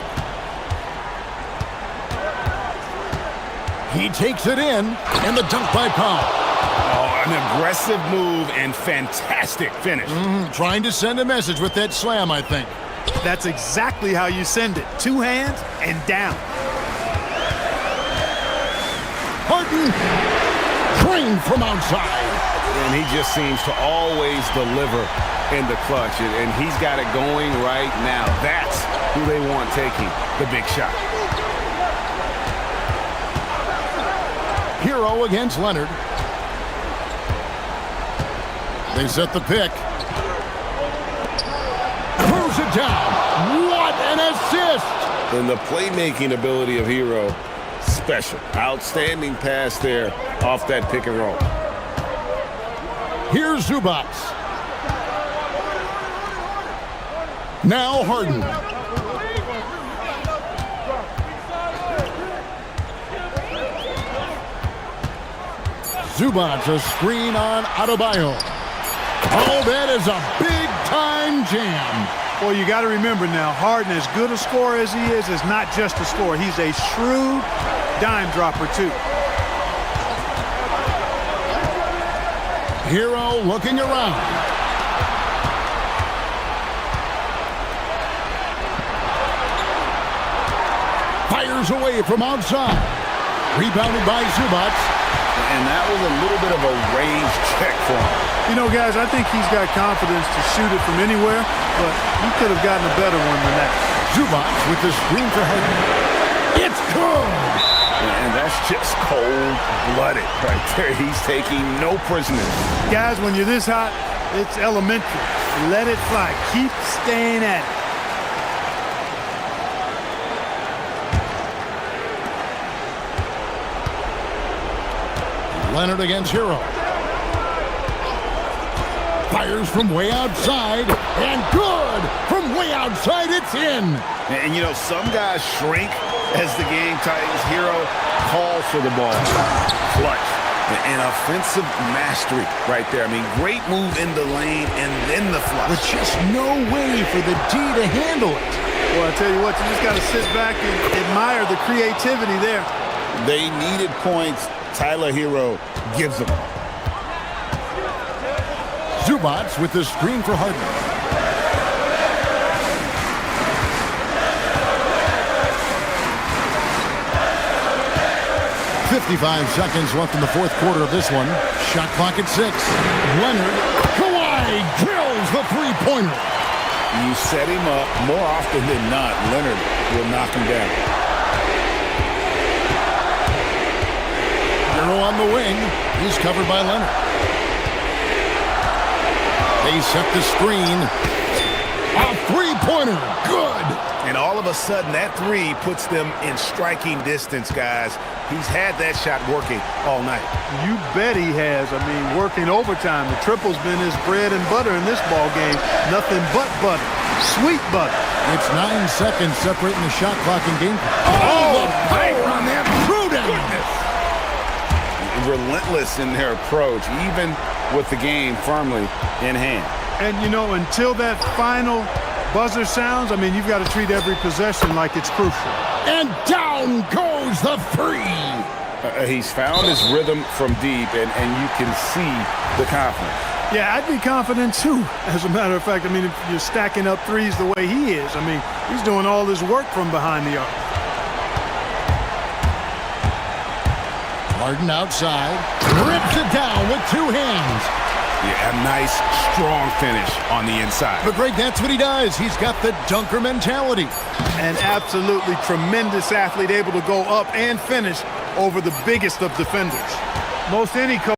He takes it in, and the dunk by Powell. Oh, an aggressive move and fantastic finish. Trying to send a message with that slam, I think. That's exactly how you send it. 2 hands and down. Harden, trained from outside. And he just seems to always deliver in the clutch. And he's got it going right now. That's who they want taking the big shot. Hero against Leonard. They set the pick. Throws it down. What an assist! And the playmaking ability of Hero, special. Outstanding pass there off that pick and roll. Here's Zubac. Now Harden. Zubac, a screen on Adebayo. Oh, that is a big-time jam. Well, you got to remember now, Harden, as good a scorer as he is not just a scorer. He's a shrewd dime dropper, too. Hero looking around. Fires away from outside. Rebounded by Zubac. And that was a little bit of a range check for him. You know, guys, I think he's got confidence to shoot it from anywhere, but he could have gotten a better one than that. Zubac with the screen for Harden. It's good! And that's just cold-blooded right there. He's taking no prisoners. Guys, when you're this hot, it's elementary. Let it fly. Keep staying at it. Leonard against Hero. Fires from way outside, and good! From way outside, it's in! And you know, some guys shrink as the game tightens. Hero calls for the ball. Clutch. An offensive mastery right there. I mean, great move in the lane and then the flush. With just no way for the D to handle it. Well, I tell you what, you just got to sit back and admire the creativity there. They needed points. Tyler Hero gives them. Zubats with the screen for Harden. .55 seconds left in the fourth quarter of this one. Shot clock at 6. Leonard. Kawhi drills the three-pointer. You set him up more often than not. Leonard will knock him down. Hero on the wing. He's covered by Leonard. They set the screen. A three-pointer. Good. And all of a sudden, that three puts them in striking distance, guys. He's had that shot working all night. You bet he has. I mean, working overtime. The triple's been his bread and butter in this ball game. Nothing but butter. Sweet butter. It's 9 seconds separating the shot clock and game. Oh, the power on that. Goodness. Relentless in their approach, even with the game firmly in hand. And, you know, until that final buzzer sounds, I mean, you've got to treat every possession like it's crucial. And down goes the three. He's found his rhythm from deep, and you can see the confidence. Yeah, I'd be confident, too, as a matter of fact. I mean, if you're stacking up threes the way he is, I mean, he's doing all his work from behind the arc. Harden outside. Rips it down with two hands. Yeah, a nice, strong finish on the inside. But Greg, that's what he does. He's got the dunker mentality. An absolutely tremendous athlete, able to go up and finish over the biggest of defenders. Most any coach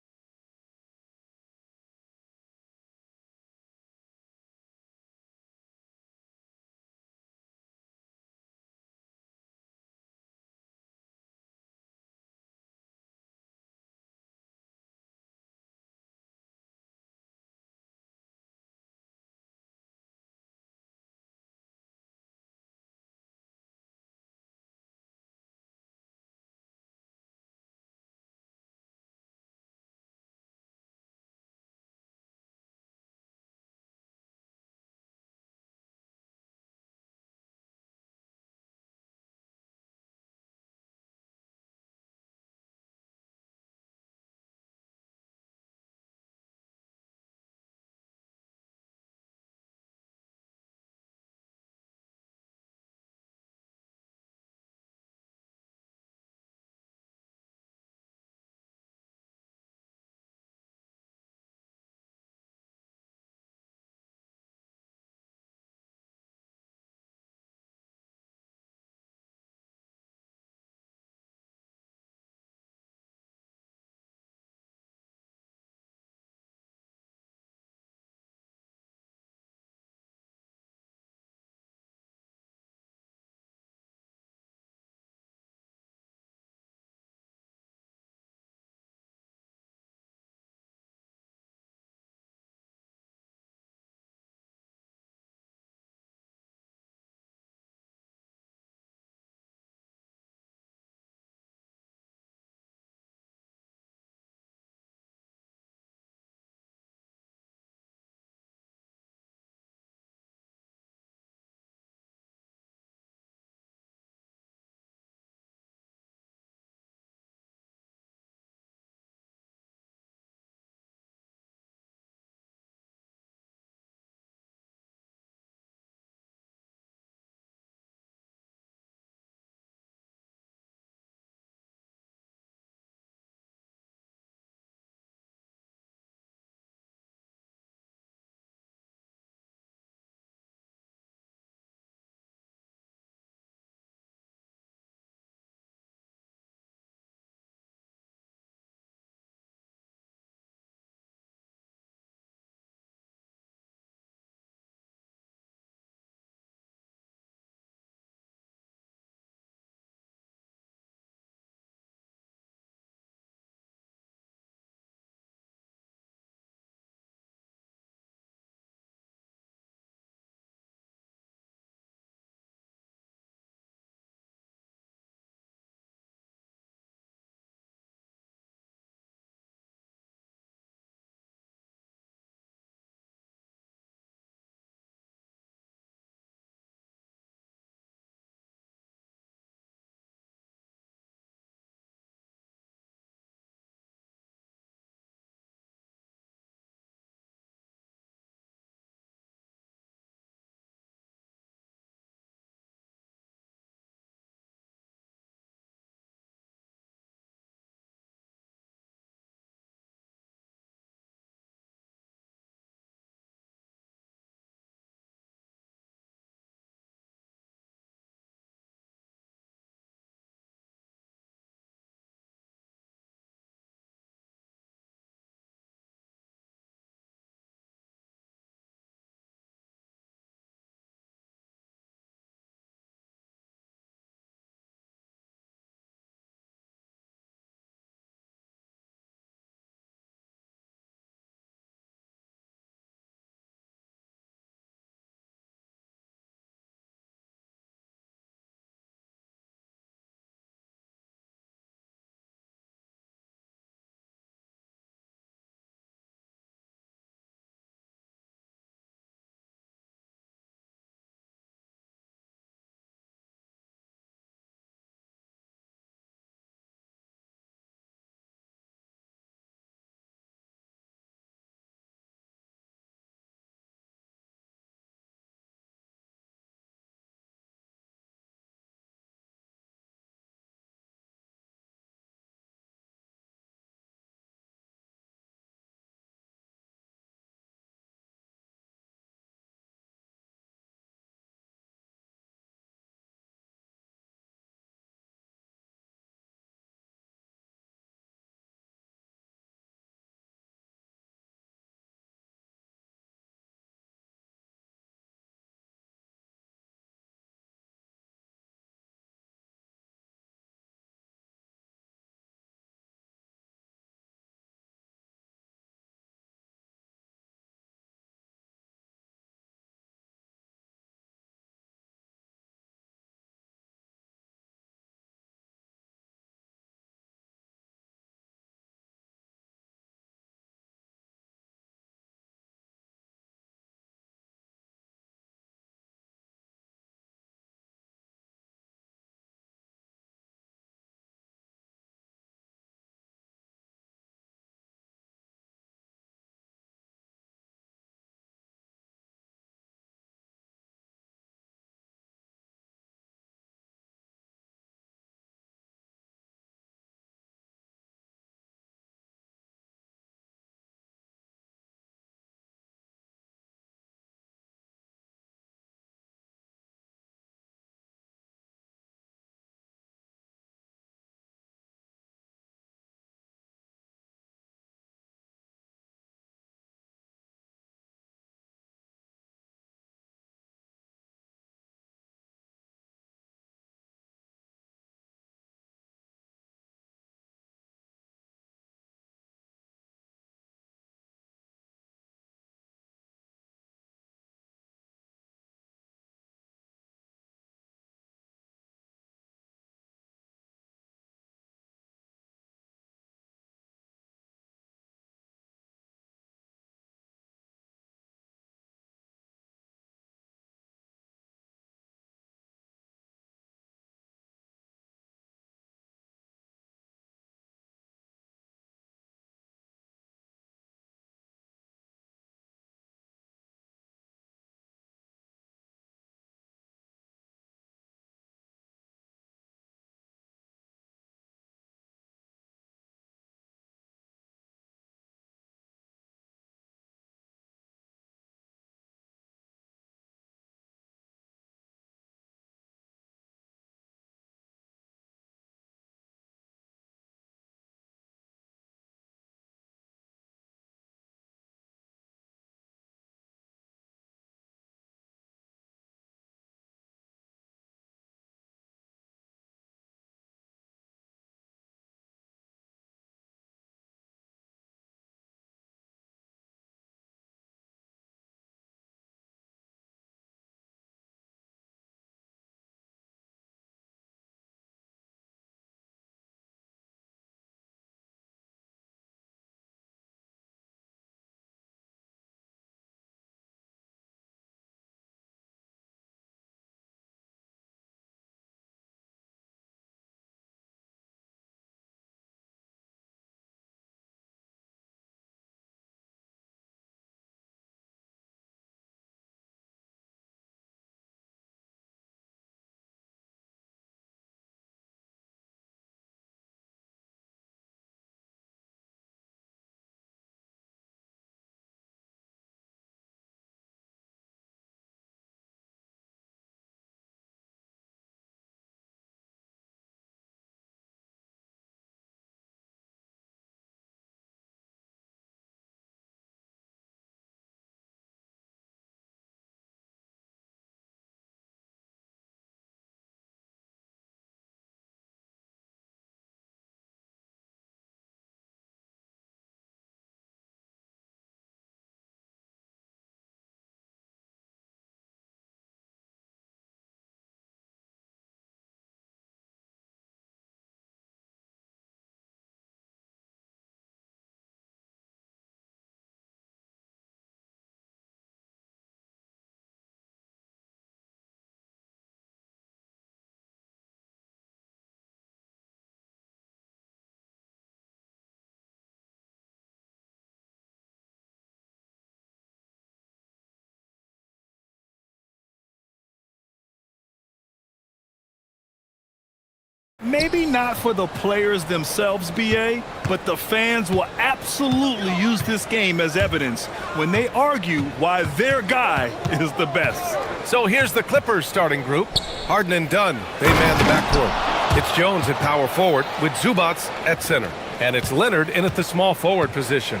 Maybe not for the players themselves, BA, but the fans will absolutely use this game as evidence when they argue why their guy is the best. So here's the Clippers starting group. Harden and Dunn, they man the backcourt. It's Jones at power forward with Zubats at center. And it's Leonard in at the small forward position.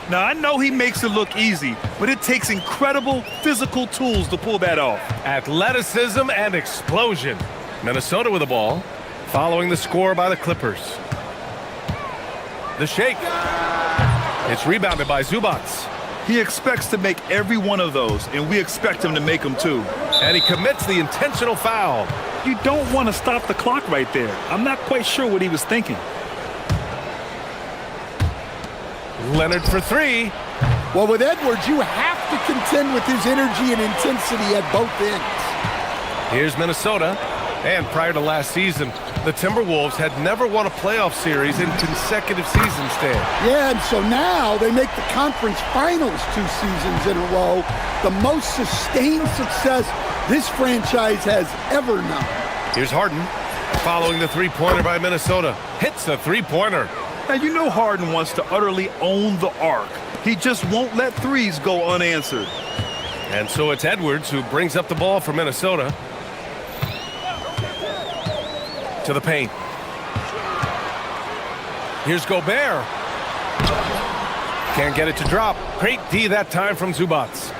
Now, I know he makes it look easy, but it takes incredible physical tools to pull that off. Athleticism and explosion. Minnesota with the ball, following the score by the Clippers. The shake. It's rebounded by Zubats. He expects to make every one of those, and we expect him to make them too. And he commits the intentional foul. You don't want to stop the clock right there. I'm not quite sure what he was thinking. Leonard for three. Well, with Edwards, you have to contend with his energy and intensity at both ends. Here's Minnesota. And prior to last season, the Timberwolves had never won a playoff series in consecutive seasons, Dan. Yeah, and so now they make the conference finals 2 seasons in a row. The most sustained success this franchise has ever known. Here's Harden, following the three-pointer by Minnesota. Hits a three-pointer. Now, you know Harden wants to utterly own the arc. He just won't let threes go unanswered. And so it's Edwards who brings up the ball for Minnesota. To the paint. Here's Gobert. Can't get it to drop. Great D that time from Zubats.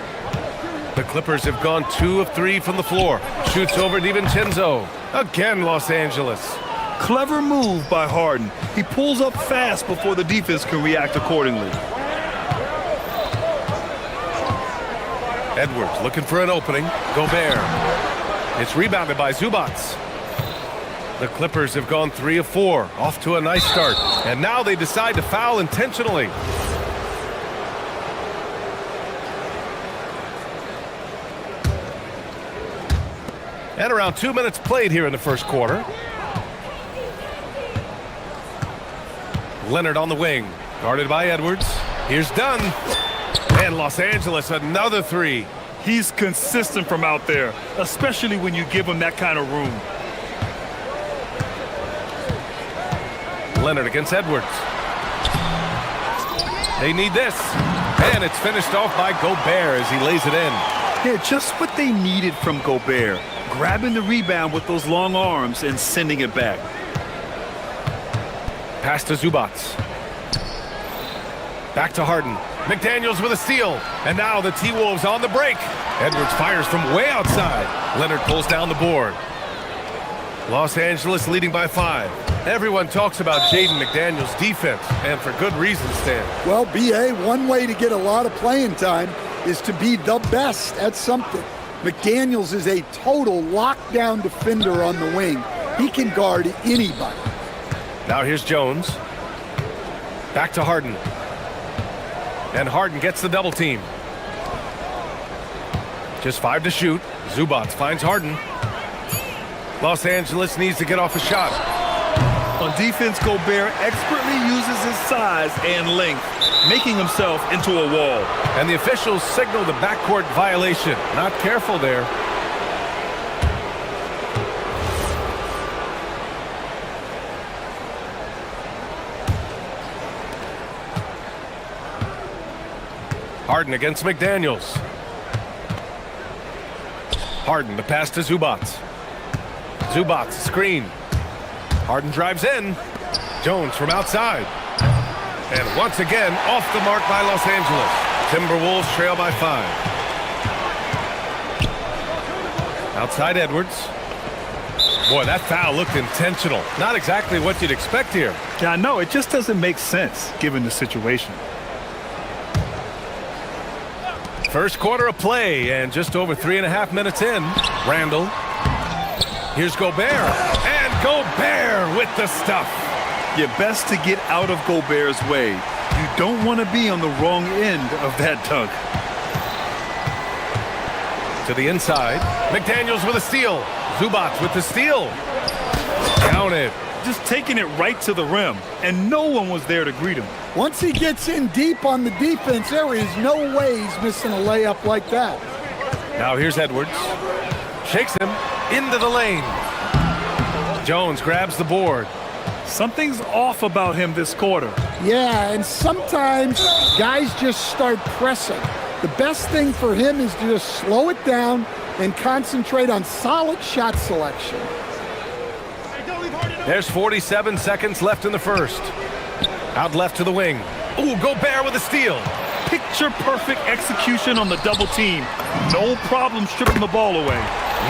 The Clippers have gone 2 of 3 from the floor. Shoots over DiVincenzo. Again, Los Angeles. Clever move by Harden. He pulls up fast before the defense can react accordingly. Edwards looking for an opening. Gobert. It's rebounded by Zubats. The Clippers have gone 3 of 4, off to a nice start. And now they decide to foul intentionally. And around 2 minutes played here in the first quarter. Leonard on the wing, guarded by Edwards. Here's Dunn. And Los Angeles, another 3. He's consistent from out there, especially when you give him that kind of room. Leonard against Edwards. They need this. And it's finished off by Gobert as he lays it in. Yeah, just what they needed from Gobert. Grabbing the rebound with those long arms and sending it back. Pass to Zubats. Back to Harden. McDaniels with a steal. And now the T-Wolves on the break. Edwards fires from way outside. Leonard pulls down the board. Los Angeles leading by 5. Everyone talks about Jaden McDaniels' defense, and for good reason, Stan. Well, BA, one way to get a lot of playing time is to be the best at something. McDaniels is a total lockdown defender on the wing. He can guard anybody. Now here's Jones. Back to Harden. And Harden gets the double team. Just 5 to shoot. Zubats finds Harden. Los Angeles needs to get off a shot. On defense, Gobert expertly uses his size and length, making himself into a wall. And the officials signal the backcourt violation. Not careful there. Harden against McDaniels. Harden, the pass to Zubats. Zubats, screen. Harden drives in. Jones from outside. And once again, off the mark by Los Angeles. Timberwolves trail by 5. Outside Edwards. Boy, that foul looked intentional. Not exactly what you'd expect here. Yeah, I know. It just doesn't make sense given the situation. First quarter of play, and just over 3.5 minutes in. Randall. Here's Gobert. And Gobert with the stuff. You're best to get out of Gobert's way. You don't want to be on the wrong end of that dunk. To the inside. McDaniels with a steal. Zubats with the steal. Counted. Just taking it right to the rim, and no one was there to greet him. Once he gets in deep on the defense, there is no way he's missing a layup like that. Now here's Edwards. Shakes him into the lane. Jones grabs the board. Something's off about him this quarter. Yeah, and sometimes guys just start pressing. The best thing for him is to just slow it down and concentrate on solid shot selection. There's 47 seconds left in the first. Out left to the wing. Ooh, Gobert with a steal. Picture-perfect execution on the double team. No problem stripping the ball away.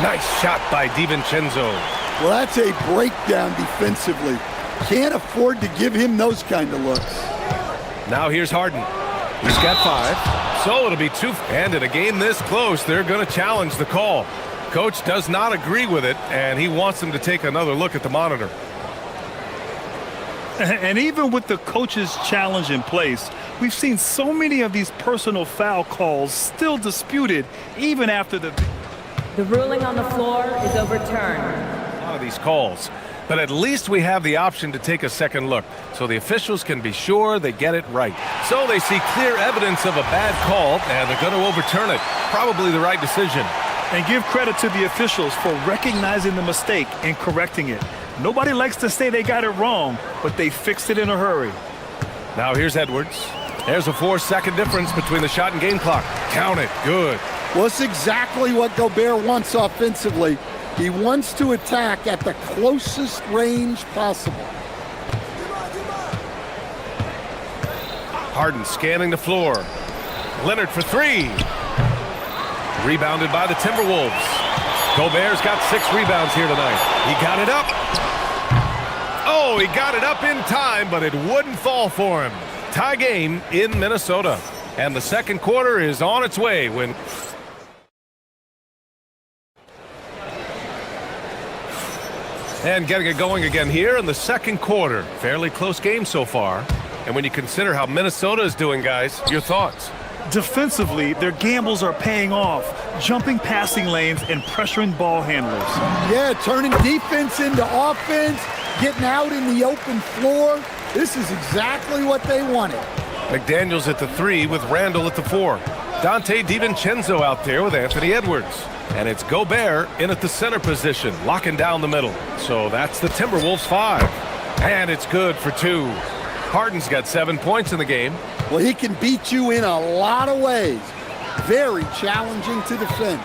Nice shot by DiVincenzo. Well, that's a breakdown defensively. Can't afford to give him those kind of looks. Now here's Harden. He's got 5. So it'll be 2. And in a game this close, they're going to challenge the call. Coach does not agree with it, and he wants them to take another look at the monitor. And even with the coach's challenge in place, we've seen so many of these personal foul calls still disputed even after the ruling on the floor is overturned. A lot of these calls, but at least we have the option to take a second look, so the officials can be sure they get it right. So they see clear evidence of a bad call, and they're going to overturn it. Probably the right decision. And give credit to the officials for recognizing the mistake and correcting it. Nobody likes to say they got it wrong, but they fixed it in a hurry. Now here's Edwards. There's a 4-second difference between the shot and game clock. Count it. Good. Well, it's exactly what Gobert wants offensively. He wants to attack at the closest range possible. Harden scanning the floor. Leonard for 3. Rebounded by the Timberwolves. Gobert's got 6 rebounds here tonight. He got it up. Oh, he got it up in time, but it wouldn't fall for him. Tie game in Minnesota. And the second quarter is on its way when... And getting it going again here in the second quarter. Fairly close game so far. And when you consider how Minnesota is doing, guys, your thoughts? Defensively, their gambles are paying off, jumping passing lanes and pressuring ball handlers. Yeah, turning defense into offense, getting out in the open floor. This is exactly what they wanted. McDaniels at the 3 with Randall at the 4. Dante DiVincenzo out there with Anthony Edwards. And it's Gobert in at the center position, locking down the middle. So that's the Timberwolves 5. And it's good for 2. Harden's got 7 points in the game. Well, he can beat you in a lot of ways. Very challenging to defend.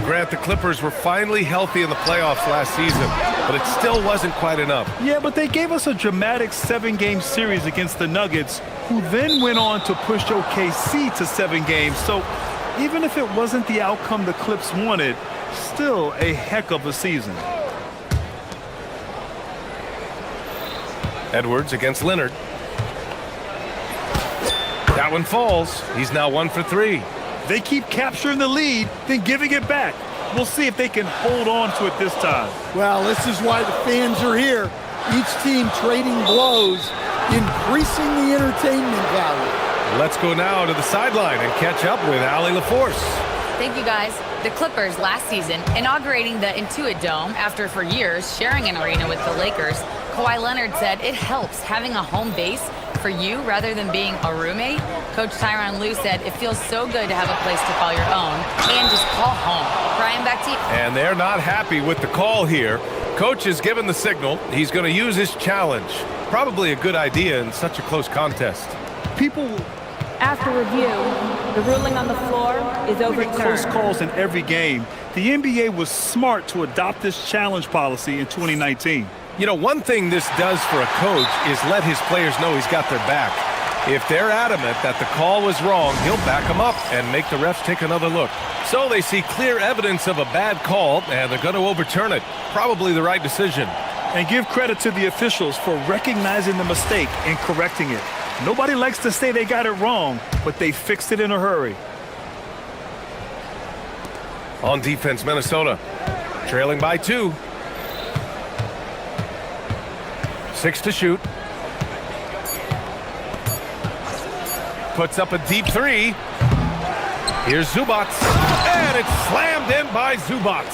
Grant, the Clippers were finally healthy in the playoffs last season, but it still wasn't quite enough. Yeah, but they gave us a dramatic 7-game series against the Nuggets, who then went on to push OKC to 7 games. So even if it wasn't the outcome the Clips wanted, still a heck of a season. Edwards against Leonard. That one falls. He's now 1 for 3. They keep capturing the lead, then giving it back. We'll see if they can hold on to it this time. Well, this is why the fans are here. Each team trading blows, increasing the entertainment value. Let's go now to the sideline and catch up with Allie LaForce. Thank you, guys. The Clippers last season, inaugurating the Intuit Dome after for years sharing an arena with the Lakers, Kawhi Leonard said it helps having a home base for you rather than being a roommate. Coach Tyronn Lue said it feels so good to have a place to call your own and just call home. Brian, back to you. And they're not happy with the call here. Coach has given the signal. He's going to use his challenge. Probably a good idea in such a close contest. After review, the ruling on the floor is overturned. Close calls in every game. The NBA was smart to adopt this challenge policy in 2019. You know, one thing this does for a coach is let his players know he's got their back. If they're adamant that the call was wrong, he'll back them up and make the refs take another look. So they see clear evidence of a bad call, and they're going to overturn it. Probably the right decision. And give credit to the officials for recognizing the mistake and correcting it. Nobody likes to say they got it wrong, but they fixed it in a hurry. On defense, Minnesota trailing by 2. 6 to shoot. Puts up a deep 3. Here's Zubac. And it's slammed in by Zubac.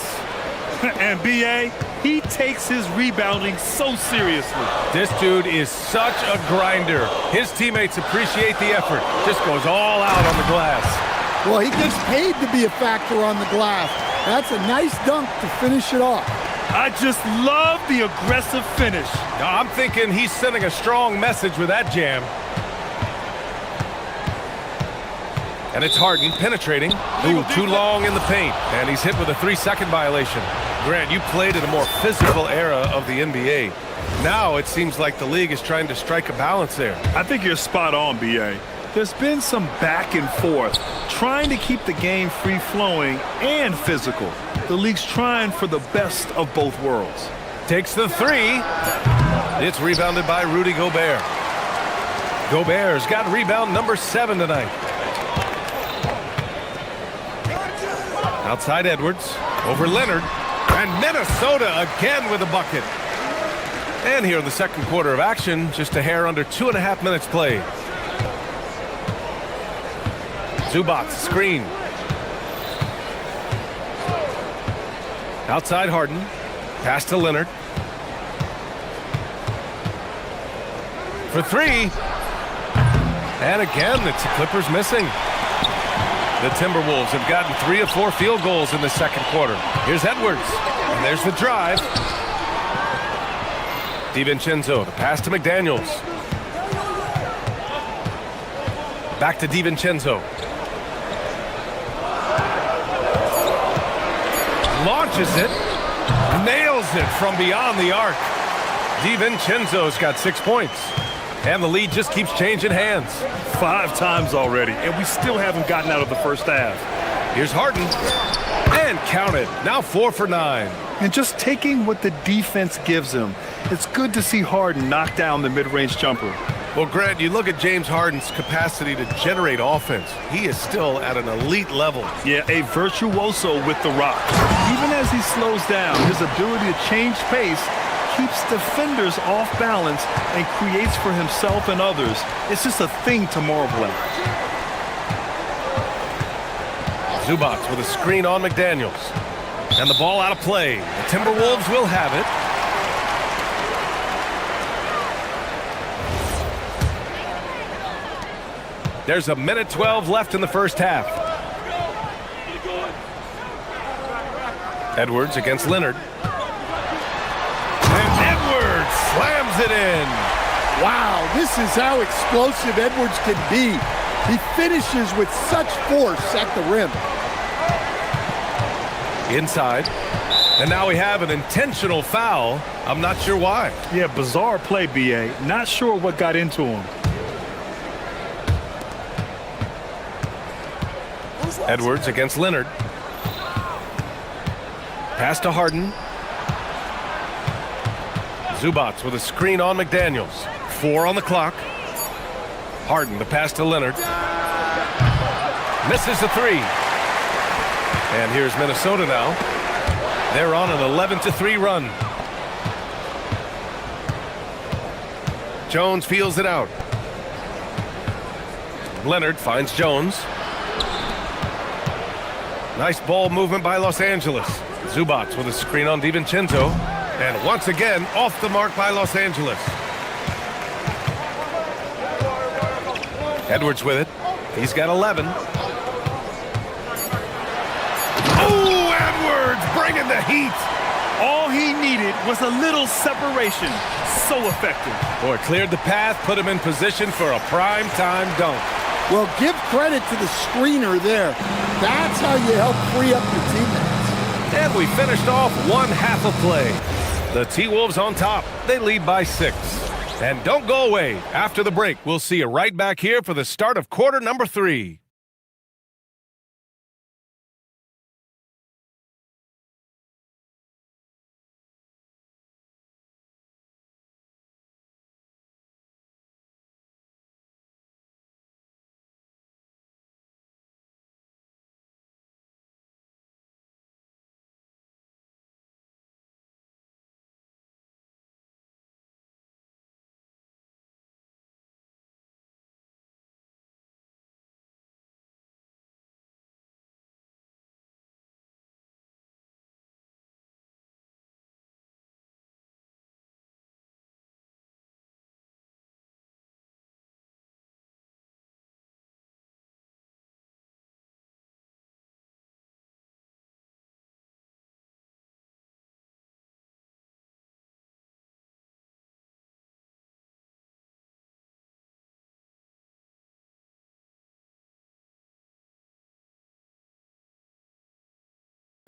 And B.A., he takes his rebounding so seriously. This dude is such a grinder. His teammates appreciate the effort. Just goes all out on the glass. Well, he gets paid to be a factor on the glass. That's a nice dunk to finish it off. I just love the aggressive finish. I'm thinking he's sending a strong message with that jam. And it's Harden penetrating. Ooh, too long in the paint. And he's hit with a 3-second violation. Grant, you played in a more physical era of the NBA. Now it seems like the league is trying to strike a balance there. I think you're spot on, B.A. There's been some back and forth, trying to keep the game free-flowing and physical. The league's trying for the best of both worlds. Takes the three. It's rebounded by Rudy Gobert. Gobert's got rebound number 7 tonight. Outside Edwards, over Leonard, and Minnesota again with a bucket. And here in the second quarter of action, just a hair under 2.5 minutes played. Zubac, screen. Outside Harden, pass to Leonard. For 3. And again, it's the Clippers missing. The Timberwolves have gotten 3 of 4 field goals in the second quarter. Here's Edwards, and there's the drive. DiVincenzo, the pass to McDaniels. Back to DiVincenzo. Launches it, nails it from beyond the arc. DiVincenzo's got 6 points. And the lead just keeps changing hands. 5 times already, and we still haven't gotten out of the first half. Here's Harden. And counted. Now 4 for 9. And just taking what the defense gives him. It's good to see Harden knock down the mid-range jumper. Well, Grant, you look at James Harden's capacity to generate offense. He is still at an elite level. Yeah, a virtuoso with the rock. Even as he slows down, his ability to change pace keeps defenders off balance and creates for himself and others. It's just a thing to marvel at. Zubac with a screen on McDaniels. And the ball out of play. The Timberwolves will have it. There's a minute 12 left in the first half. Edwards against Leonard. Slams it in. Wow, this is how explosive Edwards can be. He finishes with such force at the rim. Inside. And now we have an intentional foul. I'm not sure why. Yeah, bizarre play, B.A. Not sure what got into him. Edwards against Leonard. Pass to Harden. Zubac with a screen on McDaniels. 4 on the clock. Harden, the pass to Leonard. Misses the 3. And here's Minnesota now. They're on an 11-3 run. Jones feels it out. Leonard finds Jones. Nice ball movement by Los Angeles. Zubac with a screen on DiVincenzo. And once again, off the mark by Los Angeles. Edwards with it. He's got 11. Oh, Edwards bringing the heat. All he needed was a little separation. So effective. Boy, cleared the path, put him in position for a prime-time dunk. Well, give credit to the screener there. That's how you help free up your teammates. And we finished off one half of play. The T-Wolves on top. They lead by 6. And don't go away. After the break, we'll see you right back here for the start of quarter number 3.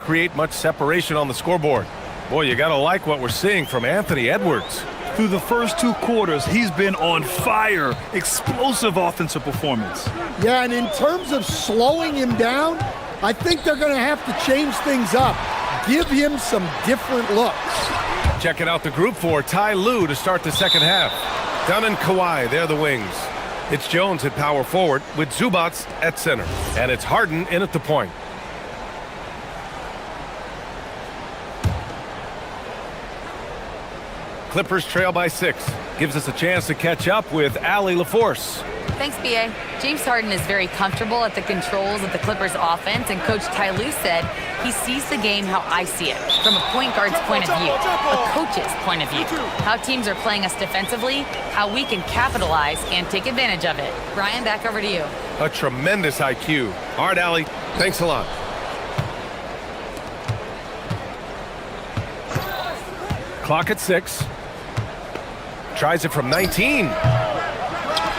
create much separation on the scoreboard. Boy, you gotta like what we're seeing from Anthony Edwards. Through the first 2 quarters, he's been on fire. Explosive offensive performance. Yeah, and in terms of slowing him down, I think they're going to have to change things up. Give him some different looks. Checking out the group for Ty Lue to start the second half. Dunn and Kawhi, they're the wings. It's Jones at power forward with Zubats at center. And it's Harden in at the point. Clippers trail by 6. Gives us a chance to catch up with Allie LaForce. Thanks, B.A. James Harden is very comfortable at the controls of the Clippers offense, and Coach Ty Lue said he sees the game how I see it, from a point guard's point of view, a coach's point of view, how teams are playing us defensively, how we can capitalize and take advantage of it. Brian, back over to you. A tremendous IQ. All right, Allie, thanks a lot. Clock at 6. Tries it from 19.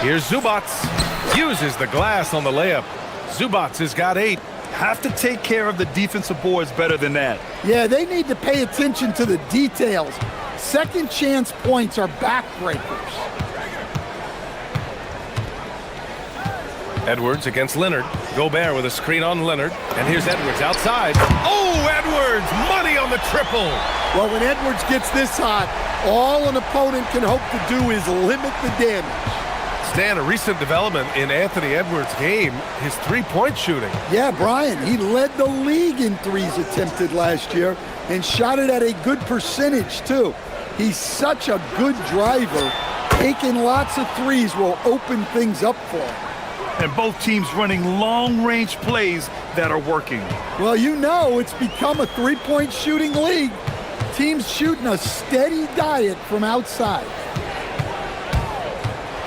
Here's Zubats. Uses the glass on the layup. Zubats has got 8. Have to take care of the defensive boards better than that. Yeah, they need to pay attention to the details. Second chance points are backbreakers. Edwards against Leonard. Gobert with a screen on Leonard. And here's Edwards outside. Oh, Edwards! Money on the triple! Well, when Edwards gets this hot, all an opponent can hope to do is limit the damage. Stan, a recent development in Anthony Edwards' game, his three-point shooting. Yeah, Brian, he led the league in threes attempted last year and shot it at a good percentage, too. He's such a good driver. Taking lots of threes will open things up for him. And both teams running long-range plays that are working. Well, you know, it's become a three-point shooting league. Teams shooting a steady diet from outside.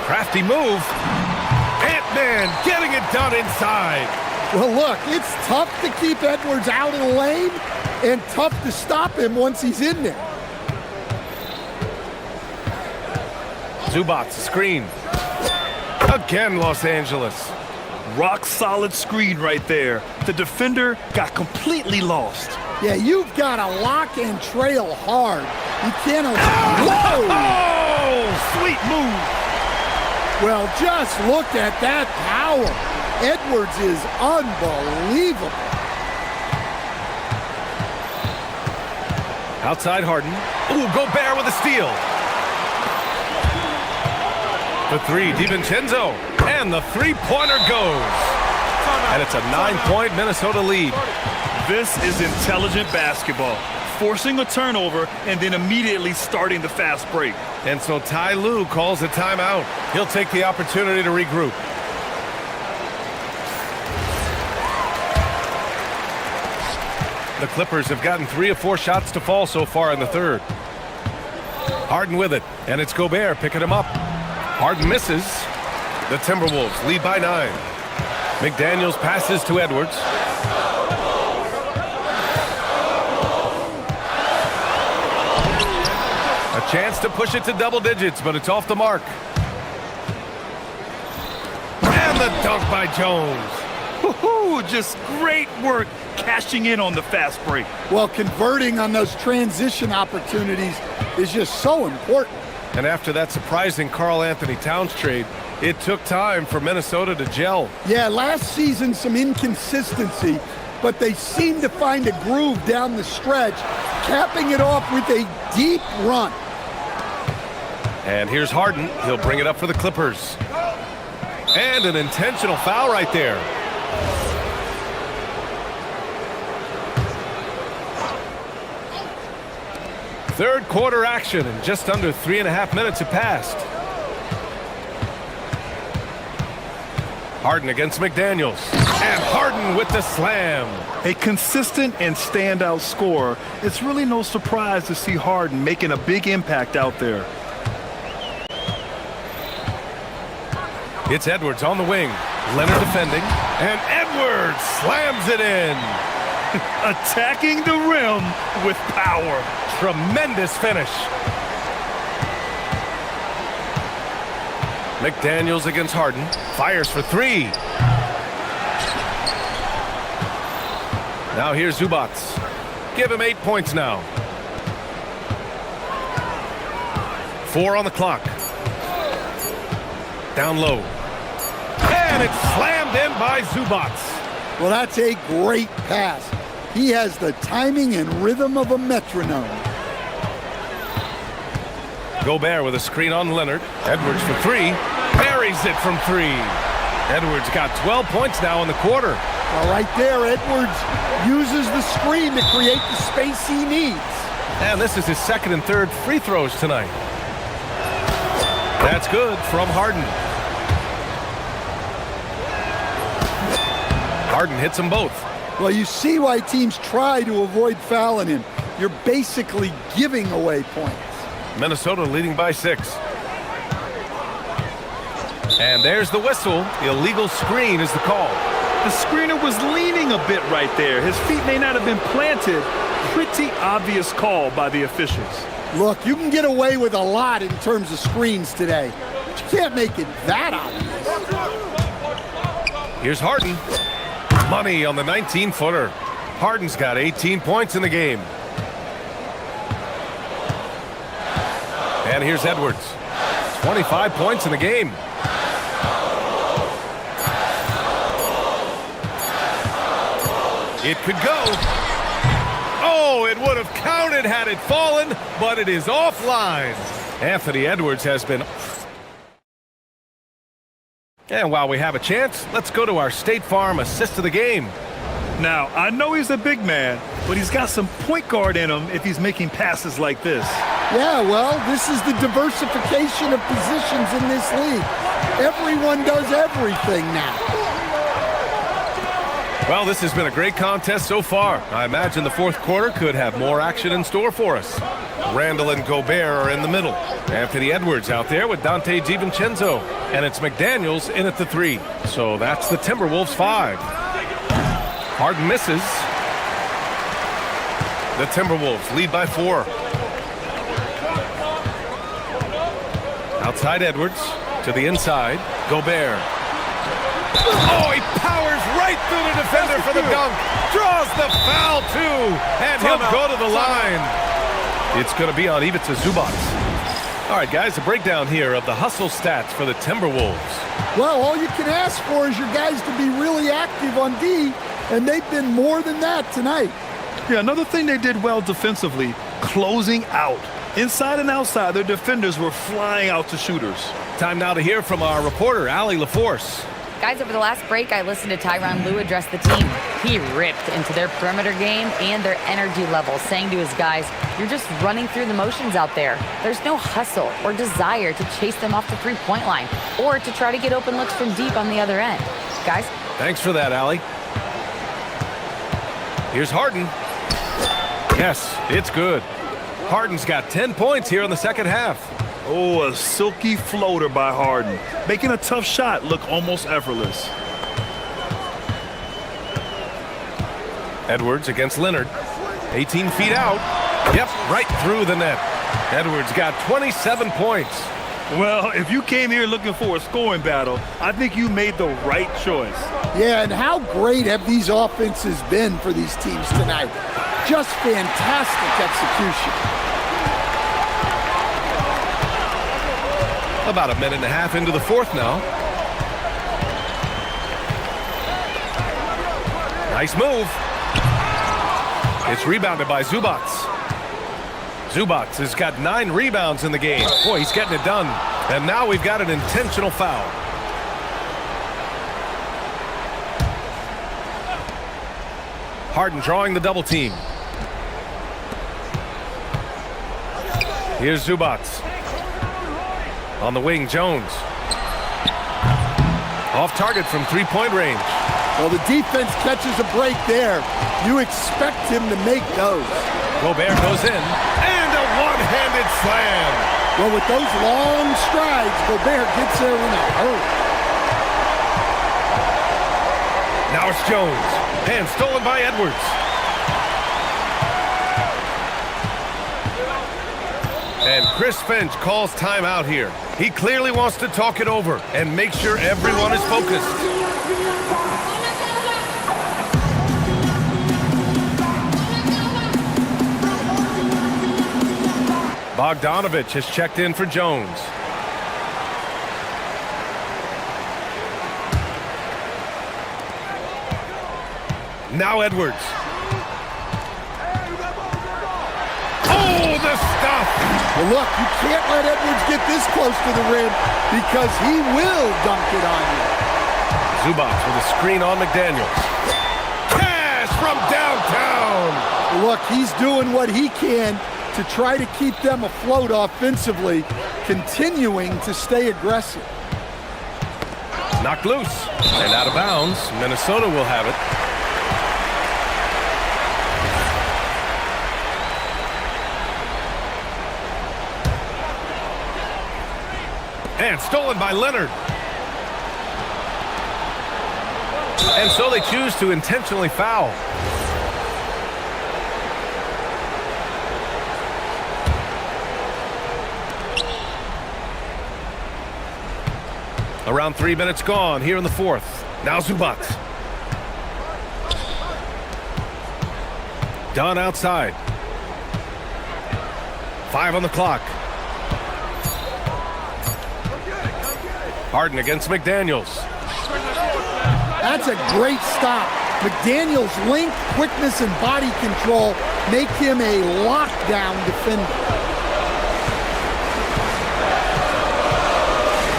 Crafty move. Ant-Man getting it done inside. Well, look, it's tough to keep Edwards out of the lane and tough to stop him once he's in there. Zubats, screen. Again, Los Angeles. Rock-solid screen right there. The defender got completely lost. Yeah, you've got to lock and trail hard. You can't... Whoa! Oh, sweet move. Well, just look at that power. Edwards is unbelievable. Outside Harden. Ooh, Gobert with a steal. For 3, DiVincenzo. And the three-pointer goes. And it's a 9-point Minnesota lead. This is intelligent basketball. Forcing a turnover and then immediately starting the fast break. And so Ty Lue calls a timeout. He'll take the opportunity to regroup. The Clippers have gotten 3 of 4 shots to fall so far in the third. Harden with it, and it's Gobert picking him up. Harden misses. The Timberwolves lead by 9. McDaniels passes to Edwards. A chance to push it to double digits, but it's off the mark. And the dunk by Jones. Woo-hoo, just great work cashing in on the fast break. Well, converting on those transition opportunities is just so important. And after that surprising Karl Anthony Towns trade, it took time for Minnesota to gel. Yeah, last season some inconsistency, but they seem to find a groove down the stretch, capping it off with a deep run. And here's Harden. He'll bring it up for the Clippers. And an intentional foul right there. Third quarter action, and just under 3.5 minutes have passed. Harden against McDaniels. And Harden with the slam. A consistent and standout scorer. It's really no surprise to see Harden making a big impact out there. It's Edwards on the wing. Leonard defending. And Edwards slams it in. Attacking the rim with power. Tremendous finish. McDaniels against Harden. Fires for 3. Now here's Zubats. Give him 8 points now. 4 on the clock. Down low. And it's slammed in by Zubats. Well, that's a great pass. He has the timing and rhythm of a metronome. Gobert with a screen on Leonard. Edwards for 3. Buries it from 3. Edwards got 12 points now in the quarter. Well, right there, Edwards uses the screen to create the space he needs. And this is his second and third free throws tonight. That's good from Harden. Harden hits them both. Well, you see why teams try to avoid fouling him. You're basically giving away points. Minnesota leading by 6. And there's the whistle. Illegal screen is the call. The screener was leaning a bit right there. His feet may not have been planted. Pretty obvious call by the officials. Look, you can get away with a lot in terms of screens today. But you can't make it that obvious. Here's Harden. Money on the 19-footer. Harden's got 18 points in the game. And here's Edwards. 25 points in the game. It could go. Oh, it would have counted had it fallen, but it is offline. Anthony Edwards has been... And while we have a chance, let's go to our State Farm assist of the game. Now, I know he's a big man, but he's got some point guard in him if he's making passes like this. Yeah, well, this is the diversification of positions in this league. Everyone does everything now. Well, this has been a great contest so far. I imagine the fourth quarter could have more action in store for us. Randall and Gobert are in the middle. Anthony Edwards out there with Dante DiVincenzo. And it's McDaniels in at the 3. So that's the Timberwolves 5. Harden misses. The Timberwolves lead by 4. Outside Edwards to the inside. Gobert. Oh, he powers right through the defender for the dunk. Draws the foul, too. And he'll go to the line. It's going to be on Ivica Zubats. All right, guys, a breakdown here of the hustle stats for the Timberwolves. Well, all you can ask for is your guys to be really active on D, and they've been more than that tonight. Yeah, another thing they did well defensively, closing out. Inside and outside, their defenders were flying out to shooters. Time now to hear from our reporter, Allie LaForce. Guys, over the last break, I listened to Tyronn Lue address the team. He ripped into their perimeter game and their energy level, saying to his guys, you're just running through the motions out there. There's no hustle or desire to chase them off the three-point line or to try to get open looks from deep on the other end. Guys? Thanks for that, Allie. Here's Harden. Yes, it's good. Harden's got 10 points here in the second half. Oh, a silky floater by Harden, making a tough shot look almost effortless. Edwards against Leonard. 18 feet out. Yep, right through the net. Edwards got 27 points. Well, if you came here looking for a scoring battle, I think you made the right choice. Yeah, and how great have these offenses been for these teams tonight? Just fantastic execution. About a minute and a half into the fourth now. Nice move. It's rebounded by Zubats. Zubats has got 9 rebounds in the game. Boy, he's getting it done. And now we've got an intentional foul. Harden drawing the double team. Here's Zubats. On the wing, Jones. Off target from three-point range. Well, the defense catches a break there. You expect him to make those. Gobert goes in, and a one-handed slam. Well, with those long strides, Gobert gets there in a hurry. Now it's Jones, and stolen by Edwards. And Chris Finch calls timeout here. He clearly wants to talk it over and make sure everyone is focused. Bogdanovich has checked in for Jones. Now Edwards. Oh, the stuff! Well, look, you can't let Edwards get this close to the rim because he will dunk it on you. Zubac with a screen on McDaniels. Cash from downtown! Well, look, he's doing what he can to try to keep them afloat offensively, continuing to stay aggressive. Knocked loose and out of bounds. Minnesota will have it. And stolen by Leonard. And so they choose to intentionally foul. Around 3 minutes gone here in the fourth. Now Zubac. Dunn outside. 5 on the clock. Harden against McDaniels. That's a great stop. McDaniels' length, quickness, and body control make him a lockdown defender.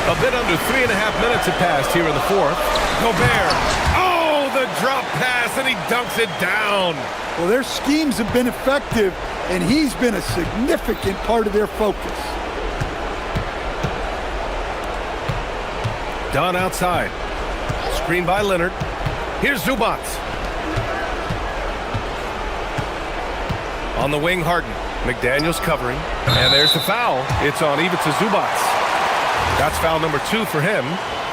A bit under 3.5 minutes have passed here in the fourth. Gobert. Oh, the drop pass, and he dunks it down. Well, their schemes have been effective, and he's been a significant part of their focus. Dunn outside. Screen by Leonard. Here's Zubac. On the wing, Harden. McDaniels covering. And there's the foul. It's on Ivica Zubac. That's foul number 2 for him.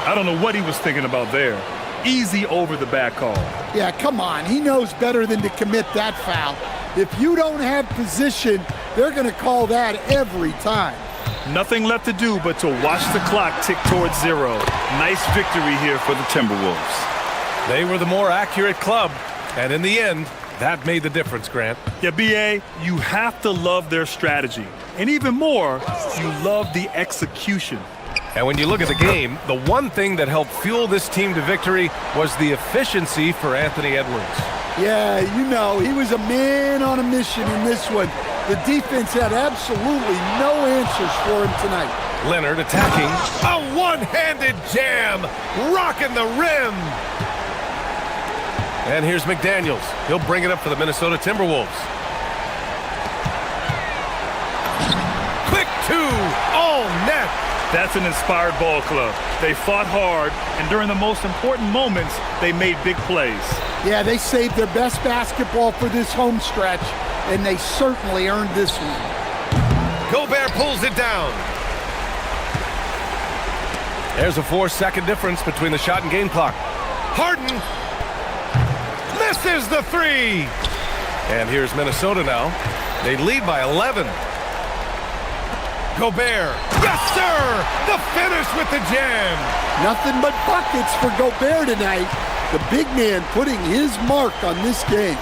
I don't know what he was thinking about there. Easy over the back call. Yeah, come on. He knows better than to commit that foul. If you don't have position, they're going to call that every time. Nothing left to do but to watch the clock tick towards 0. Nice victory here for the Timberwolves. They were the more accurate club, and in the end, that made the difference, Grant. Yeah, B.A., you have to love their strategy. And even more, you love the execution. And when you look at the game, the one thing that helped fuel this team to victory was the efficiency for Anthony Edwards. Yeah, you know, he was a man on a mission in this one. The defense had absolutely no answers for him tonight. Leonard attacking. A one-handed jam, rocking the rim. And here's McDaniels. He'll bring it up for the Minnesota Timberwolves. Quick 2, all net. That's an inspired ball club. They fought hard, and during the most important moments, they made big plays. Yeah, they saved their best basketball for this home stretch, and they certainly earned this one. Gobert pulls it down. There's a 4-second difference between the shot and game clock. Harden misses the 3. And here's Minnesota now. They lead by 11. Gobert. Yes, sir! The finish with the jam. Nothing but buckets for Gobert tonight. The big man putting his mark on this game.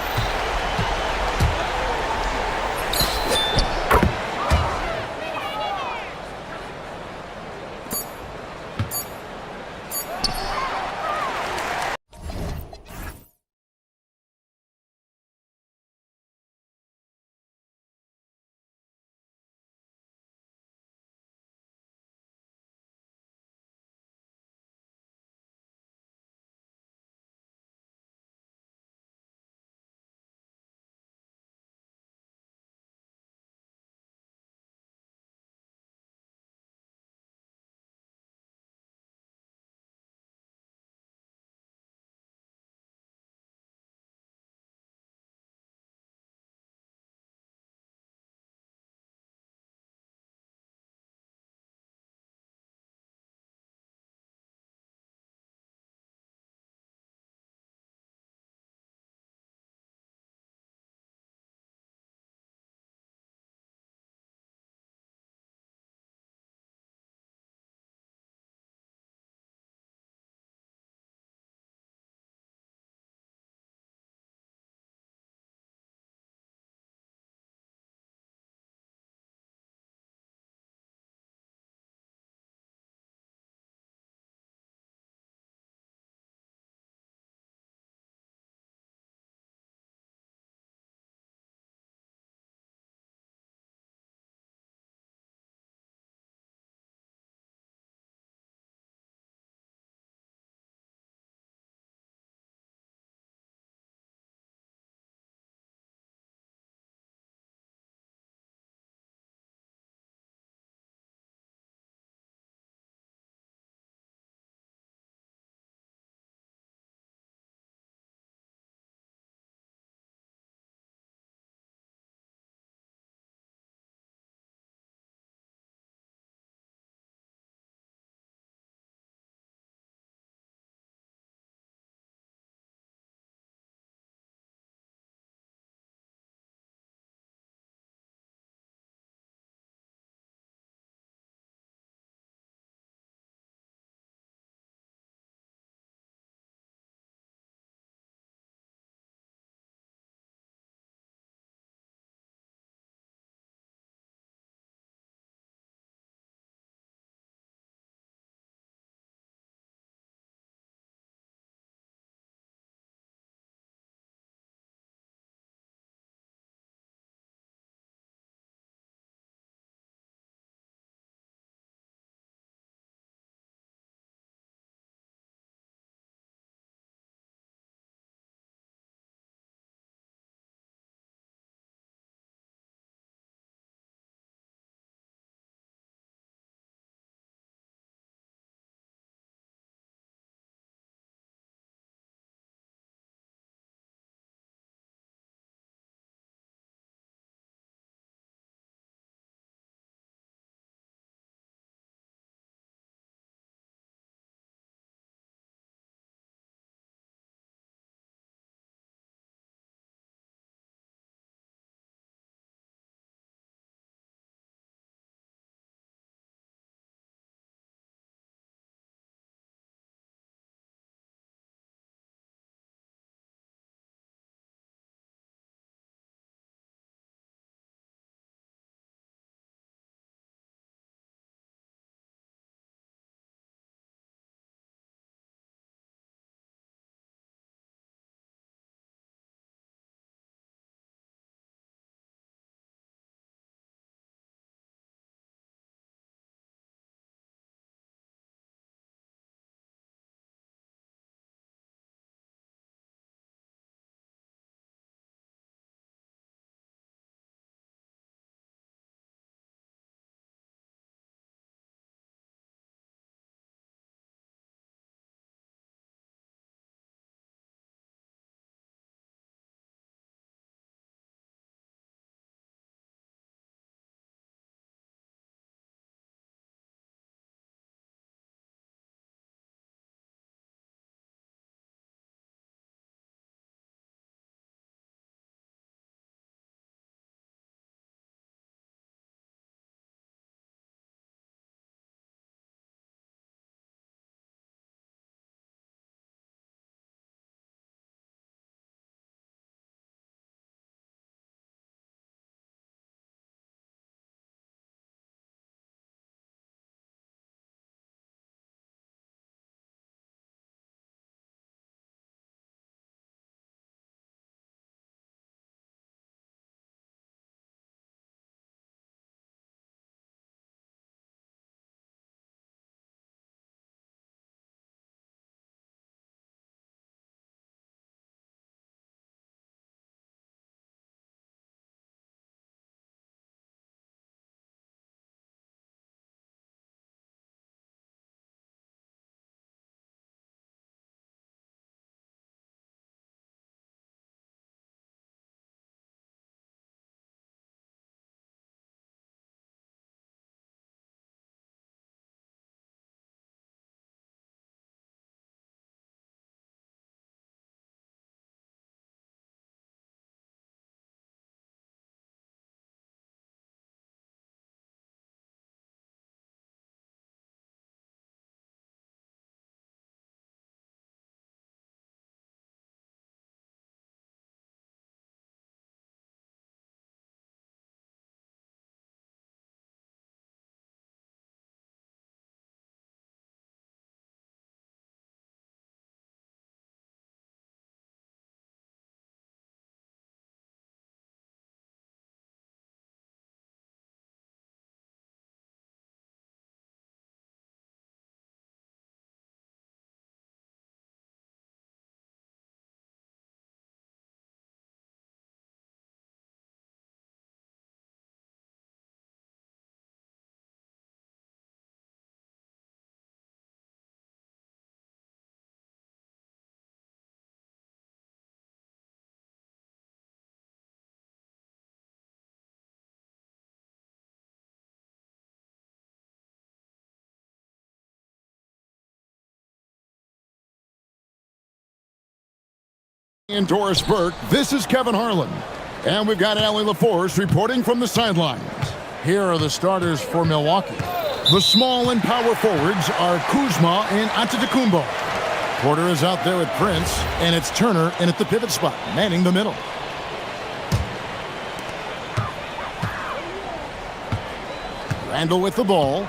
In Doris Burke, this is Kevin Harlan. And we've got Allie LaForce reporting from the sidelines. Here are the starters for Milwaukee. The small and power forwards are Kuzma and Antetokounmpo. Porter is out there at Prince, and it's Turner in at the pivot spot, manning the middle. Randall with the ball.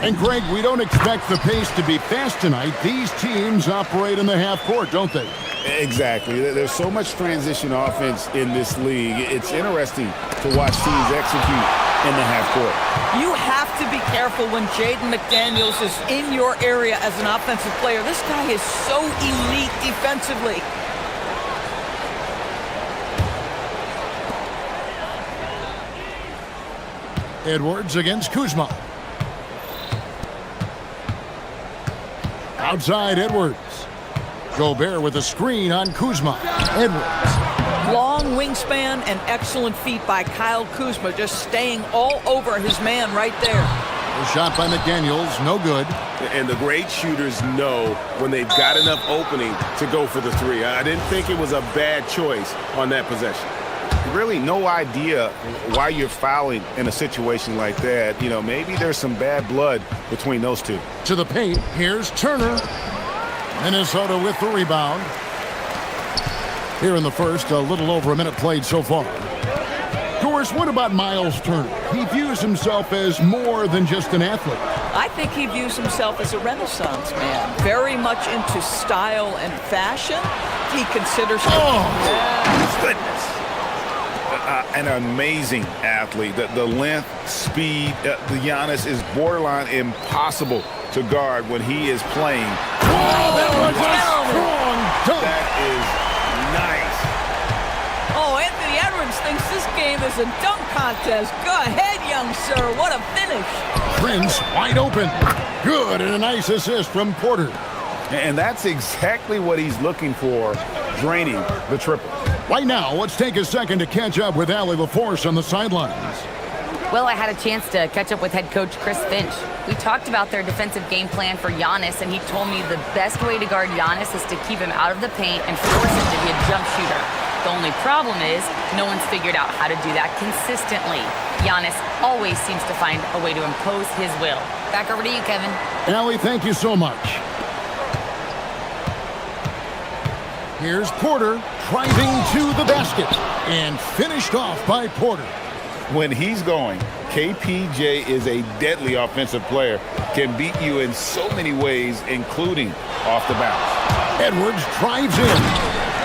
And Greg, we don't expect the pace to be fast tonight. These teams operate in the half court, don't they? Exactly. There's so much transition offense in this league. It's interesting to watch teams execute in the half court. You have to be careful when Jaden McDaniels is in your area as an offensive player. This guy is so elite defensively. Edwards against Kuzma. Outside Edwards. Gobert with a screen on Kuzma. Edwards. Long wingspan and excellent feet by Kyle Kuzma, just staying all over his man right there. The shot by McDaniels, no good. And the great shooters know when they've got enough opening to go for the three. I didn't think it was a bad choice on that possession. Really no idea why you're fouling in a situation like that. You know, maybe there's some bad blood between those two. To the paint, here's Turner. Minnesota with the rebound. Here in the first, a little over a minute played so far. Doris, what about Miles Turner? He views himself as more than just an athlete. I think he views himself as a renaissance man, very much into style and fashion. He considers... Goodness. An amazing athlete. The length, speed, the Giannis is borderline impossible to guard when he is playing. Oh, that was a strong dunk. That is nice. Oh, Anthony Edwards thinks this game is a dunk contest. Go ahead, young sir. What a finish. Prince wide open. Good, and a nice assist from Porter. And that's exactly what he's looking for, draining the triple. Right now, let's take a second to catch up with Allie LaForce on the sidelines. Well, I had a chance to catch up with head coach Chris Finch. We talked about their defensive game plan for Giannis, and he told me the best way to guard Giannis is to keep him out of the paint and force him to be a jump shooter. The only problem is no one's figured out how to do that consistently. Giannis always seems to find a way to impose his will. Back over to you, Kevin. Allie, thank you so much. Here's Porter driving to the basket and finished off by Porter. When he's going, KPJ is a deadly offensive player, can beat you in so many ways, including off the bounce. Edwards drives in,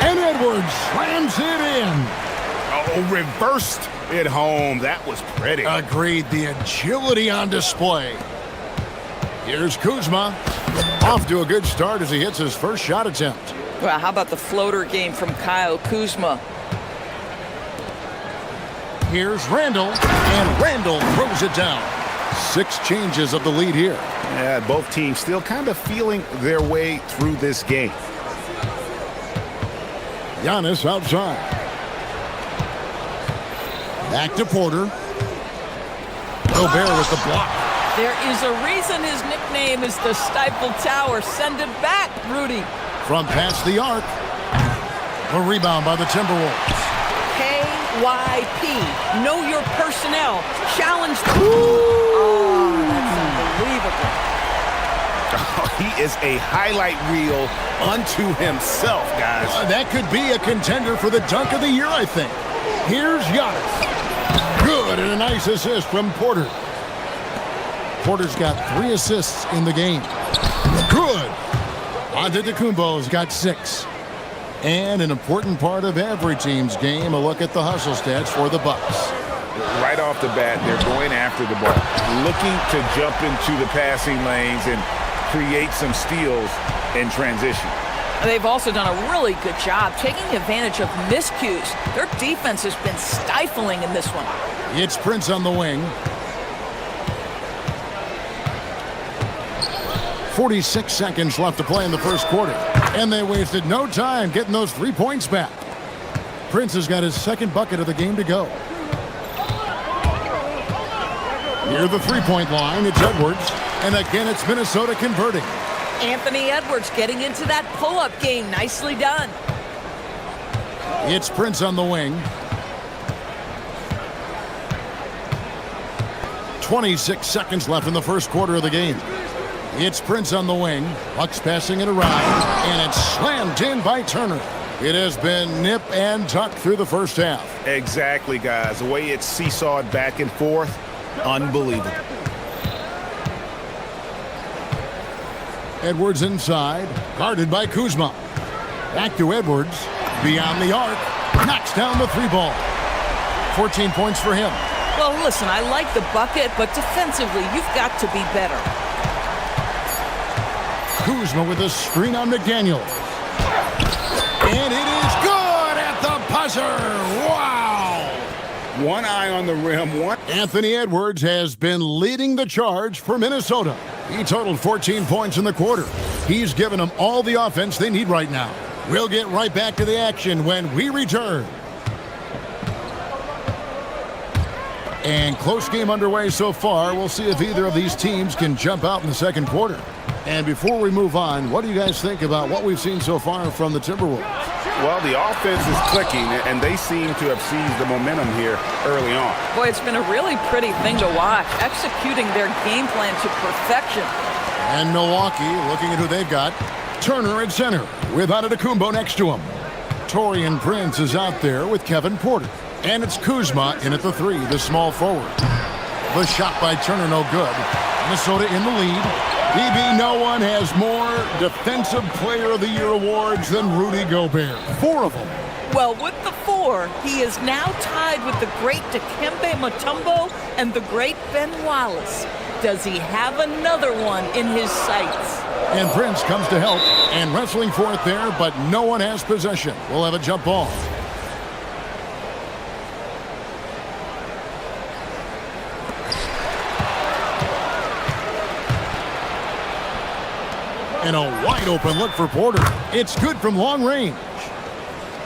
and Edwards slams it in. Oh, reversed it home. That was pretty. Agreed, the agility on display. Here's Kuzma, off to a good start as he hits his first shot attempt. Well, how about the floater game from Kyle Kuzma? Here's Randall, and Randall throws it down. 6 changes of the lead here. Yeah, both teams still kind of feeling their way through this game. Giannis outside. Back to Porter. Gobert with the block. There is a reason his nickname is the Stifle Tower. Send it back, Rudy. From past the arc. A rebound by the Timberwolves. KYP. Know your personnel. Challenge the... Oh, that's unbelievable. Oh, he is a highlight reel unto himself, guys. That could be a contender for the dunk of the year, I think. Here's Giannis. Good, and a nice assist from Porter. Porter's got 3 assists in the game. Good. Antetokounmpo's got 6. And an important part of every team's game, a look at the hustle stats for the Bucks. Right off the bat, they're going after the ball, looking to jump into the passing lanes and create some steals in transition. They've also done a really good job taking advantage of miscues. Their defense has been stifling in this one. It's Prince on the wing. 46 seconds left to play in the first quarter. And they wasted no time getting those 3 points back. Prince has got his second bucket of the game to go. Near the 3-point line, it's Edwards. And again, it's Minnesota converting. Anthony Edwards getting into that pull-up game. Nicely done. It's Prince on the wing. 26 seconds left in the first quarter of the game. It's Prince on the wing. Bucks passing it around, and it's slammed in by Turner. It has been nip and tuck through the first half. Exactly, guys. The way it's seesawed back and forth, unbelievable. Edwards inside, guarded by Kuzma. Back to Edwards, beyond the arc, knocks down the three ball. 14 points for him. Well, listen, I like the bucket, but defensively, you've got to be better. Kuzma with a screen on McDaniel. And it is good at the buzzer. Wow! One eye on the rim. Anthony Edwards has been leading the charge for Minnesota. He totaled 14 points in the quarter. He's given them all the offense they need right now. We'll get right back to the action when we return. And close game underway so far. We'll see if either of these teams can jump out in the second quarter. And before we move on, what do you guys think about what we've seen so far from the Timberwolves? Well, the offense is clicking, and they seem to have seized the momentum here early on. Boy, it's been a really pretty thing to watch, executing their game plan to perfection. And Milwaukee, looking at who they've got. Turner at center, with Antetokounmpo next to him. Taurean Prince is out there with Kevin Porter. And it's Kuzma in at the three, the small forward. The shot by Turner, no good. Minnesota in the lead. BB, no one has more Defensive Player of the Year awards than Rudy Gobert. 4 of them. Well, with the 4, he is now tied with the great Dikembe Mutombo and the great Ben Wallace. Does he have another one in his sights? And Prince comes to help and wrestling for it there, but no one has possession. We'll have a jump ball. And a wide open look for Porter. It's good from long range.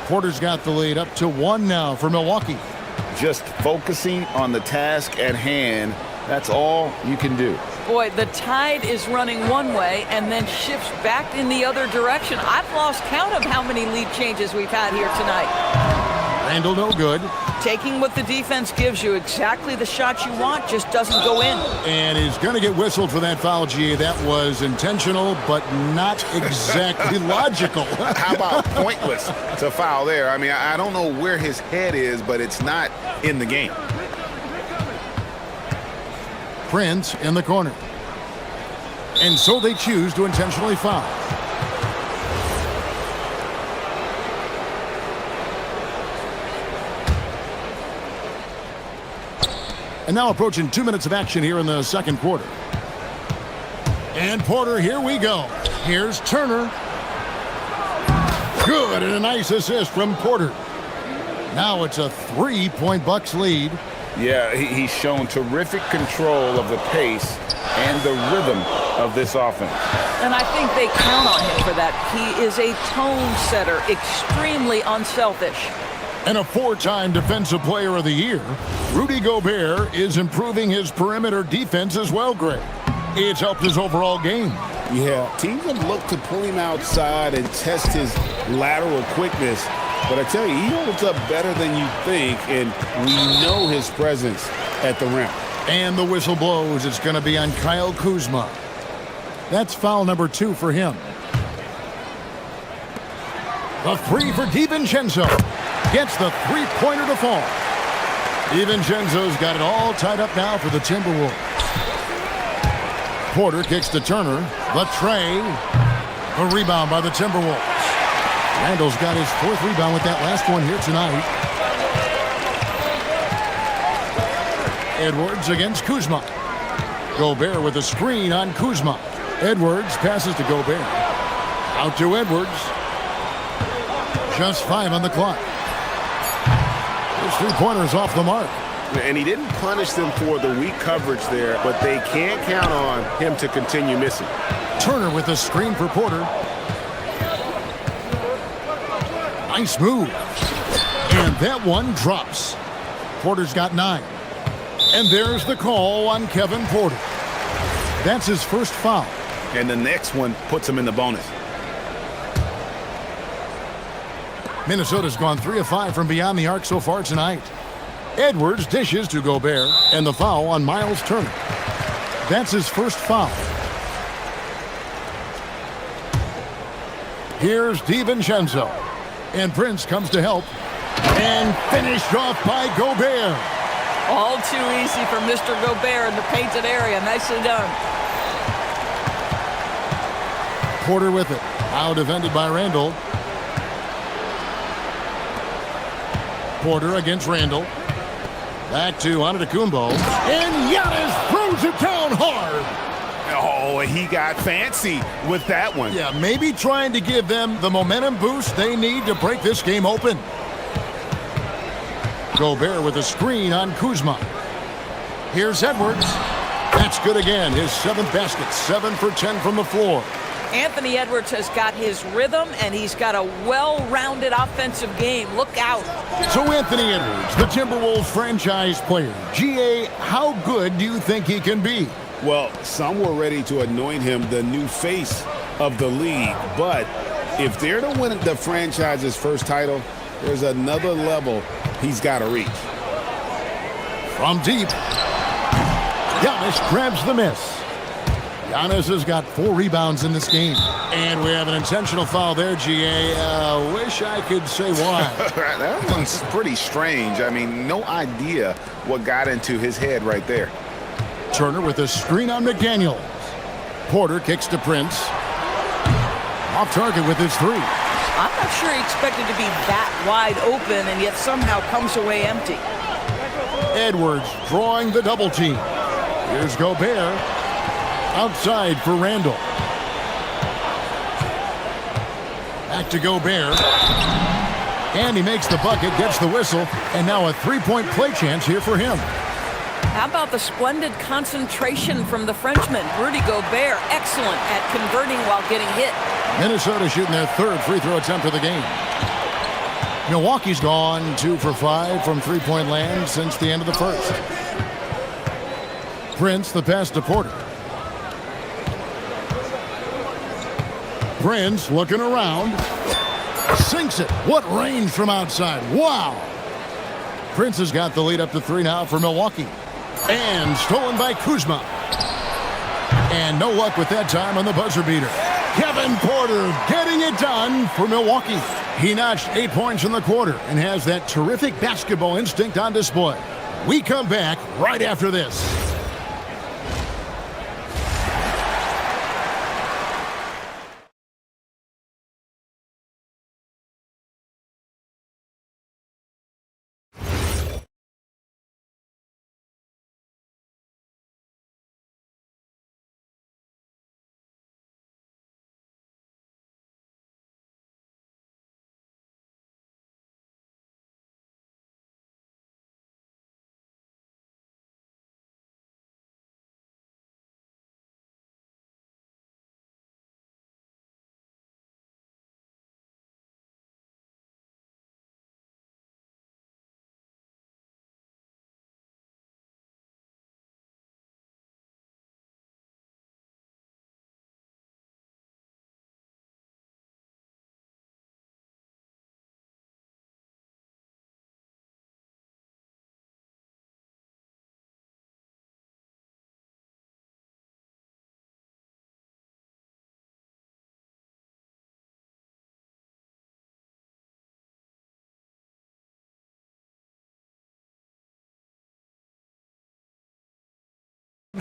Porter's got the lead up to 1 now for Milwaukee. Just focusing on the task at hand, that's all you can do. Boy, the tide is running one way and then shifts back in the other direction. I've lost count of how many lead changes we've had here tonight. Randall no good. Taking what the defense gives you, exactly the shot you want, just doesn't go in. And he's going to get whistled for that foul, GA. That was intentional, but not exactly logical. How about pointless to foul there? I mean, I don't know where his head is, but it's not in the game. Prince in the corner. And so they choose to intentionally foul. And now approaching 2 minutes of action here in the second quarter. And Porter, here we go. Here's Turner. Good, and a nice assist from Porter. Now it's a 3-point Bucks lead. Yeah, he's shown terrific control of the pace and the rhythm of this offense. And I think they count on him for that. He is a tone setter, extremely unselfish. And a 4-time Defensive Player of the Year, Rudy Gobert is improving his perimeter defense as well, Greg. It's helped his overall game. Yeah, teams have looked to pull him outside and test his lateral quickness. But I tell you, he holds up better than you think, and we know his presence at the rim. And the whistle blows. It's going to be on Kyle Kuzma. That's foul number 2 for him. The 3 for DiVincenzo. Gets the 3-pointer to fall. DiVincenzo's got it all tied up now for the Timberwolves. Porter kicks to Turner. The tray. The rebound by the Timberwolves. Randall's got his 4th rebound with that last one here tonight. Edwards against Kuzma. Gobert with a screen on Kuzma. Edwards passes to Gobert. Out to Edwards. Just 5 on the clock. His 3-pointer's off the mark. And he didn't punish them for the weak coverage there, but they can't count on him to continue missing. Turner with a screen for Porter. Nice move. And that one drops. Porter's got 9. And there's the call on Kevin Porter. That's his first foul. and the next one puts him in the bonus. Minnesota's gone 3 of 5 from beyond the arc so far tonight. Edwards dishes to Gobert, and the foul on Miles Turner. That's his first foul. Here's DiVincenzo, and Prince comes to help, and finished off by Gobert. All too easy for Mr. Gobert in the painted area. Nicely done. Porter with it. Now defended by Randall. Porter against Randall. Back to Antetokounmpo. And Giannis throws it down hard. Oh, he got fancy with that one. Yeah, maybe trying to give them the momentum boost they need to break this game open. Gobert with a screen on Kuzma. Here's Edwards. That's good again. His 7th basket. 7 for 10 from the floor. Anthony Edwards has got his rhythm, and he's got a well-rounded offensive game. Look out. So Anthony Edwards, the Timberwolves franchise player. GA, how good do you think he can be? Well, some were ready to anoint him the new face of the league. But if they're to win the franchise's first title, there's another level he's got to reach. From deep, Giannis grabs the miss. Giannis has got 4 rebounds in this game. And we have an intentional foul there, GA. Wish I could say why. That one's pretty strange. I mean, no idea what got into his head right there. Turner with a screen on McDaniels. Porter kicks to Prince. Off target with his 3. I'm not sure he expected to be that wide open, and yet somehow comes away empty. Edwards drawing the double team. Here's Gobert. Outside for Randall. Back to Gobert. And he makes the bucket, gets the whistle, and now a 3-point play chance here for him. How about the splendid concentration from the Frenchman, Rudy Gobert, excellent at converting while getting hit. Minnesota shooting their 3rd free throw attempt of the game. Milwaukee's gone 2 for 5 from 3-point land since the end of the first. Prince, the pass to Porter. Prince looking around. Sinks it. What range from outside. Wow. Prince has got the lead up to 3 now for Milwaukee. And stolen by Kuzma. And no luck with that time on the buzzer beater. Kevin Porter getting it done for Milwaukee. He notched 8 points in the quarter and has that terrific basketball instinct on display. We come back right after this.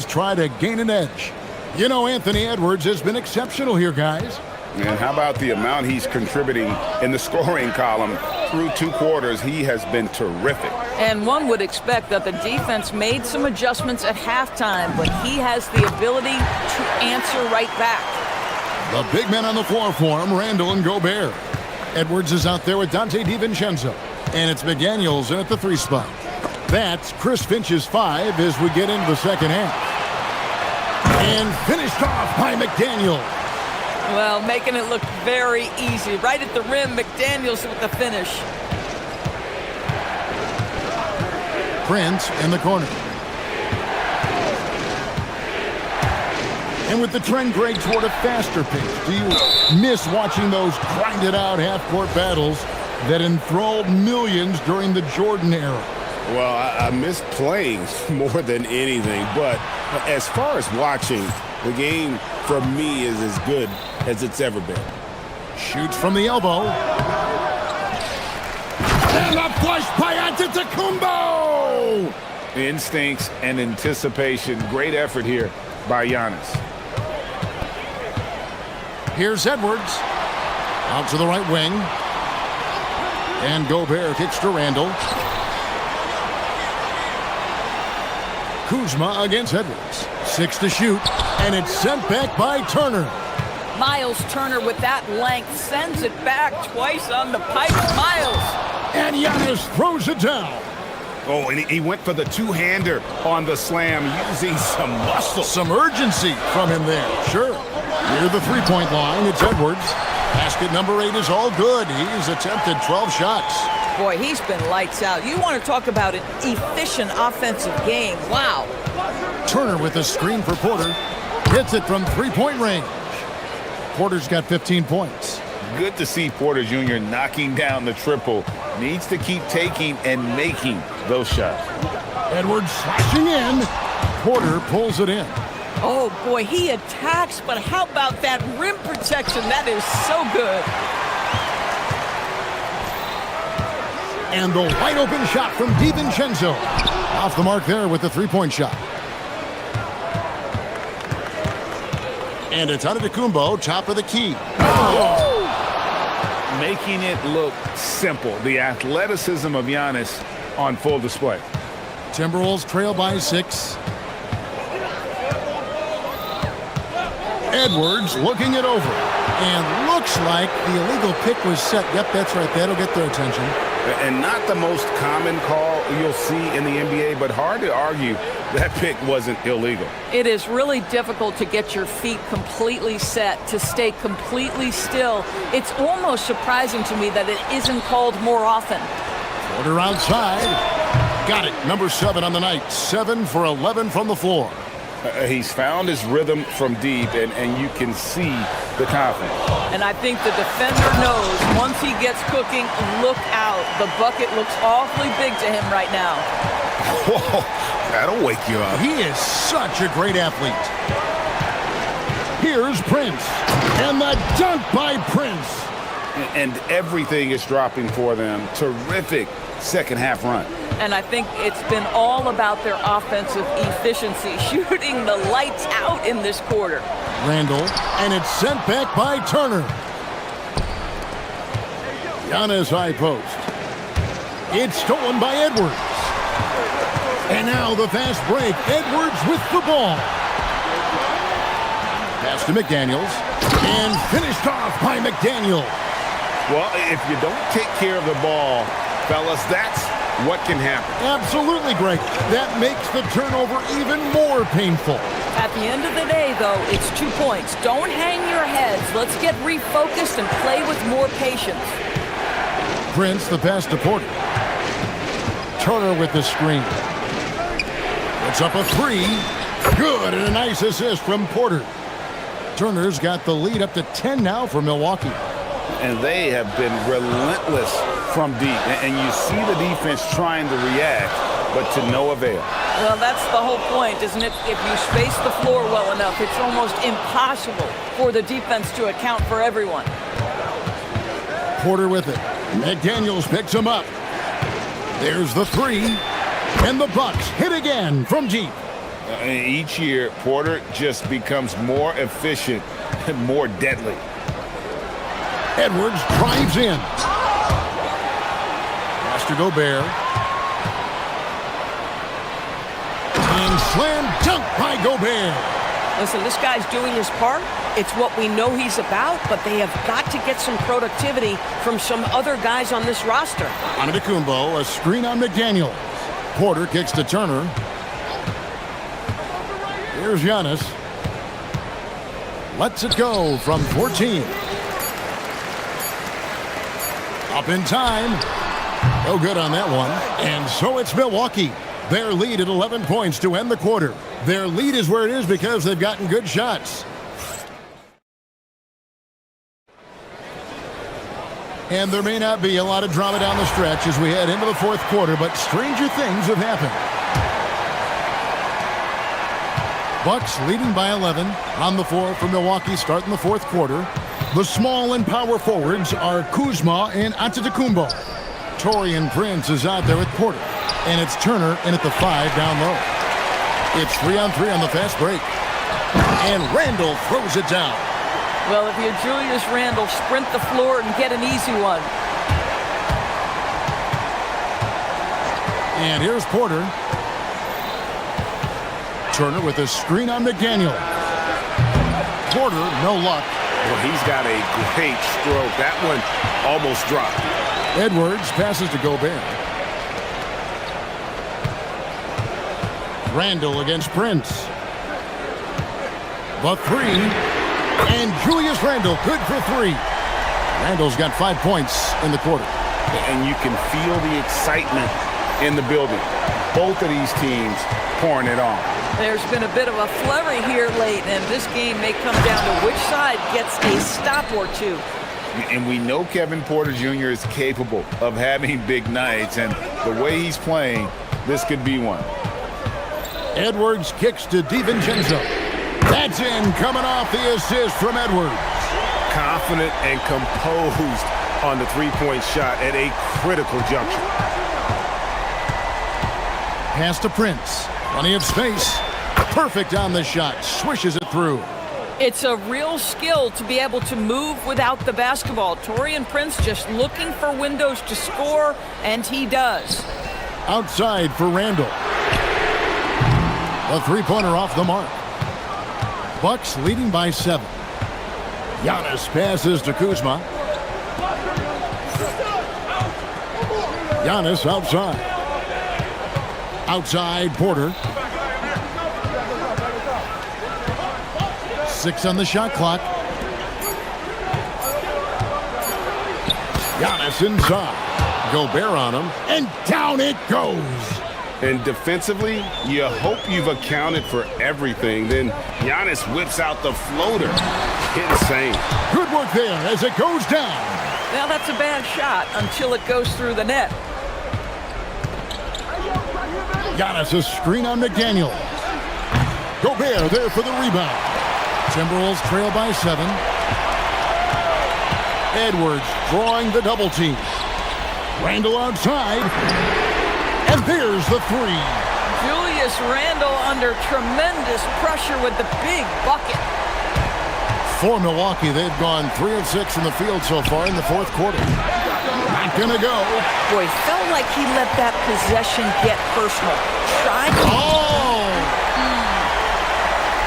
Try to gain an edge. You know, Anthony Edwards has been exceptional here, guys. And how about the amount he's contributing in the scoring column? Through 2 quarters, he has been terrific. And one would expect that the defense made some adjustments at halftime, but he has the ability to answer right back. The big men on the floor for him, Randall and Gobert. Edwards is out there with Dante DiVincenzo. And it's McDaniels in at the 3 spot. That's Chris Finch's 5 as we get into the second half. And finished off by McDaniel. Well, making it look very easy. Right at the rim, McDaniels with the finish. Prince in the corner. And with the trend, Greg, toward a faster pace, do you miss watching those grinded-out half-court battles that enthralled millions during the Jordan era? Well, I miss playing more than anything, but as far as watching, the game for me is as good as it's ever been. Shoots from the elbow. And a flush by Antetokounmpo! Instincts and anticipation. Great effort here by Giannis. Here's Edwards. Out to the right wing. And Gobert kicks to Randall. Kuzma against Edwards. 6 to shoot. And it's sent back by Turner. Miles Turner with that length sends it back twice on the pipe. Miles. And Giannis throws it down. Oh, and he went for the two-hander on the slam, using some muscle. Some urgency from him there. Sure. Near the three-point line, it's Edwards. Basket number 8 is all good. He's attempted 12 shots. Boy, he's been lights out. You want to talk about an efficient offensive game. Wow. Turner with a screen for Porter. Hits it from three-point range. Porter's got 15 points. Good to see Porter Jr. knocking down the triple. Needs to keep taking and making those shots. Edwards slashing in. Porter pulls it in. Oh, boy, he attacks, but how about that rim protection? That is so good. And the wide-open shot from DiVincenzo. Off the mark there with the three-point shot. And it's Antetokounmpo, top of the key. Oh. Making it look simple. The athleticism of Giannis on full display. Timberwolves trail by 6. Edwards looking it over. And looks like the illegal pick was set. Yep, that's right. That'll get their attention. And not the most common call you'll see in the NBA, but hard to argue that pick wasn't illegal. It is really difficult to get your feet completely set, to stay completely still. It's almost surprising to me that it isn't called more often. Porter outside. Got it. Number 7 on the night. 7 for 11 from the floor. He's found his rhythm from deep, and you can see the confidence. And I think the defender knows once he gets cooking, look out. The bucket looks awfully big to him right now. Whoa, that'll wake you up. He is such a great athlete. Here's Prince. And the dunk by Prince. And everything is dropping for them. Terrific second half run. And I think it's been all about their offensive efficiency, shooting the lights out in this quarter. Randall, and it's sent back by Turner. Giannis high post. It's stolen by Edwards. And now the fast break. Edwards with the ball. Pass to McDaniels. And finished off by McDaniels. Well, if you don't take care of the ball, fellas, that's what can happen. Absolutely, Greg. That makes the turnover even more painful. At the end of the day, though, it's 2 points. Don't hang your heads. Let's get refocused and play with more patience. Prince, the pass to Porter. Turner with the screen. It's up a 3. Good, and a nice assist from Porter. Turner's got the lead up to 10 now for Milwaukee. And they have been relentless from deep. And you see the defense trying to react, but to no avail. Well, that's the whole point, isn't it? If you space the floor well enough, it's almost impossible for the defense to account for everyone. Porter with it. McDaniels picks him up. There's the 3. And the Bucks hit again from deep. Each year, Porter just becomes more efficient and more deadly. Edwards drives in. Pass to Gobert. And slam dunk by Gobert. Listen, this guy's doing his part. It's what we know he's about, but they have got to get some productivity from some other guys on this roster. Antetokounmpo, a screen on McDaniels. Porter kicks to Turner. Here's Giannis. Lets it go from 14. Up in time. No good on that one. And so it's Milwaukee. Their lead at 11 points to end the quarter. Their lead is where it is because they've gotten good shots. And there may not be a lot of drama down the stretch as we head into the fourth quarter, but stranger things have happened. Bucks leading by 11 on the floor for Milwaukee starting the fourth quarter. The small and power forwards are Kuzma and Antetokounmpo. Taurean Prince is out there with Porter. And it's Turner in at the 5 down low. It's 3-on-3 on the fast break. And Randall throws it down. Well, if you're Julius Randle, sprint the floor and get an easy one. And here's Porter. Turner with a screen on McDaniel. Porter, no luck. Well, he's got a great stroke. That one almost dropped. Edwards passes to Gobert. Randall against Prince. The 3. And Julius Randle, good for 3. Randle's got 5 points in the quarter. And you can feel the excitement in the building. Both of these teams pouring it on. There's been a bit of a flurry here late, and this game may come down to which side gets a stop or two. And we know Kevin Porter Jr. is capable of having big nights, and the way he's playing, this could be one. Edwards kicks to DiVincenzo. That's in, coming off the assist from Edwards. Confident and composed on the three-point shot at a critical juncture. Pass to Prince. Plenty of space. Perfect on the shot. Swishes it through. It's a real skill to be able to move without the basketball. Taurean Prince just looking for windows to score, and he does. Outside for Randall. A three-pointer off the mark. Bucks leading by 7. Giannis passes to Kuzma. Giannis outside. Outside Porter. 6 on the shot clock. Giannis inside. Gobert on him. And down it goes. And defensively, you hope you've accounted for everything. Then Giannis whips out the floater. Insane. Good work there as it goes down. Now that's a bad shot until it goes through the net. Giannis a screen on McDaniel. Gobert there for the rebound. Timberwolves trail by 7. Edwards drawing the double team. Randall outside. And there's the 3. Julius Randle under tremendous pressure with the big bucket. For Milwaukee, they've gone 3 of 6 in the field so far in the fourth quarter. Not gonna go. Boy, felt like he let that possession get personal. Tried to...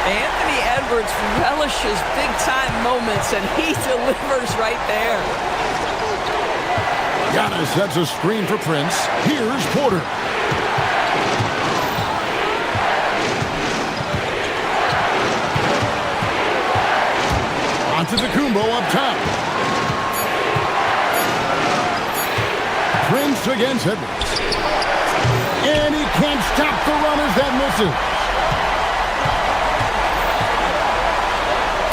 Anthony Edwards relishes big-time moments, and he delivers right there. Giannis sets a screen for Prince. Here's Porter. Antetokounmpo up top. Prince against Edwards. And he can't stop the run as that misses.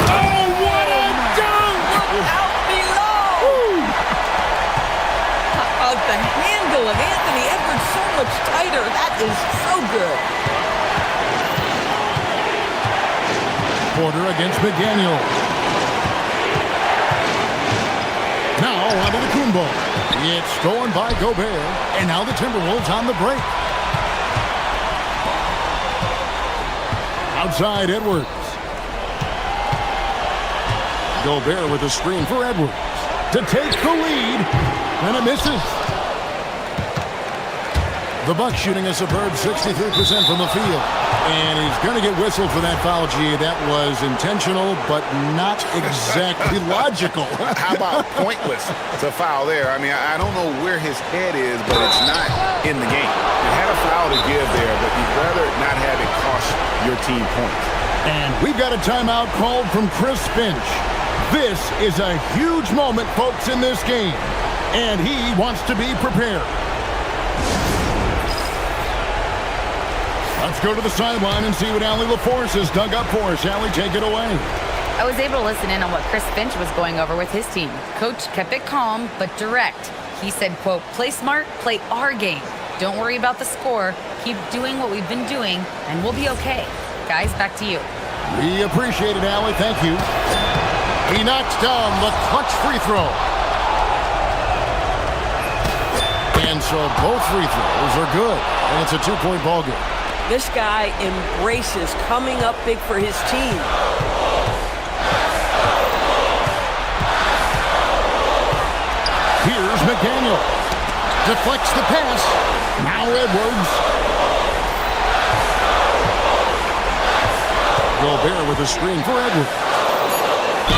Oh, what a dunk! Out below! The handle of Anthony Edwards so much tighter. That is so good. Porter against McDaniel. Now onto the Kumbo. It's stolen by Gobert. And now the Timberwolves on the break. Outside Edwards. Gobert with a screen for Edwards to take the lead. And it misses. The Bucks shooting a superb 63% from the field. And he's going to get whistled for that foul, G. That was intentional, but not exactly logical. How about pointless to foul there? I mean, I don't know where his head is, but it's not in the game. You had a foul to give there, but you'd rather not have it cost your team points. And we've got a timeout called from Chris Finch. This is a huge moment, folks, in this game. And he wants to be prepared. Let's go to the sideline and see what Allie LaForce has dug up for us. Allie, take it away. I was able to listen in on what Chris Finch was going over with his team. Coach kept it calm but direct. He said, quote, play smart, play our game. Don't worry about the score. Keep doing what we've been doing, and we'll be okay. Guys, back to you. We appreciate it, Allie. Thank you. He knocks down the clutch free throw. And so both free throws are good. And it's a two-point ball game. This guy embraces coming up big for his team. Here's McDaniel. Deflects the pass. Now Edwards. Gobert with a screen for Edwards.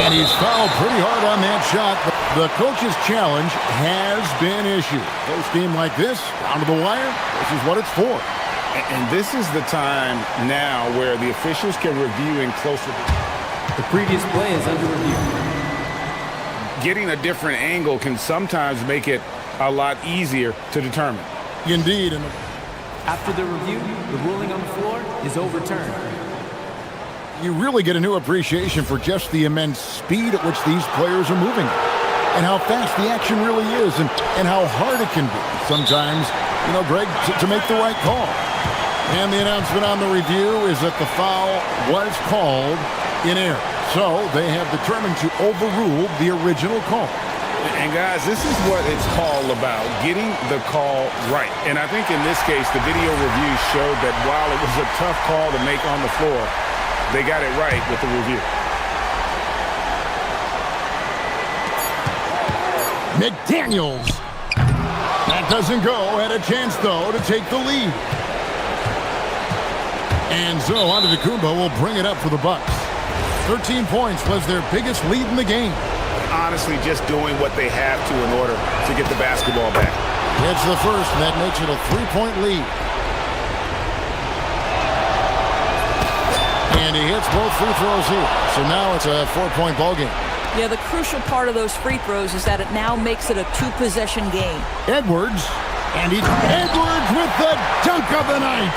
And he's fouled pretty hard on that shot. The coach's challenge has been issued. Post game like this, down to the wire, this is what it's for. And this is the time now where the officials can review in closer. The previous play is under review. Getting a different angle can sometimes make it a lot easier to determine. Indeed. And after the review, the ruling on the floor is overturned. You really get a new appreciation for just the immense speed at which these players are moving and how fast the action really is and how hard it can be sometimes, you know, Greg, to make the right call. And the announcement on the review is that the foul was called in error. So they have determined to overrule the original call. And guys, this is what it's all about, getting the call right. And I think in this case, the video review showed that while it was a tough call to make on the floor, they got it right with the review. McDaniels. That doesn't go. Had a chance, though, to take the lead. And so Antetokounmpo will bring it up for the Bucks. 13 points was their biggest lead in the game. Honestly, just doing what they have to in order to get the basketball back. It's the first, and that makes it a 3-point lead. And he hits both free throws here. So now it's a 4-point ball game. Yeah, the crucial part of those free throws is that it now makes it a two-possession game. Edwards. And Edwards with the dunk of the night.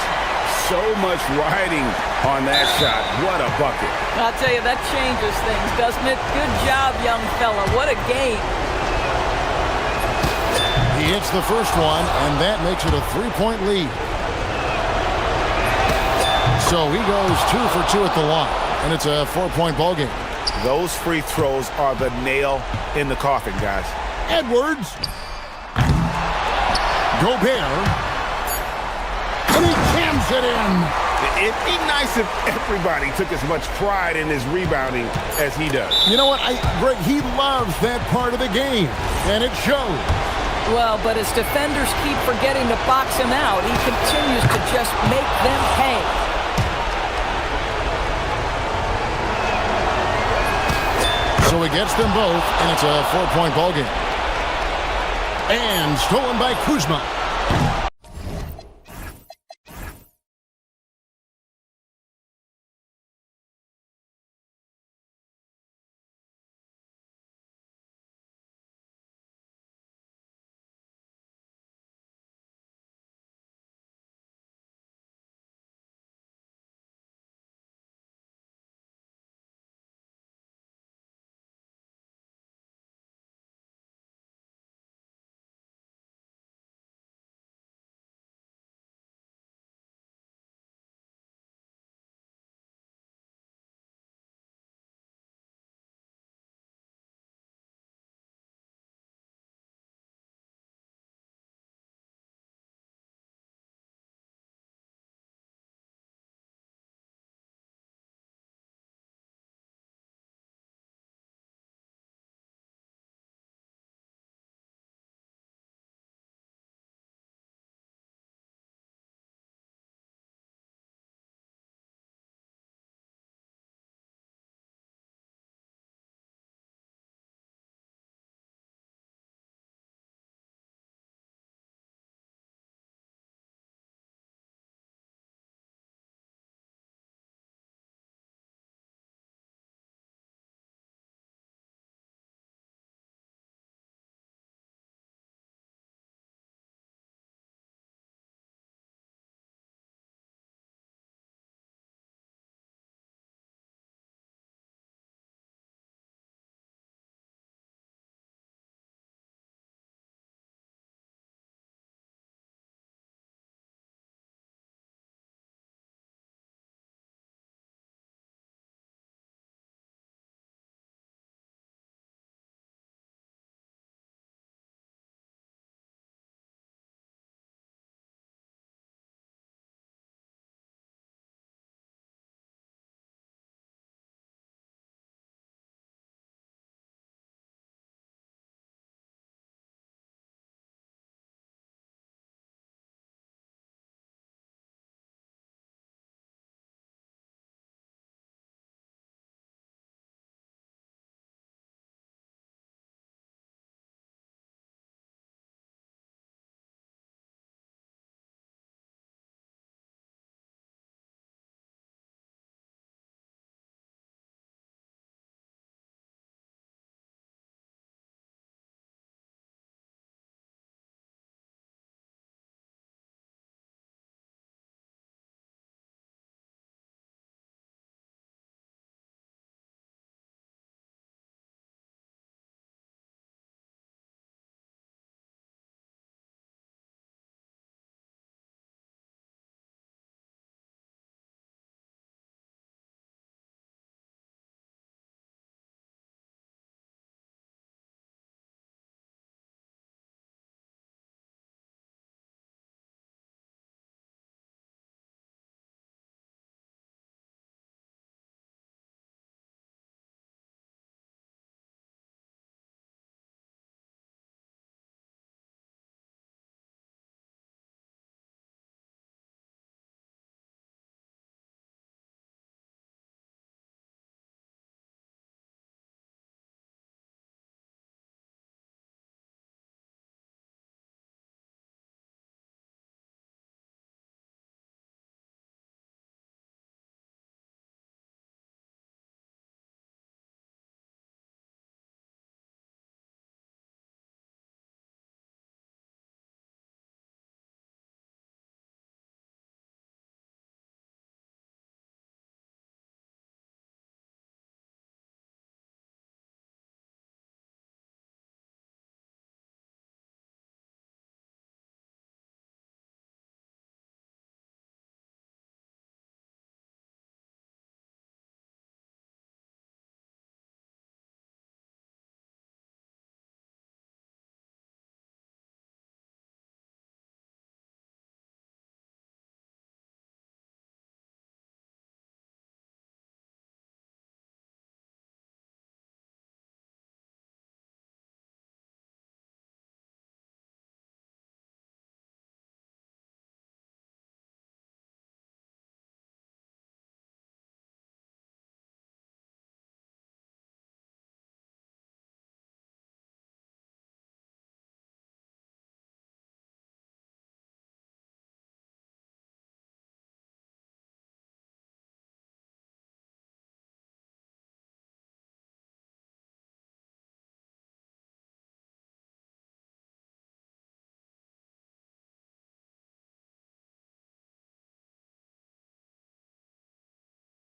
So much riding on that shot. What a bucket. I'll tell you, that changes things, doesn't it? Good job, young fella. What a game. He hits the first one, and that makes it a 3-point lead. So he goes 2 for 2 at the line, and it's a 4-point ball game. Those free throws are the nail in the coffin, guys. Edwards. Gobert. And he jams it in. It'd be nice if everybody took as much pride in his rebounding as he does. You know what? Greg, he loves that part of the game, and it shows. Well, but as defenders keep forgetting to box him out, he continues to just make them pay. So he gets them both, and it's a 4-point ball game. And stolen by Kuzma.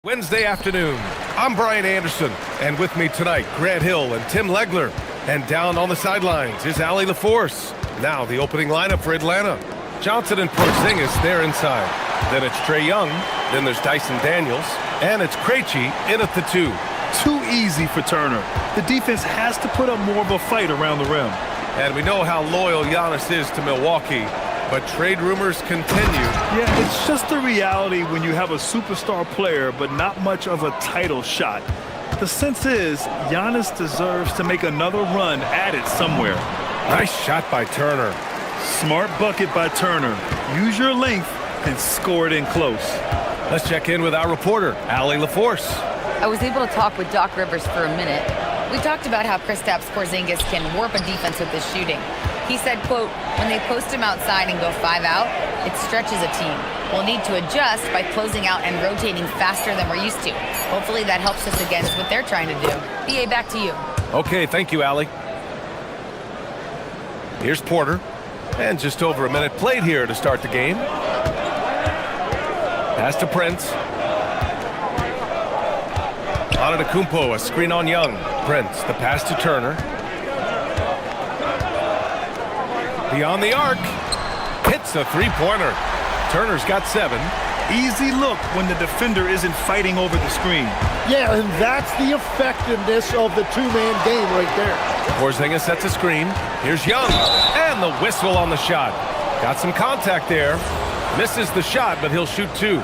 Wednesday afternoon. I'm Brian Anderson, and with me tonight, Grant Hill and Tim Legler. And down on the sidelines is Allie LaForce. Now the opening lineup for Atlanta. Johnson and Porzingis, they're inside. Then it's Trae Young. Then there's Dyson Daniels. And it's Krejci in at the 2. Too easy for Turner. The defense has to put up more of a fight around the rim. And we know how loyal Giannis is to Milwaukee, but trade rumors continue. Yeah, it's just the reality when you have a superstar player, but not much of a title shot. The sense is Giannis deserves to make another run at it somewhere. Nice shot by Turner. Smart bucket by Turner. Use your length and score it in close. Let's check in with our reporter, Allie LaForce. I was able to talk with Doc Rivers for a minute. We talked about how Kristaps Porzingis can warp a defense with his shooting. He said, quote, when they post him outside and go 5 out, it stretches a team. We'll need to adjust by closing out and rotating faster than we're used to. Hopefully that helps us against what they're trying to do. BA, back to you. Okay, thank you, Allie. Here's Porter. And just over a minute played here to start the game. Pass to Prince. Antetokounmpo, a screen on Young. Prince, the pass to Turner. Beyond the arc. Hits a three-pointer. Turner's got 7. Easy look when the defender isn't fighting over the screen. Yeah, and that's the effectiveness of the two-man game right there. Porzingis sets a screen. Here's Young. And the whistle on the shot. Got some contact there. Misses the shot, but he'll shoot 2.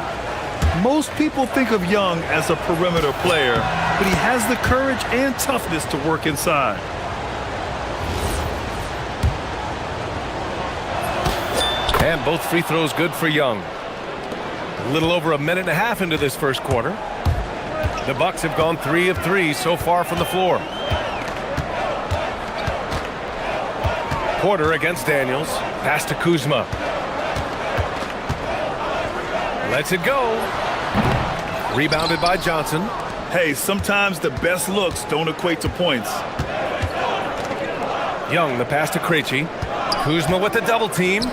Most people think of Young as a perimeter player, but he has the courage and toughness to work inside. And both free throws good for Young. A little over a minute and a half into this first quarter. The Bucks have gone 3 of 3 so far from the floor. Porter against Daniels. Pass to Kuzma. Lets it go. Rebounded by Johnson. Hey, sometimes the best looks don't equate to points. Young, the pass to Krejci. Kuzma with the double team.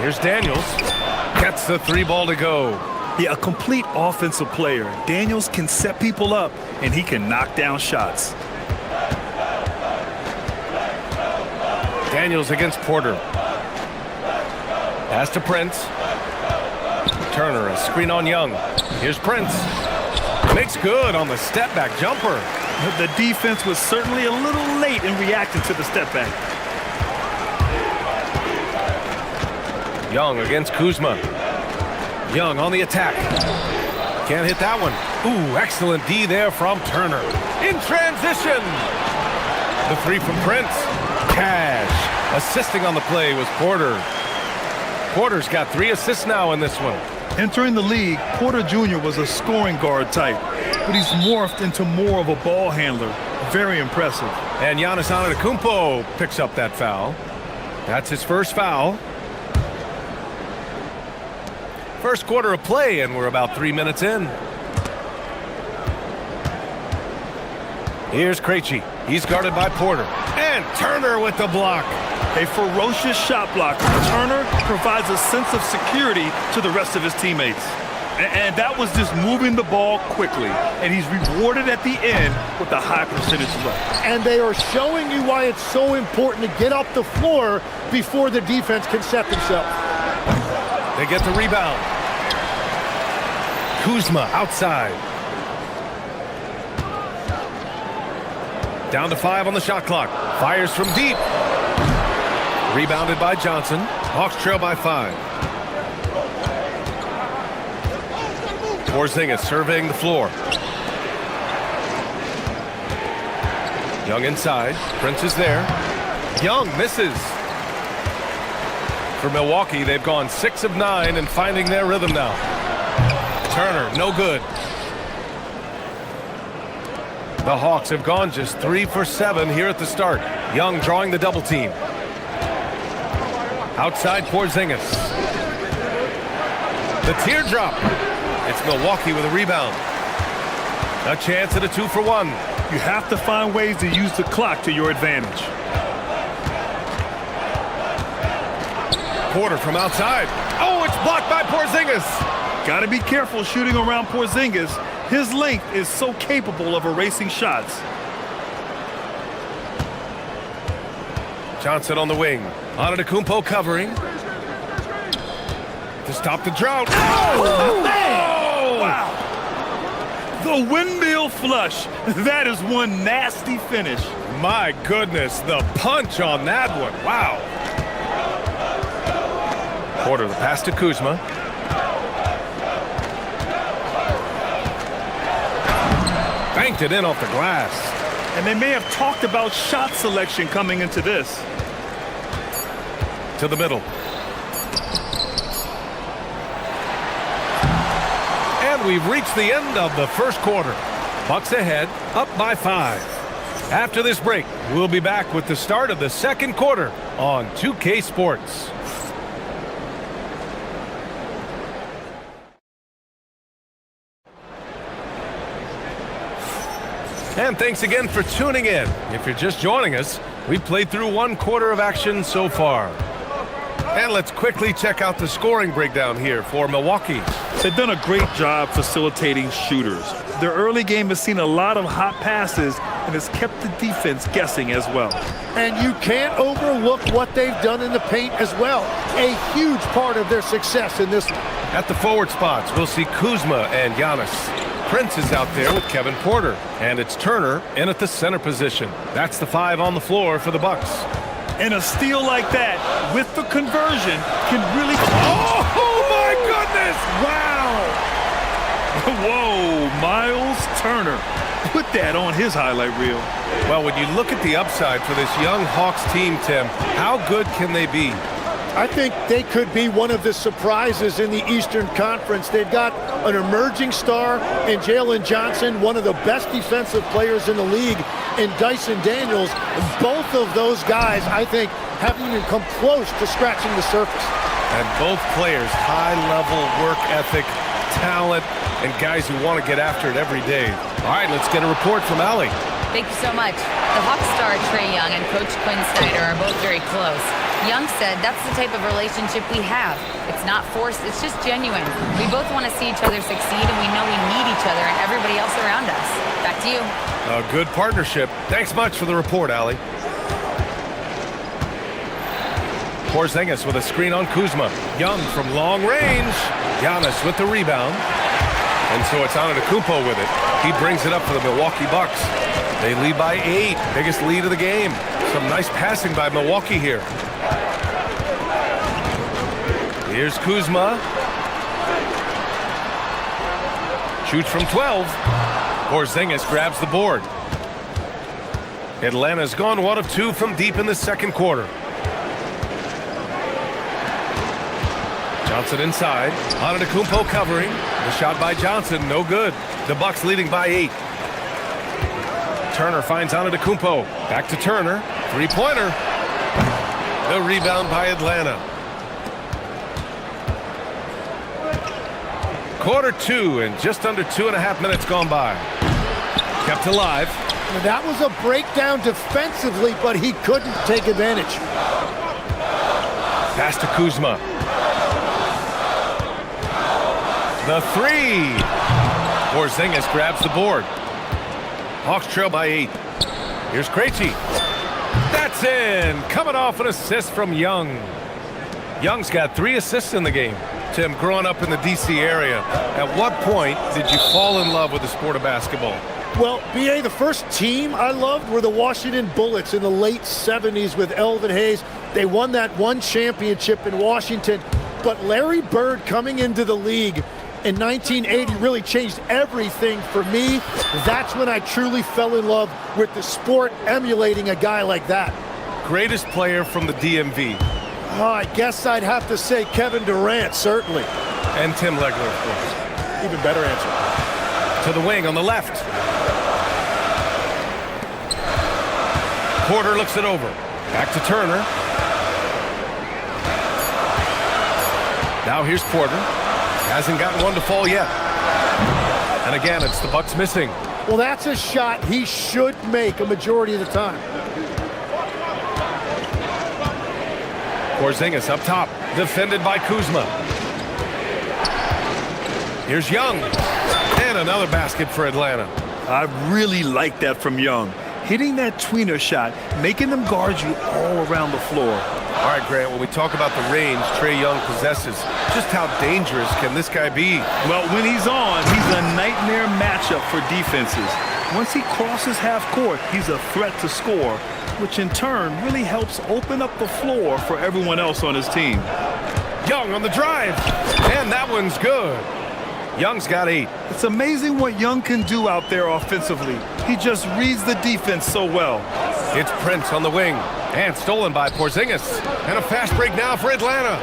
Here's Daniels. Gets the 3-ball to go. Yeah, a complete offensive player. Daniels can set people up, and he can knock down shots. Daniels against Porter. Pass to Prince. Turner, a screen on Young. Here's Prince. Makes good on the step-back jumper. The defense was certainly a little late in reacting to the step-back. Young against Kuzma. Young on the attack. Can't hit that one. Ooh, excellent D there from Turner. In transition. The 3 from Prince. Cash. Assisting on the play was Porter. Porter's got 3 assists now in this one. Entering the league, Porter Jr. was a scoring guard type, but he's morphed into more of a ball handler. Very impressive. And Giannis Antetokounmpo picks up that foul. That's his first foul. First quarter of play, and we're about 3 minutes in. Here's Krejci. He's guarded by Porter. And Turner with the block. A ferocious shot blocker. Turner provides a sense of security to the rest of his teammates. And that was just moving the ball quickly. And he's rewarded at the end with a high percentage look. And they are showing you why it's so important to get up the floor before the defense can set themselves. They get the rebound. Kuzma outside. Down to 5 on the shot clock. Fires from deep. Rebounded by Johnson. Hawks trail by 5. Porzingis surveying the floor. Young inside. Prince is there. Young misses. For Milwaukee, they've gone 6 of 9 and finding their rhythm now. Turner, no good. The Hawks have gone just 3 for 7 here at the start. Young drawing the double team. Outside Porzingis. The teardrop. It's Milwaukee with a rebound. A chance at a 2 for 1. You have to find ways to use the clock to your advantage. Porter from outside. Oh, it's blocked by Porzingis. Got to be careful shooting around Porzingis. His length is so capable of erasing shots. Johnson on the wing. Antetokounmpo covering. To stop the drought. Oh, man! Wow. The windmill flush. That is one nasty finish. My goodness, the punch on that one. Wow. Porter, the pass to Kuzma. Banked it in off the glass. And they may have talked about shot selection coming into this. To the middle. And we've reached the end of the first quarter. Bucks ahead, up by 5. After this break, we'll be back with the start of the second quarter on 2K Sports. And thanks again for tuning in. If you're just joining us, we've played through one quarter of action so far. And let's quickly check out the scoring breakdown here for Milwaukee. They've done a great job facilitating shooters. Their early game has seen a lot of hot passes and has kept the defense guessing as well. And you can't overlook what they've done in the paint as well. A huge part of their success in this one. At the forward spots, we'll see Kuzma and Giannis. Prince is out there with Kevin Porter, and it's Turner in at the center position. That's the 5 on the floor for the Bucks. And a steal like that, with the conversion, can really... Oh my goodness! Wow! Whoa, Miles Turner. Put that on his highlight reel. Well, when you look at the upside for this young Hawks team, Tim, how good can they be? I think they could be one of the surprises in the Eastern Conference. They've got an emerging star in Jalen Johnson, one of the best defensive players in the league, in Dyson Daniels. Both of those guys, I think, haven't even come close to scratching the surface. And both players, high-level work ethic, talent, and guys who want to get after it every day. All right, let's get a report from Allie. Thank you so much. The Hawks star Trae Young and Coach Quinn Snyder are both very close. Young said that's the type of relationship we have. It's not forced, it's just genuine. We both want to see each other succeed, and we know we need each other and everybody else around us. Back to you. A good partnership. Thanks much for the report, Allie. Porzingis with a screen on Kuzma. Young from long range. Giannis with the rebound. And so it's Antetokounmpo with it. He brings it up for the Milwaukee Bucks. They lead by 8. Biggest lead of the game. Some nice passing by Milwaukee here. Here's Kuzma. Shoots from 12. Porzingis grabs the board. Atlanta's gone 1 of 2 from deep in the second quarter. Johnson inside. Antetokounmpo covering. The shot by Johnson, no good. The Bucks leading by 8. Turner finds Antetokounmpo. Back to Turner. Three-pointer. The rebound by Atlanta. Quarter 2 and just under 2.5 minutes gone by. Kept alive. That was a breakdown defensively, but he couldn't take advantage. Pass to Kuzma. The 3. Porzingis grabs the board. Hawks trail by 8. Here's Krejci. That's in. Coming off an assist from Young. Young's got 3 assists in the game. Tim, growing up in the D.C. area, at what point did you fall in love with the sport of basketball? Well, B.A., the first team I loved were the Washington Bullets in the late 70s with Elvin Hayes. They won that one championship in Washington. But Larry Bird coming into the league in 1980 really changed everything for me. That's when I truly fell in love with the sport, emulating a guy like that. Greatest player from the DMV? Oh, I guess I'd have to say Kevin Durant, certainly. And Tim Legler, of course. Even better answer. To the wing on the left. Porter looks it over. Back to Turner. Now here's Porter. Hasn't gotten one to fall yet. And again, it's the Bucks missing. Well, that's a shot he should make a majority of the time. Porzingis up top, defended by Kuzma. Here's Young. And And another basket for Atlanta. I really like that from Young. Hitting that tweener shot, making them guard you all around the floor. All right, Grant, when we talk about the range Trae Young possesses, just how dangerous can this guy be? Well, when he's on, he's a nightmare matchup for defenses. Once he crosses half court, he's a threat to score, which in turn really helps open up the floor for everyone else on his team. Young on the drive, and that one's good. Young's got 8. It's amazing what Young can do out there offensively. He just reads the defense so well. It's Prince on the wing, and stolen by Porzingis. And a fast break now for Atlanta.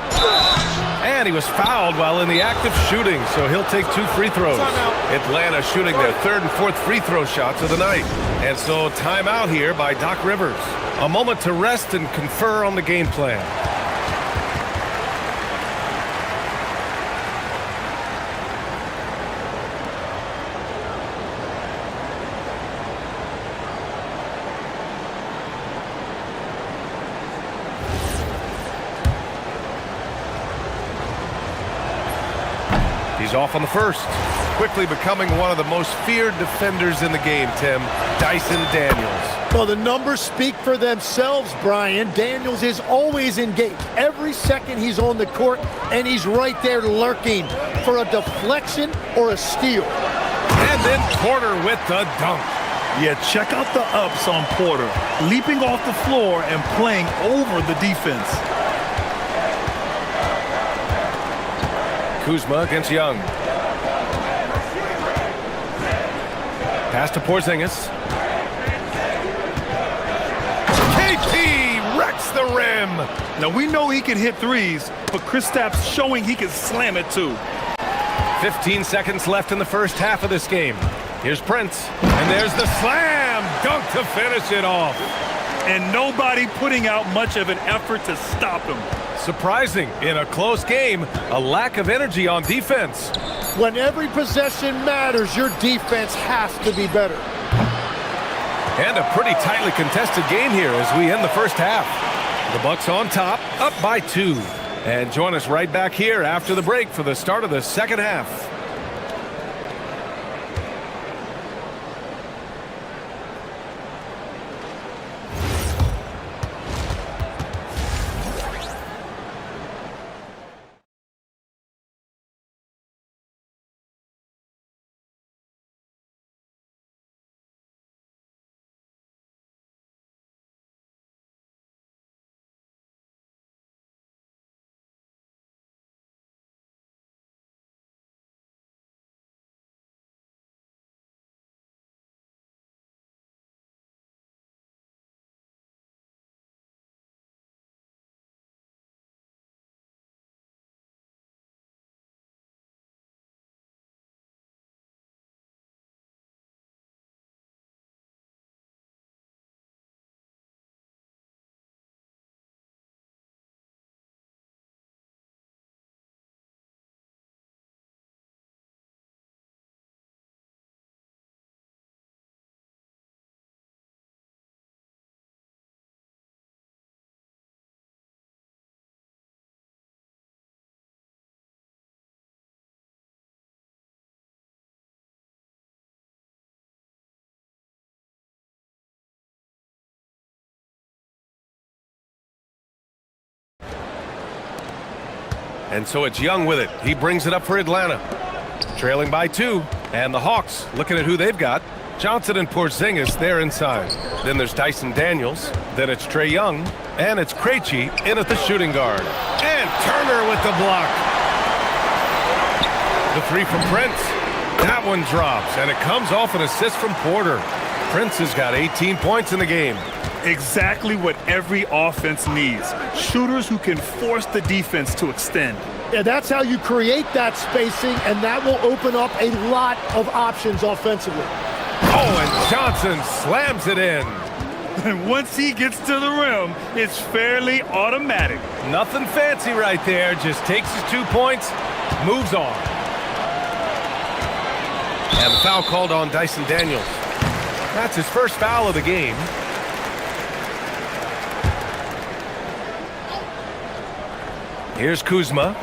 And he was fouled while in the act of shooting, so he'll take 2 free throws. Atlanta shooting their 3rd and 4th free throw shots of the night. And so timeout here by Doc Rivers. A moment to rest and confer on the game plan. He's off on the first, quickly becoming one of the most feared defenders in the game, Tim, Dyson Daniels. Well, the numbers speak for themselves, Brian. Daniels is always engaged. Every second he's on the court, and he's right there lurking for a deflection or a steal. And then Porter with the dunk. Yeah, check out the ups on Porter, leaping off the floor and playing over the defense. Kuzma against Young. Pass to Porzingis. KP wrecks the rim. Now we know he can hit threes, but Kristaps showing he can slam it too. 15 seconds left in the first half of this game. Here's Prince, and there's the slam dunk to finish it off. And nobody putting out much of an effort to stop him. Surprising, in a close game, a lack of energy on defense. When every possession matters, your defense has to be better. And a pretty tightly contested game here as we end the first half. The Bucks on top, up by 2. And join us right back here after the break for the start of the second half. And so it's Young with it. He brings it up for Atlanta. Trailing by 2. And the Hawks looking at who they've got. Johnson and Porzingis, they're inside. Then there's Dyson Daniels. Then it's Trae Young. And it's Krejci in at the shooting guard. And Turner with the block. The 3 from Prince. That one drops. And it comes off an assist from Porter. Prince has got 18 points in the game. Exactly what every offense needs. Shooters who can force the defense to extend. Yeah, that's how you create that spacing, and that will open up a lot of options offensively. Oh, and Johnson slams it in. And once he gets to the rim, it's fairly automatic. Nothing fancy right there. Just takes his 2 points, moves on. And the foul called on Dyson Daniels. That's his first foul of the game. Here's Kuzma.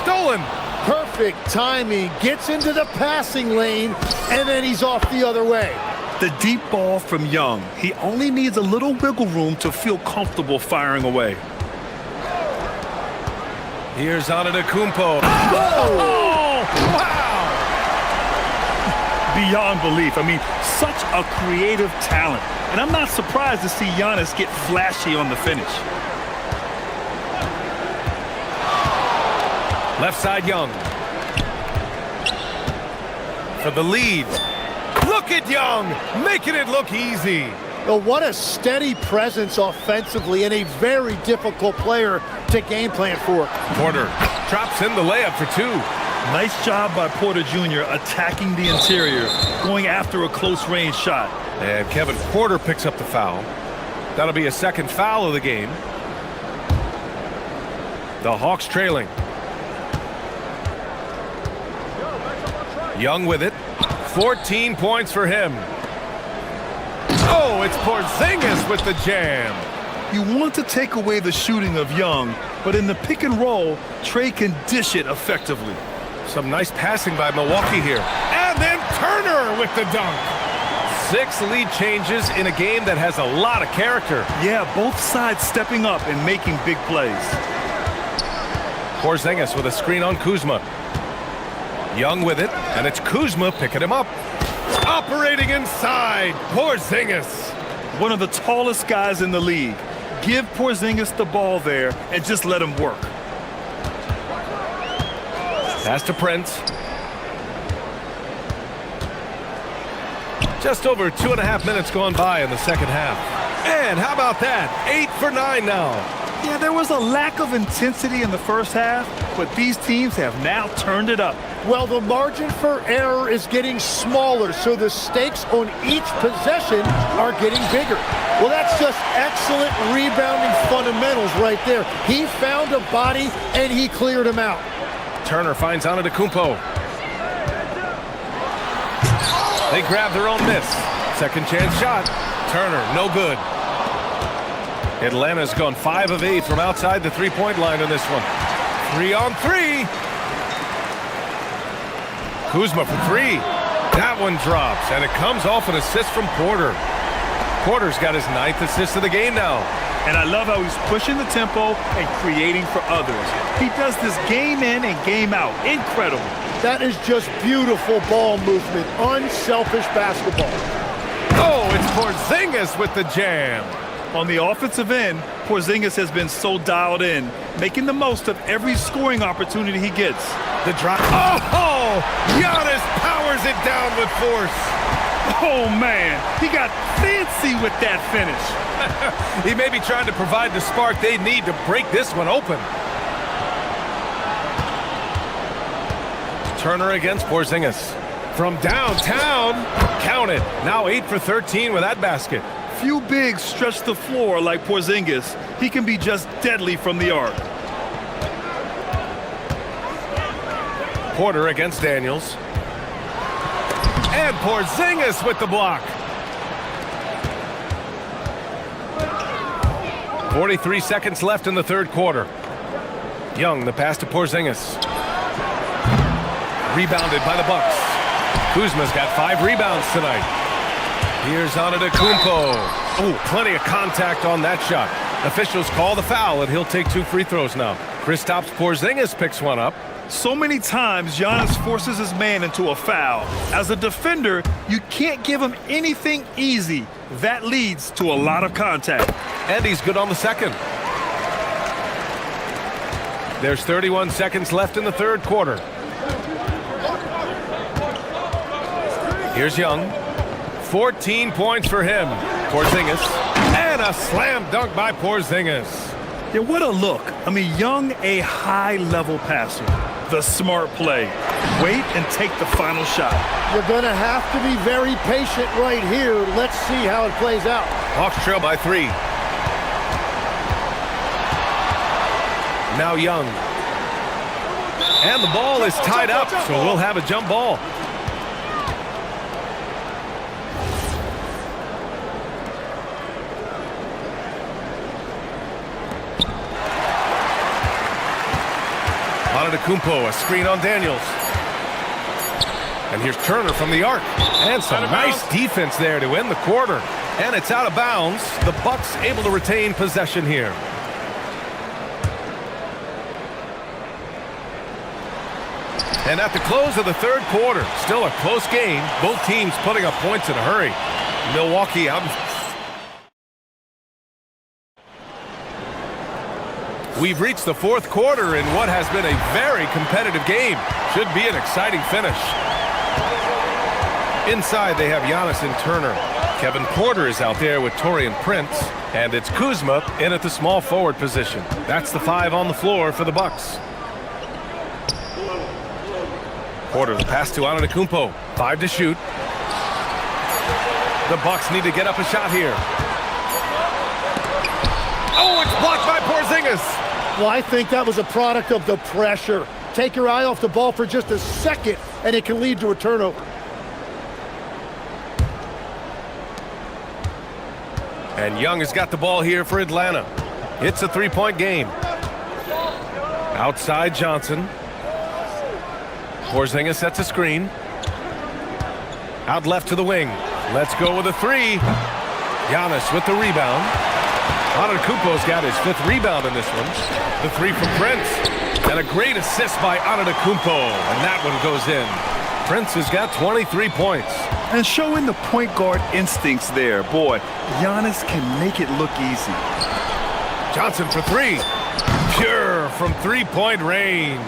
Stolen. Perfect timing, gets into the passing lane, and then he's off the other way. The deep ball from Young. He only needs a little wiggle room to feel comfortable firing away. Here's Antetokounmpo. Oh! Wow! Beyond belief. I mean, such a creative talent. And I'm not surprised to see Giannis get flashy on the finish. Left side, Young. For the lead. Look at Young, making it look easy. Oh, what a steady presence offensively and a very difficult player to game plan for. Porter drops in the layup for two. Nice job by Porter Jr. attacking the interior, going after a close-range shot. And Kevin Porter picks up the foul. That'll be a second foul of the game. The Hawks trailing. Young with it. 14 points for him. Oh, it's Porzingis with the jam. You want to take away the shooting of Young, but in the pick and roll, Trey can dish it effectively. Some nice passing by Milwaukee here. And then Turner with the dunk. 6 lead changes in a game that has a lot of character. Yeah, both sides stepping up and making big plays. Porzingis with a screen on Kuzma. Young with it, and it's Kuzma picking him up. Operating inside, Porzingis. One of the tallest guys in the league. Give Porzingis the ball there and just let him work. Pass to Prince. Just over 2.5 minutes gone by in the second half. And how about that? 8 for 9 now. Yeah, there was a lack of intensity in the first half, but these teams have now turned it up. Well, the margin for error is getting smaller, so the stakes on each possession are getting bigger. Well, that's just excellent rebounding fundamentals right there. He found a body, and he cleared him out. Turner finds Antetokounmpo. They grab their own miss. Second chance shot. Turner, no good. Atlanta's gone 5 of 8 from outside the three-point line in this one. 3 on 3. Kuzma for 3. That one drops, and it comes off an assist from Porter. Porter's got his 9th assist of the game now. And I love how he's pushing the tempo and creating for others. He does this game in and game out. Incredible. That is just beautiful ball movement. Unselfish basketball. Oh, it's Porzingis with the jam. On the offensive end, Porzingis has been so dialed in, making the most of every scoring opportunity he gets. The drop. Oh! Giannis powers it down with force. Oh, man. He got fancy with that finish. He may be trying to provide the spark they need to break this one open. Turner against Porzingis. From downtown, count it. Now 8 for 13 with that basket. Few bigs stretch the floor like Porzingis. He can be just deadly from the arc. Porter against Daniels. And Porzingis with the block. 43 seconds left in the third quarter. Young, the pass to Porzingis. Rebounded by the Bucks. Kuzma's got 5 rebounds tonight. Here's Antetokounmpo. Oh, plenty of contact on that shot. Officials call the foul, and he'll take 2 free throws now. Kristaps Porzingis picks one up. So many times, Giannis forces his man into a foul. As a defender, you can't give him anything easy. That leads to a lot of contact. And he's good on the second. There's 31 seconds left in the third quarter. Here's Young. 14 points for him. Porzingis. And a slam dunk by Porzingis. Yeah, what a look. I mean, Young, a high-level passer. The smart play. Wait and take the final shot. You're going to have to be very patient right here. Let's see how it plays out. Hawks trail by 3. Now Young. And the ball is tied up, so we'll have a jump ball. Antetokounmpo, a screen on Daniels. And here's Turner from the arc. And some nice defense there to end the quarter. And it's out of bounds. The Bucks able to retain possession here. And at the close of the third quarter, still a close game. Both teams putting up points in a hurry. Milwaukee out. We've reached the fourth quarter in what has been a very competitive game. Should be an exciting finish. Inside, they have Giannis and Turner. Kevin Porter is out there with Taurean Prince. And it's Kuzma in at the small forward position. That's the 5 on the floor for the Bucks. Porter, the pass to Antetokounmpo. 5 to shoot. The Bucks need to get up a shot here. Oh, it's blocked by Porzingis. Well, I think that was a product of the pressure. Take your eye off the ball for just a second, and it can lead to a turnover. And Young has got the ball here for Atlanta. It's a three-point game. Outside Johnson. Porzingis sets a screen. Out left to the wing. Let's go with a 3. Giannis with the rebound. Antetokounmpo's got his 5th rebound in this one. The 3 from Prince. And a great assist by Antetokounmpo. And that one goes in. Prince has got 23 points. And showing the point guard instincts there. Boy, Giannis can make it look easy. Johnson for 3. Pure from three-point range.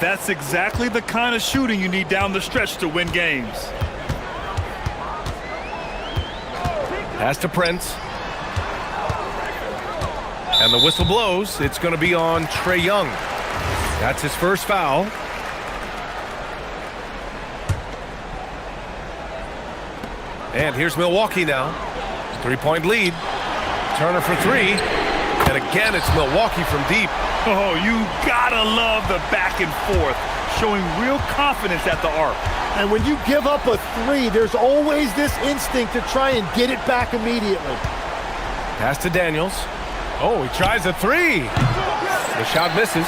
That's exactly the kind of shooting you need down the stretch to win games. Pass to Prince. And the whistle blows. It's going to be on Trae Young. That's his first foul. And here's Milwaukee now. 3-point lead. Turner for 3. And again, it's Milwaukee from deep. Oh, you gotta love the back and forth, showing real confidence at the arc. And when you give up a 3, there's always this instinct to try and get it back immediately. Pass to Daniels. Oh, he tries a 3. The shot misses.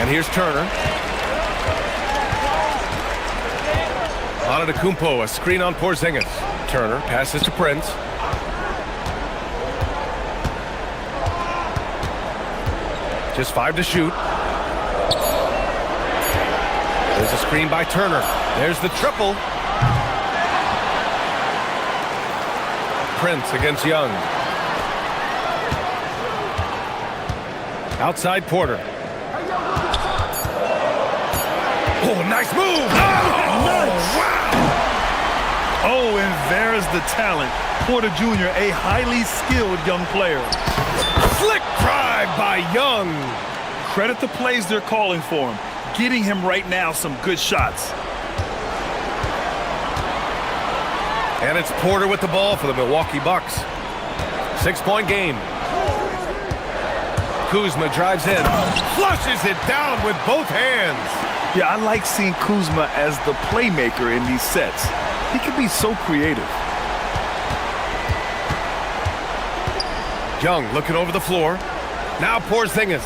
And here's Turner. Antetokounmpo, a screen on Porzingis. Turner passes to Prince. Just 5 to shoot. There's a screen by Turner. There's the triple. Prince against Young. Outside Porter. Oh, nice move. Oh, nice. Wow. Oh, and there's the talent. Porter Jr., a highly skilled young player. Slick drive by Young. Credit the plays they're calling for him. Getting him right now some good shots. And it's Porter with the ball for the Milwaukee Bucks. 6-point game. Kuzma drives in. Flushes it down with both hands. Yeah, I like seeing Kuzma as the playmaker in these sets. He can be so creative. Young looking over the floor. Now Porzingis.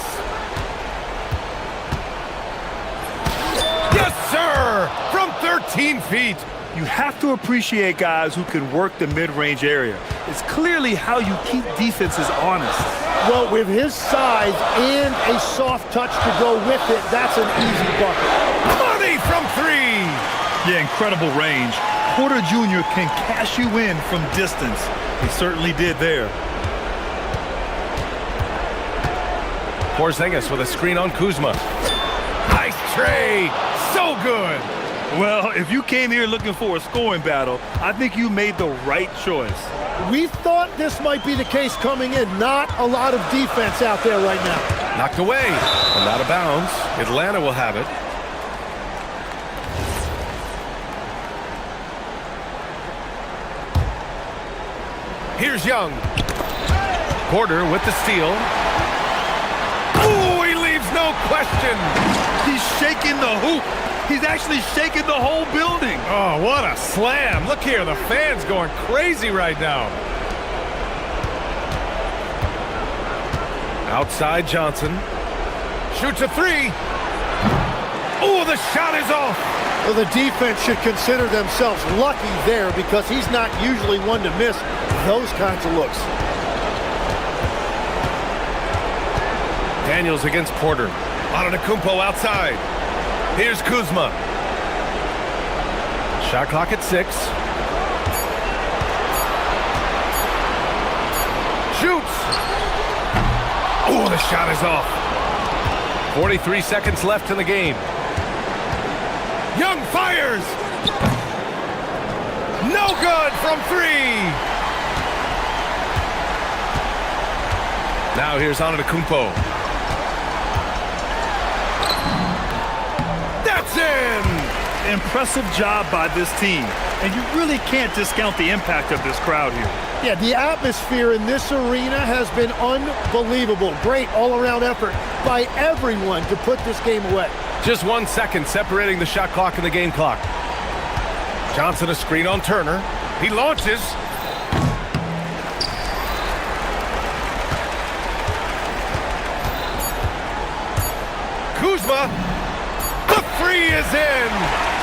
Yes, sir! From 13 feet. You have to appreciate guys who can work the mid-range area. It's clearly how you keep defenses honest. Well, with his size and a soft touch to go with it, that's an easy bucket. Money from 3! Yeah, incredible range. Porter Jr. can cash you in from distance. He certainly did there. Porzingis with a screen on Kuzma. Nice trade. So good. Well, if you came here looking for a scoring battle, I think you made the right choice. We thought this might be the case coming in. Not a lot of defense out there right now. Knocked away and out of bounds. Atlanta will have it. Here's Young. Porter with the steal. Ooh, he leaves no question. He's shaking the hoop. He's actually shaking the whole building. Oh, what a slam. Look here, the fans going crazy right now. Outside Johnson. Shoots a three. Oh, the shot is off. Well, the defense should consider themselves lucky there because he's not usually one to miss those kinds of looks. Daniels against Porter. Antetokounmpo outside. Here's Kuzma. Shot clock at 6. Shoots. Oh, the shot is off. 43 seconds left in the game. Young fires. No good from 3. Now here's Antetokounmpo. That's in. Impressive job by this team. And you really can't discount the impact of this crowd here. Yeah, the atmosphere in this arena has been unbelievable. Great all-around effort by everyone to put this game away. Just 1 second separating the shot clock and the game clock. Johnson a screen on Turner. He launches. Kuzma. The 3 is in.